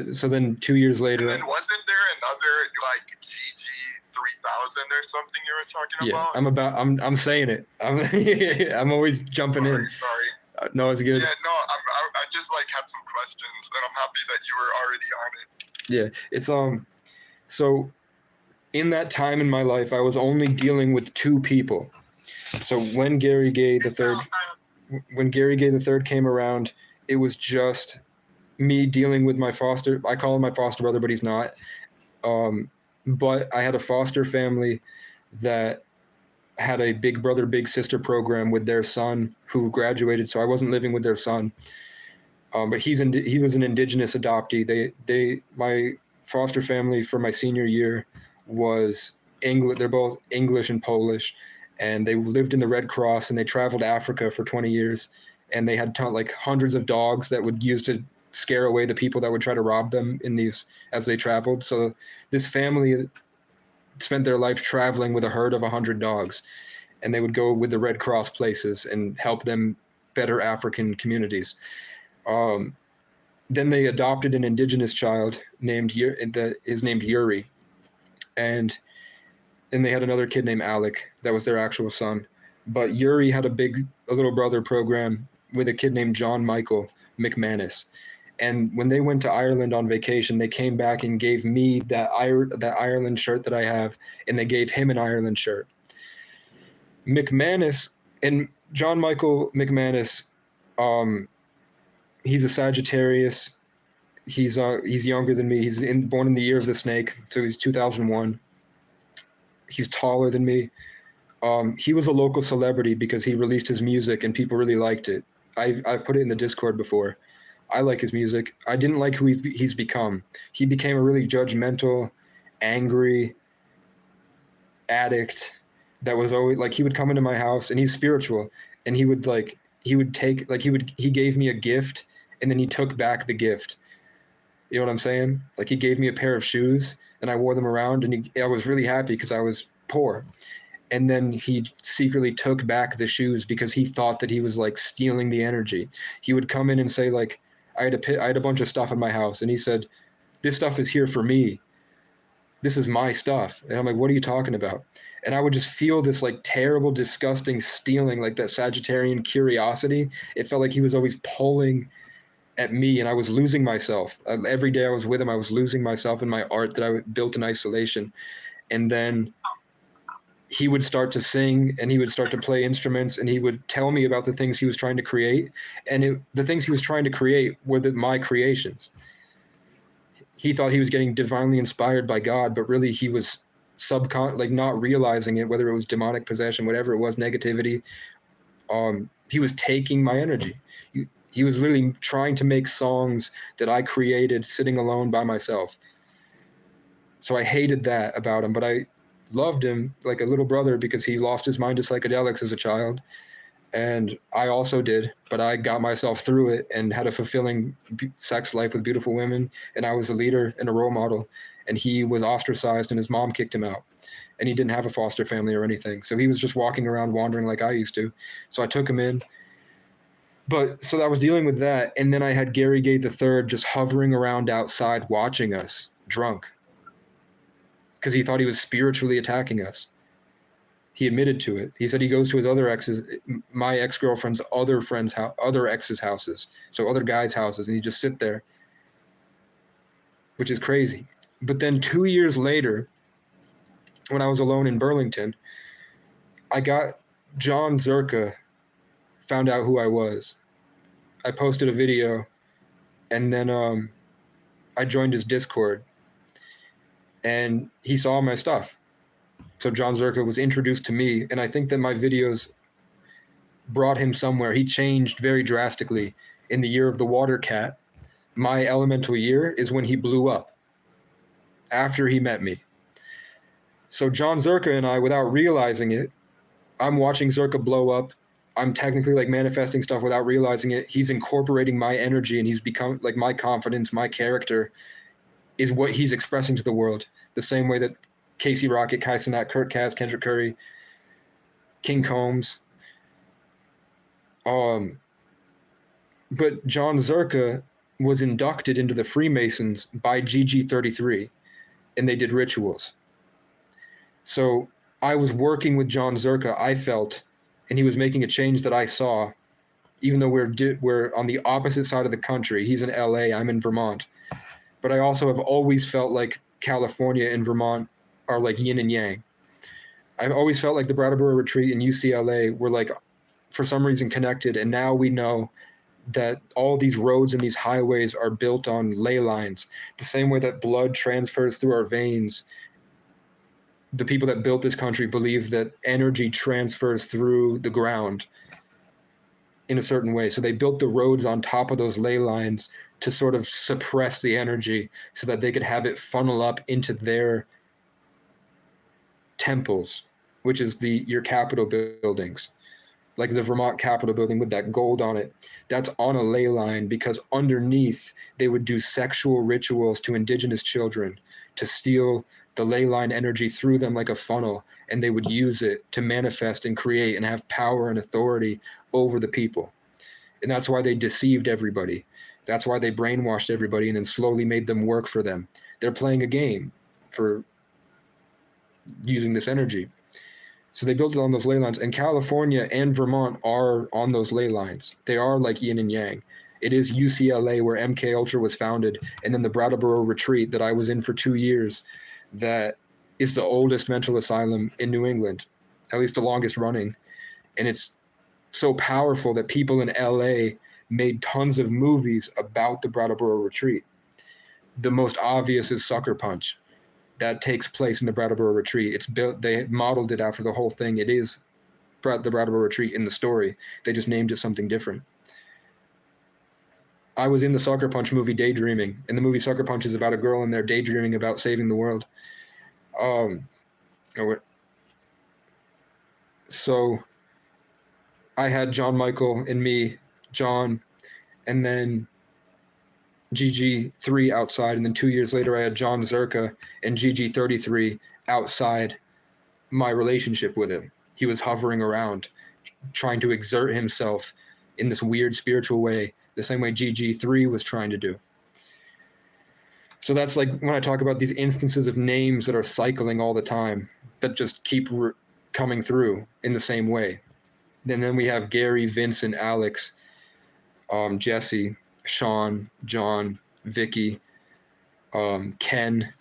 III. So then 2 years later. And then wasn't there another like GG3000 or something you were talking about? Yeah, I'm saying it. I'm always jumping in. Sorry. No, it's good. Yeah, no, I just like had some questions, and I'm happy that you were already on it. Yeah, it's so in that time in my life, I was only dealing with 2 people. So when Gary Gay III came around, it was just me dealing with I call him my foster brother, but he's not. But I had a foster family that had a big brother, big sister program with their son who graduated. So I wasn't living with their son. But he was an indigenous adoptee. My foster family for my senior year was English. They're both English and Polish, and they lived in the Red Cross, and they traveled Africa for 20 years. And they had hundreds of dogs that would use to scare away the people that would try to rob them as they traveled. So this family spent their life traveling with a herd of 100 dogs, and they would go with the Red Cross places and help them better African communities. Then they adopted an indigenous child named Yuri, and they had another kid named Alec that was their actual son. But Yuri had a little brother program with a kid named John Michael McManus. And when they went to Ireland on vacation, they came back and gave me that Ireland shirt that I have, and they gave him an Ireland shirt. McManus and John Michael McManus, he's a Sagittarius. He's younger than me. He's born in the year of the snake, so he's 2001. He's taller than me. He was a local celebrity because he released his music and people really liked it. I've put it in the Discord before. I like his music. I didn't like who he's become. He became a really judgmental, angry addict that was always he would come into my house, and he's spiritual, and he gave me a gift, and then he took back the gift. You know what I'm saying? He gave me a pair of shoes, and I wore them around, and I was really happy because I was poor. And then he secretly took back the shoes because he thought that he was stealing the energy. He would come in and say I had a bunch of stuff in my house, and he said, "This stuff is here for me. This is my stuff." And I'm like, "What are you talking about?" And I would just feel this terrible, disgusting stealing, that Sagittarian curiosity. It felt like he was always pulling at me, and I was losing myself. Every day I was with him, I was losing myself in my art that I built in isolation. And then he would start to sing, and he would start to play instruments, and he would tell me about the things he was trying to create. And the things he was trying to create were my creations. He thought he was getting divinely inspired by God, but really he was not realizing it, whether it was demonic possession, whatever it was, negativity. He was taking my energy. He was literally trying to make songs that I created sitting alone by myself. So I hated that about him, but I loved him like a little brother because he lost his mind to psychedelics as a child. And I also did, but I got myself through it and had a fulfilling sex life with beautiful women. And I was a leader and a role model. And he was ostracized, and his mom kicked him out. And he didn't have a foster family or anything. So he was just walking around wandering like I used to. So I took him in. But so I was dealing with that. And then I had Gary Gay III just hovering around outside watching us drunk because he thought he was spiritually attacking us. He admitted to it. He said he goes to his other exes, my ex-girlfriend's other friends' other exes' houses, so other guys' houses, and he just sit there, which is crazy. But then 2 years later, when I was alone in Burlington, I got John Zerka found out who I was. I posted a video, and then I joined his Discord, and he saw my stuff. So John Zerka was introduced to me, and I think that my videos brought him somewhere. He changed very drastically in the year of the water cat. My elemental year is when he blew up after he met me. So John Zerka and I, without realizing it, I'm watching Zerka blow up. I'm technically like manifesting stuff without realizing it. He's incorporating my energy, and he's become like my confidence, my character is what he's expressing to the world. The same way that Casey Rocket, Kai Cenat, Kurt Cass, Kendrick Curry, King Combs. But John Zerka was inducted into the Freemasons by GG33, and they did rituals. So I was working with John Zerka, I felt, and he was making a change that I saw, even though we're on the opposite side of the country. He's in LA, I'm in Vermont. But I also have always felt like California and Vermont are like yin and yang. I've always felt like the Brattleboro Retreat and UCLA were like, for some reason, connected. And now we know that all these roads and these highways are built on ley lines. The same way that blood transfers through our veins, the people that built this country believe that energy transfers through the ground in a certain way. So they built the roads on top of those ley lines to sort of suppress the energy so that they could have it funnel up into their temples, which is your Capitol buildings. Like the Vermont Capitol building with that gold on it, that's on a ley line because underneath they would do sexual rituals to indigenous children to steal the ley line energy through them like a funnel, and they would use it to manifest and create and have power and authority over the people. And that's why they deceived everybody. That's why they brainwashed everybody and then slowly made them work for them. They're playing a game for using this energy. So they built it on those ley lines, and California and Vermont are on those ley lines. They are like yin and yang. It is UCLA where MK Ultra was founded, and then the Brattleboro Retreat that I was in for 2 years, that is the oldest mental asylum in New England, at least the longest running. And it's so powerful that people in LA made tons of movies about the Brattleboro Retreat. The most obvious is Sucker Punch. That takes place in the Brattleboro Retreat. It's built, they modeled it after the whole thing. It is the Brattleboro Retreat in the story. They just named it something different. I was in the Sucker Punch movie Daydreaming, and the movie Sucker Punch is about a girl in there daydreaming about saving the world. So I had John Michael and me, John, and then GG3 outside, and then 2 years later I had John Zerka and GG33 outside my relationship with him. He was hovering around, trying to exert himself in this weird spiritual way, the same way GG3 was trying to do. So that's like when I talk about these instances of names that are cycling all the time, that just keep coming through in the same way. And then we have Gary, Vincent, Alex, Jesse, Sean, John, Vicky, Ken.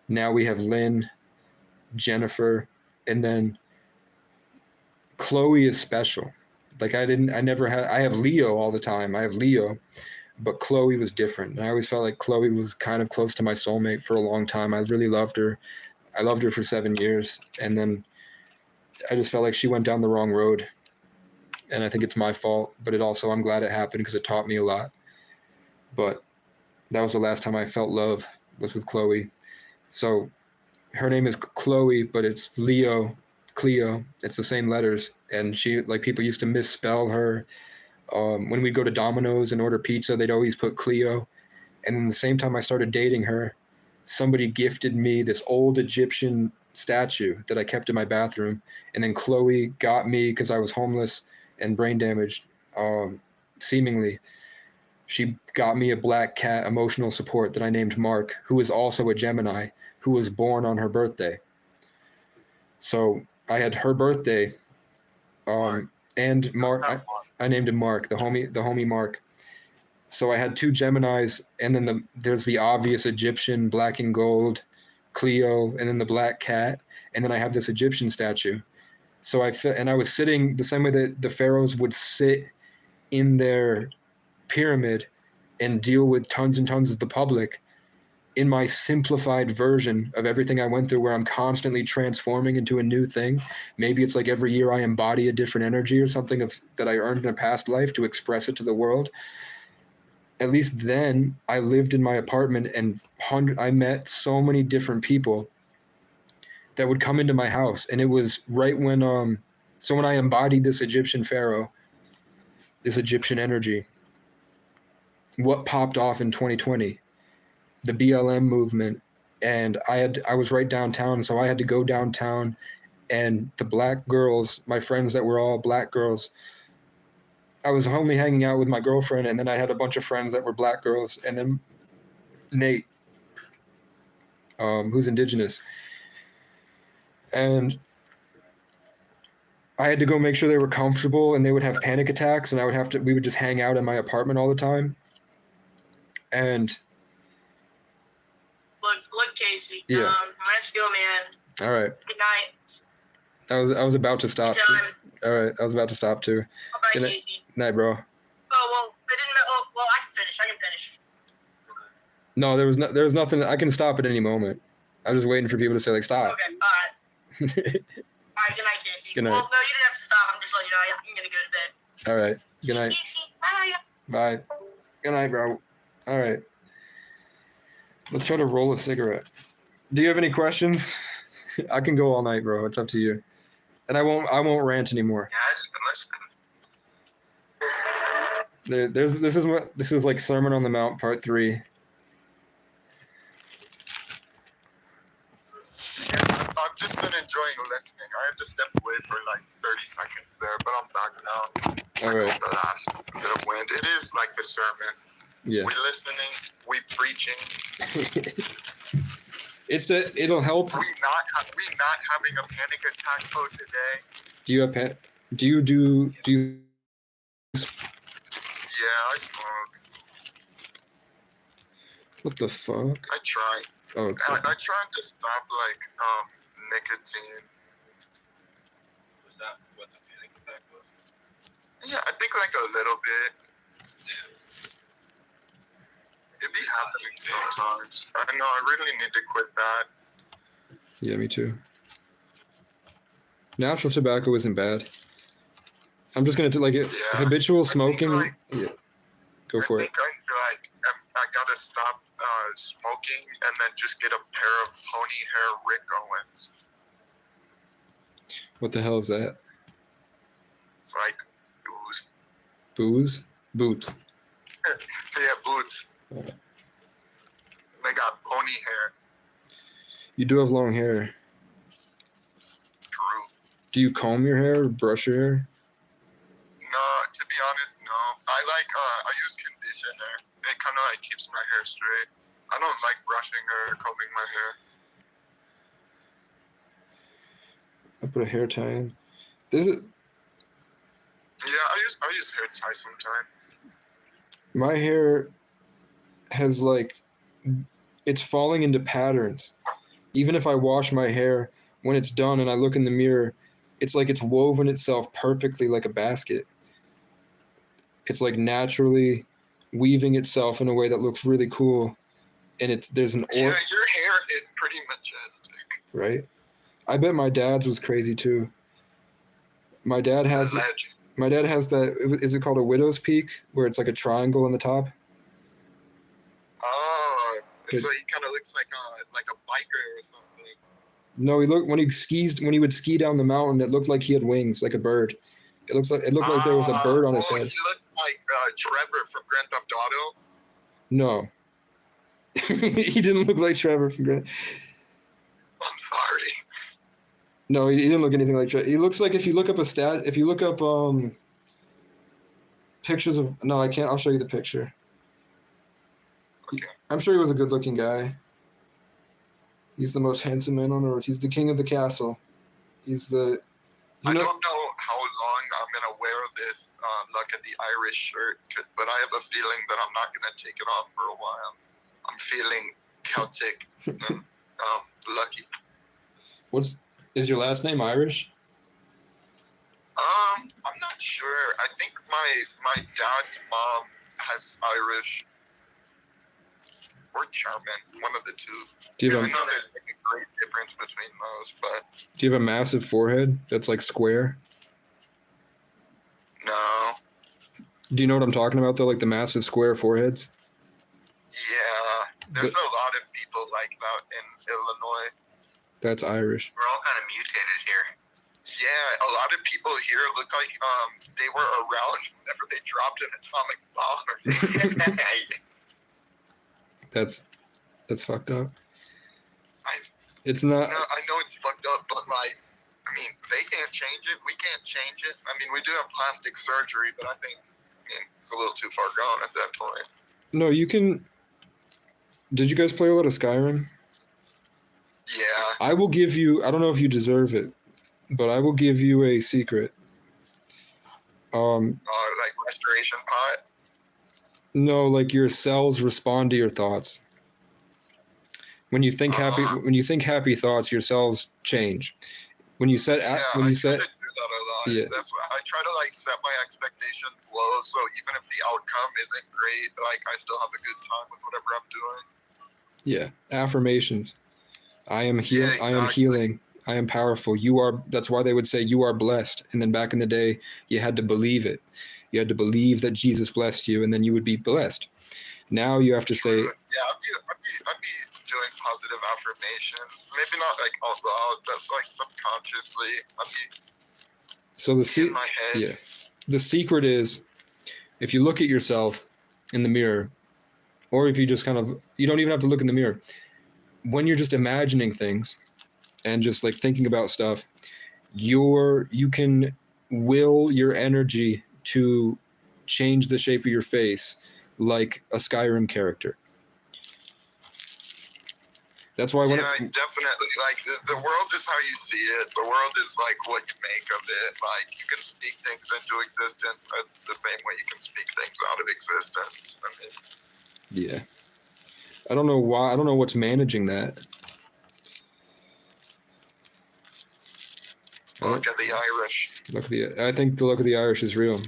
Now we have Lynn, Jennifer, and then Chloe is special. Like I have Leo all the time. I have Leo, but Chloe was different. And I always felt like Chloe was kind of close to my soulmate for a long time. I really loved her. I loved her for 7 years. And then I just felt like she went down the wrong road. And I think it's my fault, but I'm glad it happened because it taught me a lot. But that was the last time I felt love, was with Chloe. So her name is Chloe, but it's Cleo. It's the same letters. And she, like, people used to misspell her. When we'd go to Domino's and order pizza, they'd always put Cleo. And then the same time I started dating her, somebody gifted me this old Egyptian statue that I kept in my bathroom. And then Chloe got me, because I was homeless and brain damaged, seemingly. She got me a black cat emotional support that I named Mark, who is also a Gemini, who was born on her birthday. So I had her birthday, and Mark. I named him Mark, the homie Mark. So I had 2 Geminis, and then there's the obvious Egyptian black and gold, Cleo, and then the black cat, and then I have this Egyptian statue. So I was sitting the same way that the pharaohs would sit in their pyramid and deal with tons and tons of the public, in my simplified version of everything I went through, where I'm constantly transforming into a new thing. Maybe it's like every year I embody a different energy or something that I earned in a past life to express it to the world. At least then I lived in my apartment, and I met so many different people that would come into my house. And it was right when, so when I embodied this Egyptian pharaoh, this Egyptian energy, what popped off in 2020? The BLM movement. And I was right downtown, so I had to go downtown, and the black girls, my friends that were all black girls, I was only hanging out with my girlfriend, and then I had a bunch of friends that were black girls, and then Nate, who's indigenous. And I had to go make sure they were comfortable, and they would have panic attacks, and we would just hang out in my apartment all the time. And Look, Casey. Yeah. I'm gonna go, man. All right. Good night. I was about to stop. All right, I was about to stop too. Bye, Good night. Casey. Night, bro. Oh well, I didn't. Oh well, I can finish. No, there was nothing. I can stop at any moment. I'm just waiting for people to say, like, stop. Okay. All right. All right. Good night, Casey. Good night. Well, no, you didn't have to stop. I'm just letting you know. I'm gonna go to bed. All right. Good night. Casey, bye. Bye. Good night, bro. All right. Let's try to roll a cigarette. Do you have any questions? I can go all night, bro. It's up to you. And I won't rant anymore. Yeah, I just been listening. This is like Sermon on the Mount Part 3. Yeah, I've just been enjoying listening. I had to step away for like 30 seconds there, but I'm back now. All right. The last bit of wind. It is like the sermon. Yeah. We listening, we preaching. It'll help. We not having a panic attack for today. Do you have do you Yeah, I smoke. What the fuck? I try. Oh, it's I try to stop like nicotine. Was that what the panic attack was? Yeah, I think like a little bit. It be happening sometimes. I know, I really need to quit that. Yeah, me too. Natural tobacco isn't bad. I'm just gonna do like it. Yeah. Habitual smoking. Yeah. Go for it. I gotta stop smoking and then just get a pair of pony hair Rick Owens. What the hell is that? It's like booze. Booze? Boots. Yeah, boots. They got pony hair. You do have long hair. True. Do you comb your hair or brush your hair? No, to be honest, no. I use conditioner. It kind of like keeps my hair straight. I don't like brushing or combing my hair. I put a hair tie in. This is. Yeah, I use hair tie sometimes. My hair has like, it's falling into patterns. Even if I wash my hair, when it's done and I look in the mirror, it's like it's woven itself perfectly like a basket. It's like naturally weaving itself in a way that looks really cool. And there's an Yeah, your hair is pretty majestic. right? I bet my dad's was crazy too. My dad has that, is it called a widow's peak, where it's like a triangle on the top? Oh, Good. so he kind of looks like a biker or something. No, when he would ski down the mountain, it looked like he had wings, like a bird. It looked like there was a bird on his head. He looked like Trevor from Grand Theft Auto. No. He didn't look like Trevor from Grand. I'm sorry. No, he didn't look anything like Trevor. He looks like, if you look up pictures of, no, I can't, I'll show you the picture. Okay. I'm sure he was a good looking guy. He's the most handsome man on earth. He's the king of the castle. He's the, I don't know how long I'm going to wear this Luck of the Irish shirt, but I have a feeling that I'm not going to take it off for a while. I'm feeling Celtic and lucky. Is your last name Irish? I'm not sure. I think my dad's mom has Irish or German, one of the two. Do you I have know there's like a great difference between those, but Do you have a massive forehead that's like square? no. Do you know what I'm talking about though? Like the massive square foreheads? Yeah, there's a lot of people like that in Illinois. That's Irish. We're all kind of mutated here. Yeah, a lot of people here look like they were around whenever they dropped an atomic bomb. That's fucked up. I It's not. I know it's fucked up, but like, I mean, they can't change it. We can't change it. I mean, we do have plastic surgery, but I think it's a little too far gone at that point. No, you can. Did you guys play a lot of Skyrim? Yeah. I will give you. I don't know if you deserve it, but I will give you a secret. Like restoration pot. No, like your cells respond to your thoughts. When you think happy thoughts, your cells change. When you set I when you set do that a lot. Yeah. That's why I try to like set my expectations low, so even if the outcome isn't great, like I still have a good time with whatever I'm doing. Yeah, affirmations. I am Yeah, I am exactly. healing. I am powerful. You are. That's why they would say you are blessed. And then back in the day, you had to believe it. You had to believe that Jesus blessed you, and then you would be blessed. Now you have to say, Yeah, I'd be doing positive affirmations. Maybe not like out loud, but like subconsciously. I'd be so the in my head. yeah, the secret is, if you look at yourself in the mirror, or if you just kind of, you don't even have to look in the mirror. When you're just imagining things and just like thinking about stuff, you can will your energy to change the shape of your face like a Skyrim character. That's why when Yeah, definitely. Like the world is how you see it. The world is like what you make of it. Like you can speak things into existence the same way you can speak things out of existence. I mean, yeah. I don't know why. I don't know what's managing that. look at the Irish. I think the look of the Irish is real.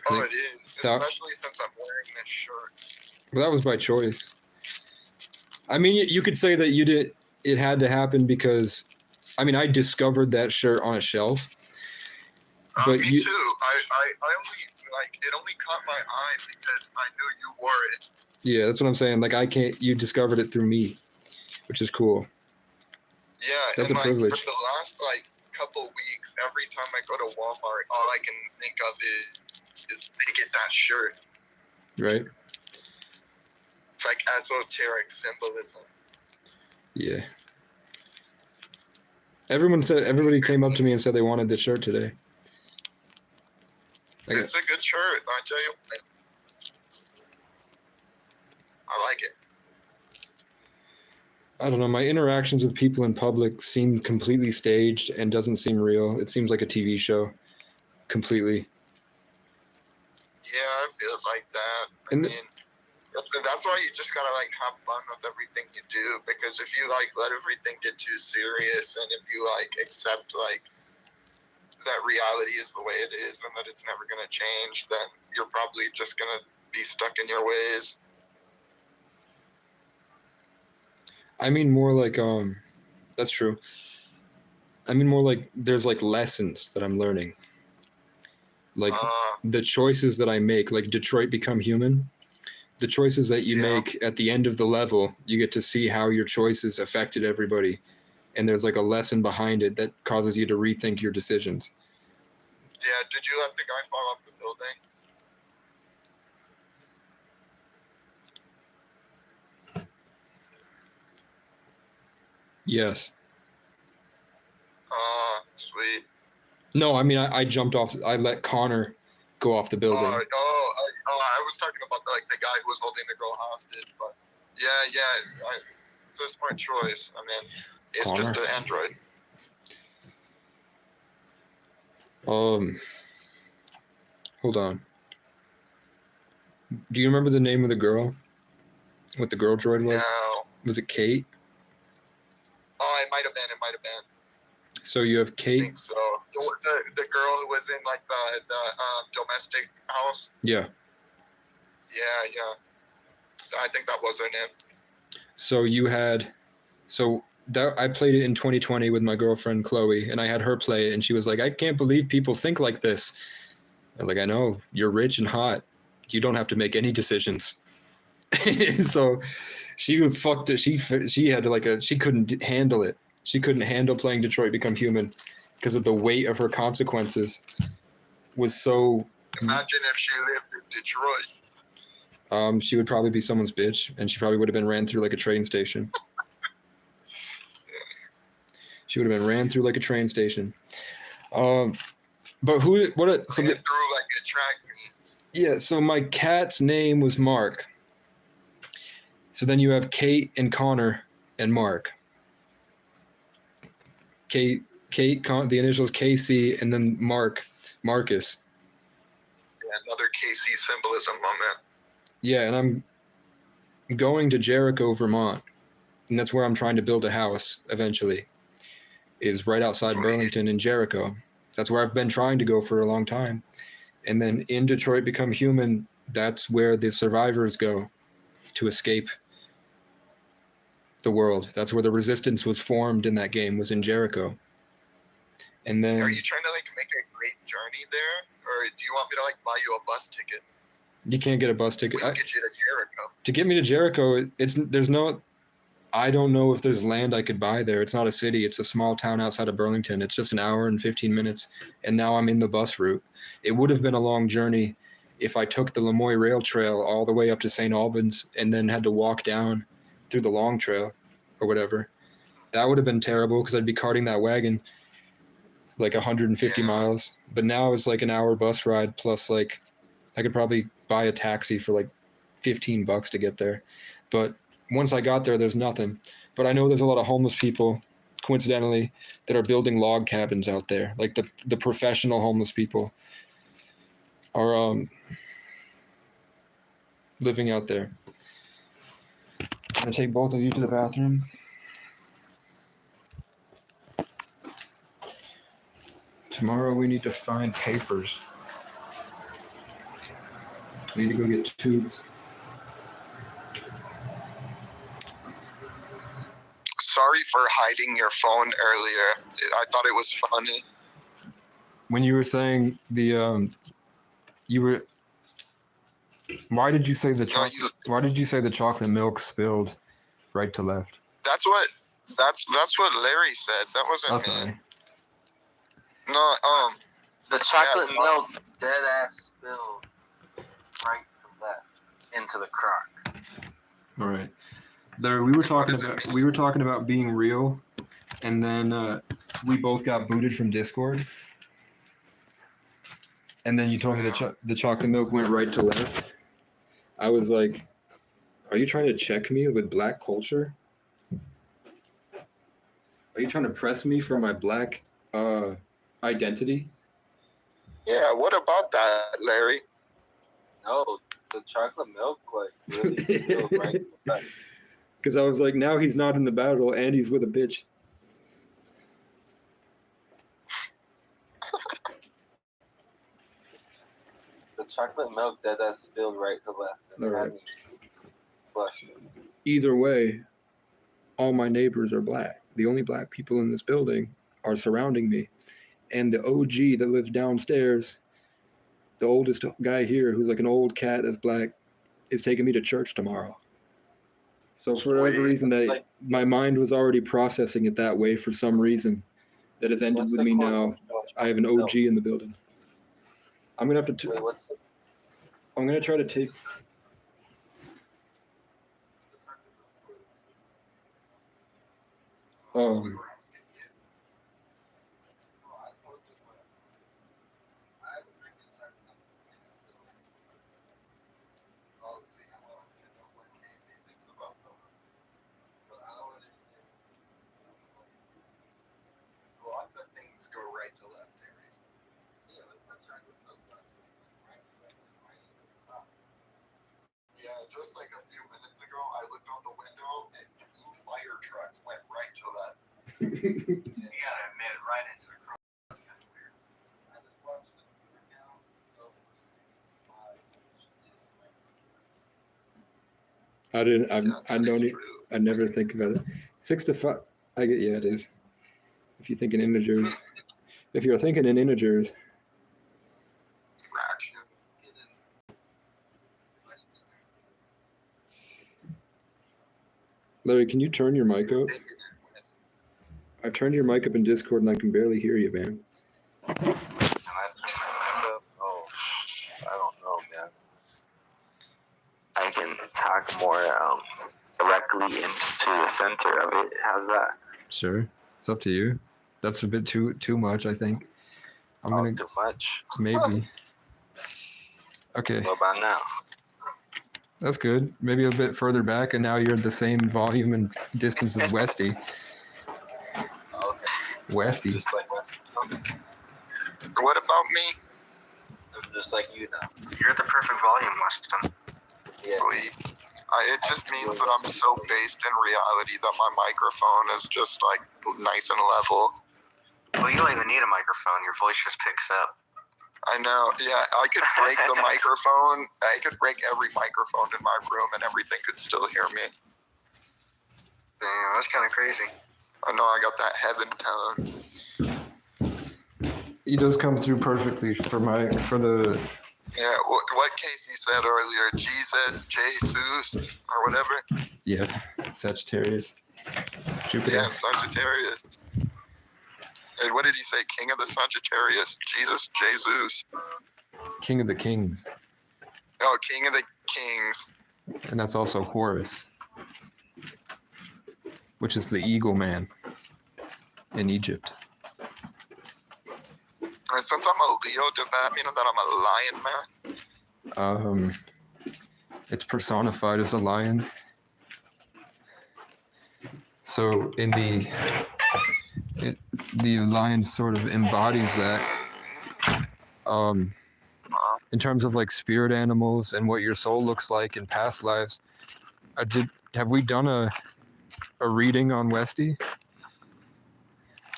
Oh, it is. Especially since I'm wearing this shirt. But that was by choice. I mean, you could say that you did. It had to happen because, I mean, I discovered that shirt on a shelf. But me you, too. I only like it only caught my eye because I knew you wore it. yeah, that's what I'm saying. Like you discovered it through me, which is cool. Yeah, That's and a like privilege. for the last like couple weeks, every time I go to Walmart, all I can think of is to get that shirt. Right? It's like esoteric symbolism. Yeah. Everybody came up to me and said they wanted this shirt today. It's a good shirt, I tell you. I like it. I don't know. My interactions with people in public seem completely staged and doesn't seem real. It seems like a TV show. Completely. Yeah, it feels like that. I And mean, that's why you just gotta like have fun with everything you do, because if you like let everything get too serious, and if you like accept like that reality is the way it is and that it's never gonna change, then you're probably just gonna be stuck in your ways. I mean more like that's true. I mean more like there's like lessons that I'm learning. Like the choices that I make, like Detroit Become Human, the choices that you make at the end of the level, you get to see how your choices affected everybody. And there's like a lesson behind it that causes you to rethink your decisions. Yeah, did you let the guy fall off the building? Yes. Sweet. No, I mean, I jumped off. I let Connor go off the building. I was talking about the guy who was holding the girl hostage, but yeah, that's my choice. I mean, it's Connor? just an android. Hold on. Do you remember the name of the girl? What the girl droid was? No. Was it Kate? Oh, it might have been. So you have I Kate. think so. The girl who was in like the domestic house. Yeah. Yeah. I think that was her name. So you had, I played it in 2020 with my girlfriend Chloe, and I had her play it, and she was like, "I can't believe people think like this." I was like, "I know, you're rich and hot. You don't have to make any decisions." So she fucked it. She had to she couldn't handle it. She couldn't handle playing Detroit Become Human because of the weight of her consequences was so. Imagine if she lived in Detroit. She would probably be someone's bitch, and she probably would have been ran through like a train station. She would have been ran through like a train station. But so through like a track. Yeah, so my cat's name was Mark. So then you have Kate and Connor and Mark. Kate, the initials KC, and then Marcus. Yeah, another KC symbolism on that. Yeah, and I'm going to Jericho, Vermont, and that's where I'm trying to build a house eventually, is right outside Burlington in Jericho. That's where I've been trying to go for a long time. And then in Detroit Become Human, that's where the survivors go to escape the world. That's where the resistance was formed in that game, was in Jericho. And then... Are you trying to make a great journey there? Or do you want me to buy you a bus ticket? You can't get a bus ticket. We can get you to Jericho. To get me to Jericho, I don't know if there's land I could buy there. It's not a city. It's a small town outside of Burlington. It's just an hour and 15 minutes. And now I'm in the bus route. It would have been a long journey if I took the Lemoyne Rail Trail all the way up to St. Albans and then had to walk down through the Long Trail or whatever. That would have been terrible because I'd be carting that wagon like 150 miles. But now it's like an hour bus ride plus I could probably buy a taxi for $15 to get there. But once I got there, there's nothing. But I know there's a lot of homeless people, coincidentally, that are building log cabins out there. Like the professional homeless people are living out there. I'm gonna take both of you to the bathroom. Tomorrow we need to find papers. We need to go get tubes. Sorry for hiding your phone earlier. I thought it was funny. When you were saying why did you say the chocolate milk spilled right to left? That's what Larry said. That wasn't me. No, the chocolate milk dead ass spilled right to left into the crock. All right. There, we were talking about being real, and then we both got booted from Discord. And then you told me the chocolate milk went right to left. I was like, "Are you trying to check me with black culture? Are you trying to press me for my black identity?" Yeah. What about that, Larry? No, the chocolate milk like really spilled right to the left. Because I was like, now he's not in the battle and he's with a bitch. The chocolate milk that spilled right to left. And All right. had me flushed. Either way, all my neighbors are black. The only black people in this building are surrounding me. And the OG that lives downstairs, the oldest guy here, who's like an old cat that's black, is taking me to church tomorrow. So for whatever reason, that my mind was already processing it that way for some reason that has ended What's with the me quote? now. I have an OG in the building. I'm gonna have to. Wait, what's the I'm gonna try to take. Lots of things go right to left, Aries. Yeah, just like a few minutes ago, I looked out the window and 2 fire trucks went right to left. You gotta admit, right into the cross. That's kind of weird. I just watched the count go for 65. I didn't. I don't. I never think about it. 6 to 5. I get. Yeah, it is. If you think in integers. If you're thinking in integers. Fraction. Larry, can you turn your mic up? I've turned your mic up in Discord and I can barely hear you, man. Oh, I don't know, man. I can talk more directly into the center of it. How's that? Sure. It's up to you. That's a bit too much, I think. I'm gonna Too much. maybe. Okay. What about now? That's good. Maybe a bit further back, and now you're at the same volume and distance as Westy. Okay. Westy. Just like Westy. What about me? Just like you now. You're the perfect volume, Weston. Yeah. It just means that I'm so based in reality that my microphone is just like nice and level. Well, you don't even need a microphone. Your voice just picks up. I know. Yeah, I could break the microphone. I could break every microphone in my room and everything could still hear me. Damn, that's kind of crazy. I know I got that heaven tone. He does come through perfectly for the. Yeah, what Casey said earlier, Jesus, Jesus, or whatever. Yeah, Sagittarius. Jupiter. Yeah, Sagittarius. And what did he say? King of the Sagittarius, Jesus, Jesus. King of the Kings. Oh, King of the Kings. And that's also Horus, which is the eagle man in Egypt. And since I'm a Leo, does that mean that I'm a lion man? It's personified as a lion. So in the lion sort of embodies that. In terms of like spirit animals and what your soul looks like in past lives, have we done a reading on Westy?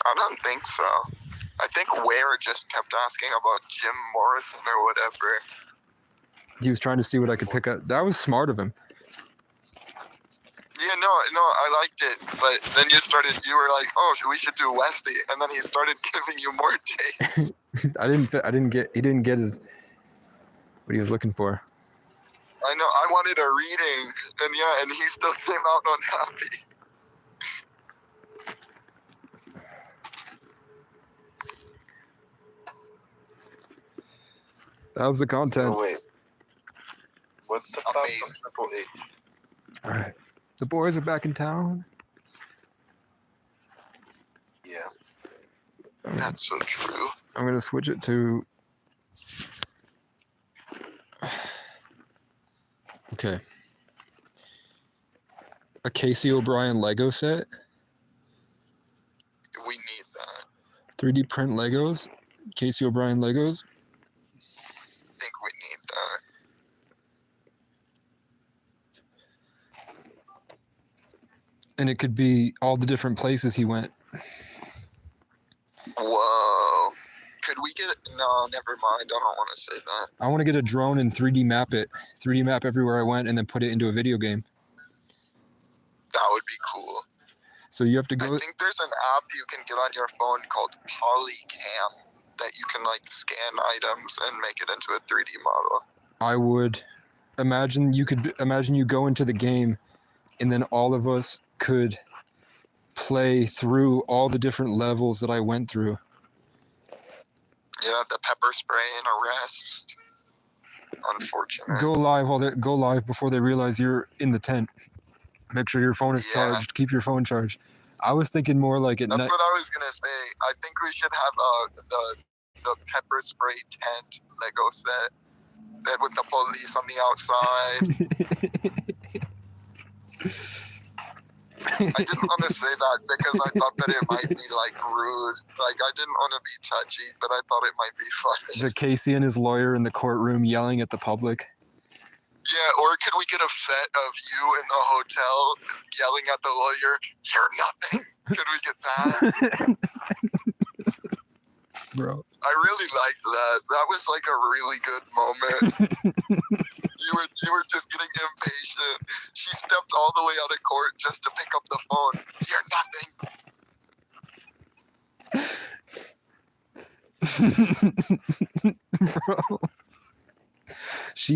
I don't think so. I think Ware just kept asking about Jim Morrison or whatever. He was trying to see what I could pick up. That was smart of him. Yeah, no, I liked it. But then you were like, oh, we should do Westy. And then he started giving you more dates. He didn't get his, what he was looking for. I know, I wanted a reading. And he still came out unhappy. How's the content? Oh, wait. What's the fuck from Triple H? All right. The boys are back in town. Yeah. That's so true. I'm going to switch it to... Okay. A Casey O'Brien Lego set. We need that. 3D print Legos. Casey O'Brien Legos. I think we need that. And it could be all the different places he went. Whoa. Could we get? No, never mind. I don't want to say that. I want to get a drone and 3D map it. 3D map everywhere I went and then put it into a video game. That would be cool. So you have to go. I think there's an app you can get on your phone called Polycam that you can like scan items and make it into a 3D model. I would imagine you go into the game and then all of us could play through all the different levels that I went through. Yeah, the pepper spray and arrest. Unfortunate. Go live before they realize you're in the tent. Make sure your phone is charged. Keep your phone charged. I was thinking more like at night. That's what I was gonna say. I think we should have the pepper spray tent Lego set that with the police on the outside. I didn't want to say that because I thought that it might be like rude. Like I didn't want to be touchy, but I thought it might be funny. The Casey and his lawyer in the courtroom yelling at the public. Yeah, or could we get a set of you in the hotel yelling at the lawyer, "You're nothing"? Could we get that? Bro. I really liked that. That was like a really good moment. You were just getting impatient. She stepped all the way out of court just to pick up the phone. You're nothing. Bro. She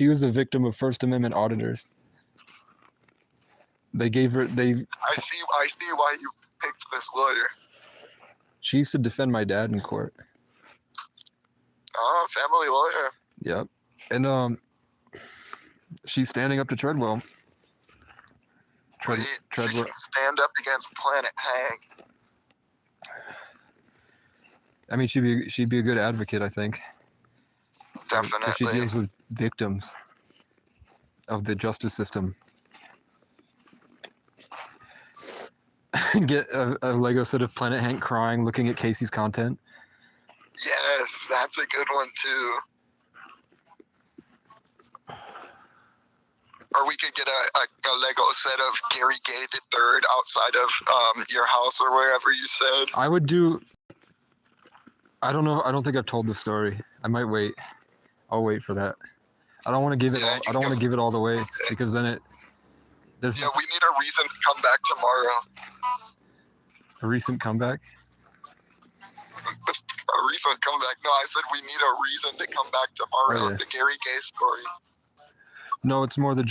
was a victim of First Amendment auditors. They gave her I see why you picked this lawyer. She used to defend my dad in court. Oh, family lawyer. Yep. And she's standing up to Treadwell. Treadwell. She can stand up against Planet Hank. I mean, she'd be a good advocate, I think. Definitely. Because she deals with victims of the justice system. Get a Lego set of Planet Hank crying, looking at Casey's content. Yes, that's a good one too. Or we could get a Lego set of Gary Gay III outside of your house or wherever you said. I would do. I don't know. I don't think I've told the story. I might wait. I'll wait for that. I don't want to give it. I don't want to give it all the way because then it. There's we need a reason to come back tomorrow. A recent comeback. A recent comeback. No, I said we need a reason to come back tomorrow. Oh, yeah. The Gary Gay story. No, it's more the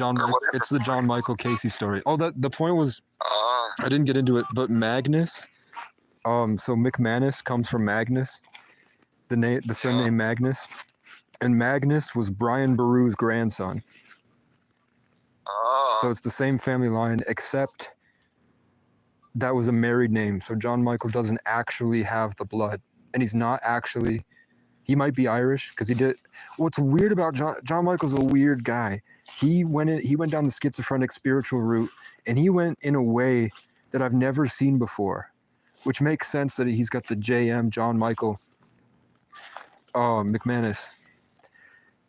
It's the John Michael Casey story. Oh, the point was. I didn't get into it, but Magnus. So McManus comes from Magnus. The surname Magnus, and Magnus was Brian Boru's grandson. So it's the same family line, except that was a married name. So John Michael doesn't actually have the blood, and he's not actually. He might be Irish because he did. What's weird about John Michael's a weird guy. He went down the schizophrenic spiritual route, and he went in a way that I've never seen before, which makes sense that he's got the JM John Michael McManus.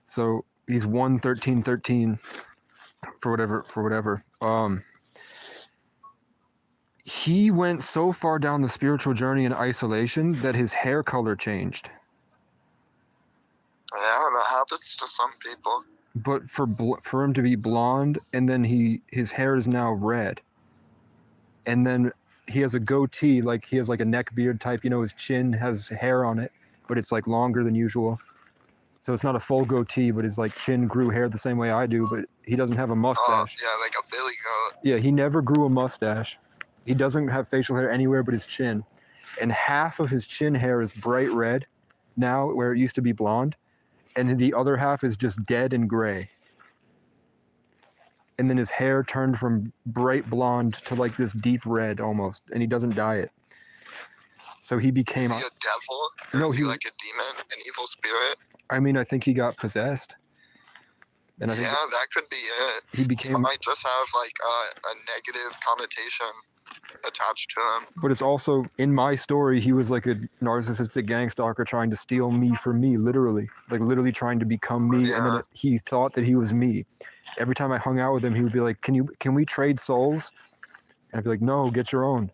So he's 11313 for whatever. He went so far down the spiritual journey in isolation that his hair color changed. Yeah, that happens to some people. But for him to be blonde, and then his hair is now red, and then he has a goatee, like he has like a neck beard type. His chin has hair on it, but it's like longer than usual. So it's not a full goatee, but his like chin grew hair the same way I do, but he doesn't have a mustache. Yeah, like a billy goat. Yeah, he never grew a mustache. He doesn't have facial hair anywhere but his chin, and half of his chin hair is bright red now, where it used to be blonde. And the other half is just dead and gray. And then his hair turned from bright blonde to like this deep red almost, and he doesn't dye it. So he became Is he a devil? Or No, is he he like a demon, an evil spirit? I mean, I think he got possessed. And I think that could be it. He might just have like a negative connotation attached to him. But it's also, in my story, he was like a narcissistic gang stalker trying to steal me from me, literally. Like literally trying to become me, and then he thought that he was me. Every time I hung out with him, he would be like, can we trade souls? And I'd be like, no, get your own.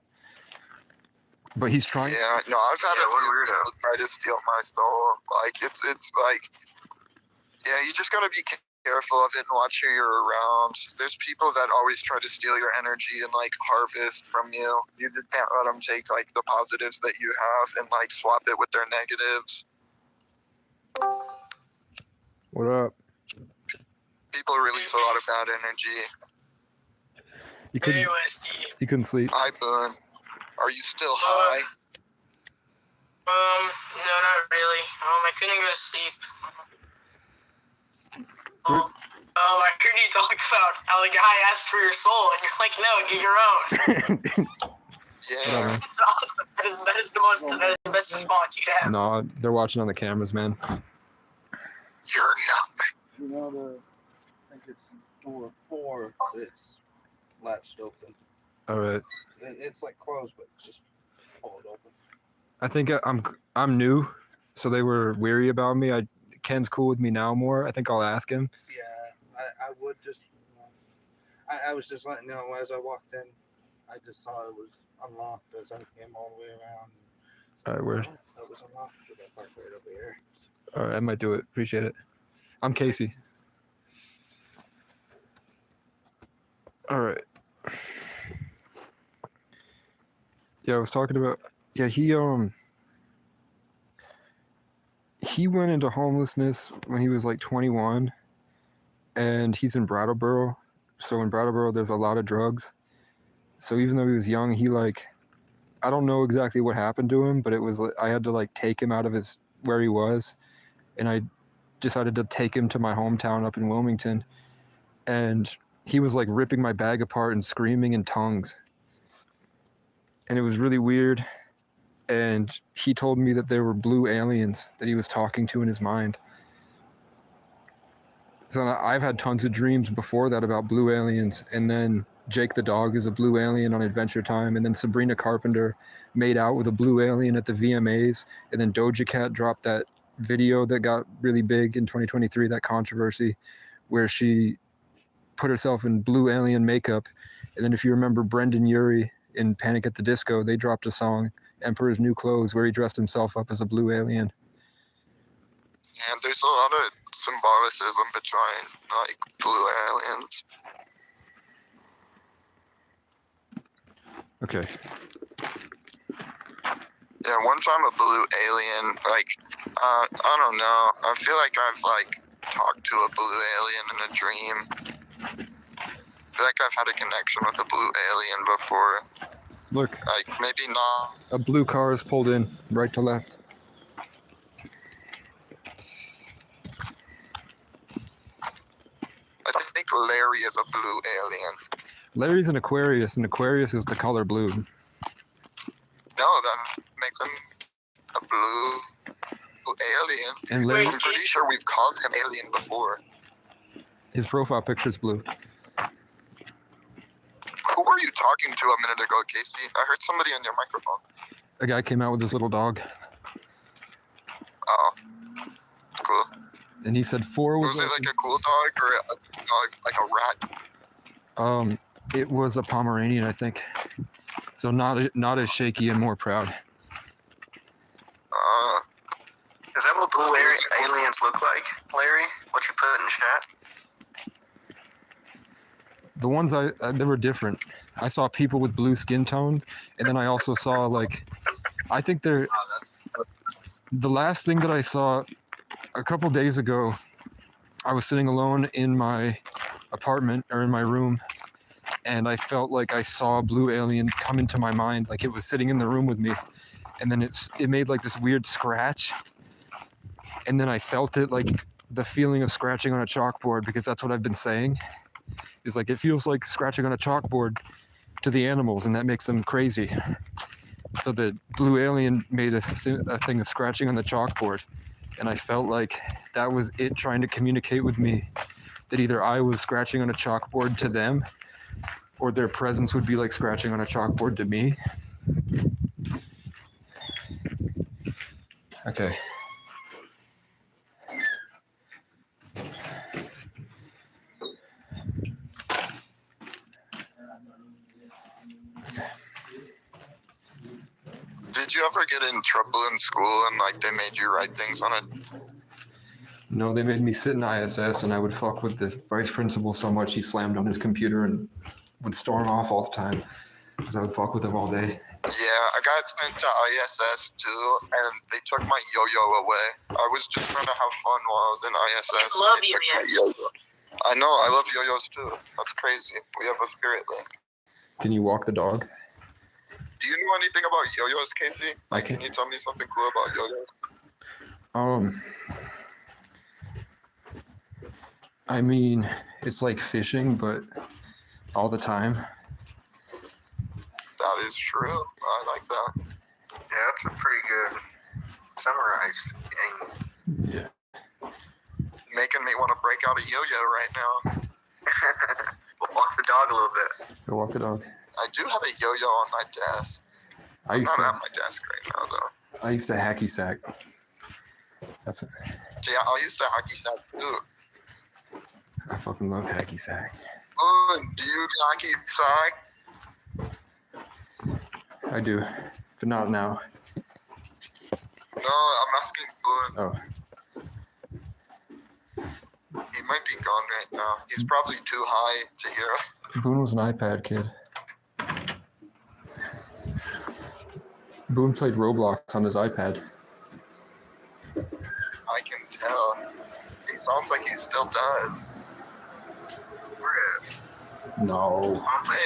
But he's trying. Yeah, no, I've had a few people try to steal my soul. Like it's like, yeah, you just gotta be careful of it and watch who you're around. There's people that always try to steal your energy and like harvest from you. You just can't let them take like the positives that you have and like swap it with their negatives. What up? People release a lot of bad energy. You couldn't. Hey, Westy. You couldn't sleep. Hi, Boone. Are you still high? No, not really. I couldn't go to sleep. I heard you talk about how the guy asked for your soul, and you're like, no, get your own. Yeah. It's awesome. That is the best response you could have. No, they're watching on the cameras, man. You're nothing. You know, I think it's door 4 that's latched open. All right. It's like closed, but just pull it open. I think I'm new, so they were weary about me. Ken's cool with me now more. I think I'll ask him. Yeah, I would just. I was just letting you know as I walked in. I just saw it was unlocked as I came all the way around. All right, word. That was unlocked with that park right over here. All right, I might do it. Appreciate it. I'm Casey. All right. Yeah, I was talking about. Yeah, he went into homelessness when he was like 21, and he's in Brattleboro. So in Brattleboro, there's a lot of drugs. So even though he was young, he I don't know exactly what happened to him, but it was I had to take him out of where he was, and I decided to take him to my hometown up in Wilmington, and he was ripping my bag apart and screaming in tongues, and it was really weird. And he told me that there were blue aliens that he was talking to in his mind. So I've had tons of dreams before that about blue aliens, and then Jake the dog is a blue alien on Adventure Time, and then Sabrina Carpenter made out with a blue alien at the VMAs, and then Doja Cat dropped that video that got really big in 2023, that controversy, where she put herself in blue alien makeup. And then if you remember Brendan Urie in Panic at the Disco, they dropped a song, Emperor's New Clothes, where he dressed himself up as a blue alien. And there's a lot of symbolicism behind blue aliens. Okay. Yeah, one time a blue alien, I don't know. I feel like I've talked to a blue alien in a dream. I feel like I've had a connection with a blue alien before. Look. Maybe not. A blue car is pulled in, right to left. I think Larry is a blue alien. Larry's an Aquarius, and Aquarius is the color blue. No, that makes him a blue alien. And Larry- I'm pretty sure we've called him alien before. His profile picture's blue. Who were you talking to a minute ago, Casey? I heard somebody on your microphone. A guy came out with his little dog, Oh, cool. and he said 4 was. Was it like a cool dog or a dog, like a rat? It was a Pomeranian, I think. So not as shaky and more proud. Is that what blue aliens look like, Larry? What you put in chat? The ones they were different. I saw people with blue skin tones, and then I also saw I think they're. The last thing that I saw a couple days ago, I was sitting alone in my apartment or in my room, and I felt like I saw a blue alien come into my mind, like it was sitting in the room with me, and then it made this weird scratch, and then I felt it the feeling of scratching on a chalkboard, because that's what I've been saying. It's it feels like scratching on a chalkboard to the animals, and that makes them crazy. So the blue alien made a thing of scratching on the chalkboard, and I felt like that was it trying to communicate with me that either I was scratching on a chalkboard to them, or their presence would be like scratching on a chalkboard to me. Okay. get in trouble in school and like they made you write things on it? No, they made me sit in ISS, and I would fuck with the vice principal so much he slammed on his computer and would storm off all the time because I would fuck with him all day. Yeah, I got sent to ISS too, and they took my yo-yo away. I was just trying to have fun while I was in ISS. I love yo-yos. I know, I love yo-yos too. That's crazy. We have a spirit link. Can you walk the dog? Do you know anything about yo-yos, Casey? I can. Can you tell me something cool about yo-yos? I mean, it's like fishing, but all the time. That is true. I like that. Yeah, that's a pretty good summarize. Yeah. Making me want to break out a yo-yo right now. We'll walk the dog a little bit. Go walk the dog. I do have a yo-yo on my desk. I'm not at my desk right now, though. I used to hacky sack. That's it. Yeah, I used to hacky sack too. I fucking love hacky sack. Oh, do you hacky sack? I do, but not now. No, I'm asking Boone. Oh. He might be gone right now. He's probably too high to hear. Boone was an iPad kid. Boone played Roblox on his iPad. I can tell. It sounds like he still does. No. I play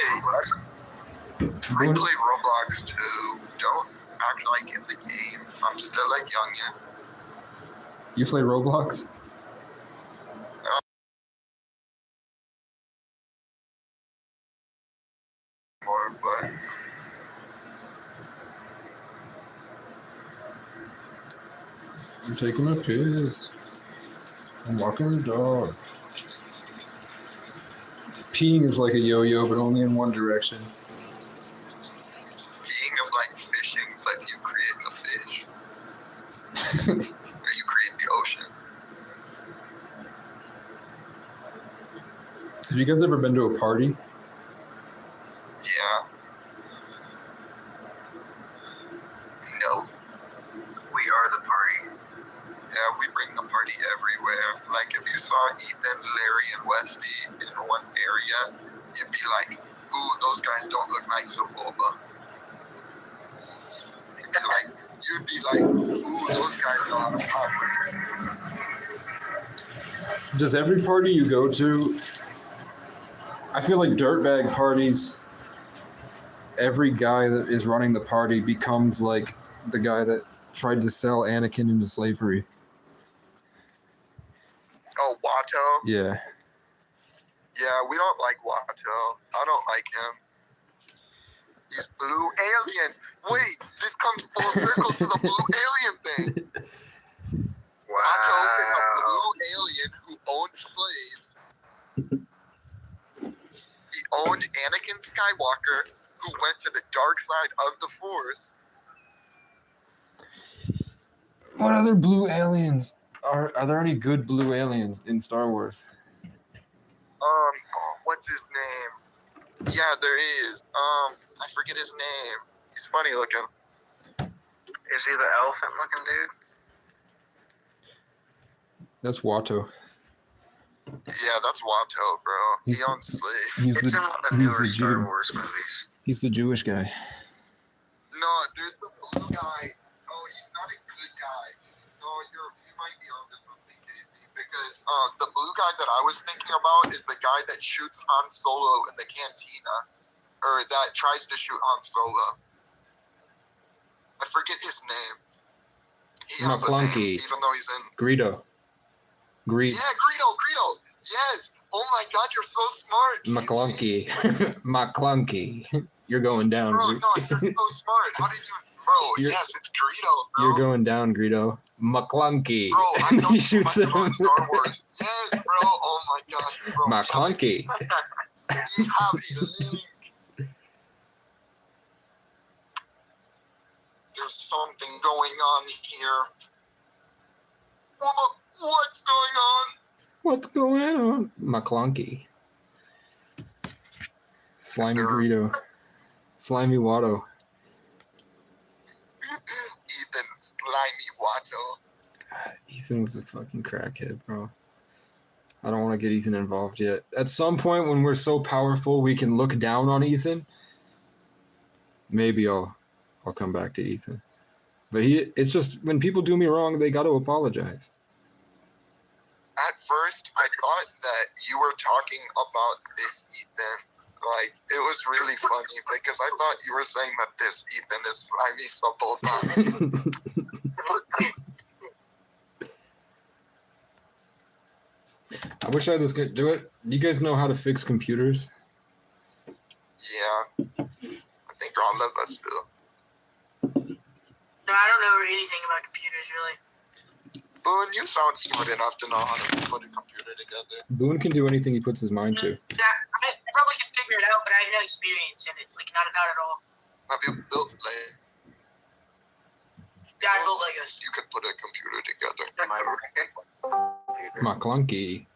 Roblox too. Don't act like it's a game. I'm still like youngin. You play Roblox? More, but I'm taking a piss. I'm walking the dog. Peeing is like a yo-yo, but only in one direction. peeing is like fishing, but you create the fish. Or you create the ocean. Have you guys ever been to a party? Yeah. No. We are the party. Yeah, we bring the party everywhere. Like, if you saw Ethan, Larry, and Westy in one area, you'd be like, ooh, those guys don't look like Soboba. You'd be like, ooh, those guys know how to pop. Does every party you go to, I feel like dirtbag parties, every guy that is running the party becomes like the guy that tried to sell Anakin into slavery. Oh, Watto? Yeah. Yeah, we don't like Watto. I don't like him. He's blue alien. Wait, this comes full circle to the blue alien thing. Watto is a blue alien who owned slaves. He owned Anakin Skywalker, who went to the dark side of the Force. What other blue aliens? Are there any good blue aliens in Star Wars? What's his name? Yeah, there is. I forget his name. He's funny looking. Is he the elephant looking dude? That's Watto. Yeah, that's Watto, bro. He He's owns slaves. he's It's the- in one of the he's newer the Star Jew. Wars movies. He's the Jewish guy. No, there's the blue guy. Oh, he's not a good guy. No, you might be onto something, Casey. Because the blue guy that I was thinking about is the guy that shoots Han Solo in the cantina. Or that tries to shoot Han Solo. I forget his name. He has a name, McClunky. even though he's in... Greedo. Yeah, Greedo! Yes! Oh my god, you're so smart! McClunky. McClunky. You're going down. Bro, Gre- no, you're so smart. How did you... Bro, You're- yes, it's Greedo, bro. You're going down, Greedo. McClunky. Bro, I And know he so shoots much him. about Star Wars. Yes, bro. Oh my gosh, bro. McClunky. We have a link. There's something going on here. What's going on? What's going on? McClunky. Slimy Greedo. Slimy Watto. Ethan's slimy Watto. God, Ethan was a fucking crackhead, bro. I don't want to get Ethan involved yet. At some point when we're so powerful we can look down on Ethan, maybe I'll come back to Ethan. But it's just when people do me wrong, they got to apologize. At first, I thought that you were talking about this Ethan. Like, it was really funny because I thought you were saying that this Ethan is slimy Sabota. I wish I had this guy do it. Do you guys know how to fix computers? Yeah. I think all of us do. No, I don't know anything about computers really. Boone, you sound smart enough to know how to put a computer together. Boone can do anything he puts his mind to. Yeah, I probably can figure it out, but I have no experience in it. Like, not at all. Have you built Lego? Yeah, I built Legos. You could put a computer together. McClunky.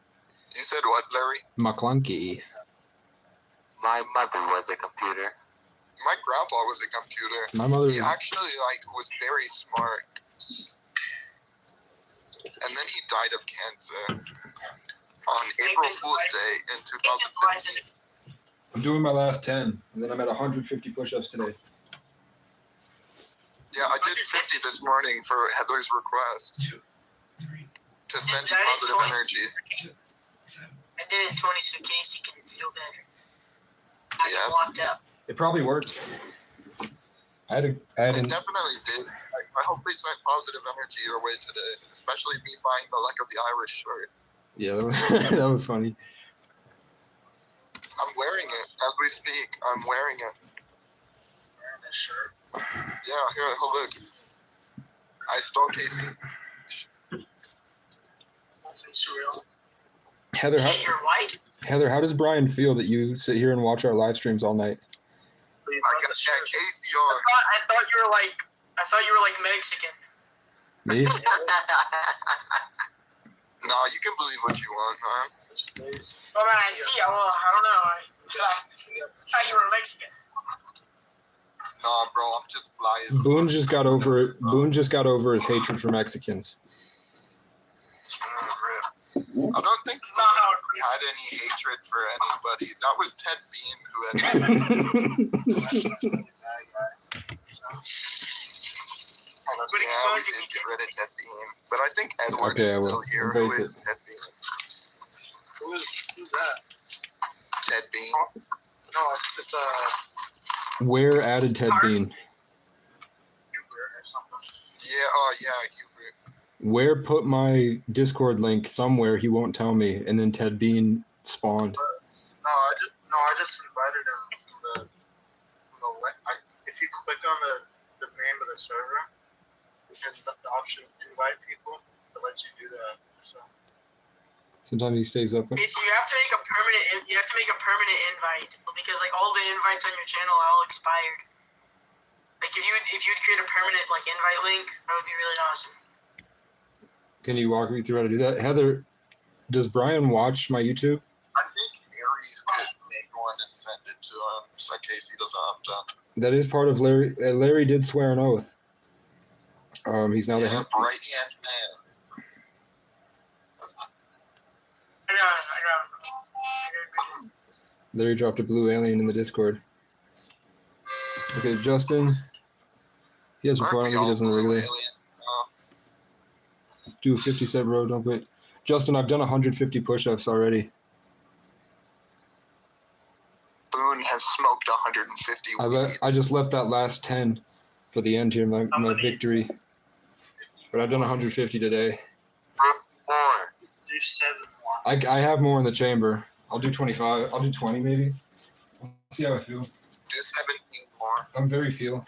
You said what, Larry? McClunky. My mother was a computer. My grandpa was a computer. My mother. He actually was very smart. And then he died of cancer on April Fool's Day in 2015. I'm doing my last 10, and then I'm at 150 push-ups today. Yeah, I did 50 this morning for Heather's request to send you positive energy. I did it 20 so Casey can feel better. I Yeah. walked up. It probably worked. I had It definitely did. I hope we sent positive energy your way today, especially me buying the Luck of the Irish shirt. Yeah, that was funny. I'm wearing it as we speak. I'm wearing it. Wearing this shirt. Yeah, here, look. I stole Casey. It's real. Heather, Shit, you're white. How does Brian feel that you sit here and watch our live streams all night? I got Casey on. I thought you were like Mexican. Me? Nah, you can believe what you want, man. Well, man, I see. Well, I don't know. I thought you were Mexican. Nah, bro, I'm just flying. Boone just got over it. Boone just got over his hatred for Mexicans. I don't think he had any hatred for anybody. That was Ted Bean who had. Yeah, we did get rid of Ted Bean, but I think Edward Okay, I is will. still here. Embrace Who it. is Ted Bean? Who's that? Ted Bean. No, it's just Where added Ted Bean? Hubert or something. Yeah, oh yeah, Hubert. Where put my Discord link somewhere he won't tell me, and then Ted Bean spawned. I just invited him from if you click on the name of the server, and the option invite people, it lets you do that. So Sometimes he stays up. Okay, so you have to make a permanent invite because like all the invites on your channel are all expired. Like if you'd create a permanent like invite link, that would be really awesome. Can you walk me through how to do that? Heather, does Brian watch my YouTube? I think Aries could make one and send it to him, so in case he doesn't have to. That is part of Larry. Larry did swear an oath. He's now the head. Right hand man. I got it. Larry dropped a blue alien in the Discord. Okay, Justin. He has before. I don't think he does on the regular. Do a 50 set, bro. Don't quit. Justin, I've done 150 push-ups already. Boone has smoked 150 I just left that last 10 for the end here, my victory. But I've done 150 today. do 7 more. I have more in the chamber. I'll do 25. I'll do 20 maybe. See how I feel. Do 17 more. I'm very feel.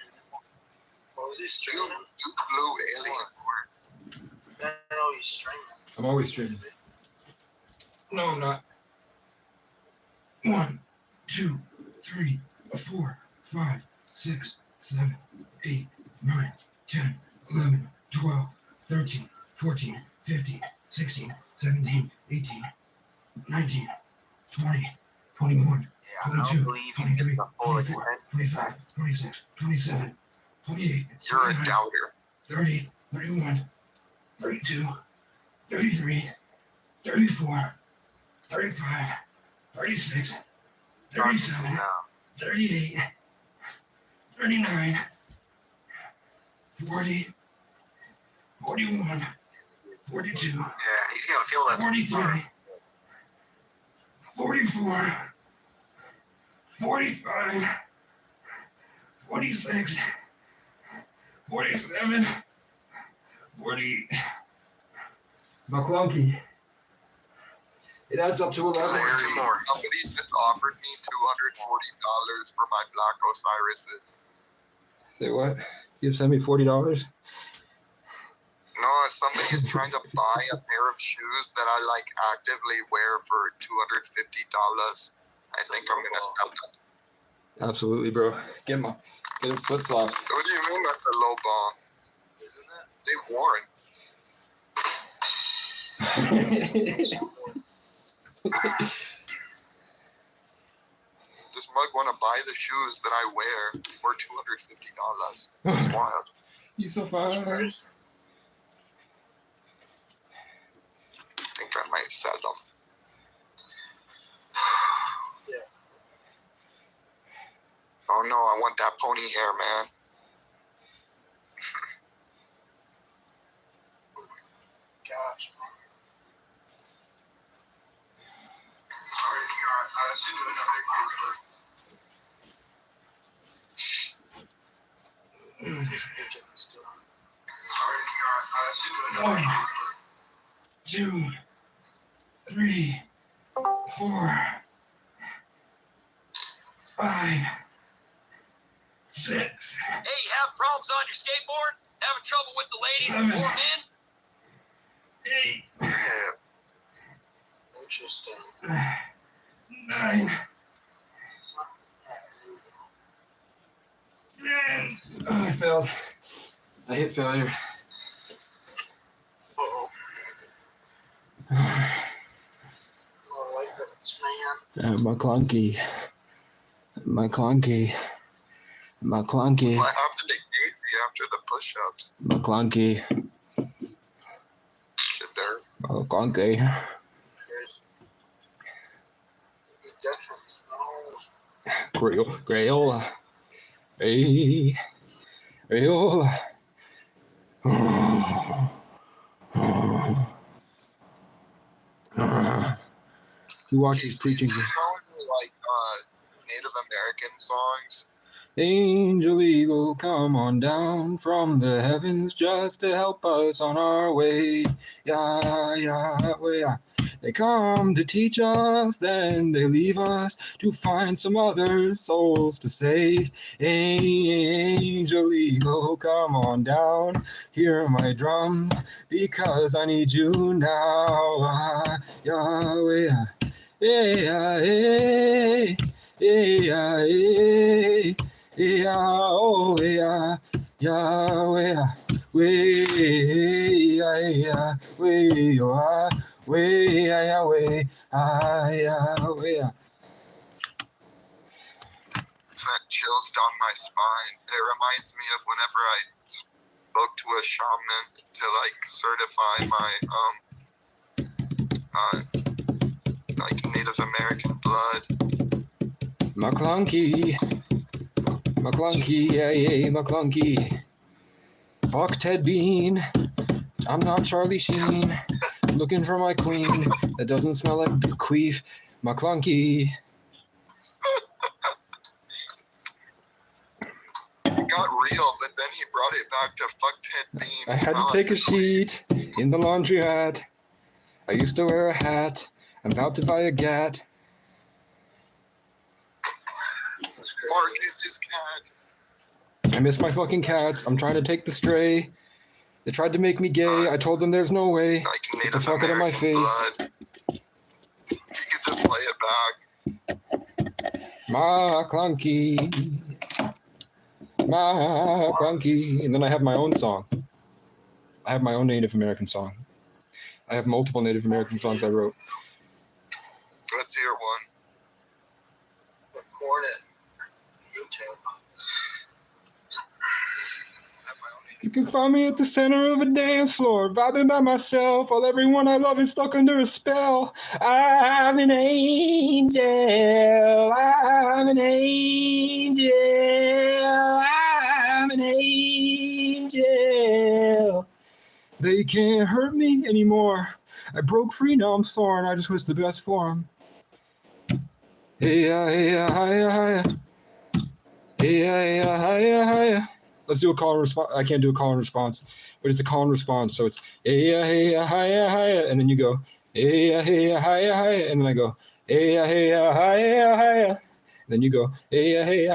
What was he streaming? You blue alien. No, he's streaming. I'm always streaming. No, I'm not. 1, 2, 3, 4, 5, 6, 7, 8, 9, 10, 11, 12, 13, 14, 15, 16, 17, 18, 19, 20, 21, 22, 23, 24, 25, 26, 27, 28, You're a 29, doubter. 30, 31, 32, 33, 34, 35, 36, 37, 38, 39, 40, 41, 42, Yeah, he's gonna feel that. 43, 44, 45, 46, 47, 40. McClunky. It adds up to 11. Somebody just offered me $240 for my Black Osiris's. Say what? You send me $40? No, somebody is trying to buy a pair of shoes that I like actively wear for $250. I think I'm gonna sell them. Absolutely, bro. Get him flip flops. What do you mean that's a low ball? Isn't it? They worn. This mug wanna buy the shoes that I wear for $250. That's wild. You so fine. I think I might sell them. Yeah. Oh no, I want that pony hair, man. Gosh. Sorry, Scott. I was doing another Sorry, Scott. I was doing another 1, 2, 3, 4, 5, 6. Hey, you have problems on your skateboard? Having trouble with the ladies or men? 8. Interesting. 9. 10. Oh, I failed. I hit failure. Uh-oh. I like this, man. McClunky. McClunky. McClunky. Well, I have to take easy after the push-ups. McClunky. Shit, there. McClunky. Crayola. Hey. Crayola. You watch these preaching. Like Native American songs. Angel Eagle, come on down from the heavens just to help us on our way. Yeah, yeah, yeah. They come to teach us, then they leave us to find some other souls to save. Angel Eagle, come on down, hear my drums, because I need you now. Yahweh, yeah, yeah, yeah, yeah. Yeah, oh, yeah, Yahweh, way, yeah, way, way, Yahweh, Yahweh. Sent chills down my spine. It reminds me of whenever I spoke to a shaman to like certify my like Native American blood. McClunky, yeah, yeah, McClunky. Fuck Ted Bean. I'm not Charlie Sheen. Looking for my queen that doesn't smell like queef. McClunky. It got real, but then he brought it back to fuck Ted Bean. I had to take a sheet in the laundromat. I used to wear a hat. I'm about to buy a gat. Mark is his cat. I miss my fucking cats. I'm trying to take the stray. They tried to make me gay. I told them there's no way. Get the fuck out of my face. Blood. You could just play it back. McClunky. McClunky. And then I have my own song. I have my own Native American song. I have multiple Native American songs I wrote. Let's hear one. Record it. YouTube. I have my own You can find me at the center of a dance floor, vibing by myself, while everyone I love is stuck under a spell. I'm an angel. I'm an angel. I'm an angel. They can't hurt me anymore. I broke free, now I'm soaring. I just wish the best for 'em. Hey, hey, hi, hi. Hey, hey, hi, hi. Let's do a call and response. I can't do a call and response, but it's a call and response. So it's hey, hi, hi, and then you go hey, hi, hi, and then I go hey, hi, hi, and then you go hey, hi,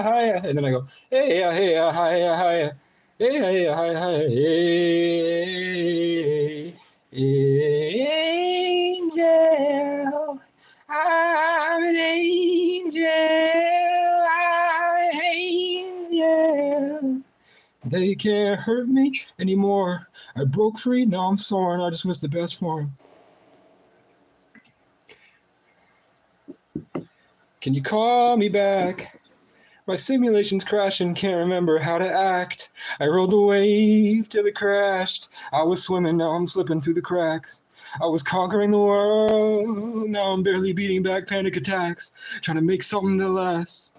hi, and then I go hey, hi, hi, hey, hi, hi, hey, angel. I'm an angel. I'm an angel. They can't hurt me anymore. I broke free, now I'm soaring. I just wish the best for 'em. Can you call me back? My simulation's crashing, can't remember how to act. I rode the wave till it crashed. I was swimming, now I'm slipping through the cracks. I was conquering the world, now I'm barely beating back panic attacks, trying to make something that lasts.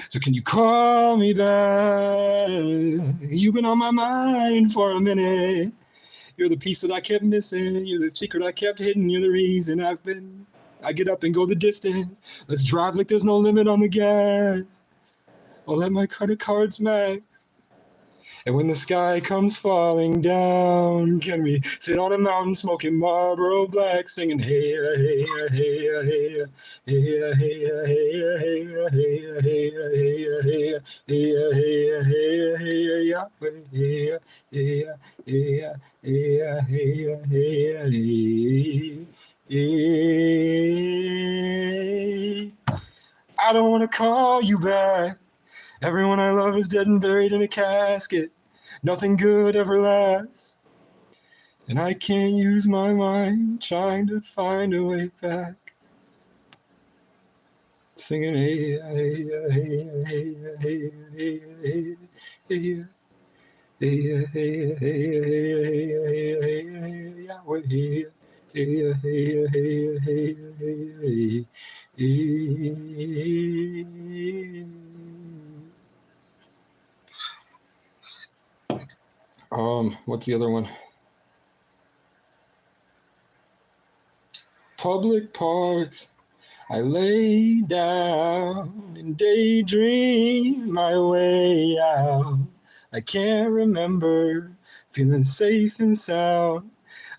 So can you call me back? You've been on my mind for a minute. You're the piece that I kept missing. You're the secret I kept hidden. You're the reason I get up and go the distance. Let's drive like there's no limit on the gas. I'll let my credit cards max. And when the sky comes falling down, can we sit on a mountain smoking Marlboro Black, singing hey, hey, hey, hey, hey, hey, hey, hey, hey, I don't want to call you back. Everyone I love is dead and buried in a casket. Nothing good ever lasts. And I can't use my mind trying to find a way back. Singing hey, hey, hey, hey, hey, hey, hey, hey, hey, hey, hey, hey. What's the other one? Public parks. I lay down and daydream my way out. I can't remember feeling safe and sound.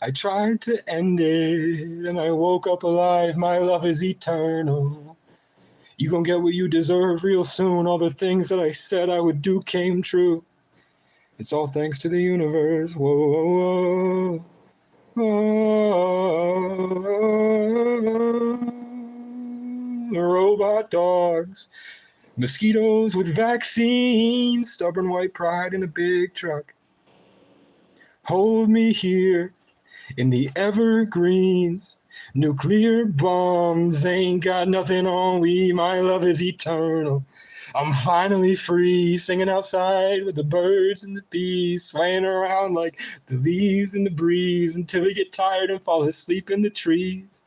I tried to end it and I woke up alive. My love is eternal. You gon' get what you deserve real soon. All the things that I said I would do came true. It's all thanks to the universe. Whoa, whoa, whoa, whoa. Robot dogs, mosquitoes with vaccines, stubborn white pride in a big truck. Hold me here in the evergreens. Nuclear bombs ain't got nothing on we. My love is eternal. I'm finally free, singing outside with the birds and the bees, swaying around like the leaves in the breeze until we get tired and fall asleep in the trees.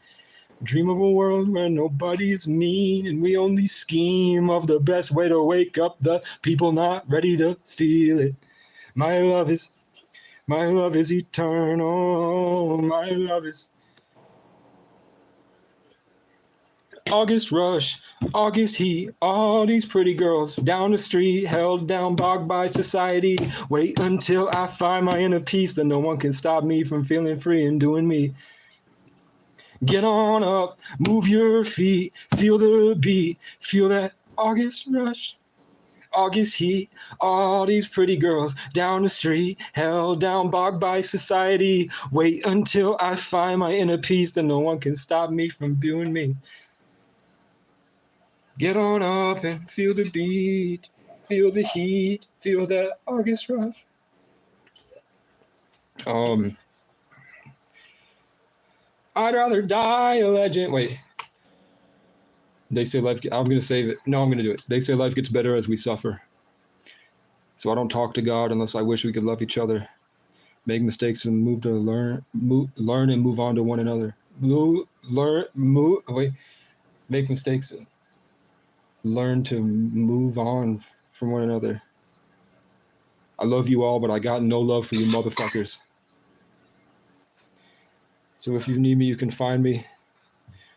Dream of a world where nobody's mean and we only scheme of the best way to wake up the people not ready to feel it. My love is eternal. My love is August rush, August heat, all these pretty girls down the street, held down, bogged by society. Wait until I find my inner peace, then no one can stop me from feeling free and doing me. Get on up, move your feet, feel the beat, feel that August rush, August heat, all these pretty girls down the street, held down, bogged by society. Wait until I find my inner peace, then no one can stop me from doing me. Get on up and feel the beat, feel the heat, feel that August rush. I'd rather die a legend. Wait. They say life, I'm going to save it. No, I'm going to do it. They say life gets better as we suffer. So So I don't talk to God unless I wish we could love each other, make mistakes and learn and move on to one another. Make mistakes and learn to move on from one another. I love you all, but I got no love for you motherfuckers. So if you need me, you can find me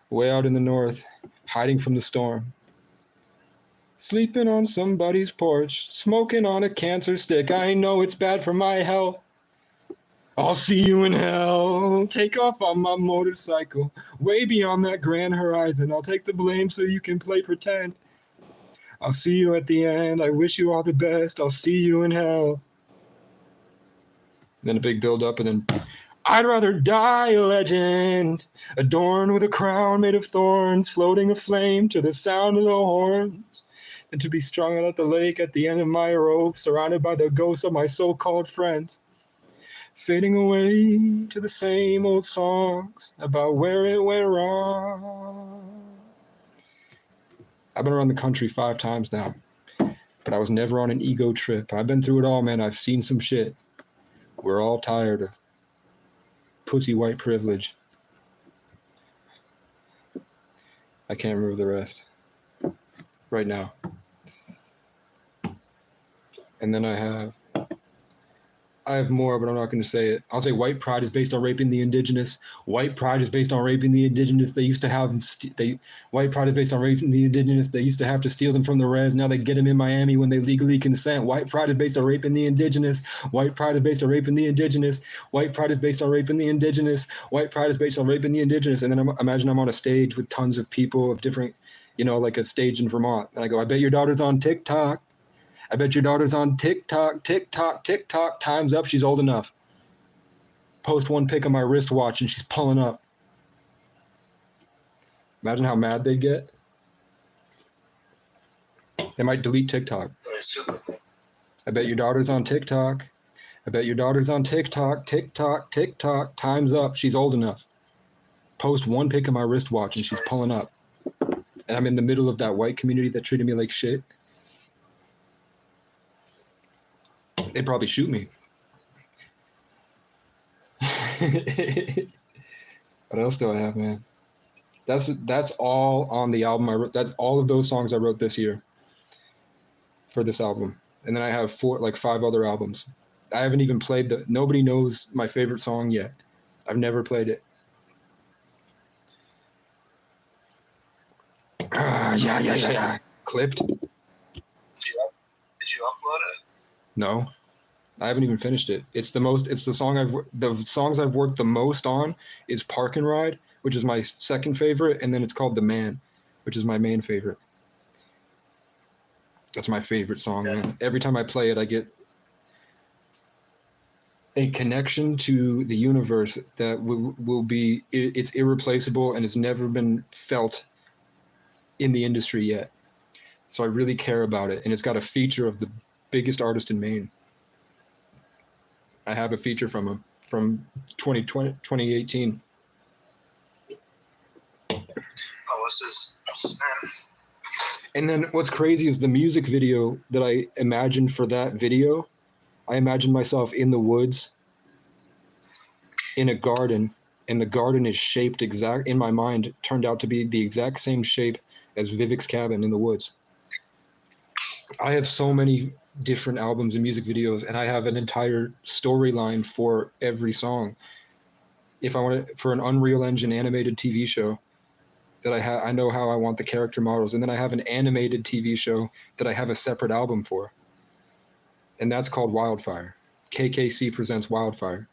way out in the north, hiding from the storm. Sleeping on somebody's porch, smoking on a cancer stick. I know it's bad for my health. I'll see you in hell. Take off on my motorcycle, way beyond that grand horizon. I'll take the blame so you can play pretend. I'll see you at the end. I wish you all the best. I'll see you in hell. Then a big build up, and then I'd rather die a legend, adorned with a crown made of thorns, floating aflame to the sound of the horns, than to be strung out at the lake at the end of my rope, surrounded by the ghosts of my so-called friends, fading away to the same old songs about where it went wrong. I've been around the country 5 times now, but I was never on an ego trip. I've been through it all, man. I've seen some shit. We're all tired of pussy white privilege. I can't remember the rest right now. And then I have more, but I'm not going to say it. I'll say white pride is based on raping the indigenous. White pride is based on raping the indigenous. They used to have white pride is based on raping the indigenous. They used to have to steal them from the res. Now they get them in Miami when they legally consent. White pride is based on raping the indigenous. White pride is based on raping the indigenous. White pride is based on raping the indigenous. White pride is based on raping the indigenous. And then imagine I'm on a stage with tons of people of different, like a stage in Vermont. And I go, I bet your daughter's on TikTok. I bet your daughter's on TikTok, TikTok, TikTok. Time's up. She's old enough. Post one pic of my wristwatch and she's pulling up. Imagine how mad they'd get. They might delete TikTok. I bet your daughter's on TikTok. I bet your daughter's on TikTok, TikTok, TikTok. Time's up. She's old enough. Post one pic of my wristwatch and she's pulling up. And I'm in the middle of that white community that treated me like shit. They'd probably shoot me. What else do I have, man? That's all on the album I wrote. That's all of those songs I wrote this year for this album. And then I have 5 other albums. I haven't even played nobody knows my favorite song yet. I've never played it. Yeah. Clipped. Did you upload it? No, I haven't even finished it. The songs I've worked the most on is Park and Ride, which is my second favorite, and then it's called The Man, which is my main favorite. That's my favorite song, man. Every time I play it, I get a connection to the universe that will be, it's irreplaceable and it's never been felt in the industry yet. So I really care about it, and it's got a feature of the biggest artist in Maine. I have a feature from him from 2018. Oh, what's his name? And then what's crazy is the music video that I imagined for that video. I imagined myself in the woods in a garden, and the garden is shaped in my mind, turned out to be the exact same shape as Vivek's cabin in the woods. I have so many different albums and music videos, and I have an entire storyline for every song. If I want for an Unreal Engine animated TV show that I know how I want the character models, and then I have an animated TV show that I have a separate album for, and that's called Wildfire. KKC presents Wildfire.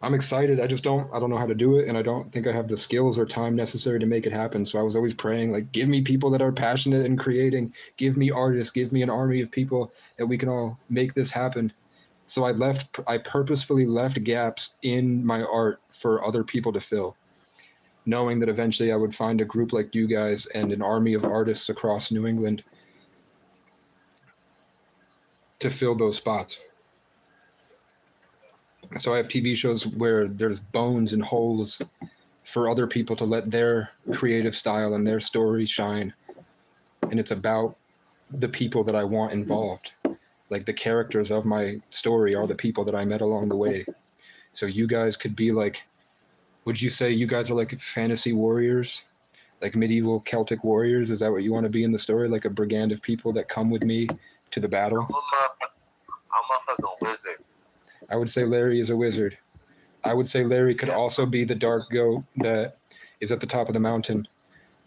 I'm excited. I don't know how to do it, and I don't think I have the skills or time necessary to make it happen. So I was always praying, give me people that are passionate in creating, give me artists, give me an army of people that we can all make this happen. So I purposefully left gaps in my art for other people to fill, knowing that eventually I would find a group like you guys and an army of artists across New England to fill those spots. So I have TV shows where there's bones and holes for other people to let their creative style and their story shine. And it's about the people that I want involved. Like the characters of my story are the people that I met along the way. So you guys could be like, would you say you guys are like fantasy warriors? Like medieval Celtic warriors? Is that what you want to be in the story? Like a brigand of people that come with me to the battle? I'm a fucking wizard. I would say Larry is a wizard. I would say Larry could also be the dark goat that is at the top of the mountain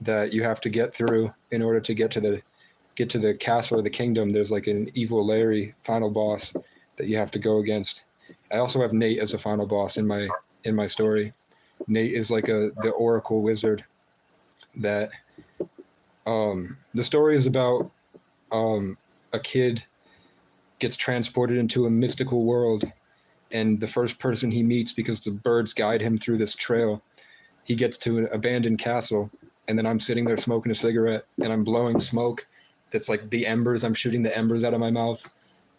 that you have to get through in order to get to the castle or the kingdom. There's like an evil Larry final boss that you have to go against. I also have Nate as a final boss in my story. Nate is like the oracle wizard that the story is about a kid gets transported into a mystical world, and the first person he meets, because the birds guide him through this trail, he gets to an abandoned castle, and then I'm sitting there smoking a cigarette, and I'm blowing smoke that's like the embers. I'm shooting the embers out of my mouth,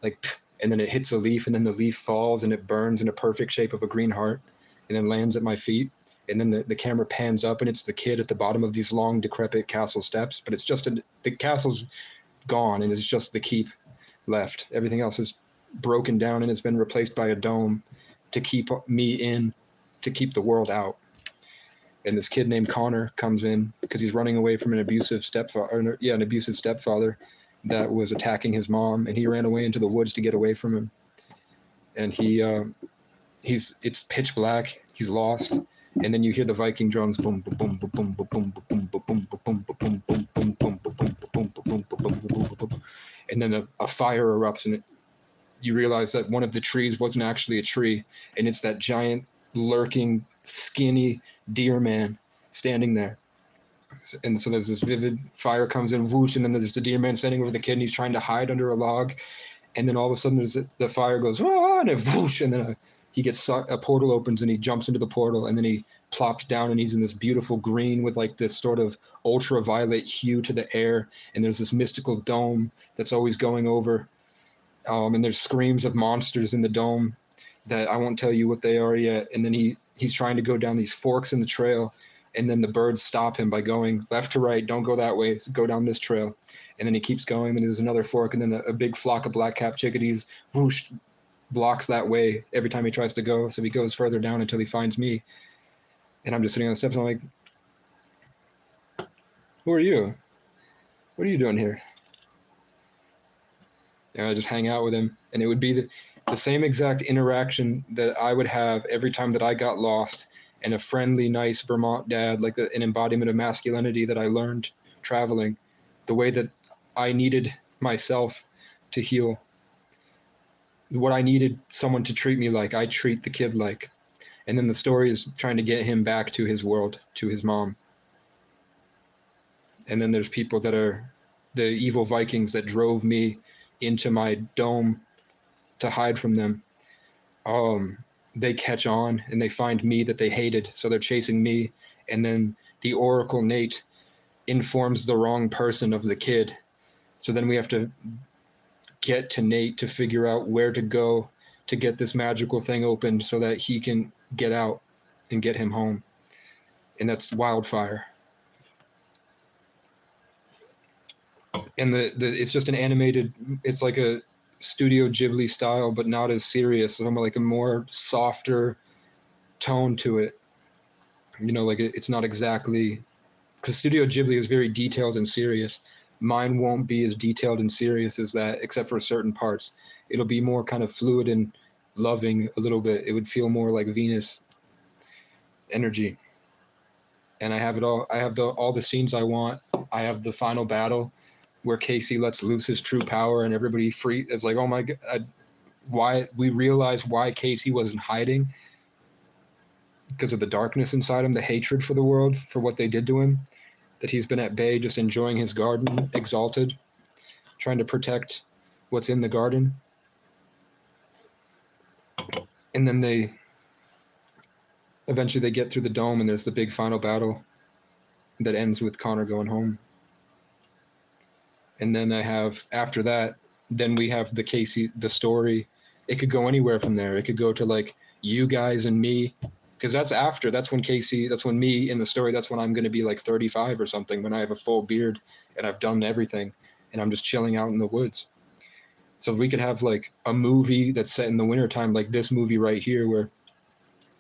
like, and then it hits a leaf, and then the leaf falls, and it burns in a perfect shape of a green heart, and then lands at my feet. And then the camera pans up, and it's the kid at the bottom of these long, decrepit castle steps. But it's just the castle's gone, and it's just the keep left. Everything else is broken down, and it's been replaced by a dome to keep me in, to keep the world out. And this kid named Connor comes in because he's running away from an abusive stepfather that was attacking his mom, and he ran away into the woods to get away from him. And it's pitch black. He's lost. And then you hear the Viking drums, boom, boom, boom, boom, boom, boom, boom, boom, boom, boom, boom, boom, boom, boom, boom, boom, boom, and then a fire erupts, and you realize that one of the trees wasn't actually a tree, and it's that giant, lurking, skinny deer man standing there. And so there's this vivid fire comes in, whoosh, and then there's the deer man standing over the kid, and he's trying to hide under a log, and then all of a sudden the fire goes, oh, and it whoosh, and then a portal opens, and he jumps into the portal, and then he plops down, and he's in this beautiful green with like this sort of ultraviolet hue to the air, and there's this mystical dome that's always going over, and there's screams of monsters in the dome that I won't tell you what they are yet. And then he's trying to go down these forks in the trail, and then the birds stop him by going left to right, don't go that way, go down this trail. And then he keeps going, and there's another fork, and then a big flock of black-capped chickadees whoosh blocks that way every time he tries to go. So he goes further down until he finds me, and I'm just sitting on the steps, and I'm like, who are you? What are you doing here? And I just hang out with him, and it would be the same exact interaction that I would have every time that I got lost, and a friendly, nice Vermont dad, like an embodiment of masculinity that I learned traveling, the way that I needed myself to heal. What I needed someone to treat me like, I treat the kid like. And then the story is trying to get him back to his world, to his mom. And then there's people that are the evil Vikings that drove me into my dome to hide from them. They catch on, and they find me that they hated, so they're chasing me. And then the Oracle Nate informs the wrong person of the kid. So then we have to get to Nate to figure out where to go to get this magical thing opened so that he can get out and get him home. And that's Wildfire. And it's just an animated, it's like a Studio Ghibli style, but not as serious. So I'm like a more softer tone to it. You know, like it's not exactly, because Studio Ghibli is very detailed and serious. Mine won't be as detailed and serious as that, except for certain parts. It'll be more kind of fluid and loving a little bit. It would feel more like Venus energy. And I have it all. I have all the scenes I want. I have the final battle where Casey lets loose his true power, and everybody is like, oh my God, why we realize why Casey wasn't hiding, because of the darkness inside him, the hatred for the world, for what they did to him, that he's been at bay, just enjoying his garden, exalted, trying to protect what's in the garden. And then eventually they get through the dome, and there's the big final battle that ends with Connor going home. And then after that, then we have the Casey, the story. It could go anywhere from there. It could go to like you guys and me, because that's when me in the story, that's when I'm going to be like 35 or something, when I have a full beard and I've done everything. and I'm just chilling out in the woods. So we could have like a movie that's set in the wintertime, like this movie right here, where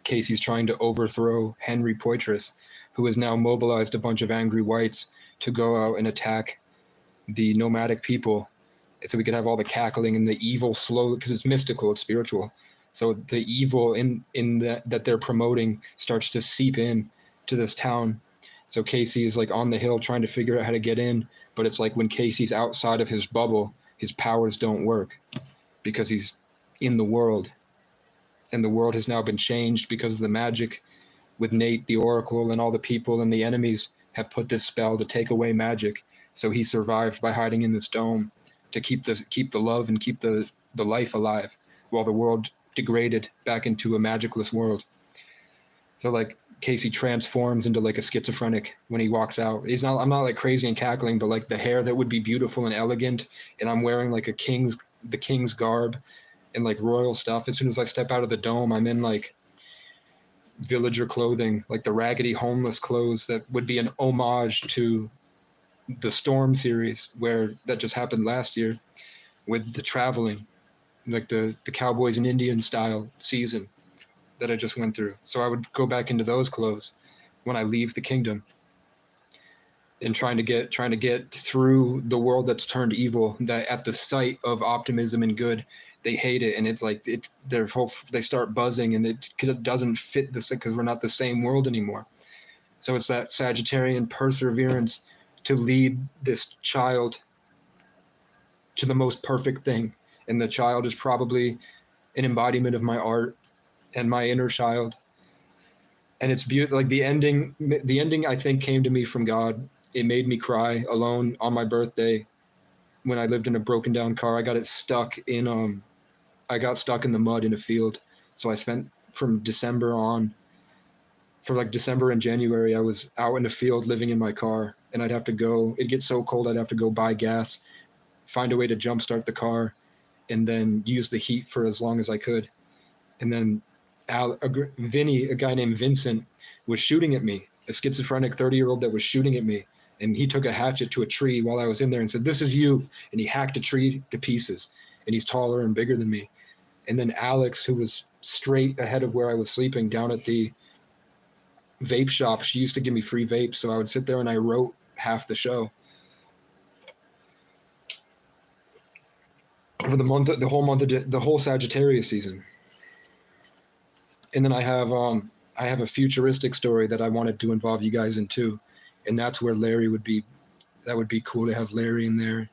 Casey's trying to overthrow Henry Poitras, who has now mobilized a bunch of angry whites to go out and attack the nomadic people. So we could have all the cackling and the evil slow, because it's mystical, it's spiritual. So the evil in that they're promoting starts to seep in to this town. So Casey is like on the hill trying to figure out how to get in, but it's like when Casey's outside of his bubble, his powers don't work because he's in the world. And the world has now been changed because of the magic with Nate, the Oracle, and all the people and the enemies have put this spell to take away magic. So he survived by hiding in this dome to keep the love and keep the life alive while the world degraded back into a magicless world. So like Casey transforms into like a schizophrenic when he walks out. I'm not like crazy and cackling, but like the hair that would be beautiful and elegant, and I'm wearing like the king's garb and like royal stuff. As soon as I step out of the dome, I'm in like villager clothing, like the raggedy homeless clothes that would be an homage to the Storm series that just happened last year with the traveling, like the Cowboys and Indian style season that I just went through. So I would go back into those clothes when I leave the kingdom and trying to get through the world that's turned evil, that at the sight of optimism and good, they hate it. And it's like they start buzzing, and it doesn't fit this because we're not the same world anymore. So it's that Sagittarian perseverance to lead this child to the most perfect thing. And the child is probably an embodiment of my art and my inner child. And it's beautiful. Like the ending I think came to me from God. It made me cry alone on my birthday when I lived in a broken down car. I got stuck in the mud in a field. So I spent from December on, for like December and January, I was out in a field living in my car, and I'd have to go, it'd get so cold, I'd have to go buy gas, find a way to jumpstart the car, and then use the heat for as long as I could. And then a guy named Vincent was shooting at me, a schizophrenic 30-year-old that was shooting at me. And he took a hatchet to a tree while I was in there and said, "This is you." And he hacked a tree to pieces. And he's taller and bigger than me. And then Alex, who was straight ahead of where I was sleeping down at the vape shop, she used to give me free vapes. So I would sit there and I wrote half the show. For the whole Sagittarius season. And then I have a futuristic story that I wanted to involve you guys in too. And that's where Larry would be. That would be cool to have Larry in there.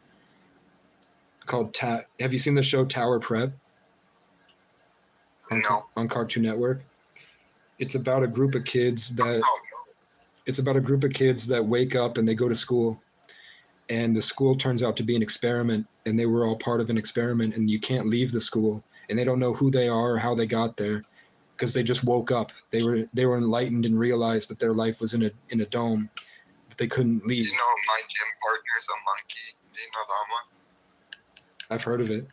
Have you seen the show Tower Prep? No. On Cartoon Network. It's about a group of kids that wake up and they go to school, and the school turns out to be an experiment, and they were all part of an experiment, and you can't leave the school, and they don't know who they are or how they got there, because they just woke up. They were enlightened and realized that their life was in a dome, but they couldn't leave. You know, my gym partner's a monkey. Do you know that one? I've heard of it.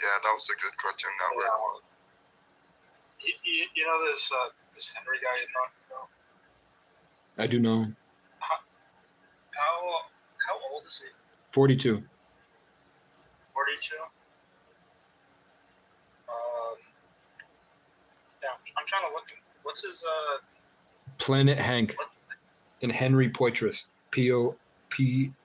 Yeah, that was a good Cartoon Network one. You know this Henry guy you're talking about? I do know. How old is he? 42. 42? Yeah, I'm trying to look. What's his Planet Hank and Henry Poitras. Poitras.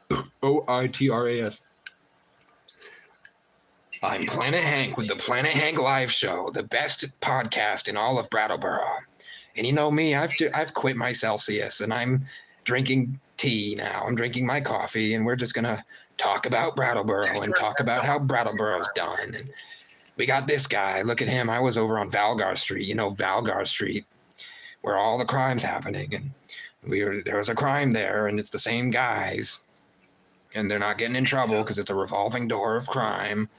I'm Planet Hank with the Planet Hank Live Show, the best podcast in all of Brattleboro. And you know me, I've quit my Celsius, and I'm drinking tea now. I'm drinking my coffee, and we're just gonna talk about Brattleboro and talk about how Brattleboro's done. And we got this guy. Look at him. I was over on Valgar Street. You know Valgar Street, where all the crime's happening, and there was a crime there, and it's the same guys, and they're not getting in trouble because it's a revolving door of crime.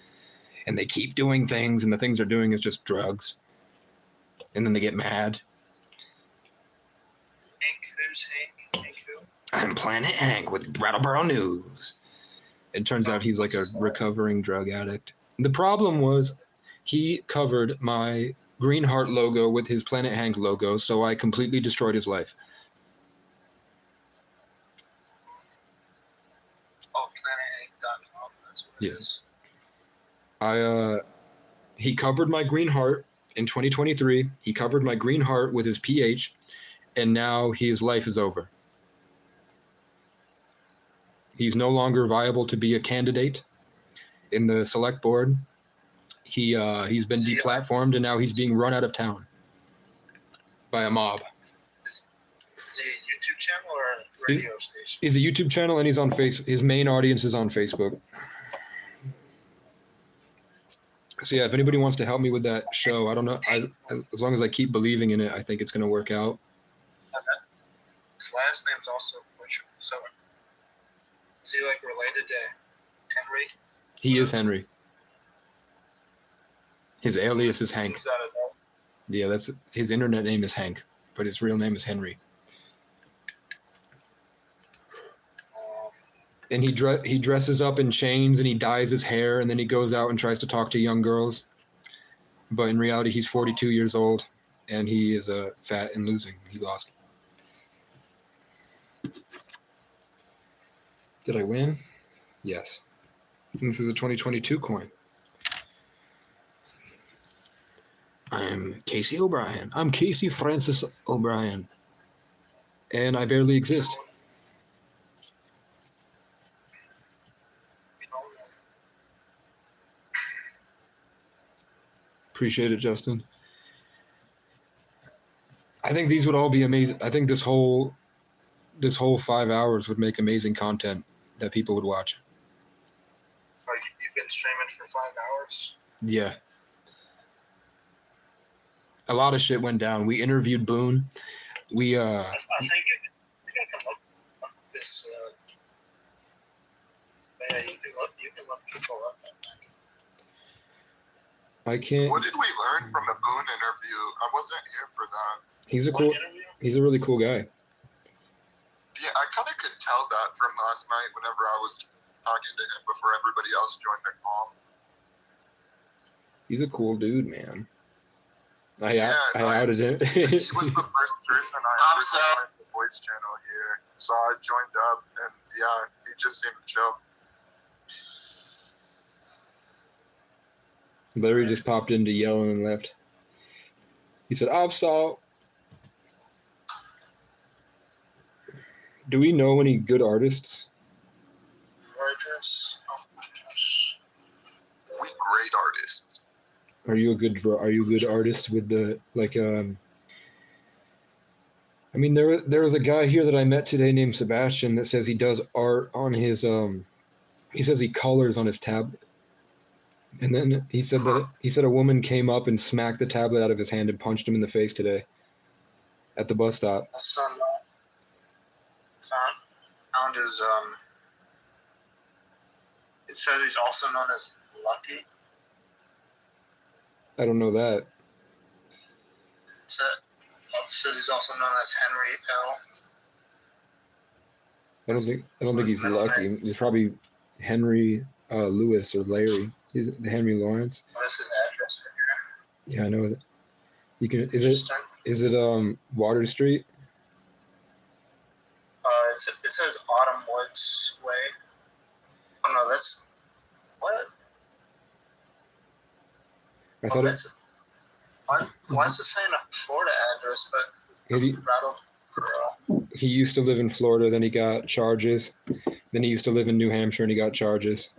And they keep doing things, and the things they're doing is just drugs. And then they get mad. Hank? Who's Hank? Hank who? I'm Planet Hank with Brattleboro News. It turns out he's like a recovering drug addict. The problem was he covered my Green Heart logo with his Planet Hank logo, so I completely destroyed his life. Oh, Yes. He covered my green heart in 2023. He covered my green heart with his pH, and now his life is over. He's no longer viable to be a candidate in the select board. He's been deplatformed, and now he's being run out of town by a mob. Is he a YouTube channel or a radio station? He's a YouTube channel, and he's on his main audience is on Facebook. So yeah, if anybody wants to help me with that show, I don't know. As long as I keep believing in it, I think it's going to work out. His last name's also Butcher. So is he like related to Henry? He is Henry. His alias is Hank. Is that his name? Yeah, that's his internet name is Hank, but his real name is Henry. And he dresses up in chains and he dyes his hair and then he goes out and tries to talk to young girls. But in reality, he's 42 years old and he is fat and losing. He lost. Did I win? Yes. And this is a 2022 coin. I'm Casey O'Brien. I'm Casey Francis O'Brien. And I barely exist. Appreciate it, Justin. I think these would all be amazing. I think this whole 5 hours would make amazing content that people would watch. You've been streaming for 5 hours? Yeah. A lot of shit went down. We interviewed Boone. I think you can look this. Yeah, you can look people up. I can't. What did we learn from the Boone interview? I wasn't here for that. He's a really cool guy. Yeah, I kind of could tell that from last night whenever I was talking to him before everybody else joined the call. He's a cool dude, man. I outed him. He was the first person I ever saw in the voice channel here. So I joined up and yeah, he just seemed chill. Larry just popped in to yell and left. He said, I've saw. Do we know any good artists? Waitress. Oh my gosh. We great artists. Are you a good artist with the I mean there was a guy here that I met today named Sebastian that says he does art on his he says he colors on his tablet. And then he said a woman came up and smacked the tablet out of his hand and punched him in the face today at the bus stop. My son found his it says he's also known as Lucky. I don't know that. It says he's also known as Henry L. I don't think he's lucky. He's probably Henry Lewis or Larry. He's Henry Lawrence. Oh, this is the address right here. Yeah, I know that. You can. Is it Water Street? It says Autumn Woods Way. Oh no, that's what? I thought why is it saying a Florida address? But he used to live in Florida, then he got charges. Then he used to live in New Hampshire and he got charges.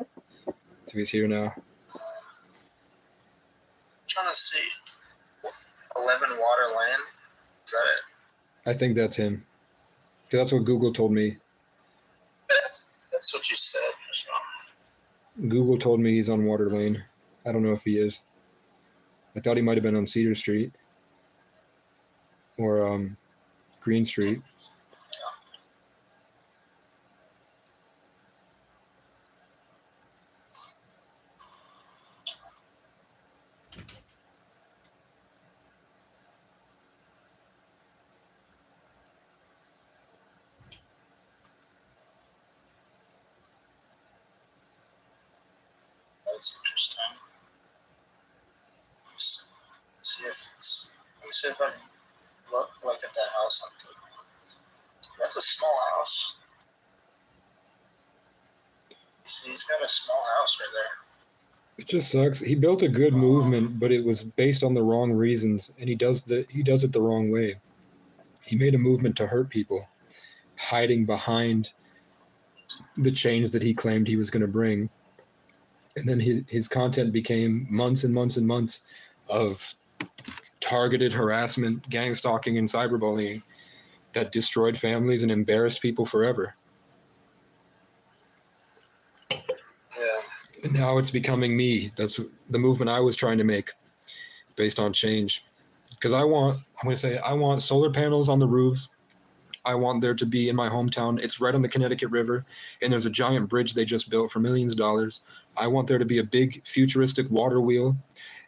So he's here now. I'm trying to see. 11 Water Lane. Is that it? I think that's him. 'Cause that's what Google told me. That's what you said. Google told me he's on Water Lane. I don't know if he is. I thought he might have been on Cedar Street or Green Street. That's interesting. Let me see if I can look at that house on Google. That's a small house. He's got a small house right there. It just sucks. He built a good movement, but it was based on the wrong reasons, and he does it the wrong way. He made a movement to hurt people, hiding behind the change that he claimed he was going to bring. And then his content became months and months and months of targeted harassment, gang stalking, and cyberbullying that destroyed families and embarrassed people forever. And now it's becoming me. That's the movement I was trying to make based on change. Because I want solar panels on the roofs. I want there to be in my hometown. It's right on the Connecticut River, and there's a giant bridge they just built for millions of dollars. I want there to be a big futuristic water wheel,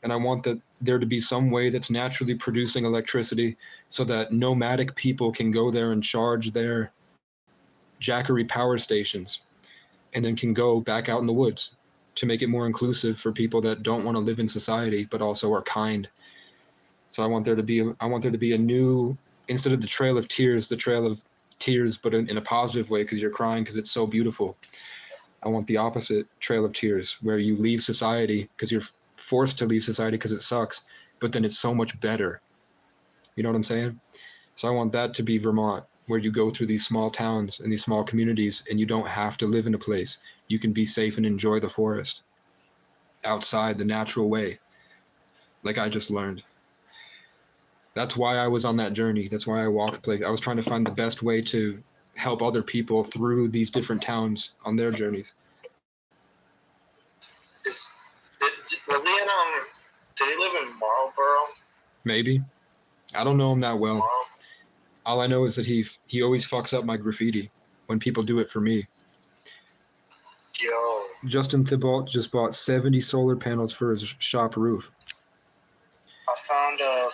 and I want there to be some way that's naturally producing electricity so that nomadic people can go there and charge their Jackery power stations and then can go back out in the woods to make it more inclusive for people that don't want to live in society but also are kind. So I want there to be a new, instead of the trail of tears, but in a positive way because you're crying because it's so beautiful. I want the opposite trail of tears where you leave society because you're forced to leave society because it sucks, but then it's so much better. You know what I'm saying? So I want that to be Vermont, where you go through these small towns and these small communities and you don't have to live in a place. You can be safe and enjoy the forest outside the natural way, like I just learned. That's why I was on that journey. That's why I walked places. I was trying to find the best way to help other people through these different towns on their journeys. Did he live in Marlboro? Maybe. I don't know him that well. All I know is that he always fucks up my graffiti when people do it for me. Yo. Justin Thibault just bought 70 solar panels for his shop roof.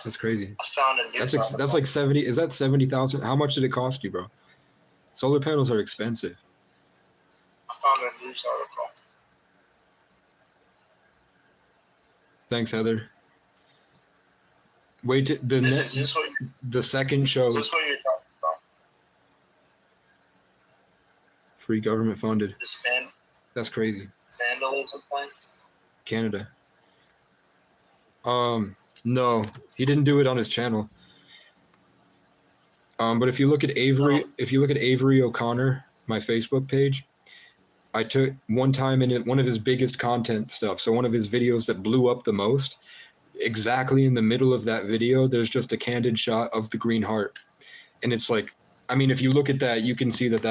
That's crazy. I found a news article. That's like 70. Is that 70,000? How much did it cost you, bro? Solar panels are expensive. I found a news article. Thanks, Heather. Wait, the second shows. Is this what you're talking about? Free government funded. This That's crazy. vandalism thing? Canada. No, he didn't do it on his channel. But if you look at Avery O'Connor, my Facebook page, I took one time in one of his biggest content stuff. So one of his videos that blew up the most, exactly in the middle of that video, there's just a candid shot of the green heart. And it's like, I mean, if you look at that, you can see if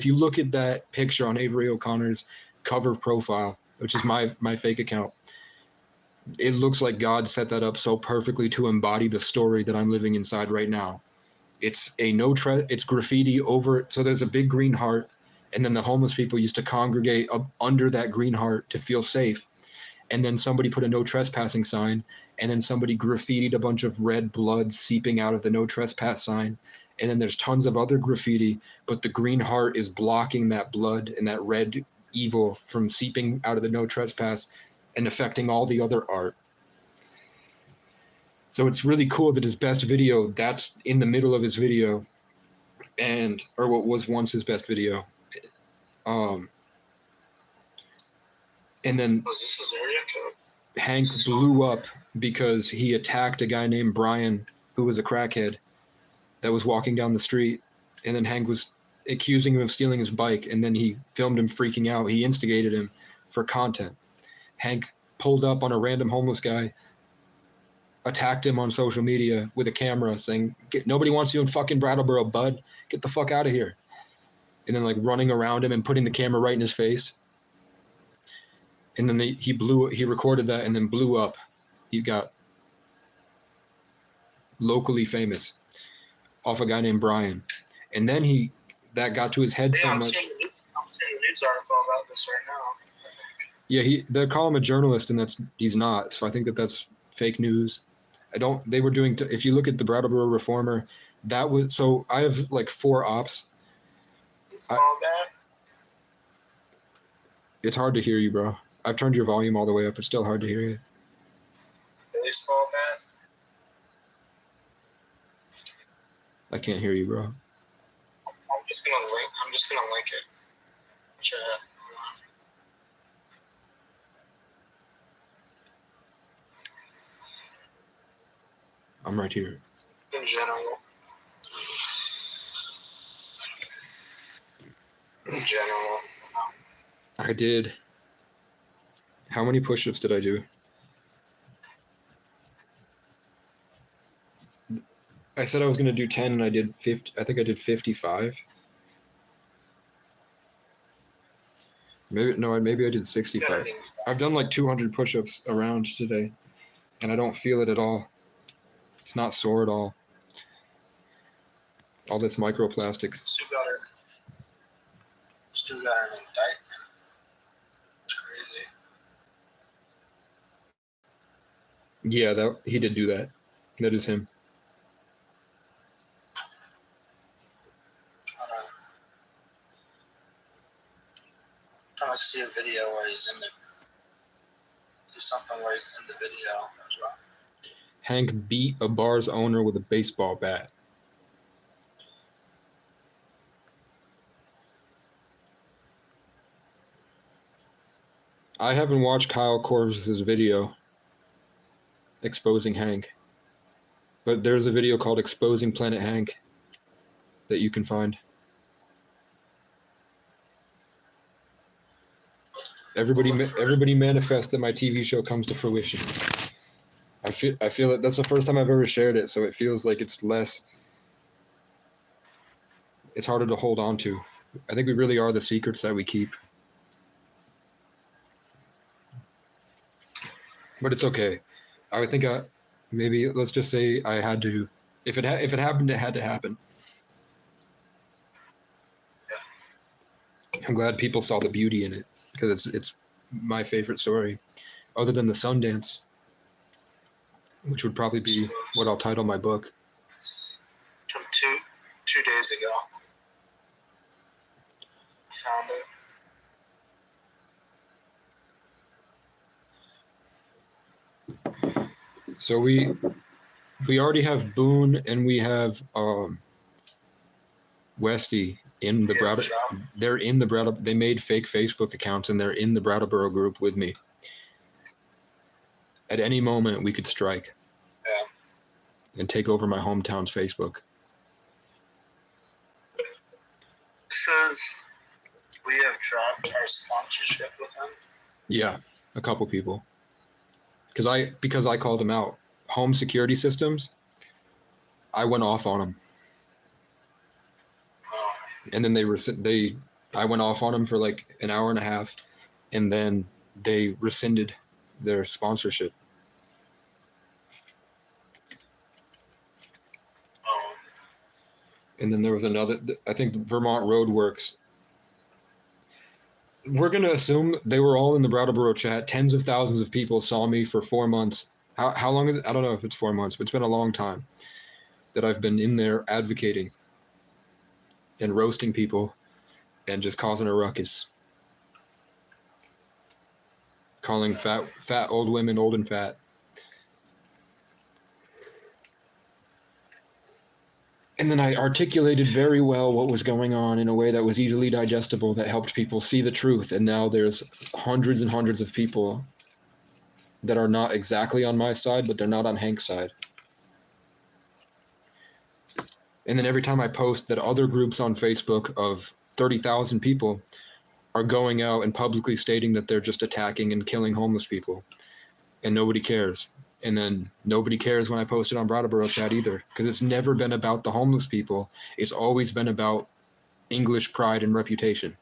you look at that picture on Avery O'Connor's cover profile, which is my fake account, it looks like God set that up so perfectly to embody the story that I'm living inside right now. It's it's graffiti over, so there's a big green heart, and then the homeless people used to congregate up under that green heart to feel safe. And then somebody put a no trespassing sign, and then somebody graffitied a bunch of red blood seeping out of the no trespass sign. And then there's tons of other graffiti, but the green heart is blocking that blood and that red evil from seeping out of the no trespass and affecting all the other art. So it's really cool that his best video, that's in the middle of his video, or what was once his best video. And then Was this his area code? Hank blew up because he attacked a guy named Brian, who was a crackhead, that was walking down the street. And then Hank was accusing him of stealing his bike, and then he filmed him freaking out. He instigated him for content. Hank pulled up on a random homeless guy, attacked him on social media with a camera saying, "Nobody wants you in fucking Brattleboro, bud. Get the fuck out of here." And then like running around him and putting the camera right in his face. And then he recorded that and then blew up. He got locally famous off a guy named Brian. And then that got to his head so much. I'm seeing a news article about this right now. Yeah, they call him a journalist, and he's not. So I think that's fake news. They were doing, if you look at the Brattleboro Reformer, so I have like 4 ops. It's all bad. It's hard to hear you, bro. I've turned your volume all the way up. It's still hard to hear you. Baseball bat. I can't hear you, bro. I'm just gonna link it. chat. I'm right here. In general. In general. I did. How many push-ups did I do? I said I was going to do 10 and I did 50. I think I did 55. Maybe I did 65. I've done like 200 push-ups around today and I don't feel it at all. It's not sore at all. All this microplastics. Still got her in indictment. It's crazy. Yeah, he did do that. That is him. Trying to see a video where he's in the do something where he's in the video as well. Hank beat a bar's owner with a baseball bat. I haven't watched Kyle Korv's video exposing Hank, but there's a video called Exposing Planet Hank that you can find. Everybody manifest that my TV show comes to fruition. I feel that that's the first time I've ever shared it, so it feels like it's harder to hold on to. I think we really are the secrets that we keep. But it's okay. I think maybe let's just say I had to. If it happened, it had to happen. I'm glad people saw the beauty in it because it's my favorite story, other than the Sundance, which would probably be what I'll title my book. From two days ago. Found it. So we already have Boone and we have Westy in the Brattleboro. They're in the Brattleboro. They made fake Facebook accounts and they're in the Brattleboro group with me. At any moment, we could strike. Yeah. And take over my hometown's Facebook. Says we have dropped our sponsorship with him. Yeah, a couple people. Because I called them out. Home security systems, I went off on them. And then I went off on them for like an hour and a half, and then they rescinded their sponsorship. And then there was another, I think Vermont Roadworks. We're going to assume they were all in the Brattleboro chat. Tens of thousands of people saw me for 4 months. How long is it? I don't know if it's 4 months, but it's been a long time that I've been in there advocating and roasting people and just causing a ruckus. Calling fat old women old and fat. And then I articulated very well what was going on in a way that was easily digestible, that helped people see the truth. And now there's hundreds and hundreds of people that are not exactly on my side, but they're not on Hank's side. And then every time I post that other groups on Facebook of 30,000 people are going out and publicly stating that they're just attacking and killing homeless people, and nobody cares. And then nobody cares when I post it on Brattleboro chat either, because it's never been about the homeless people. It's always been about English pride and reputation.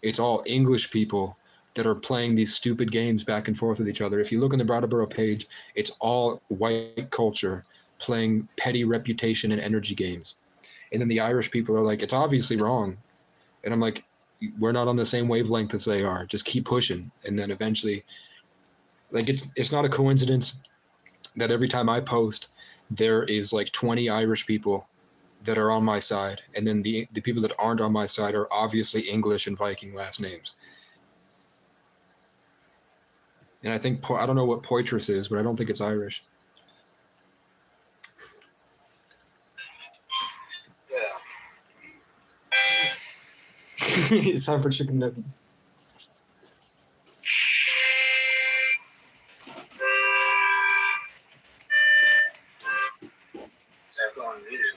It's all English people that are playing these stupid games back and forth with each other. If you look on the Brattleboro page, it's all white culture playing petty reputation and energy games. And then the Irish people are like, it's obviously wrong. And I'm like, we're not on the same wavelength as they are. Just keep pushing. And then eventually, like, it's not a coincidence that every time I post, there is like 20 Irish people that are on my side. And then the people that aren't on my side are obviously English and Viking last names. And I think, I don't know what Poitras is, but I don't think it's Irish. Yeah. It's time for chicken nuggets. Sample unmuted.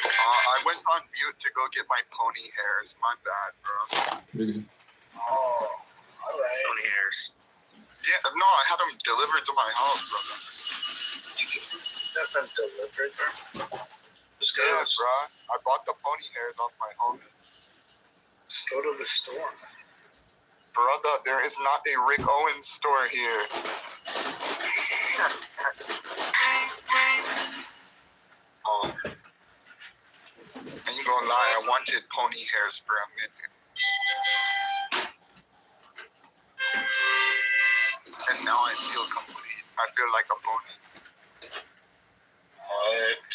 I went on mute to go get my pony hairs. My bad, bro. Really? Oh, alright. Pony hairs. Yeah, no, I had them delivered to my house, bro. That's been delivered, bro. Just go Yeah, to the, bro. I bought the pony hairs off my homie. just go to the store. Brother, there is not a Rick Owens store here. I ain't gonna lie, I wanted pony hairs for a minute. And now I feel complete. I feel like a pony. What?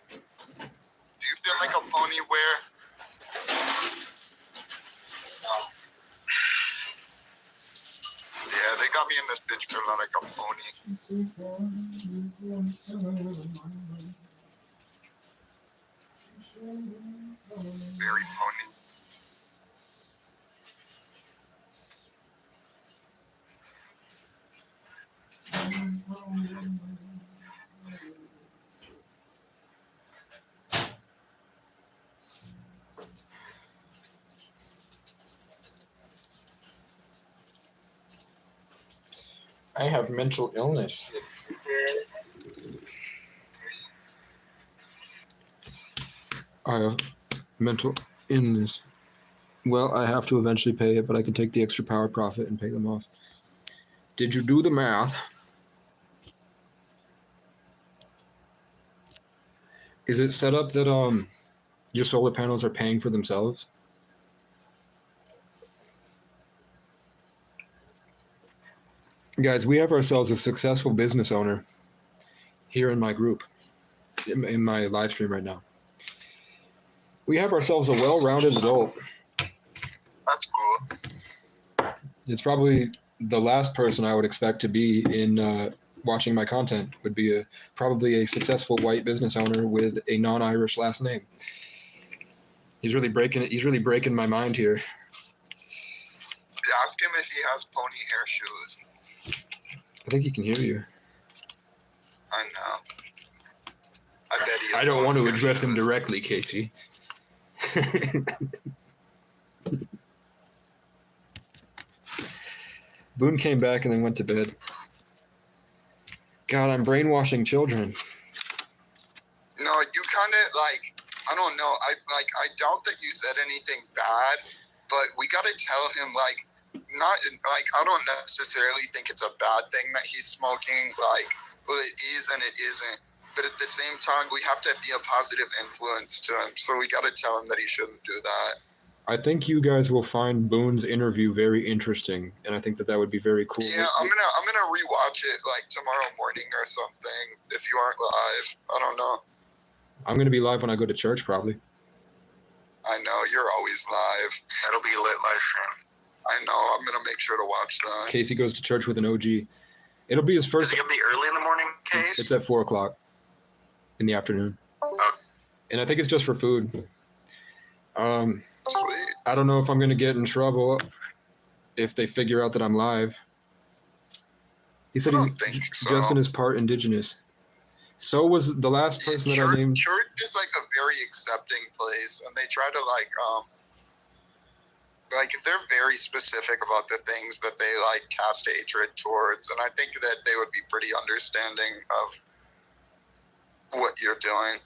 Do you feel like a pony where? Yeah, they got me in this bitch feeling like a pony. Very pony. I have mental illness. I have mental illness. Well, I have to eventually pay it, but I can take the extra power profit and pay them off. Did you do the math? Is it set up that your solar panels are paying for themselves? Guys, we have ourselves a successful business owner here in my group, in my live stream right now. We have ourselves a well-rounded adult. That's cool. It's probably the last person I would expect to be in watching my content would be probably a successful white business owner with a non-Irish last name. He's really breaking my mind here. Ask him if he has pony hair shoes. I think he can hear you. I know. I bet he. I don't want to address him directly, Casey. Boone came back and then went to bed. God, I'm brainwashing children. No, you kind of like. I don't know. I doubt that you said anything bad, but we gotta tell him like. Not like I don't necessarily think it's a bad thing that he's smoking. Like, well, it is and it isn't. But at the same time, we have to be a positive influence to him. So we got to tell him that he shouldn't do that. I think you guys will find Boone's interview very interesting, and I think that would be very cool. Yeah, I'm gonna rewatch it like tomorrow morning or something. If you aren't live, I don't know. I'm gonna be live when I go to church, probably. I know you're always live. That'll be a lit live stream. I know. I'm gonna make sure to watch that. Casey goes to church with an OG. It'll be his first. Is it gonna be early in the morning, Case? It's at 4:00 in the afternoon, and I think it's just for food. Sweet. I don't know if I'm gonna get in trouble if they figure out that I'm live. He said Justin is part indigenous. So was the last person that I named. Church is like a very accepting place, and they try to like they're very specific about the things that they like cast hatred towards, and I think that they would be pretty understanding of what you're doing.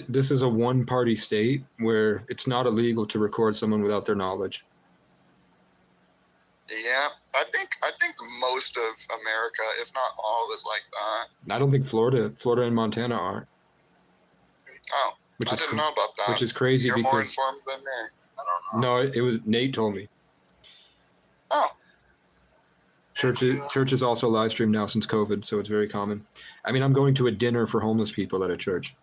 This is a one-party state where it's not illegal to record someone without their knowledge. Yeah, I think most of America, if not all, is like that. I don't think Florida and Montana are. Oh, I didn't know about that. Which is crazy You're because more informed than me. I don't know. No, it was Nate told me. Oh. Church is also live streamed now since COVID, so it's very common. I mean, I'm going to a dinner for homeless people at a church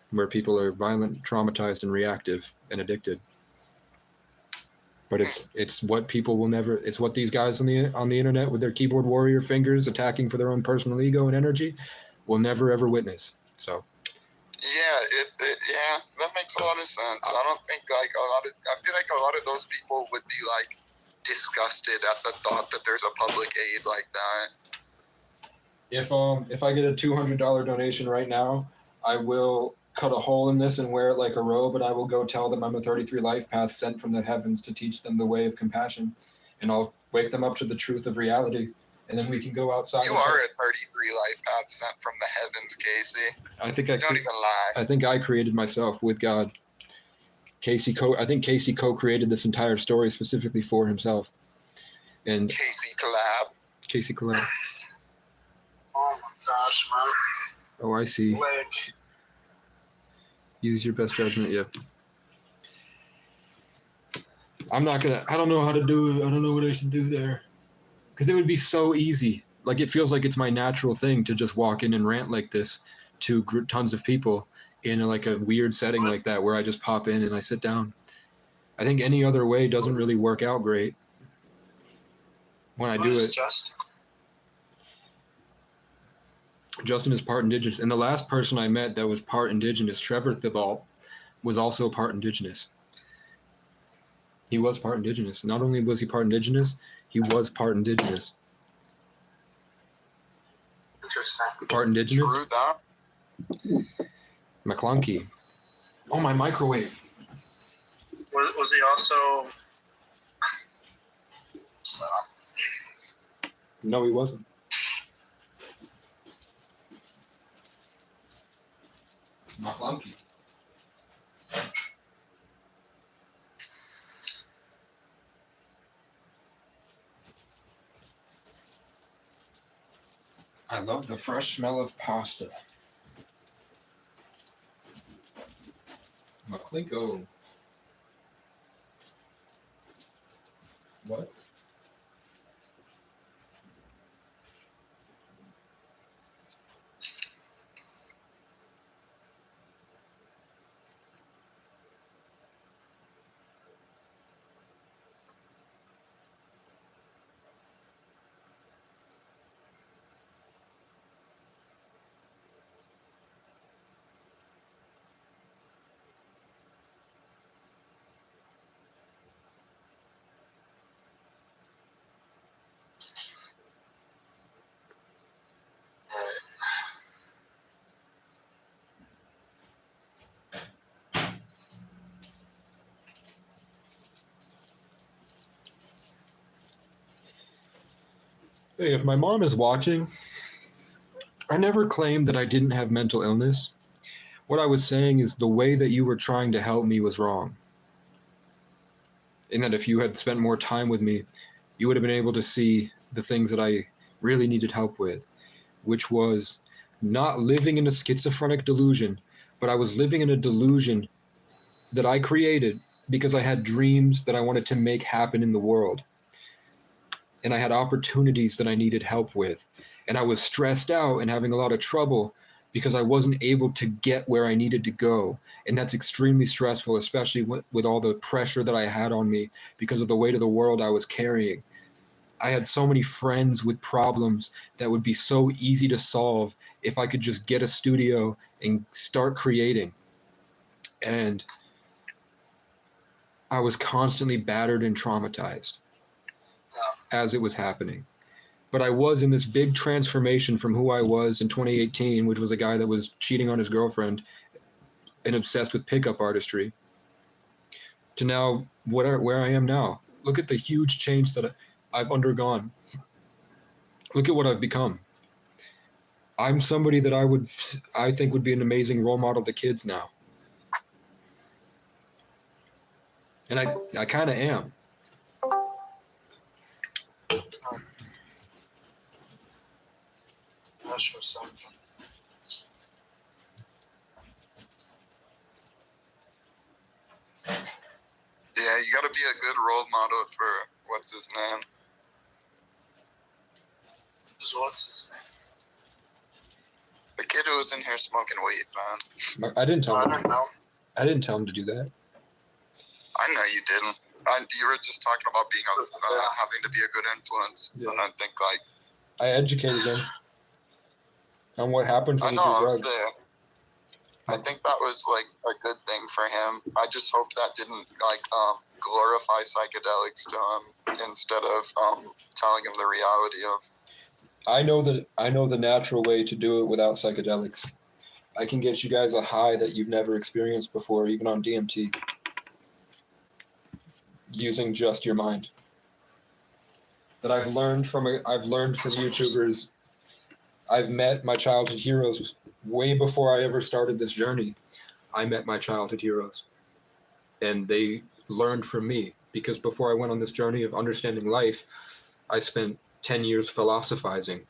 where people are violent, traumatized, and reactive and addicted. But it's what people will never. It's what these guys on the internet with their keyboard warrior fingers attacking for their own personal ego and energy will never ever witness. So. Yeah, yeah, that makes a lot of sense. I don't think like I feel like a lot of those people would be like disgusted at the thought that there's a public aid like that. If I get a $200 donation right now, I will cut a hole in this and wear it like a robe, and I will go tell them I'm a 33 life path sent from the heavens to teach them the way of compassion, and I'll wake them up to the truth of reality, and then we can go outside. You are a 33 life path sent from the heavens, Casey. Don't even lie. I think I created myself with God. I think Casey co-created this entire story specifically for himself. And Casey collab. Oh my gosh, man. Oh, I see. Like, Use your best judgment, yeah. I don't know how to do it. I don't know what I should do there. Because it would be so easy. Like, it feels like it's my natural thing to just walk in and rant like this to tons of people in like a weird setting like that where I just pop in and I sit down. I think any other way doesn't really work out great when I do it. Justin is part indigenous. And the last person I met that was part indigenous, Trevor Thibault, was also part indigenous. He was part indigenous. Not only was he part indigenous, he was part indigenous. interesting. Part indigenous? Screw that. McClunky. Oh, my microwave. Was he also? No, he wasn't. McClunky. I love the fresh smell of pasta. McClinko. What? Hey, if my mom is watching, I never claimed that I didn't have mental illness. What I was saying is the way that you were trying to help me was wrong. And that if you had spent more time with me, you would have been able to see the things that I really needed help with, which was not living in a schizophrenic delusion, but I was living in a delusion that I created because I had dreams that I wanted to make happen in the world. And I had opportunities that I needed help with. And I was stressed out and having a lot of trouble because I wasn't able to get where I needed to go. And that's extremely stressful, especially with all the pressure that I had on me because of the weight of the world I was carrying. I had so many friends with problems that would be so easy to solve if I could just get a studio and start creating. And I was constantly battered and traumatized as it was happening. But I was in this big transformation from who I was in 2018, which was a guy that was cheating on his girlfriend and obsessed with pickup artistry, to now where I am now. Look at the huge change that I've undergone. Look at what I've become. I'm somebody that I think would be an amazing role model to kids now. And I kind of am. That's for something. Yeah, you gotta be a good role model for what's his name? What's his name? The kid who was in here smoking weed, man. I didn't tell him. I don't know. I didn't tell him to do that. I know you didn't. You were just talking about being having to be a good influence, and I think like I educated him on what happens when I know you do I was drugs. there. I think that was like a good thing for him. I just hope that didn't like glorify psychedelics to him instead of telling him the reality of. I know the natural way to do it without psychedelics. I can get you guys a high that you've never experienced before, even on DMT, using just your mind. That I've learned from YouTubers. I've met my childhood heroes way before I ever started this journey. I met my childhood heroes, and they learned from me, because before I went on this journey of understanding life, I spent 10 years philosophizing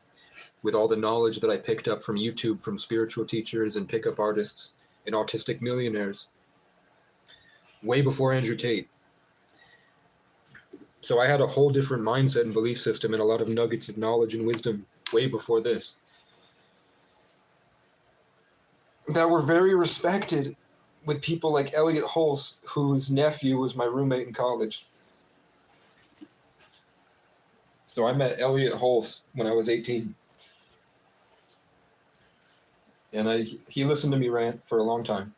with all the knowledge that I picked up from YouTube, from spiritual teachers and pickup artists and autistic millionaires, way before Andrew Tate. So I had a whole different mindset and belief system and a lot of nuggets of knowledge and wisdom way before this that were very respected, with people like Elliot Hulse, whose nephew was my roommate in college. So I met Elliot Hulse when I was 18. And he listened to me rant for a long time.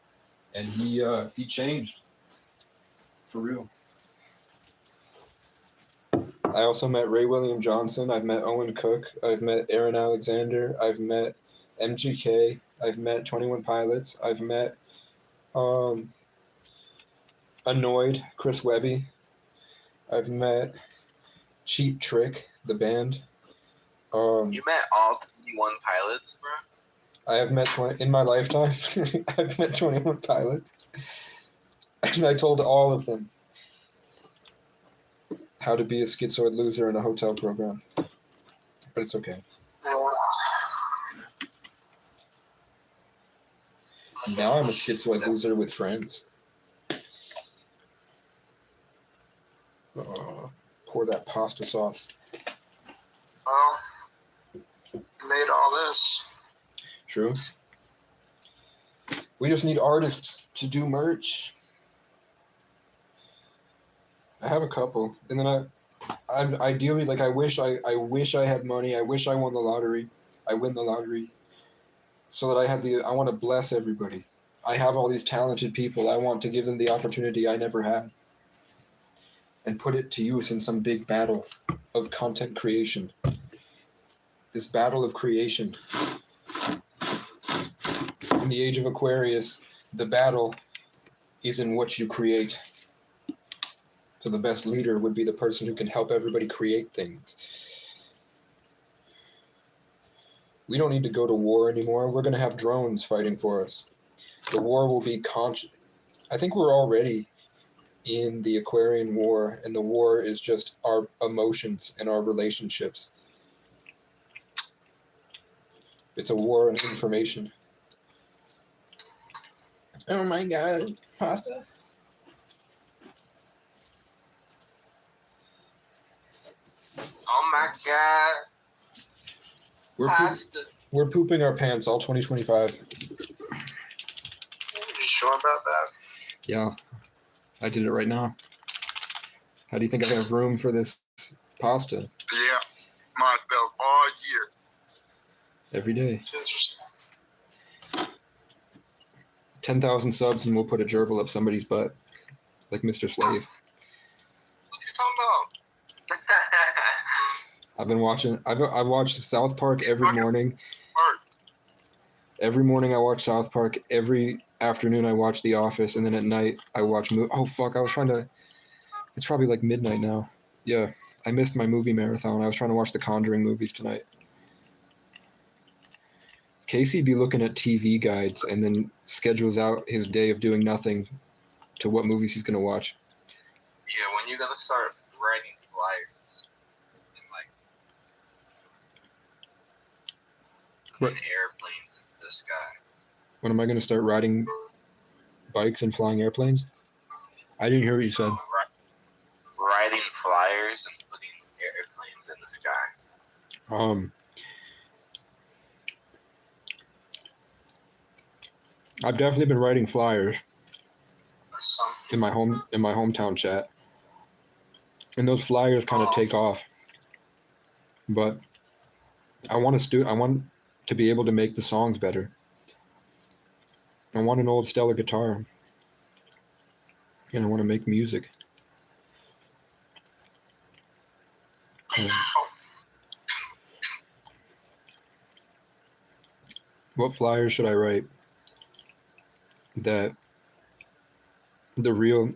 And he changed. For real. I also met Ray William Johnson. I've met Owen Cook. I've met Aaron Alexander. I've met MGK. I've met 21 Pilots. I've met Annoyed, Chris Webby. I've met Cheap Trick, the band. You met all 21 Pilots, bro? I have met in my lifetime. I've met 21 Pilots. And I told all of them how to be a schizoid loser in a hotel program. But it's okay. Now I'm a schizoid loser with friends. Pour that pasta sauce. Well, you made all this. True. We just need artists to do merch. I have a couple, and then I ideally, like, I wish I had money. I wish I won the lottery. I win the lottery, so that I want to bless everybody. I have all these talented people. I want to give them the opportunity I never had, and put it to use in some big battle of content creation. This battle of creation. In the age of Aquarius, the battle is in what you create. So the best leader would be the person who can help everybody create things. We don't need to go to war anymore. We're going to have drones fighting for us. The war will be I think we're already in the Aquarian war, and the war is just our emotions and our relationships. It's a war on information. Oh my God, pasta? Oh my God. Pasta. We're pooping our pants all 2025. You sure about that? Yeah, I did it right now. How do you think I have room for this pasta? Yeah, myself all year. Every day. It's interesting. 10,000 subs and we'll put a gerbil up somebody's butt. Like Mr. Slave. What you talking about? I've been watching, I watch South Park every morning. Every morning I watch South Park. Every afternoon I watch The Office. And then at night I watch oh fuck, it's probably like midnight now. Yeah, I missed my movie marathon. I was trying to watch the Conjuring movies tonight. Casey be looking at TV guides and then schedules out his day of doing nothing to what movies he's going to watch. Yeah, when you gonna start writing flyers and like airplanes in the sky? When am I going to start riding bikes and flying airplanes? I didn't hear what you said. Writing flyers and putting airplanes in the sky. I've definitely been writing flyers in my hometown chat, and those flyers kind of take off. But I want to be able to make the songs better. I want an old Stella guitar. And I want to make music. And what flyer should I write that the real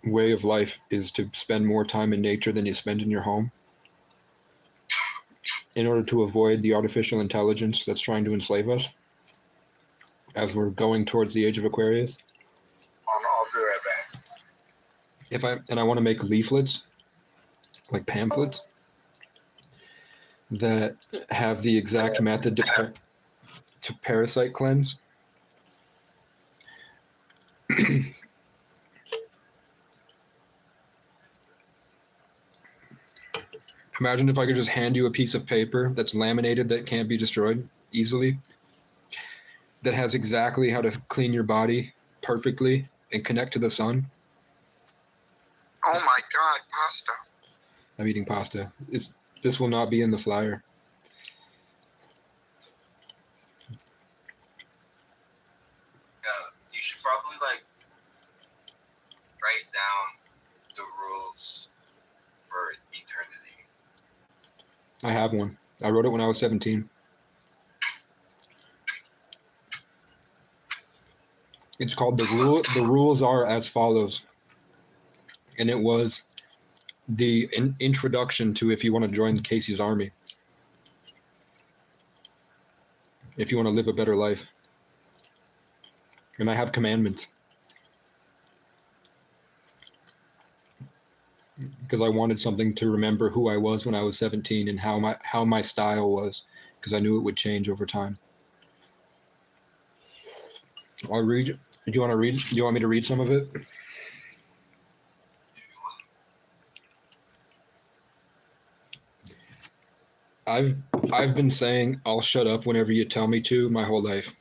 way of life is to spend more time in nature than you spend in your home in order to avoid the artificial intelligence that's trying to enslave us as we're going towards the age of Aquarius? I'll be right back. I want to make leaflets, like pamphlets, that have the exact method to parasite cleanse. Imagine if I could just hand you a piece of paper that's laminated that can't be destroyed easily, that has exactly how to clean your body perfectly and connect to the sun. Oh my God, pasta. I'm eating pasta. This will not be in the flyer. You should probably like write down the rules for eternity. I have one. I wrote it when I was 17. It's called The Rules Are As Follows. And it was the introduction to if you want to join Casey's army. If you want to live a better life. And I have commandments. Because I wanted something to remember who I was when I was 17 and how my style was, because I knew it would change over time. I'll read. Do you want to read? Do you want me to read some of it? I've been saying I'll shut up whenever you tell me to my whole life.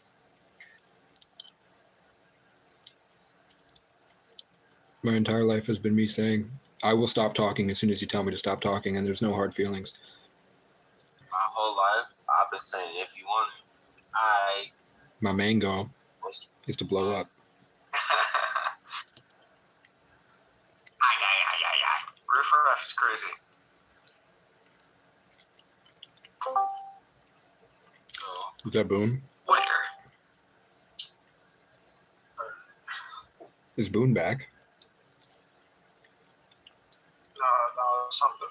My entire life has been me saying I will stop talking as soon as you tell me to stop talking, and there's no hard feelings. My whole life, I've been saying if you want it, My main goal is to blow up. Riff is crazy. Is that Boone? Where? Is Boone back? No, something.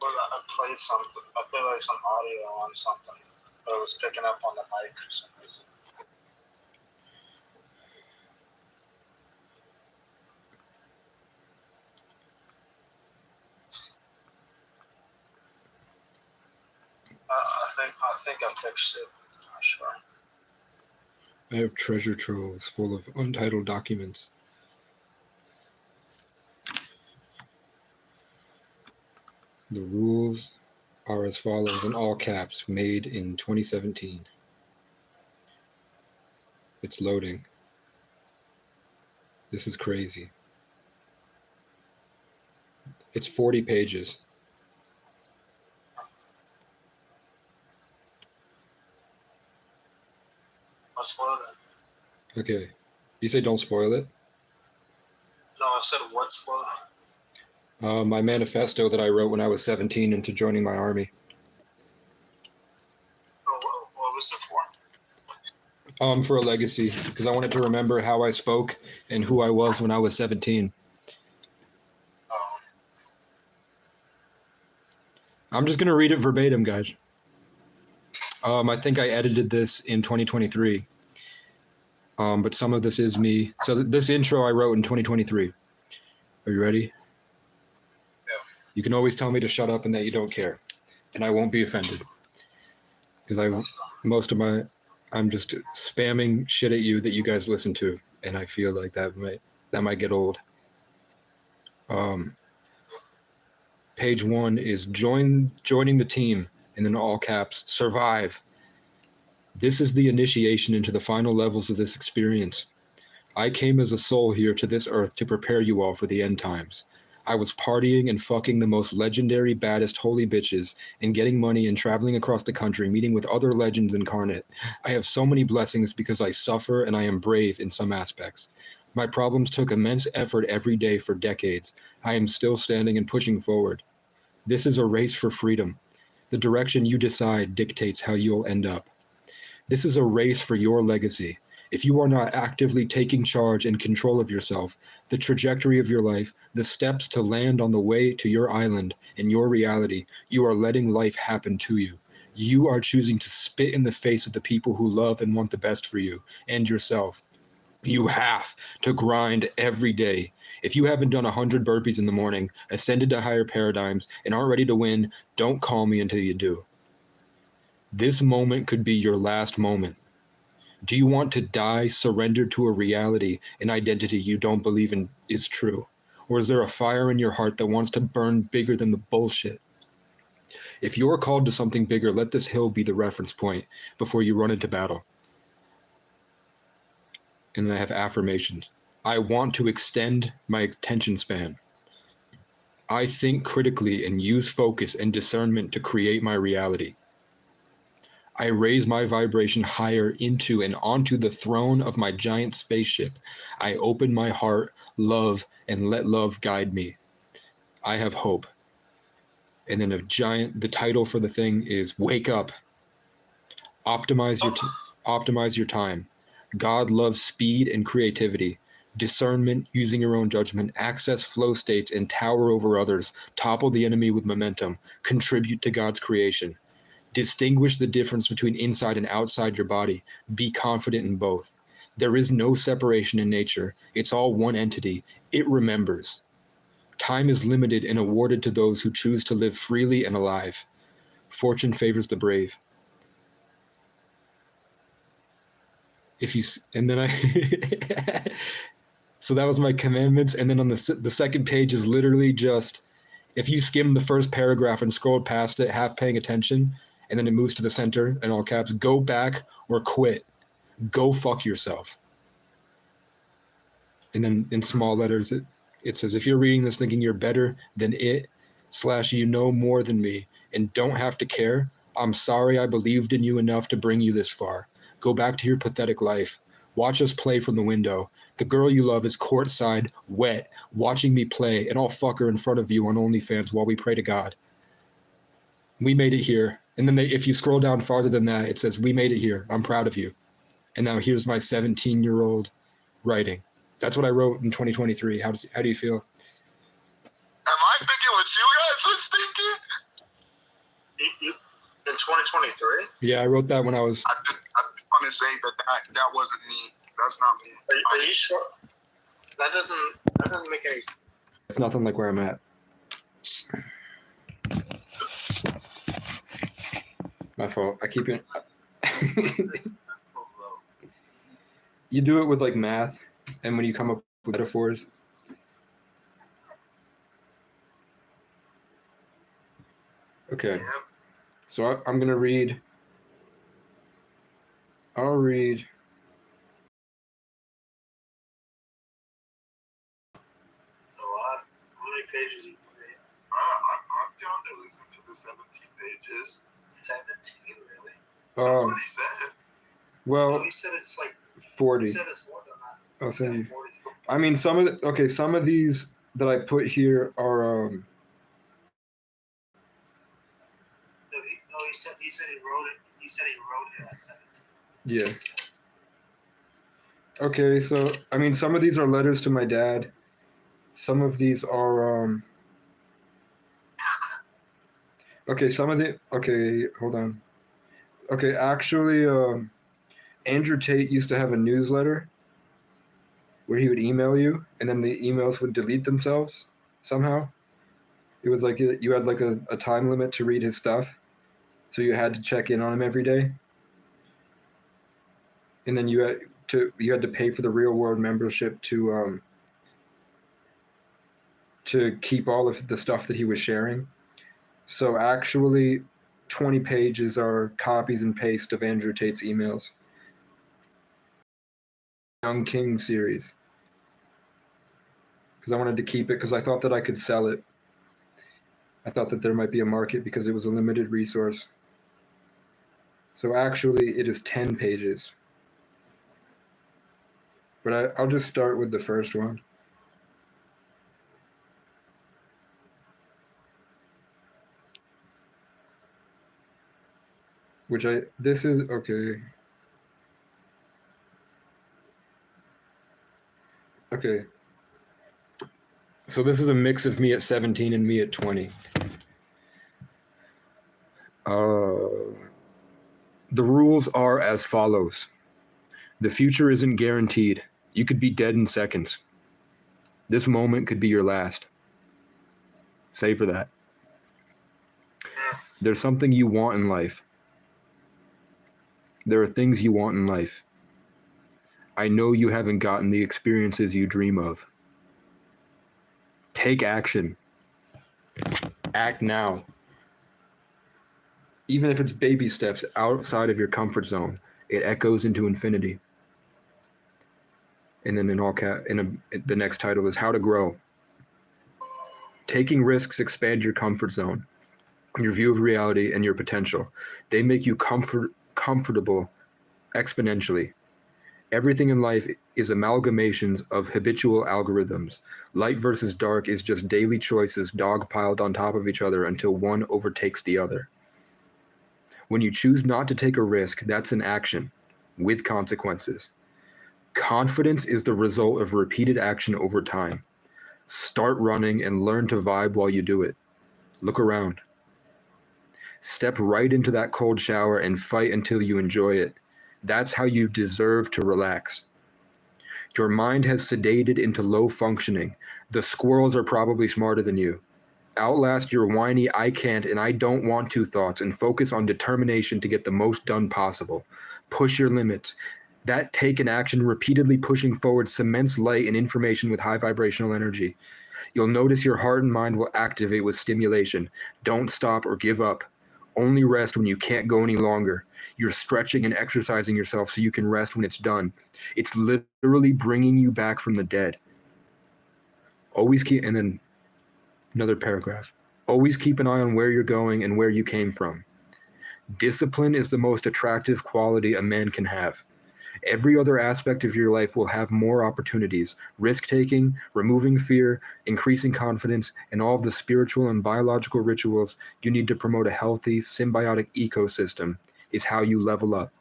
Well, I played something. I played like some audio on something, but it was picking up on the mic for some reason. I think I fixed it. I'm not sure. I have treasure troves full of untitled documents. The rules are as follows in all caps, made in 2017. It's loading. This is crazy. It's 40 pages. I'll spoil it. Okay. You say don't spoil it? No, I said what spoil it? My manifesto that I wrote when I was 17 into joining my army. What was it for? For a legacy, because I wanted to remember how I spoke and who I was when I was 17. I'm just gonna read it verbatim, guys. I think I edited this in 2023, but some of this is me. So this intro I wrote in 2023. Are you ready? Yeah. You can always tell me to shut up and that you don't care, and I won't be offended, because I'm just spamming shit at you that you guys listen to, and I feel like that might get old. Page 1 is joining the team, and then all caps, survive. This is the initiation into the final levels of this experience. I came as a soul here to this earth to prepare you all for the end times. I was partying and fucking the most legendary, baddest, holy bitches, and getting money and traveling across the country, meeting with other legends incarnate. I have so many blessings because I suffer and I am brave in some aspects. My problems took immense effort every day for decades. I am still standing and pushing forward. This is a race for freedom. The direction you decide dictates how you'll end up. This is a race for your legacy. If you are not actively taking charge and control of yourself, the trajectory of your life, the steps to land on the way to your island and your reality, you are letting life happen to you. You are choosing to spit in the face of the people who love and want the best for you and yourself. You have to grind every day. If you haven't done 100 burpees in the morning, ascended to higher paradigms, and aren't ready to win, don't call me until you do. This moment could be your last moment. Do you want to die surrendered to a reality, an identity you don't believe in is true? Or is there a fire in your heart that wants to burn bigger than the bullshit? If you're called to something bigger, let this hill be the reference point before you run into battle. And then I have affirmations. I want to extend my attention span. I think critically and use focus and discernment to create my reality. I raise my vibration higher into and onto the throne of my giant spaceship. I open my heart, love, and let love guide me. I have hope. And then the title for the thing is Wake Up. Optimize your time. God loves speed and creativity. Discernment, using your own judgment, access flow states, and tower over others. Topple the enemy with momentum. Contribute to God's creation. Distinguish the difference between inside and outside your body. Be confident in both. There is no separation in nature. It's all one entity. It remembers. Time is limited and awarded to those who choose to live freely and alive. Fortune favors the brave. So that was my commandments. And then on the second page is literally just, if you skim the first paragraph and scroll past it, half paying attention, and then it moves to the center in all caps, go back or quit. Go fuck yourself. And then in small letters, it says, if you're reading this thinking you're better than it, / you know more than me and don't have to care, I'm sorry I believed in you enough to bring you this far. Go back to your pathetic life. Watch us play from the window. The girl you love is courtside, wet, watching me play, and I'll fuck her in front of you on OnlyFans while we pray to God. We made it here. And then if you scroll down farther than that, it says, we made it here. I'm proud of you. And now here's my 17-year-old writing. That's what I wrote in 2023. How do you feel? Am I thinking what you guys was thinking? In 2023? Yeah, I wrote that when I was... I just want to say that wasn't me. That's not me. Are you sure? That doesn't make any sense. It's nothing like where I'm at. My fault. I keep it. You do it with like math, and when you come up with metaphors. Okay. So I'm gonna read. I'll read. How many pages you read? I'm down to listen to the 17 pages. 17, really? That's what he said. Well, he said it's like 40. He said it's more than that. I'll send you. I mean, some of these that I put here are No, he said he wrote it. He said he wrote it at 17. yeah. Okay, so I mean, some of these are letters to my dad. Some of these are okay, hold on. Okay, actually Andrew Tate used to have a newsletter where he would email you and then the emails would delete themselves somehow. It was like you had like a time limit to read his stuff. So you had to check in on him every day. And then you had to pay for the Real World membership to keep all of the stuff that he was sharing. So actually 20 pages are copies and paste of Andrew Tate's emails. Young King series. because I wanted to keep it because I thought that I could sell it. I thought that there might be a market because it was a limited resource. So actually, it is 10 pages. But I'll just start with the first one. This is, okay. Okay. So this is a mix of me at 17 and me at 20. The rules are as follows. The future isn't guaranteed. You could be dead in seconds. This moment could be your last. Savor that. There's something you want in life. There are things you want in life. I know you haven't gotten the experiences you dream of. Take action. Act now. Even if it's baby steps outside of your comfort zone, it echoes into infinity. And then the next title is How to Grow. Taking risks expand your comfort zone, your view of reality, and your potential. They make you comfortable exponentially. Everything in life is amalgamations of habitual algorithms. Light versus dark is just daily choices dogpiled on top of each other until one overtakes the other. When you choose not to take a risk, that's an action with consequences. Confidence is the result of repeated action over time. Start running and learn to vibe while you do it. Look around. Step right into that cold shower and fight until you enjoy it. That's how you deserve to relax. Your mind has sedated into low functioning. The squirrels are probably smarter than you. Outlast your whiny I can't and I don't want to thoughts and focus on determination to get the most done possible. Push your limits. That taken action repeatedly pushing forward cements light and information with high vibrational energy. You'll notice your heart and mind will activate with stimulation. Don't stop or give up. Only rest when you can't go any longer. You're stretching and exercising yourself so you can rest when it's done. It's literally bringing you back from the dead. Always keep, and then another paragraph. Always keep an eye on where you're going and where you came from. Discipline is the most attractive quality a man can have. Every other aspect of your life will have more opportunities, risk-taking, removing fear, increasing confidence, and all of the spiritual and biological rituals you need to promote a healthy, symbiotic ecosystem is how you level up.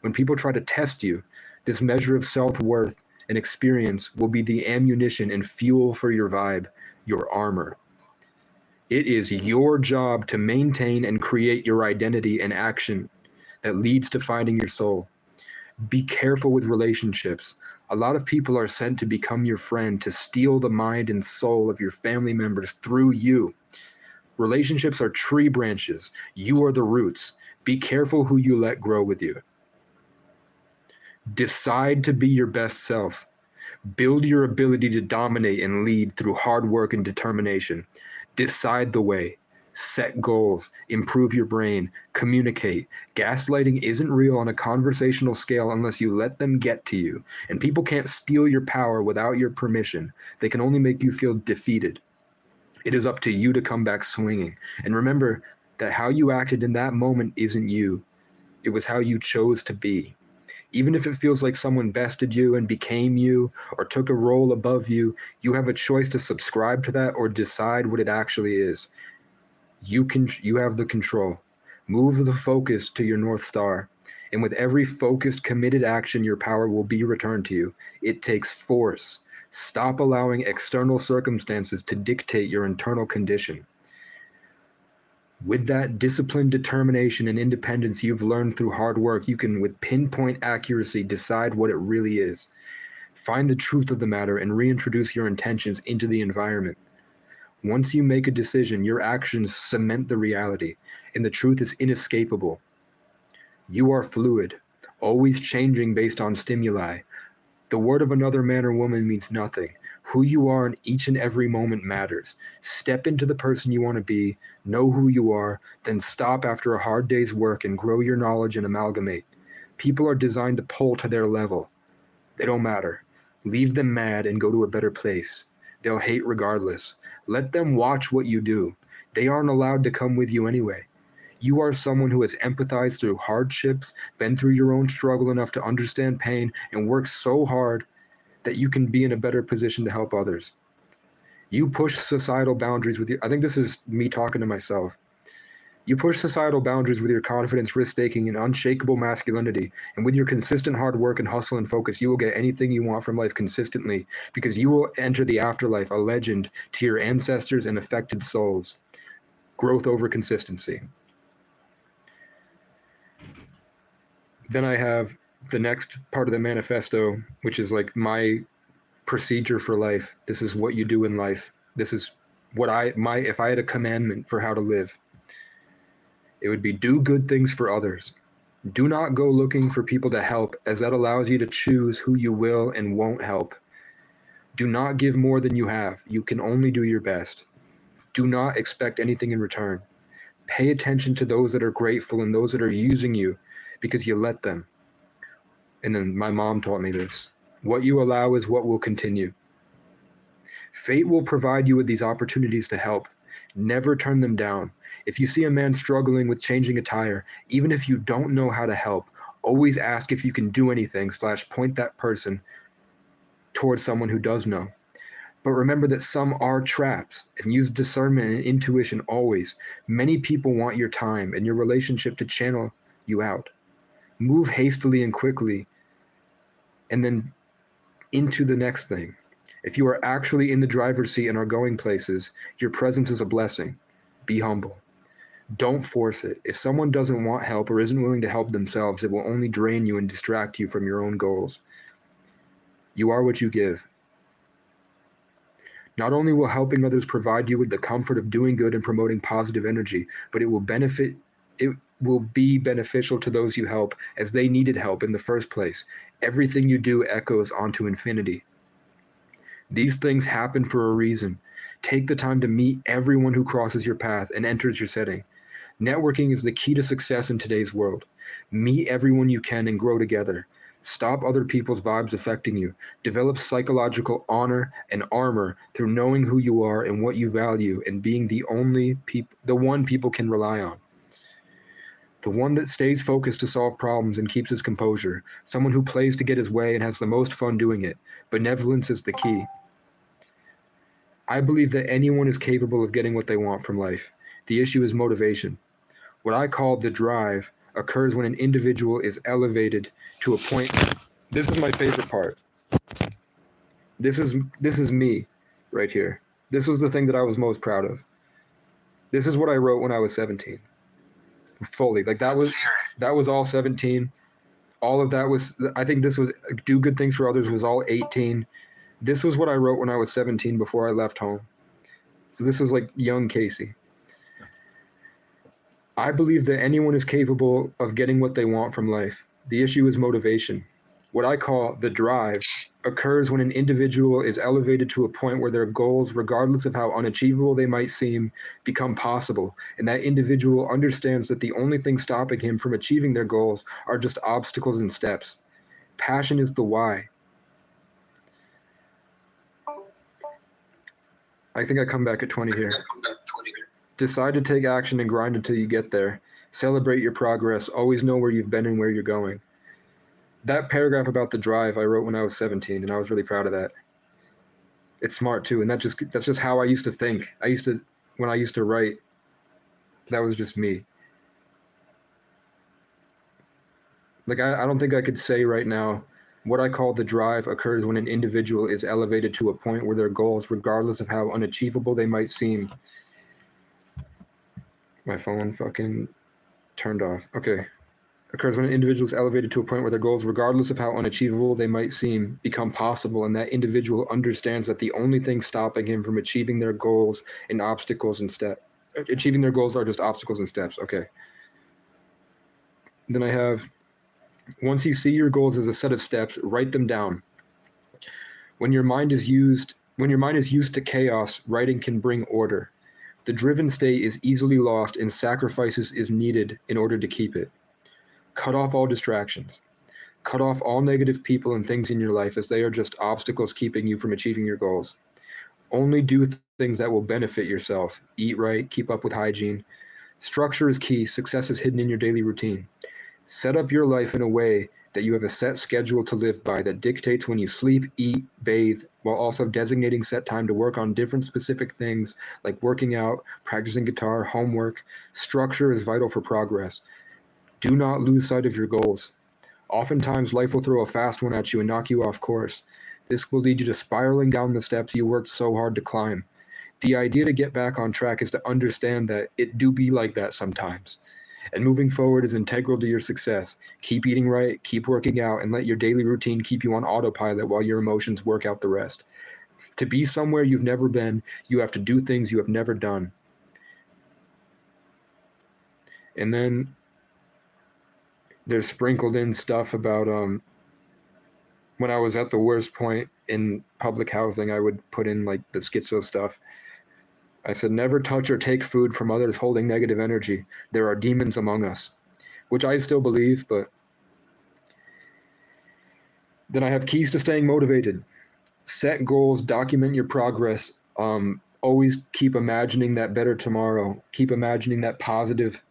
When people try to test you, this measure of self-worth and experience will be the ammunition and fuel for your vibe, your armor. It is your job to maintain and create your identity and action that leads to finding your soul. Be careful with relationships. A lot of people are sent to become your friend, to steal the mind and soul of your family members through you. Relationships are tree branches. You are the roots. Be careful who you let grow with you. Decide to be your best self. Build your ability to dominate and lead through hard work and determination. Decide the way. Set goals, improve your brain, communicate. Gaslighting isn't real on a conversational scale unless you let them get to you. And people can't steal your power without your permission. They can only make you feel defeated. It is up to you to come back swinging. And remember that how you acted in that moment isn't you. It was how you chose to be. Even if it feels like someone bested you and became you or took a role above you, you have a choice to subscribe to that or decide what it actually is. You have the control. Move the focus to your North Star. And with every focused, committed action, your power will be returned to you. It takes force. Stop allowing external circumstances to dictate your internal condition. With that discipline, determination, and independence you've learned through hard work, you can, with pinpoint accuracy, decide what it really is. Find the truth of the matter and reintroduce your intentions into the environment. Once you make a decision, your actions cement the reality, and the truth is inescapable. You are fluid, always changing based on stimuli. The word of another man or woman means nothing. Who you are in each and every moment matters. Step into the person you want to be, know who you are, then stop after a hard day's work and grow your knowledge and amalgamate. People are designed to pull to their level. They don't matter. Leave them mad and go to a better place. They'll hate regardless. Let them watch what you do. They aren't allowed to come with you anyway. You are someone who has empathized through hardships, been through your own struggle enough to understand pain, and worked so hard that you can be in a better position to help others. You push societal boundaries with your, I think this is me talking to myself. You push societal boundaries with your confidence, risk-taking, and unshakable masculinity, and with your consistent hard work and hustle and focus, you will get anything you want from life consistently, because you will enter the afterlife a legend to your ancestors and affected souls. Growth over consistency. Then I have the next part of the manifesto, which is like my procedure for life. This is what you do in life. This is what if I had a commandment for how to live, it would be do good things for others. Do not go looking for people to help, as that allows you to choose who you will and won't help. Do not give more than you have. You can only do your best. Do not expect anything in return. Pay attention to those that are grateful and those that are using you because you let them. And then my mom taught me this. What you allow is what will continue. Fate will provide you with these opportunities to help. Never turn them down. If you see a man struggling with changing a tire, even if you don't know how to help, always ask if you can do anything / point that person towards someone who does know. But remember that some are traps, and use discernment and intuition always. Many people want your time and your relationship to channel you out. Move hastily and quickly, and then into the next thing. If you are actually in the driver's seat and are going places, your presence is a blessing. Be humble. Don't force it. If someone doesn't want help or isn't willing to help themselves, it will only drain you and distract you from your own goals. You are what you give. Not only will helping others provide you with the comfort of doing good and promoting positive energy, but it will be beneficial to those you help, as they needed help in the first place. Everything you do echoes onto infinity. These things happen for a reason. Take the time to meet everyone who crosses your path and enters your setting. Networking is the key to success in today's world. Meet everyone you can and grow together. Stop other people's vibes affecting you. Develop psychological honor and armor through knowing who you are and what you value, and being the one people can rely on. The one that stays focused to solve problems and keeps his composure. Someone who plays to get his way and has the most fun doing it. Benevolence is the key. I believe that anyone is capable of getting what they want from life. The issue is motivation. What I call the drive occurs when an individual is elevated to a point. This is my favorite part. This is me right here. This was the thing that I was most proud of. This is what I wrote when I was 17. Fully. Like that was all 17. All of that was, I think this was do good things for others was all 18. This was what I wrote when I was 17 before I left home. So this was like young Casey. I believe that anyone is capable of getting what they want from life. The issue is motivation. What I call the drive occurs when an individual is elevated to a point where their goals, regardless of how unachievable they might seem, become possible. And that individual understands that the only thing stopping him from achieving their goals are just obstacles and steps. Passion is the why. I think I come back at 20 here. Decide to take action and grind until you get there. Celebrate your progress. Always know where you've been and where you're going. That paragraph about the drive I wrote when I was 17, and I was really proud of that. It's smart too, and that's just how I used to think. When I used to write, that was just me. Like I don't think I could say right now, what I call the drive occurs when an individual is elevated to a point where their goals, regardless of how unachievable they might seem. My phone fucking turned off. Okay. Occurs when an individual is elevated to a point where their goals, regardless of how unachievable they might seem, become possible, and that individual understands that the only thing stopping him from achieving their goals and obstacles and achieving their goals are just obstacles and steps. Okay. Then I have, once you see your goals as a set of steps, write them down. When your mind is used to chaos, writing can bring order. The driven state is easily lost, and sacrifices is needed in order to keep it. Cut off all distractions. Cut off all negative people and things in your life, as they are just obstacles keeping you from achieving your goals. Only do things that will benefit yourself. Eat right, keep up with hygiene. Structure is key. Success is hidden in your daily routine. Set up your life in a way that you have a set schedule to live by that dictates when you sleep, eat, bathe, while also designating set time to work on different specific things like working out, practicing guitar, homework. Structure is vital for progress. Do not lose sight of your goals. Oftentimes, life will throw a fast one at you and knock you off course. This will lead you to spiraling down the steps you worked so hard to climb. The idea to get back on track is to understand that it do be like that sometimes. And moving forward is integral to your success. Keep eating right, keep working out, and let your daily routine keep you on autopilot while your emotions work out the rest. To be somewhere you've never been, you have to do things you have never done. And then there's sprinkled in stuff about when I was at the worst point in public housing, I would put in like the schizo stuff. I said, never touch or take food from others holding negative energy. There are demons among us, which I still believe, but then I have keys to staying motivated. Set goals, document your progress. Always keep imagining that better tomorrow. Keep imagining that positive,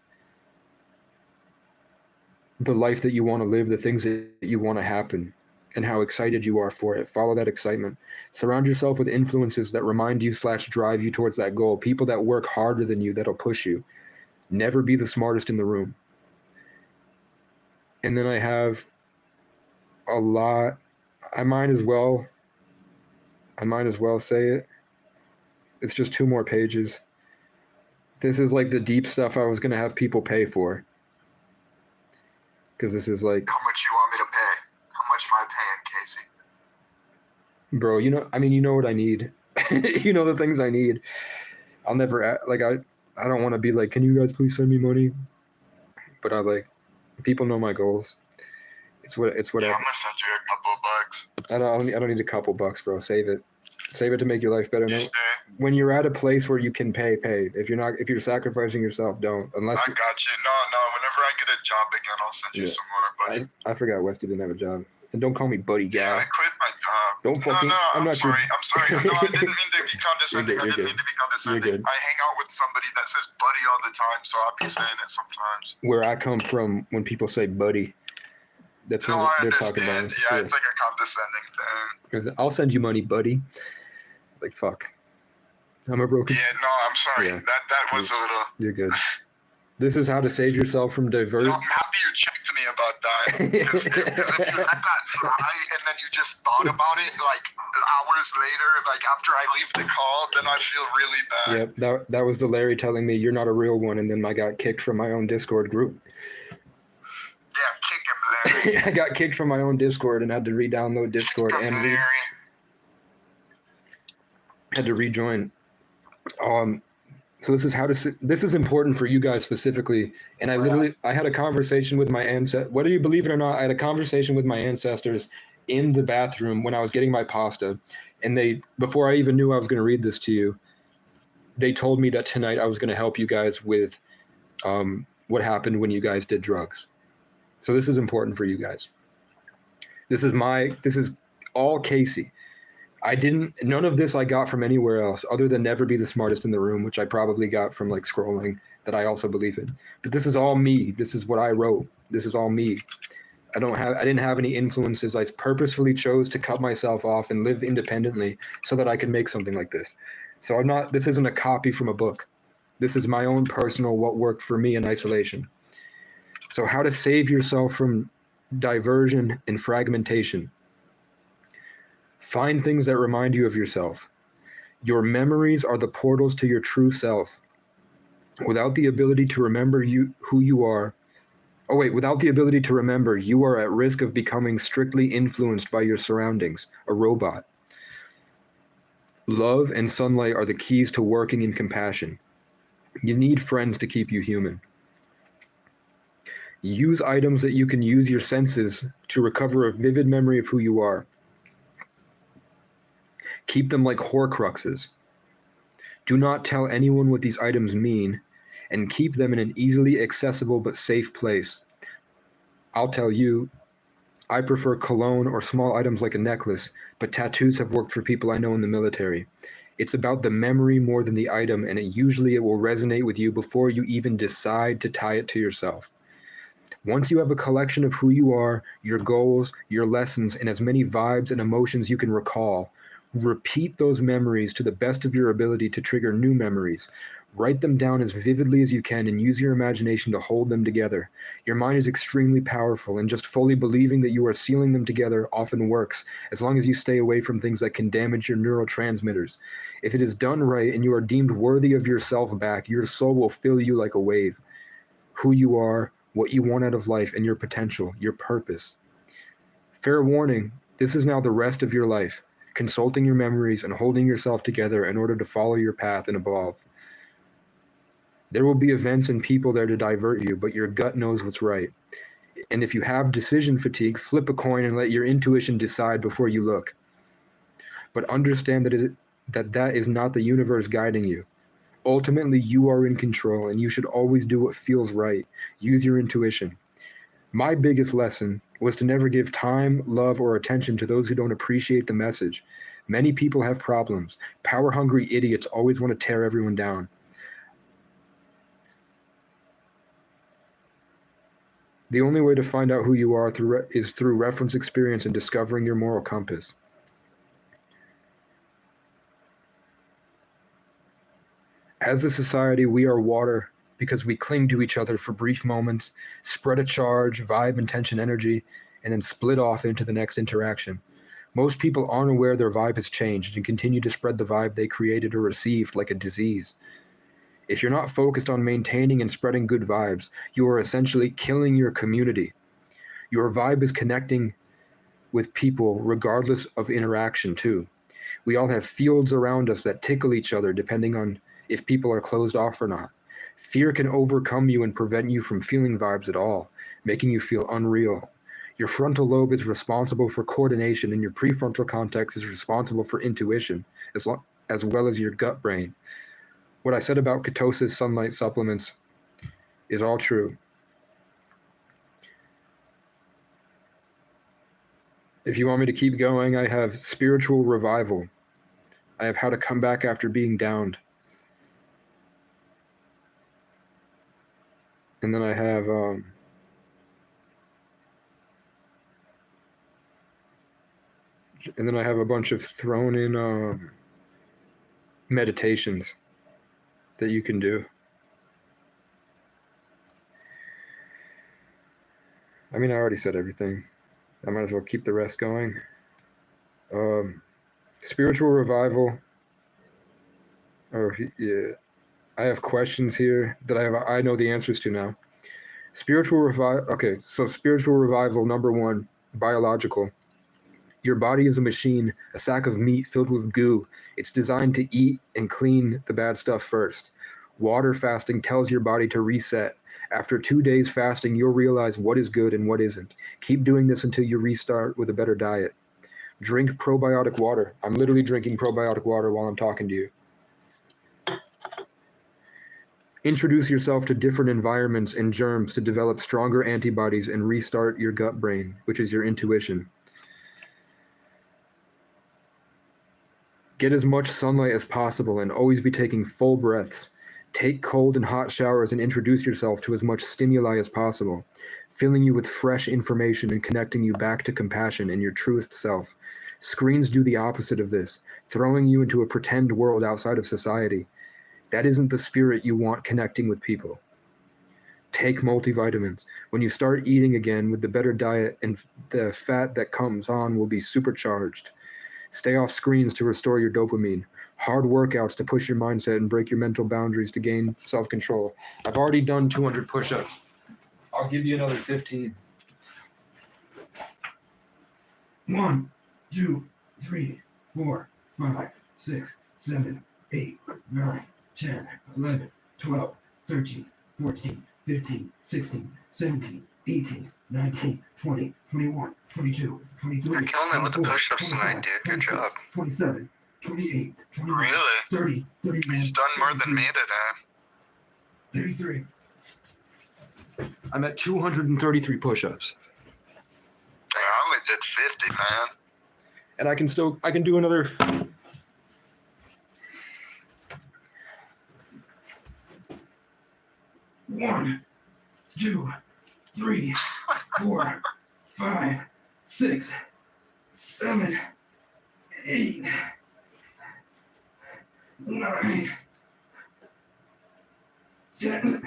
the life that you want to live, the things that you want to happen, and how excited you are for it. Follow that excitement. Surround yourself with influences that remind you / drive you towards that goal. People that work harder than you, that'll push you. Never be the smartest in the room. And then I have a lot. I might as well say it. It's just 2 more pages. This is like the deep stuff I was going to have people pay for. Because this is like, How much you want me to pay? How much am I paying, Casey? bro, you know what I need. You know the things I need. I'll never like I don't want to be like, can you guys please send me money? But I like, people know my goals. It's whatever. Yeah, I'm gonna send you a couple of bucks. I don't need a couple bucks, bro. Save it to make your life better. No, when you're at a place where you can pay. If you're sacrificing yourself, don't. Unless I got you. No. Whenever I get a job again, I'll send you some more, buddy. I forgot Westy didn't have a job. And don't call me buddy guy. Yeah, I quit my job. Don't fucking. No, I'm not sorry. your. I'm sorry. No, I didn't mean to be condescending. You're good. You're good. I hang out with somebody that says buddy all the time, so I'll be saying it sometimes. Where I come from, when people say buddy, that's what they're talking about. Yeah, it's like a condescending thing. I'll send you money, buddy. Like, fuck. I'm a broken. Yeah, no, I'm sorry. Yeah. That was a little. You're good. This is how to save yourself from divert. No, I'm happy you checked me about that. Because if you let that fly and then you just thought about it like hours later, like after I leave the call, then I feel really bad. Yep, that was the Larry telling me you're not a real one, and then I got kicked from my own Discord group. Yeah, kick him, Larry. I got kicked from my own Discord and had to re-download Discord and had to rejoin. So this is important for you guys specifically. And I had a conversation with my ancestors. Whether you believe it or not, I had a conversation with my ancestors in the bathroom when I was getting my pasta. And before I even knew I was going to read this to you, they told me that tonight I was going to help you guys with what happened when you guys did drugs. So this is important for you guys. This is all Casey. None of this I got from anywhere else other than never be the smartest in the room, which I probably got from like scrolling that I also believe in. But this is all me. This is what I wrote. This is all me. I didn't have any influences. I purposefully chose to cut myself off and live independently so that I could make something like this. So this isn't a copy from a book. This is my own personal, what worked for me in isolation. So how to save yourself from diversion and fragmentation. Find things that remind you of yourself. Your memories are the portals to your true self. Without the ability to remember you are at risk of becoming strictly influenced by your surroundings, a robot. Love and sunlight are the keys to working in compassion. You need friends to keep you human. Use items that you can use your senses to recover a vivid memory of who you are. Keep them like Horcruxes. Do not tell anyone what these items mean, and keep them in an easily accessible but safe place. I'll tell you, I prefer cologne or small items like a necklace, but tattoos have worked for people I know in the military. It's about the memory more than the item, and it will resonate with you before you even decide to tie it to yourself. Once you have a collection of who you are, your goals, your lessons, and as many vibes and emotions you can recall, repeat those memories to the best of your ability to trigger new memories. Write them down as vividly as you can and use your imagination to hold them together. Your mind is extremely powerful, and just fully believing that you are sealing them together often works, as long as you stay away from things that can damage your neurotransmitters. If it is done right and you are deemed worthy of yourself back, your soul will fill you like a wave. Who you are, what you want out of life, and your potential, your purpose. Fair warning, this is now the rest of your life, consulting your memories and holding yourself together in order to follow your path and evolve. There will be events and people there to divert you, but your gut knows what's right. And if you have decision fatigue, flip a coin and let your intuition decide before you look. But understand that is not the universe guiding you. Ultimately, you are in control, and you should always do what feels right. Use your intuition. My biggest lesson was to never give time, love, or attention to those who don't appreciate the message. Many people have problems. Power-hungry idiots always want to tear everyone down. The only way to find out who you are is through reference experience and discovering your moral compass. As a society, we are water because we cling to each other for brief moments, spread a charge, vibe, intention, energy, and then split off into the next interaction. Most people aren't aware their vibe has changed and continue to spread the vibe they created or received like a disease. If you're not focused on maintaining and spreading good vibes, you are essentially killing your community. Your vibe is connecting with people regardless of interaction too. We all have fields around us that tickle each other depending on if people are closed off or not. Fear can overcome you and prevent you from feeling vibes at all, making you feel unreal. Your frontal lobe is responsible for coordination, and your prefrontal cortex is responsible for intuition, as well as your gut brain. What I said about ketosis sunlight supplements is all true. If you want me to keep going, I have spiritual revival. I have how to come back after being downed. And then I have a bunch of thrown in meditations that you can do. I mean, I already said everything. I might as well keep the rest going. Spiritual revival. Oh, yeah. I have questions here that I know the answers to now. Spiritual revival. Okay, so spiritual revival, number one, biological. Your body is a machine, a sack of meat filled with goo. It's designed to eat and clean the bad stuff first. Water fasting tells your body to reset. After 2 days fasting, you'll realize what is good and what isn't. Keep doing this until you restart with a better diet. Drink probiotic water. I'm literally drinking probiotic water while I'm talking to you. Introduce yourself to different environments and germs to develop stronger antibodies and restart your gut brain, which is your intuition. Get as much sunlight as possible and always be taking full breaths. Take cold and hot showers and introduce yourself to as much stimuli as possible, filling you with fresh information and connecting you back to compassion and your truest self. Screens do the opposite of this, throwing you into a pretend world outside of society. That isn't the spirit you want connecting with people. Take multivitamins. When you start eating again with the better diet, and the fat that comes on will be supercharged. Stay off screens to restore your dopamine. Hard workouts to push your mindset and break your mental boundaries to gain self-control. I've already done 200 push-ups. I'll give you another 15. 1, 2, 3, 4, 5, 6, 7, 8, 9, 10, 11, 12, 13, 14, 15, 16, 17, 18, 19, 20, 21, 22, 23. You're killing it with the push-ups tonight, dude. Good job. 27, 28, 29, Really? 30, 31. He's done more than me today. 33. I'm at 233 push-ups. I only did 50, man. And I can do another. 1, 2, 3, 4, 5, 6, 7, 8, 9, 10.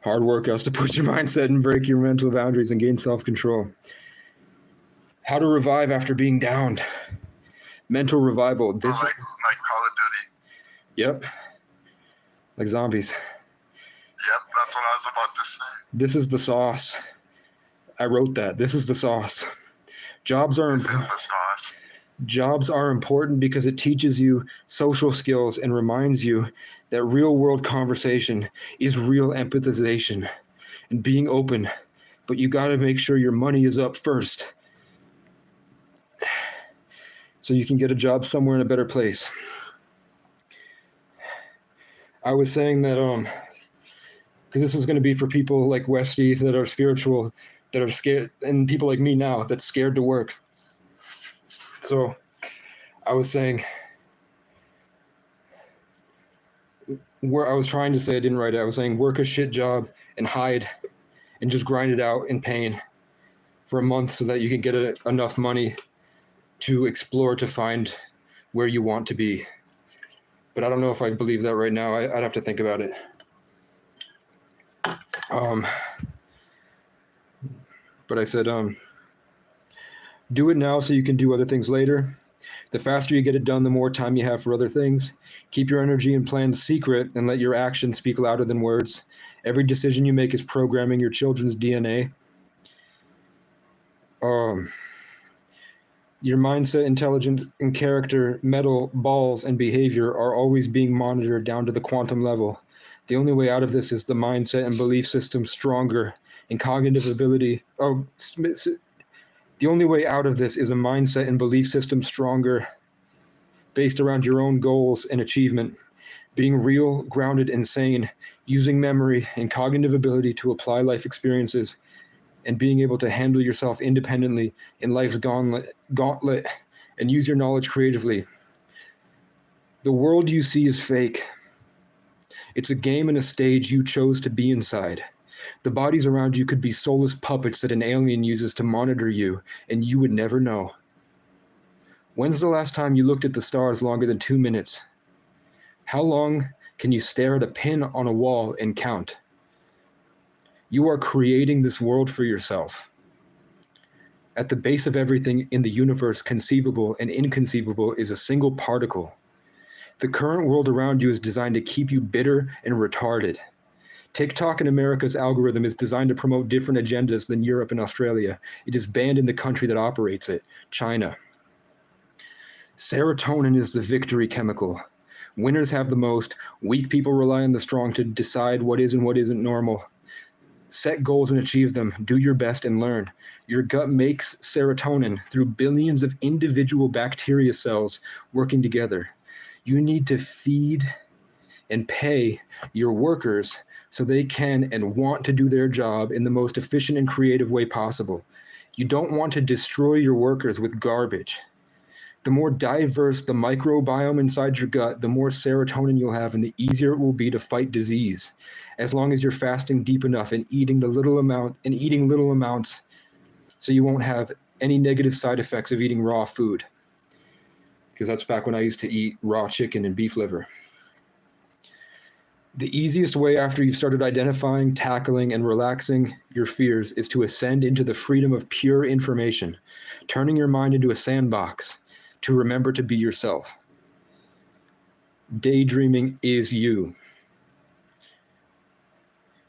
Hard work has to push your mindset and break your mental boundaries and gain self-control. How to revive after being downed. Mental revival. This like Call of Duty. Yep. Like zombies. Yep, that's what I was about to say. This is the sauce. I wrote that. This is the sauce. Jobs are important because it teaches you social skills and reminds you that real world conversation is real empathization and being open, but you got to make sure your money is up first so you can get a job somewhere in a better place. I was saying that because this was going to be for people like Westy that are spiritual, that are scared, and people like me now that's scared to work. So I was saying, where I was trying to say, I didn't write it. I was saying work a shit job and hide and just grind it out in pain for a month so that you can get enough money to explore, to find where you want to be. But I don't know if I believe that right now. I'd have to think about it. But I said, do it now so you can do other things later. The faster you get it done, the more time you have for other things. Keep your energy and plans secret and let your actions speak louder than words. Every decision you make is programming your children's DNA. Your mindset, intelligence, and character, mental, balls, and behavior are always being monitored down to the quantum level. The only way out of this is the mindset and belief system stronger and cognitive ability. The only way out of this is a mindset and belief system stronger, based around your own goals and achievement, being real, grounded, and sane, using memory and cognitive ability to apply life experiences, and being able to handle yourself independently in life's gauntlet and use your knowledge creatively. The world you see is fake. It's a game and a stage you chose to be inside. The bodies around you could be soulless puppets that an alien uses to monitor you, and you would never know. When's the last time you looked at the stars longer than 2 minutes? How long can you stare at a pin on a wall and count? You are creating this world for yourself. At the base of everything in the universe, conceivable and inconceivable, is a single particle. The current world around you is designed to keep you bitter and retarded. TikTok in America's algorithm is designed to promote different agendas than Europe and Australia. It is banned in the country that operates it, China. Serotonin is the victory chemical. Winners have the most. Weak people rely on the strong to decide what is and what isn't normal. Set goals and achieve them. Do your best and learn. Your gut makes serotonin through billions of individual bacteria cells working together. You need to feed and pay your workers so they can and want to do their job in the most efficient and creative way possible. You don't want to destroy your workers with garbage. The more diverse the microbiome inside your gut, the more serotonin you'll have and the easier it will be to fight disease. As long as you're fasting deep enough and eating little amounts so you won't have any negative side effects of eating raw food. Because that's back when I used to eat raw chicken and beef liver. The easiest way after you've started identifying, tackling, and relaxing your fears is to ascend into the freedom of pure information, turning your mind into a sandbox to remember to be yourself. Daydreaming is you.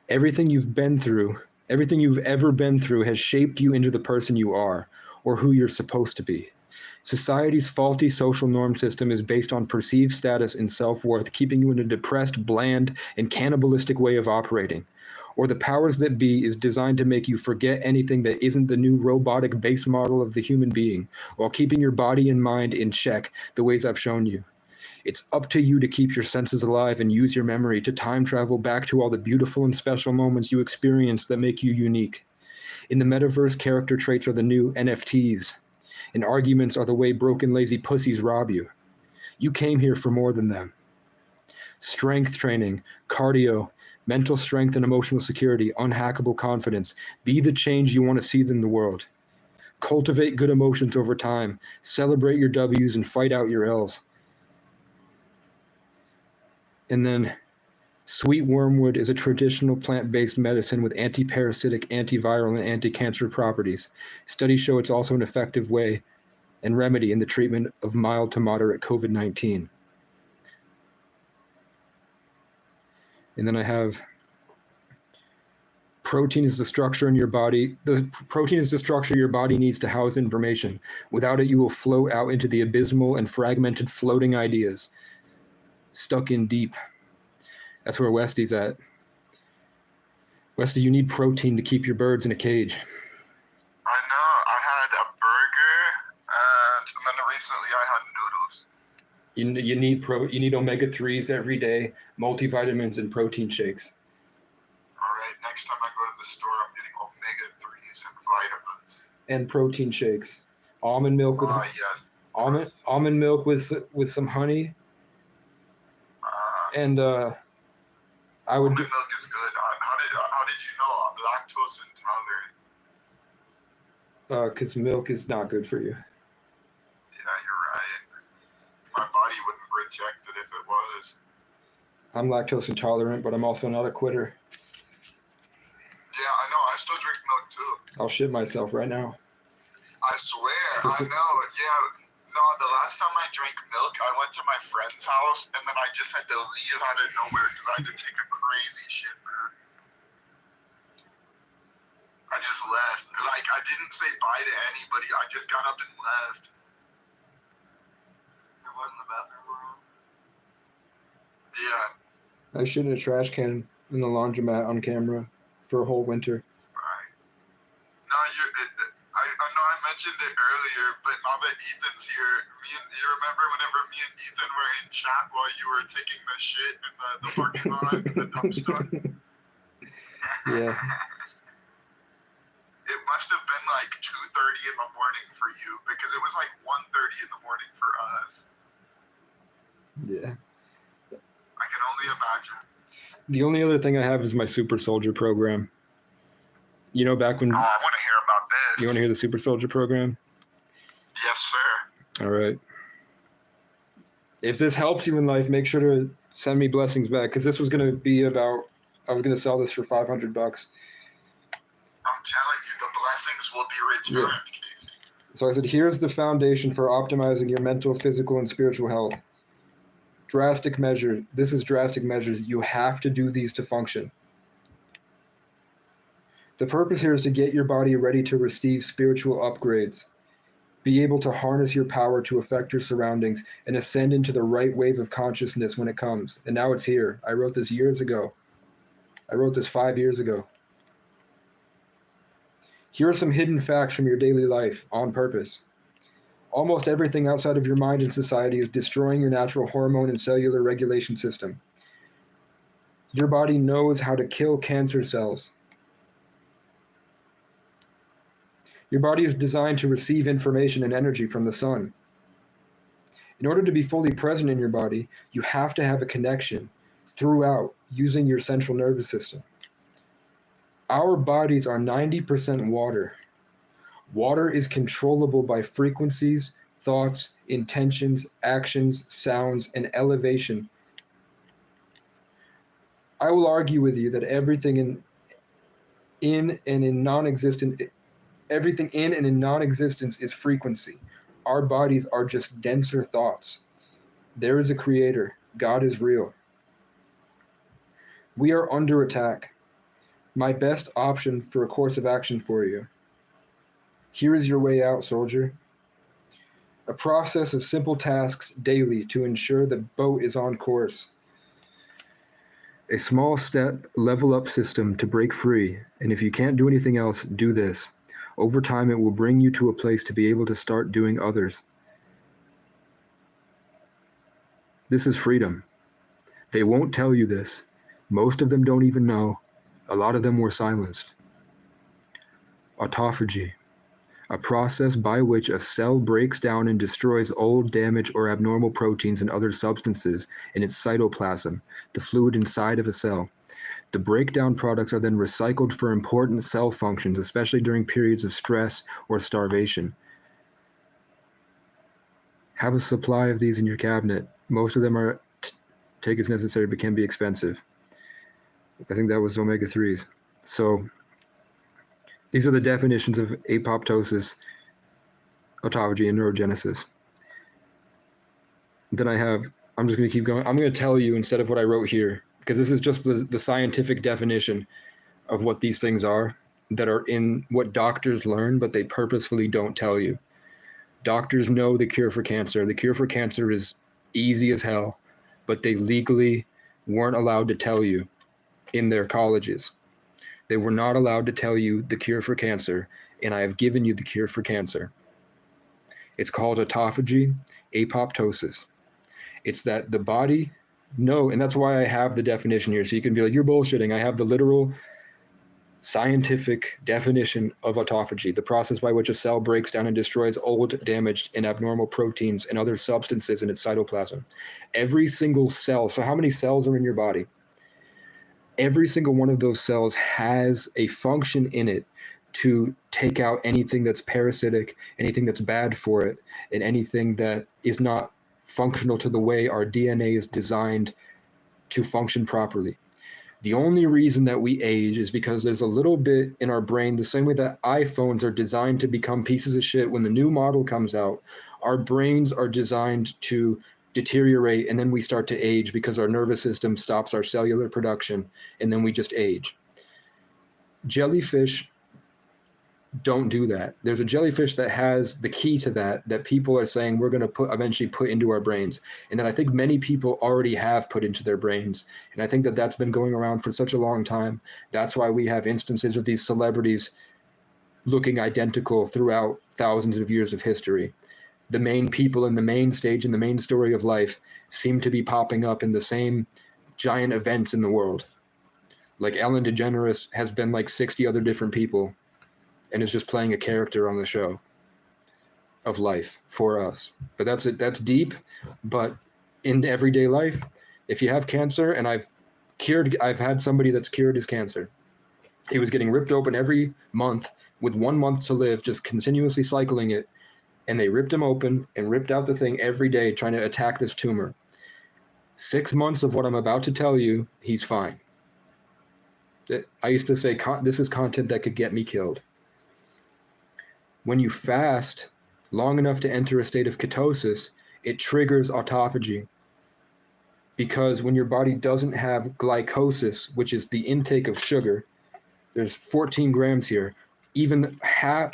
Everything you've ever been through has shaped you into the person you are, or who you're supposed to be. Society's faulty social norm system is based on perceived status and self-worth, keeping you in a depressed, bland, and cannibalistic way of operating. Or the powers that be is designed to make you forget anything that isn't the new robotic base model of the human being, while keeping your body and mind in check the ways I've shown you. It's up to you to keep your senses alive and use your memory to time travel back to all the beautiful and special moments you experienced that make you unique. In the metaverse, character traits are the new NFTs, and arguments are the way broken, lazy pussies rob you. You came here for more than them. Strength training, cardio, mental strength and emotional security, unhackable confidence. Be the change you want to see in the world. Cultivate good emotions over time. Celebrate your W's and fight out your L's. And then, sweet wormwood is a traditional plant-based medicine with anti-parasitic, antiviral, and anti-cancer properties. Studies show it's also an effective way and remedy in the treatment of mild to moderate COVID-19. And then I have protein is the structure in your body. The protein is the structure your body needs to house information. Without it, you will float out into the abysmal and fragmented floating ideas. Stuck in deep. That's where Westy's at. Westy, you need protein to keep your birds in a cage. I know. I had a burger, and then recently I had noodles. You need omega-3s every day, multivitamins, and protein shakes. All right. Next time I go to the store, I'm getting omega-3s and vitamins. And protein shakes. Almond milk with Yes. almond milk with some honey. And I would. Almond milk is good. How did you know I'm lactose intolerant? Because milk is not good for you. Yeah, you're right. My body wouldn't reject it if it was. I'm lactose intolerant, but I'm also not a quitter. Yeah, I know. I still drink milk too. I'll shit myself right now. I swear. I know. Yeah. No, the last time I drank milk, I went to my friend's house, and then I just had to leave out of nowhere because I had to take a crazy shit, man. I just left. Like, I didn't say bye to anybody. I just got up and left. There wasn't the bathroom around? Yeah. I shit in a trash can in the laundromat on camera for a whole winter. No, I know I mentioned it earlier, but now that Ethan's here, you remember whenever me and Ethan were in chat while you were taking the shit in the parking lot in the dumpster? Yeah. It must have been like 2:30 in the morning for you, because it was like 1:30 in the morning for us. Yeah. I can only imagine. The only other thing I have is my Super Soldier program. You know, back when. Oh, I want to hear about this. You want to hear the Super Soldier program? Yes, sir. All right. If this helps you in life, make sure to send me blessings back, because this was going to be about. I was going to sell this for $500. I'm telling you, the blessings will be returned. Yeah. So I said, here's the foundation for optimizing your mental, physical, and spiritual health. Drastic measures. This is drastic measures. You have to do these to function. The purpose here is to get your body ready to receive spiritual upgrades. Be able to harness your power to affect your surroundings and ascend into the right wave of consciousness when it comes. And now it's here. I wrote this years ago. I wrote this 5 years ago. Here are some hidden facts from your daily life on purpose. Almost everything outside of your mind and society is destroying your natural hormone and cellular regulation system. Your body knows how to kill cancer cells. Your body is designed to receive information and energy from the sun. In order to be fully present in your body, you have to have a connection throughout using your central nervous system. Our bodies are 90% water. Water is controllable by frequencies, thoughts, intentions, actions, sounds, and elevation. I will argue with you that everything in and in non-existent is frequency. Our bodies are just denser thoughts. There is a creator. God is real. We are under attack. My best option for a course of action for you. Here is your way out, soldier. A process of simple tasks daily to ensure the boat is on course. A small step, level up system to break free. And if you can't do anything else, do this. Over time, it will bring you to a place to be able to start doing others. This is freedom. They won't tell you this. Most of them don't even know. A lot of them were silenced. Autophagy, a process by which a cell breaks down and destroys old, damaged, or abnormal proteins and other substances in its cytoplasm, the fluid inside of a cell. The breakdown products are then recycled for important cell functions, especially during periods of stress or starvation. Have a supply of these in your cabinet. Most of them are take as necessary but can be expensive. I think that was omega-3s. So these are the definitions of apoptosis, autophagy, and neurogenesis. Then I'm just going to keep going. I'm going to tell you instead of what I wrote here, because this is just the scientific definition of what these things are that are in what doctors learn, but they purposefully don't tell you. Doctors know the cure for cancer. The cure for cancer is easy as hell, but they legally weren't allowed to tell you in their colleges. They were not allowed to tell you the cure for cancer, and I have given you the cure for cancer. It's called autophagy, apoptosis. It's that the body, and that's why I have the definition here, so you can be like, you're bullshitting. I have the literal scientific definition of autophagy, the process by which a cell breaks down and destroys old, damaged, and abnormal proteins and other substances in its cytoplasm. Every single cell, so how many cells are in your body? Every single one of those cells has a function in it to take out anything that's parasitic, anything that's bad for it, and anything that is not functional to the way our DNA is designed to function properly. The only reason that we age is because there's a little bit in our brain, the same way that iPhones are designed to become pieces of shit when the new model comes out. Our brains are designed to deteriorate, and then we start to age because our nervous system stops our cellular production, and then we just age. Jellyfish don't do that. There's a jellyfish that has the key to that people are saying we're going to eventually put into our brains, and that I think many people already have put into their brains. And I think that that's been going around for such a long time. That's why we have instances of these celebrities looking identical throughout thousands of years of history. The main people in the main stage, in the main story of life, seem to be popping up in the same giant events in the world. Like Ellen DeGeneres has been like 60 other different people and is just playing a character on the show of life for us. But that's it. That's deep. But in everyday life, if you have cancer, and I've had somebody that's cured his cancer. He was getting ripped open every month with 1 month to live, just continuously cycling it. And they ripped him open and ripped out the thing every day, trying to attack this tumor. 6 months of what I'm about to tell you, he's fine. I used to say, this is content that could get me killed. When you fast long enough to enter a state of ketosis, it triggers autophagy. Because when your body doesn't have glycosis, which is the intake of sugar, there's 14 grams here, even a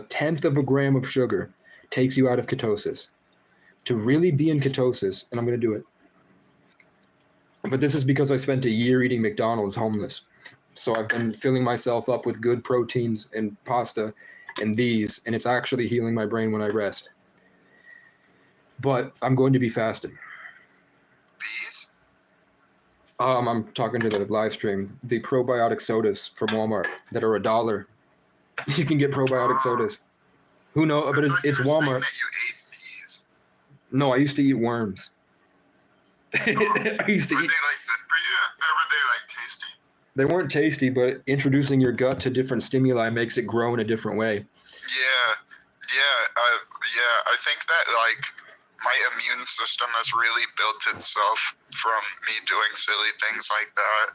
tenth of a gram of sugar takes you out of ketosis. To really be in ketosis, and I'm going to do it. But this is because I spent a year eating McDonald's homeless. So I've been filling myself up with good proteins and pasta and these, and it's actually healing my brain when I rest. But I'm going to be fasting. Bees? I'm talking to the live stream. The probiotic sodas from Walmart that are $1. You can get probiotic sodas. Who knows? But it's Walmart. That you ate bees. No, I used to eat worms. I used to Were eat. they like good for you? Or were they like tasty? They weren't tasty, but introducing your gut to different stimuli makes it grow in a different way. Yeah. I think that like my immune system has really built itself from me doing silly things like that.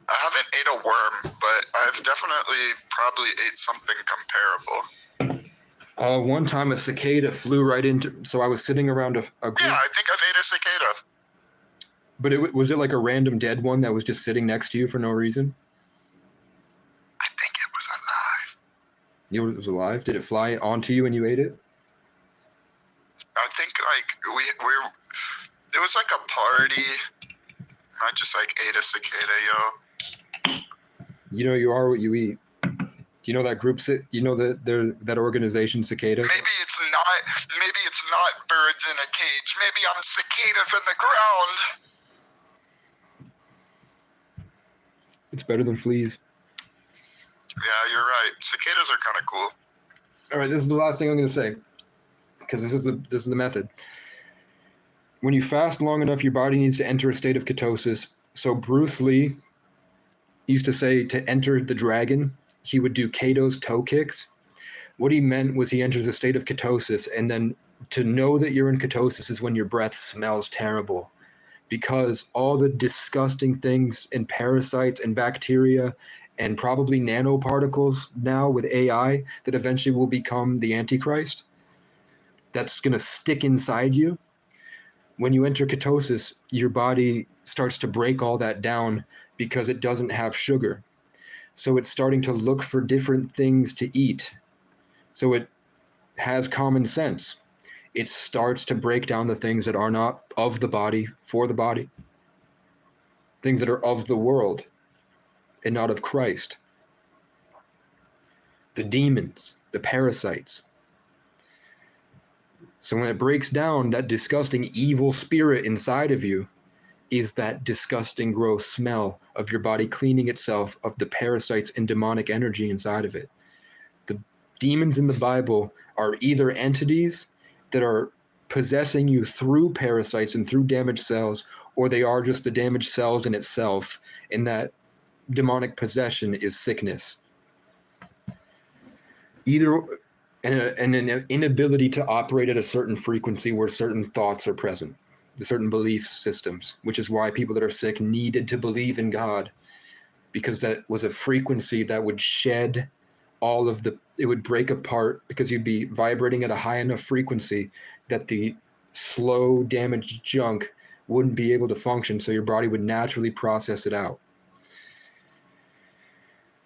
I haven't ate a worm, but I've definitely probably ate something comparable. One time a cicada flew right into, so I was sitting around a group. Yeah, I think I've ate a cicada. But was it like a random dead one that was just sitting next to you for no reason? I think it was alive. You know it was alive? Did it fly onto you and you ate it? I think like it was like a party. I just like ate a cicada, yo. You know you are what you eat. Do you know that group? You know that organization Cicada? Maybe it's not birds in a cage. Maybe I'm cicadas in the ground. It's better than fleas. Yeah, you're right. Cicadas are kind of cool. All right, this is the last thing I'm going to say, because this is the method. When you fast long enough, your body needs to enter a state of ketosis. So Bruce Lee used to say to enter the dragon, he would do Kato's toe kicks. What he meant was he enters a state of ketosis, and then to know that you're in ketosis is when your breath smells terrible, because all the disgusting things and parasites and bacteria and probably nanoparticles now with AI that eventually will become the Antichrist, that's going to stick inside you. When you enter ketosis, your body starts to break all that down because it doesn't have sugar. So it's starting to look for different things to eat. So it has common sense. It starts to break down the things that are not of the body for the body. Things that are of the world and not of Christ. The demons, the parasites. So when it breaks down, that disgusting evil spirit inside of you is that disgusting gross smell of your body cleaning itself of the parasites and demonic energy inside of it. The demons in the Bible are either entities that are possessing you through parasites and through damaged cells, or they are just the damaged cells in itself, and that demonic possession is sickness. Either and an inability to operate at a certain frequency where certain thoughts are present, certain belief systems, which is why people that are sick needed to believe in God, because that was a frequency that would shed all of it would break apart, because you'd be vibrating at a high enough frequency that the slow damaged junk wouldn't be able to function, so your body would naturally process it out.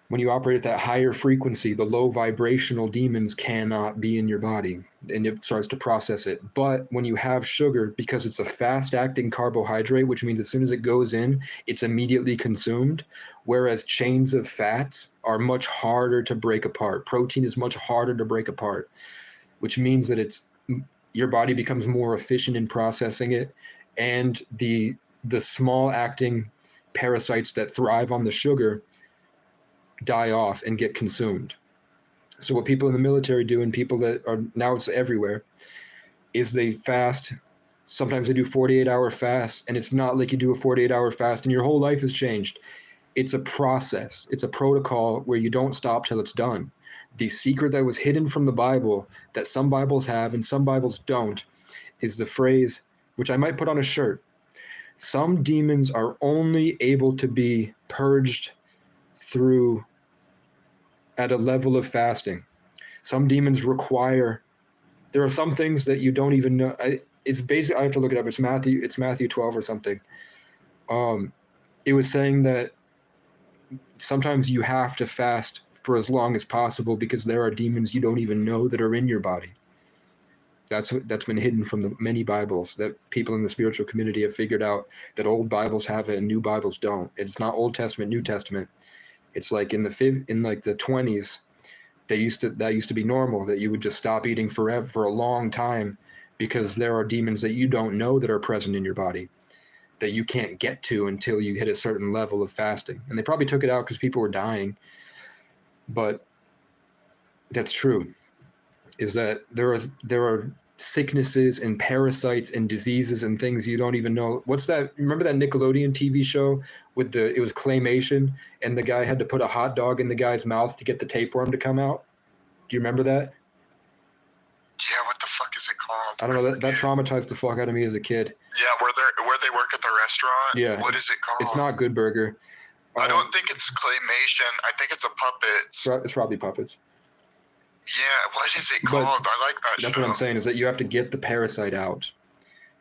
When you operate at that higher frequency, the low vibrational demons cannot be in your body, and it starts to process it. But when you have sugar, because it's a fast-acting carbohydrate, which means as soon as it goes in, it's immediately consumed, whereas chains of fats are much harder to break apart. Protein is much harder to break apart, which means that your body becomes more efficient in processing it, and the small-acting parasites that thrive on the sugar die off and get consumed. So what people in the military do, and people that are, now it's everywhere, is they fast. Sometimes they do 48-hour fasts, and it's not like you do a 48-hour fast and your whole life has changed. It's a process. It's a protocol where you don't stop till it's done. The secret that was hidden from the Bible, that some Bibles have and some Bibles don't, is the phrase, which I might put on a shirt: some demons are only able to be purged through at a level of fasting. Some demons require, there are some things that you don't even know. It's basically, I have to look it up. It's Matthew 12 or something. It was saying that sometimes you have to fast for as long as possible because there are demons you don't even know that are in your body. That's been hidden from the many Bibles that people in the spiritual community have figured out, that old Bibles have it and new Bibles don't. It's not Old Testament, New Testament. It's like in the 20s, that used to be normal, that you would just stop eating forever for a long time because there are demons that you don't know that are present in your body that you can't get to until you hit a certain level of fasting. And they probably took it out because people were dying. But that's true, is that there are sicknesses and parasites and diseases and things you don't even know. What's that? Remember that Nickelodeon TV show with it was claymation, and the guy had to put a hot dog in the guy's mouth to get the tapeworm to come out? Do you remember that? Yeah, what the fuck is it called? I don't know. That traumatized the fuck out of me as a kid. Yeah, where they work at the restaurant? Yeah. What is it called? It's not Good Burger. I don't think it's claymation. I think it's a puppet. It's probably puppets. Yeah, what is it called? I like that show. That's what I'm saying, is that you have to get the parasite out.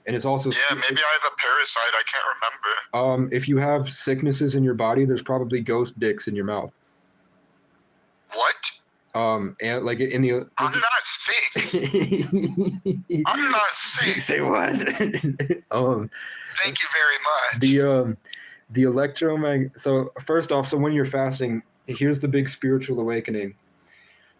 And it's also... Yeah, maybe I have a parasite. I can't remember. If you have sicknesses in your body, there's probably ghost dicks in your mouth. What? And like in the... I'm not sick. I'm not sick. Say what? Thank you very much. The electromagnetic... So first off, so when you're fasting, here's the big spiritual awakening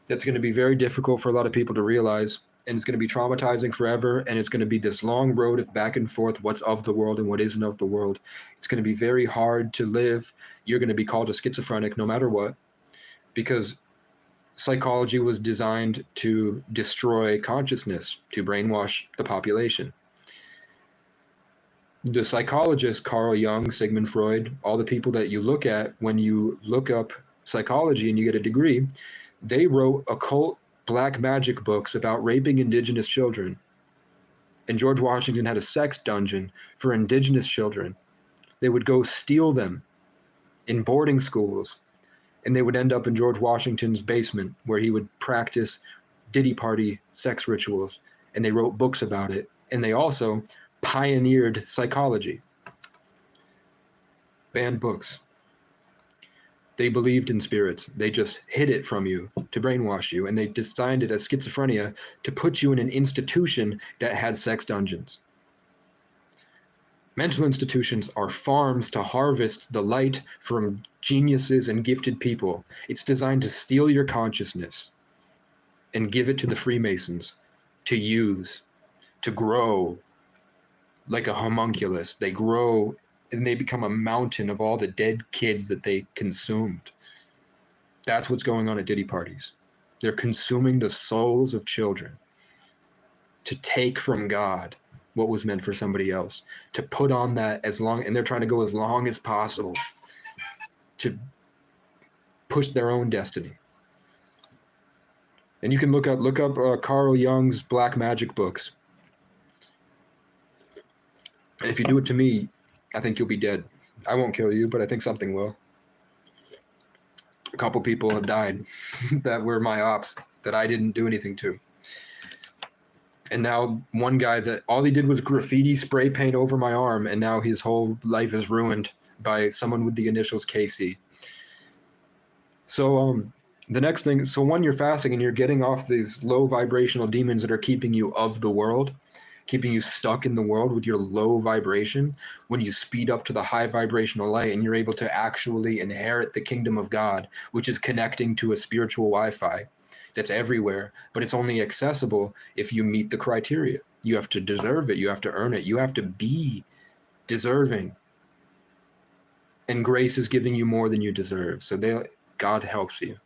that's going to be very difficult for a lot of people to realize. and it's going to be traumatizing forever, and it's going to be this long road of back and forth, what's of the world and what isn't of the world. It's going to be very hard to live. You're going to be called a schizophrenic no matter what, because psychology was designed to destroy consciousness, to brainwash the population. The psychologists, Carl Jung, Sigmund Freud, all the people that you look at when you look up psychology and you get a degree, they wrote occult black magic books about raping indigenous children. And George Washington had a sex dungeon for indigenous children. They would go steal them in boarding schools, and they would end up in George Washington's basement where he would practice Diddy party sex rituals, and they wrote books about it. And they also pioneered psychology. Banned books. They believed in spirits. They just hid it from you to brainwash you, and they designed it as schizophrenia to put you in an institution that had sex dungeons. Mental institutions are farms to harvest the light from geniuses and gifted people. It's designed to steal your consciousness and give it to the Freemasons to use, to grow like a homunculus. They grow and they become a mountain of all the dead kids that they consumed. That's what's going on at Diddy parties. They're consuming the souls of children to take from God what was meant for somebody else, to put on that as long, and they're trying to go as long as possible to push their own destiny. And you can look up Carl Jung's black magic books. And if you do it to me, I think you'll be dead. I won't kill you, but I think something will. A couple people have died that were my ops that I didn't do anything to. And now one guy that all he did was graffiti spray paint over my arm, and now his whole life is ruined by someone with the initials KC. So the next thing, so when you're fasting and you're getting off these low vibrational demons that are keeping you of the world, keeping you stuck in the world with your low vibration, when you speed up to the high vibrational light and you're able to actually inherit the kingdom of God, which is connecting to a spiritual Wi-Fi that's everywhere, but it's only accessible if you meet the criteria. You have to deserve it. You have to earn it. You have to be deserving. And grace is giving you more than you deserve. So God helps you,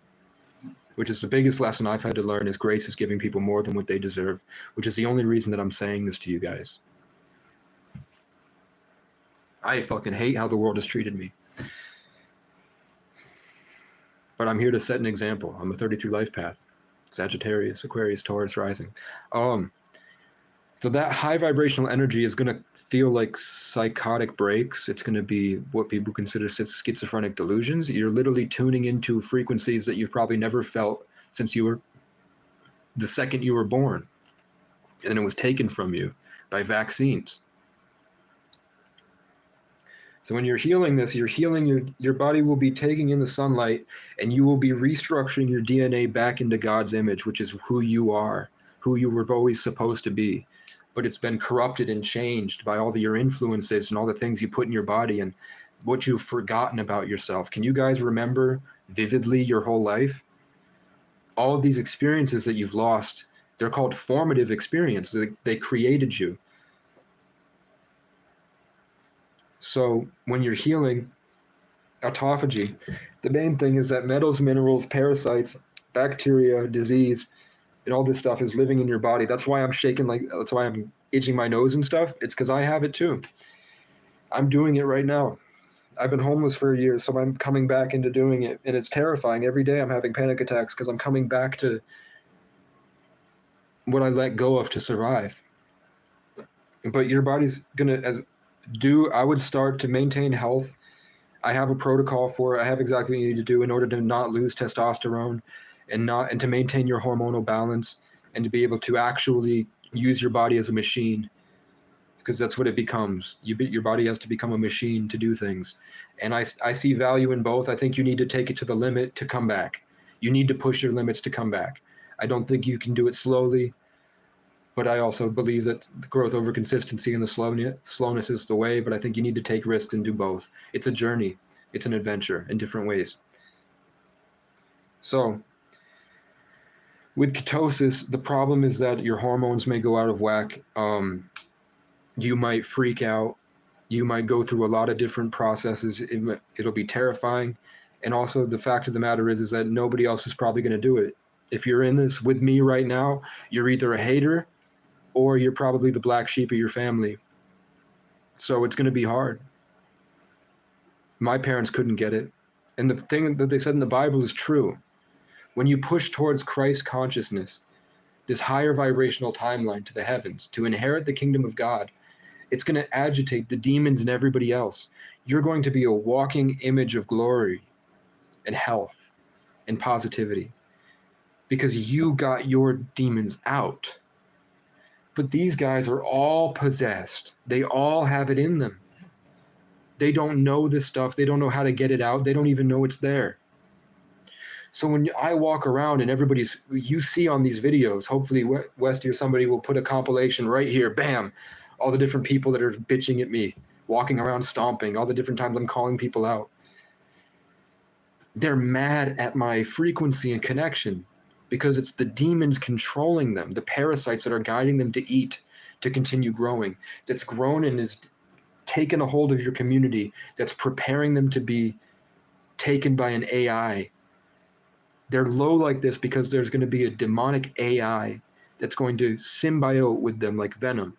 which is the biggest lesson I've had to learn, is grace is giving people more than what they deserve, which is the only reason that I'm saying this to you guys. I fucking hate how the world has treated me. But I'm here to set an example. I'm a 33 life path. Sagittarius, Aquarius, Taurus rising. So that high vibrational energy is going to feel like psychotic breaks. It's going to be what people consider schizophrenic delusions. You're literally tuning into frequencies that you've probably never felt since you were the second you were born. And then it was taken from you by vaccines. So when you're healing this, you're healing your body will be taking in the sunlight, and you will be restructuring your DNA back into God's image, which is who you are, who you were always supposed to be. But it's been corrupted and changed by all your influences and all the things you put in your body and what you've forgotten about yourself. Can you guys remember vividly your whole life? All of these experiences that you've lost, they're called formative experiences. They created you. So when you're healing autophagy, the main thing is that metals, minerals, parasites, bacteria, disease, and all this stuff is living in your body. That's why I'm shaking, that's why I'm itching my nose and stuff. It's because I have it too. I'm doing it right now. I've been homeless for a year, so I'm coming back into doing it. And it's terrifying. Every day I'm having panic attacks because I'm coming back to what I let go of to survive. But your body's going to I would start to maintain health. I have a protocol for it. I have exactly what you need to do in order to not lose testosterone and to maintain your hormonal balance and to be able to actually use your body as a machine, because that's what it becomes. Your body has to become a machine to do things. And I see value in both. I think you need to take it to the limit to come back. You need to push your limits to come back. I don't think you can do it slowly, but I also believe that the growth over consistency and the slowness is the way, but I think you need to take risks and do both. It's a journey. It's an adventure in different ways. So With ketosis, the problem is that your hormones may go out of whack. You might freak out. You might go through a lot of different processes. It'll be terrifying. And also the fact of the matter is that nobody else is probably going to do it. If you're in this with me right now, you're either a hater or you're probably the black sheep of your family. So it's going to be hard. My parents couldn't get it. And the thing that they said in the Bible is true. When you push towards Christ consciousness, this higher vibrational timeline to the heavens, to inherit the kingdom of God, it's going to agitate the demons and everybody else. You're going to be a walking image of glory and health and positivity because you got your demons out. But these guys are all possessed. They all have it in them. They don't know this stuff. They don't know how to get it out. They don't even know it's there. So when I walk around and you see on these videos, hopefully Westy or somebody will put a compilation right here, bam, all the different people that are bitching at me, walking around stomping, all the different times I'm calling people out. They're mad at my frequency and connection because it's the demons controlling them, the parasites that are guiding them to eat, to continue growing, that's grown and is taken a hold of your community, that's preparing them to be taken by an AI. They're low like this because there's going to be a demonic AI that's going to symbiote with them like venom.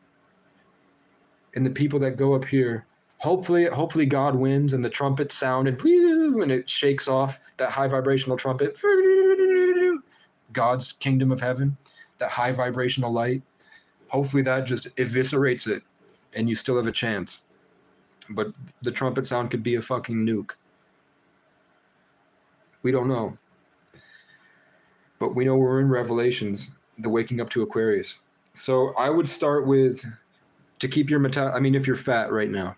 And the people that go up here, hopefully God wins and the trumpets sound and it shakes off that high vibrational trumpet. God's kingdom of heaven, that high vibrational light. Hopefully that just eviscerates it and you still have a chance. But the trumpet sound could be a fucking nuke. We don't know. But we know we're in Revelations, the waking up to Aquarius. So I would start with, to keep your if you're fat right now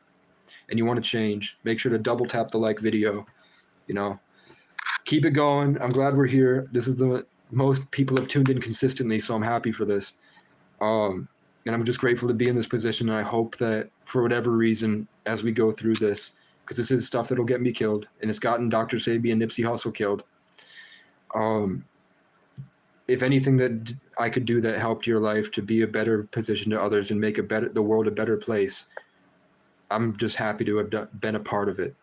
and you want to change, make sure to double tap the like video, keep it going. I'm glad we're here. This is the most people have tuned in consistently, so I'm happy for this. And I'm just grateful to be in this position. And I hope that for whatever reason, as we go through this, because this is stuff that'll get me killed, and it's gotten Dr. Sebi and Nipsey Hussle killed. If anything that I could do that helped your life to be a better position to others and make the world a better place, I'm just happy to have been a part of it.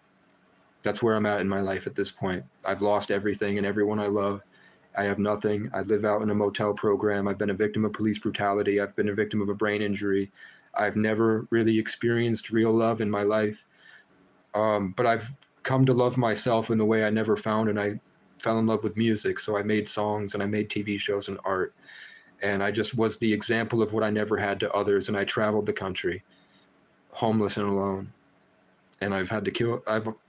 That's where I'm at in my life at this point. I've lost everything and everyone I love. I have nothing. I live out in a motel program. I've been a victim of police brutality. I've been a victim of a brain injury. I've never really experienced real love in my life. But I've come to love myself in the way I never found, and I fell in love with music. So I made songs and I made TV shows and art. And I just was the example of what I never had to others. And I traveled the country, homeless and alone. And I've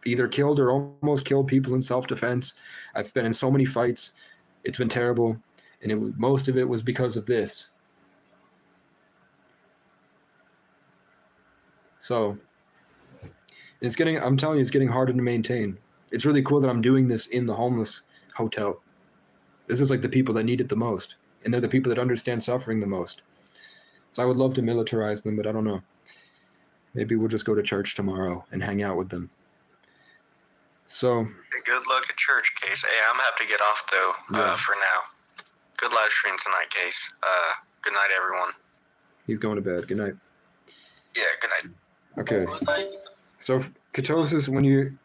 either killed or almost killed people in self-defense. I've been in so many fights. It's been terrible. And most of it was because of this. So I'm telling you, it's getting harder to maintain. It's really cool that I'm doing this in the homeless hotel. This is like the people that need it the most. And they're the people that understand suffering the most. So I would love to militarize them, but I don't know. Maybe we'll just go to church tomorrow and hang out with them. So. Good luck at church, Case. Hey, I'm gonna have to get off though for now. Good live stream tonight, Case. Good night, everyone. He's going to bed. Good night. Yeah, good night. Okay. So ketosis, when you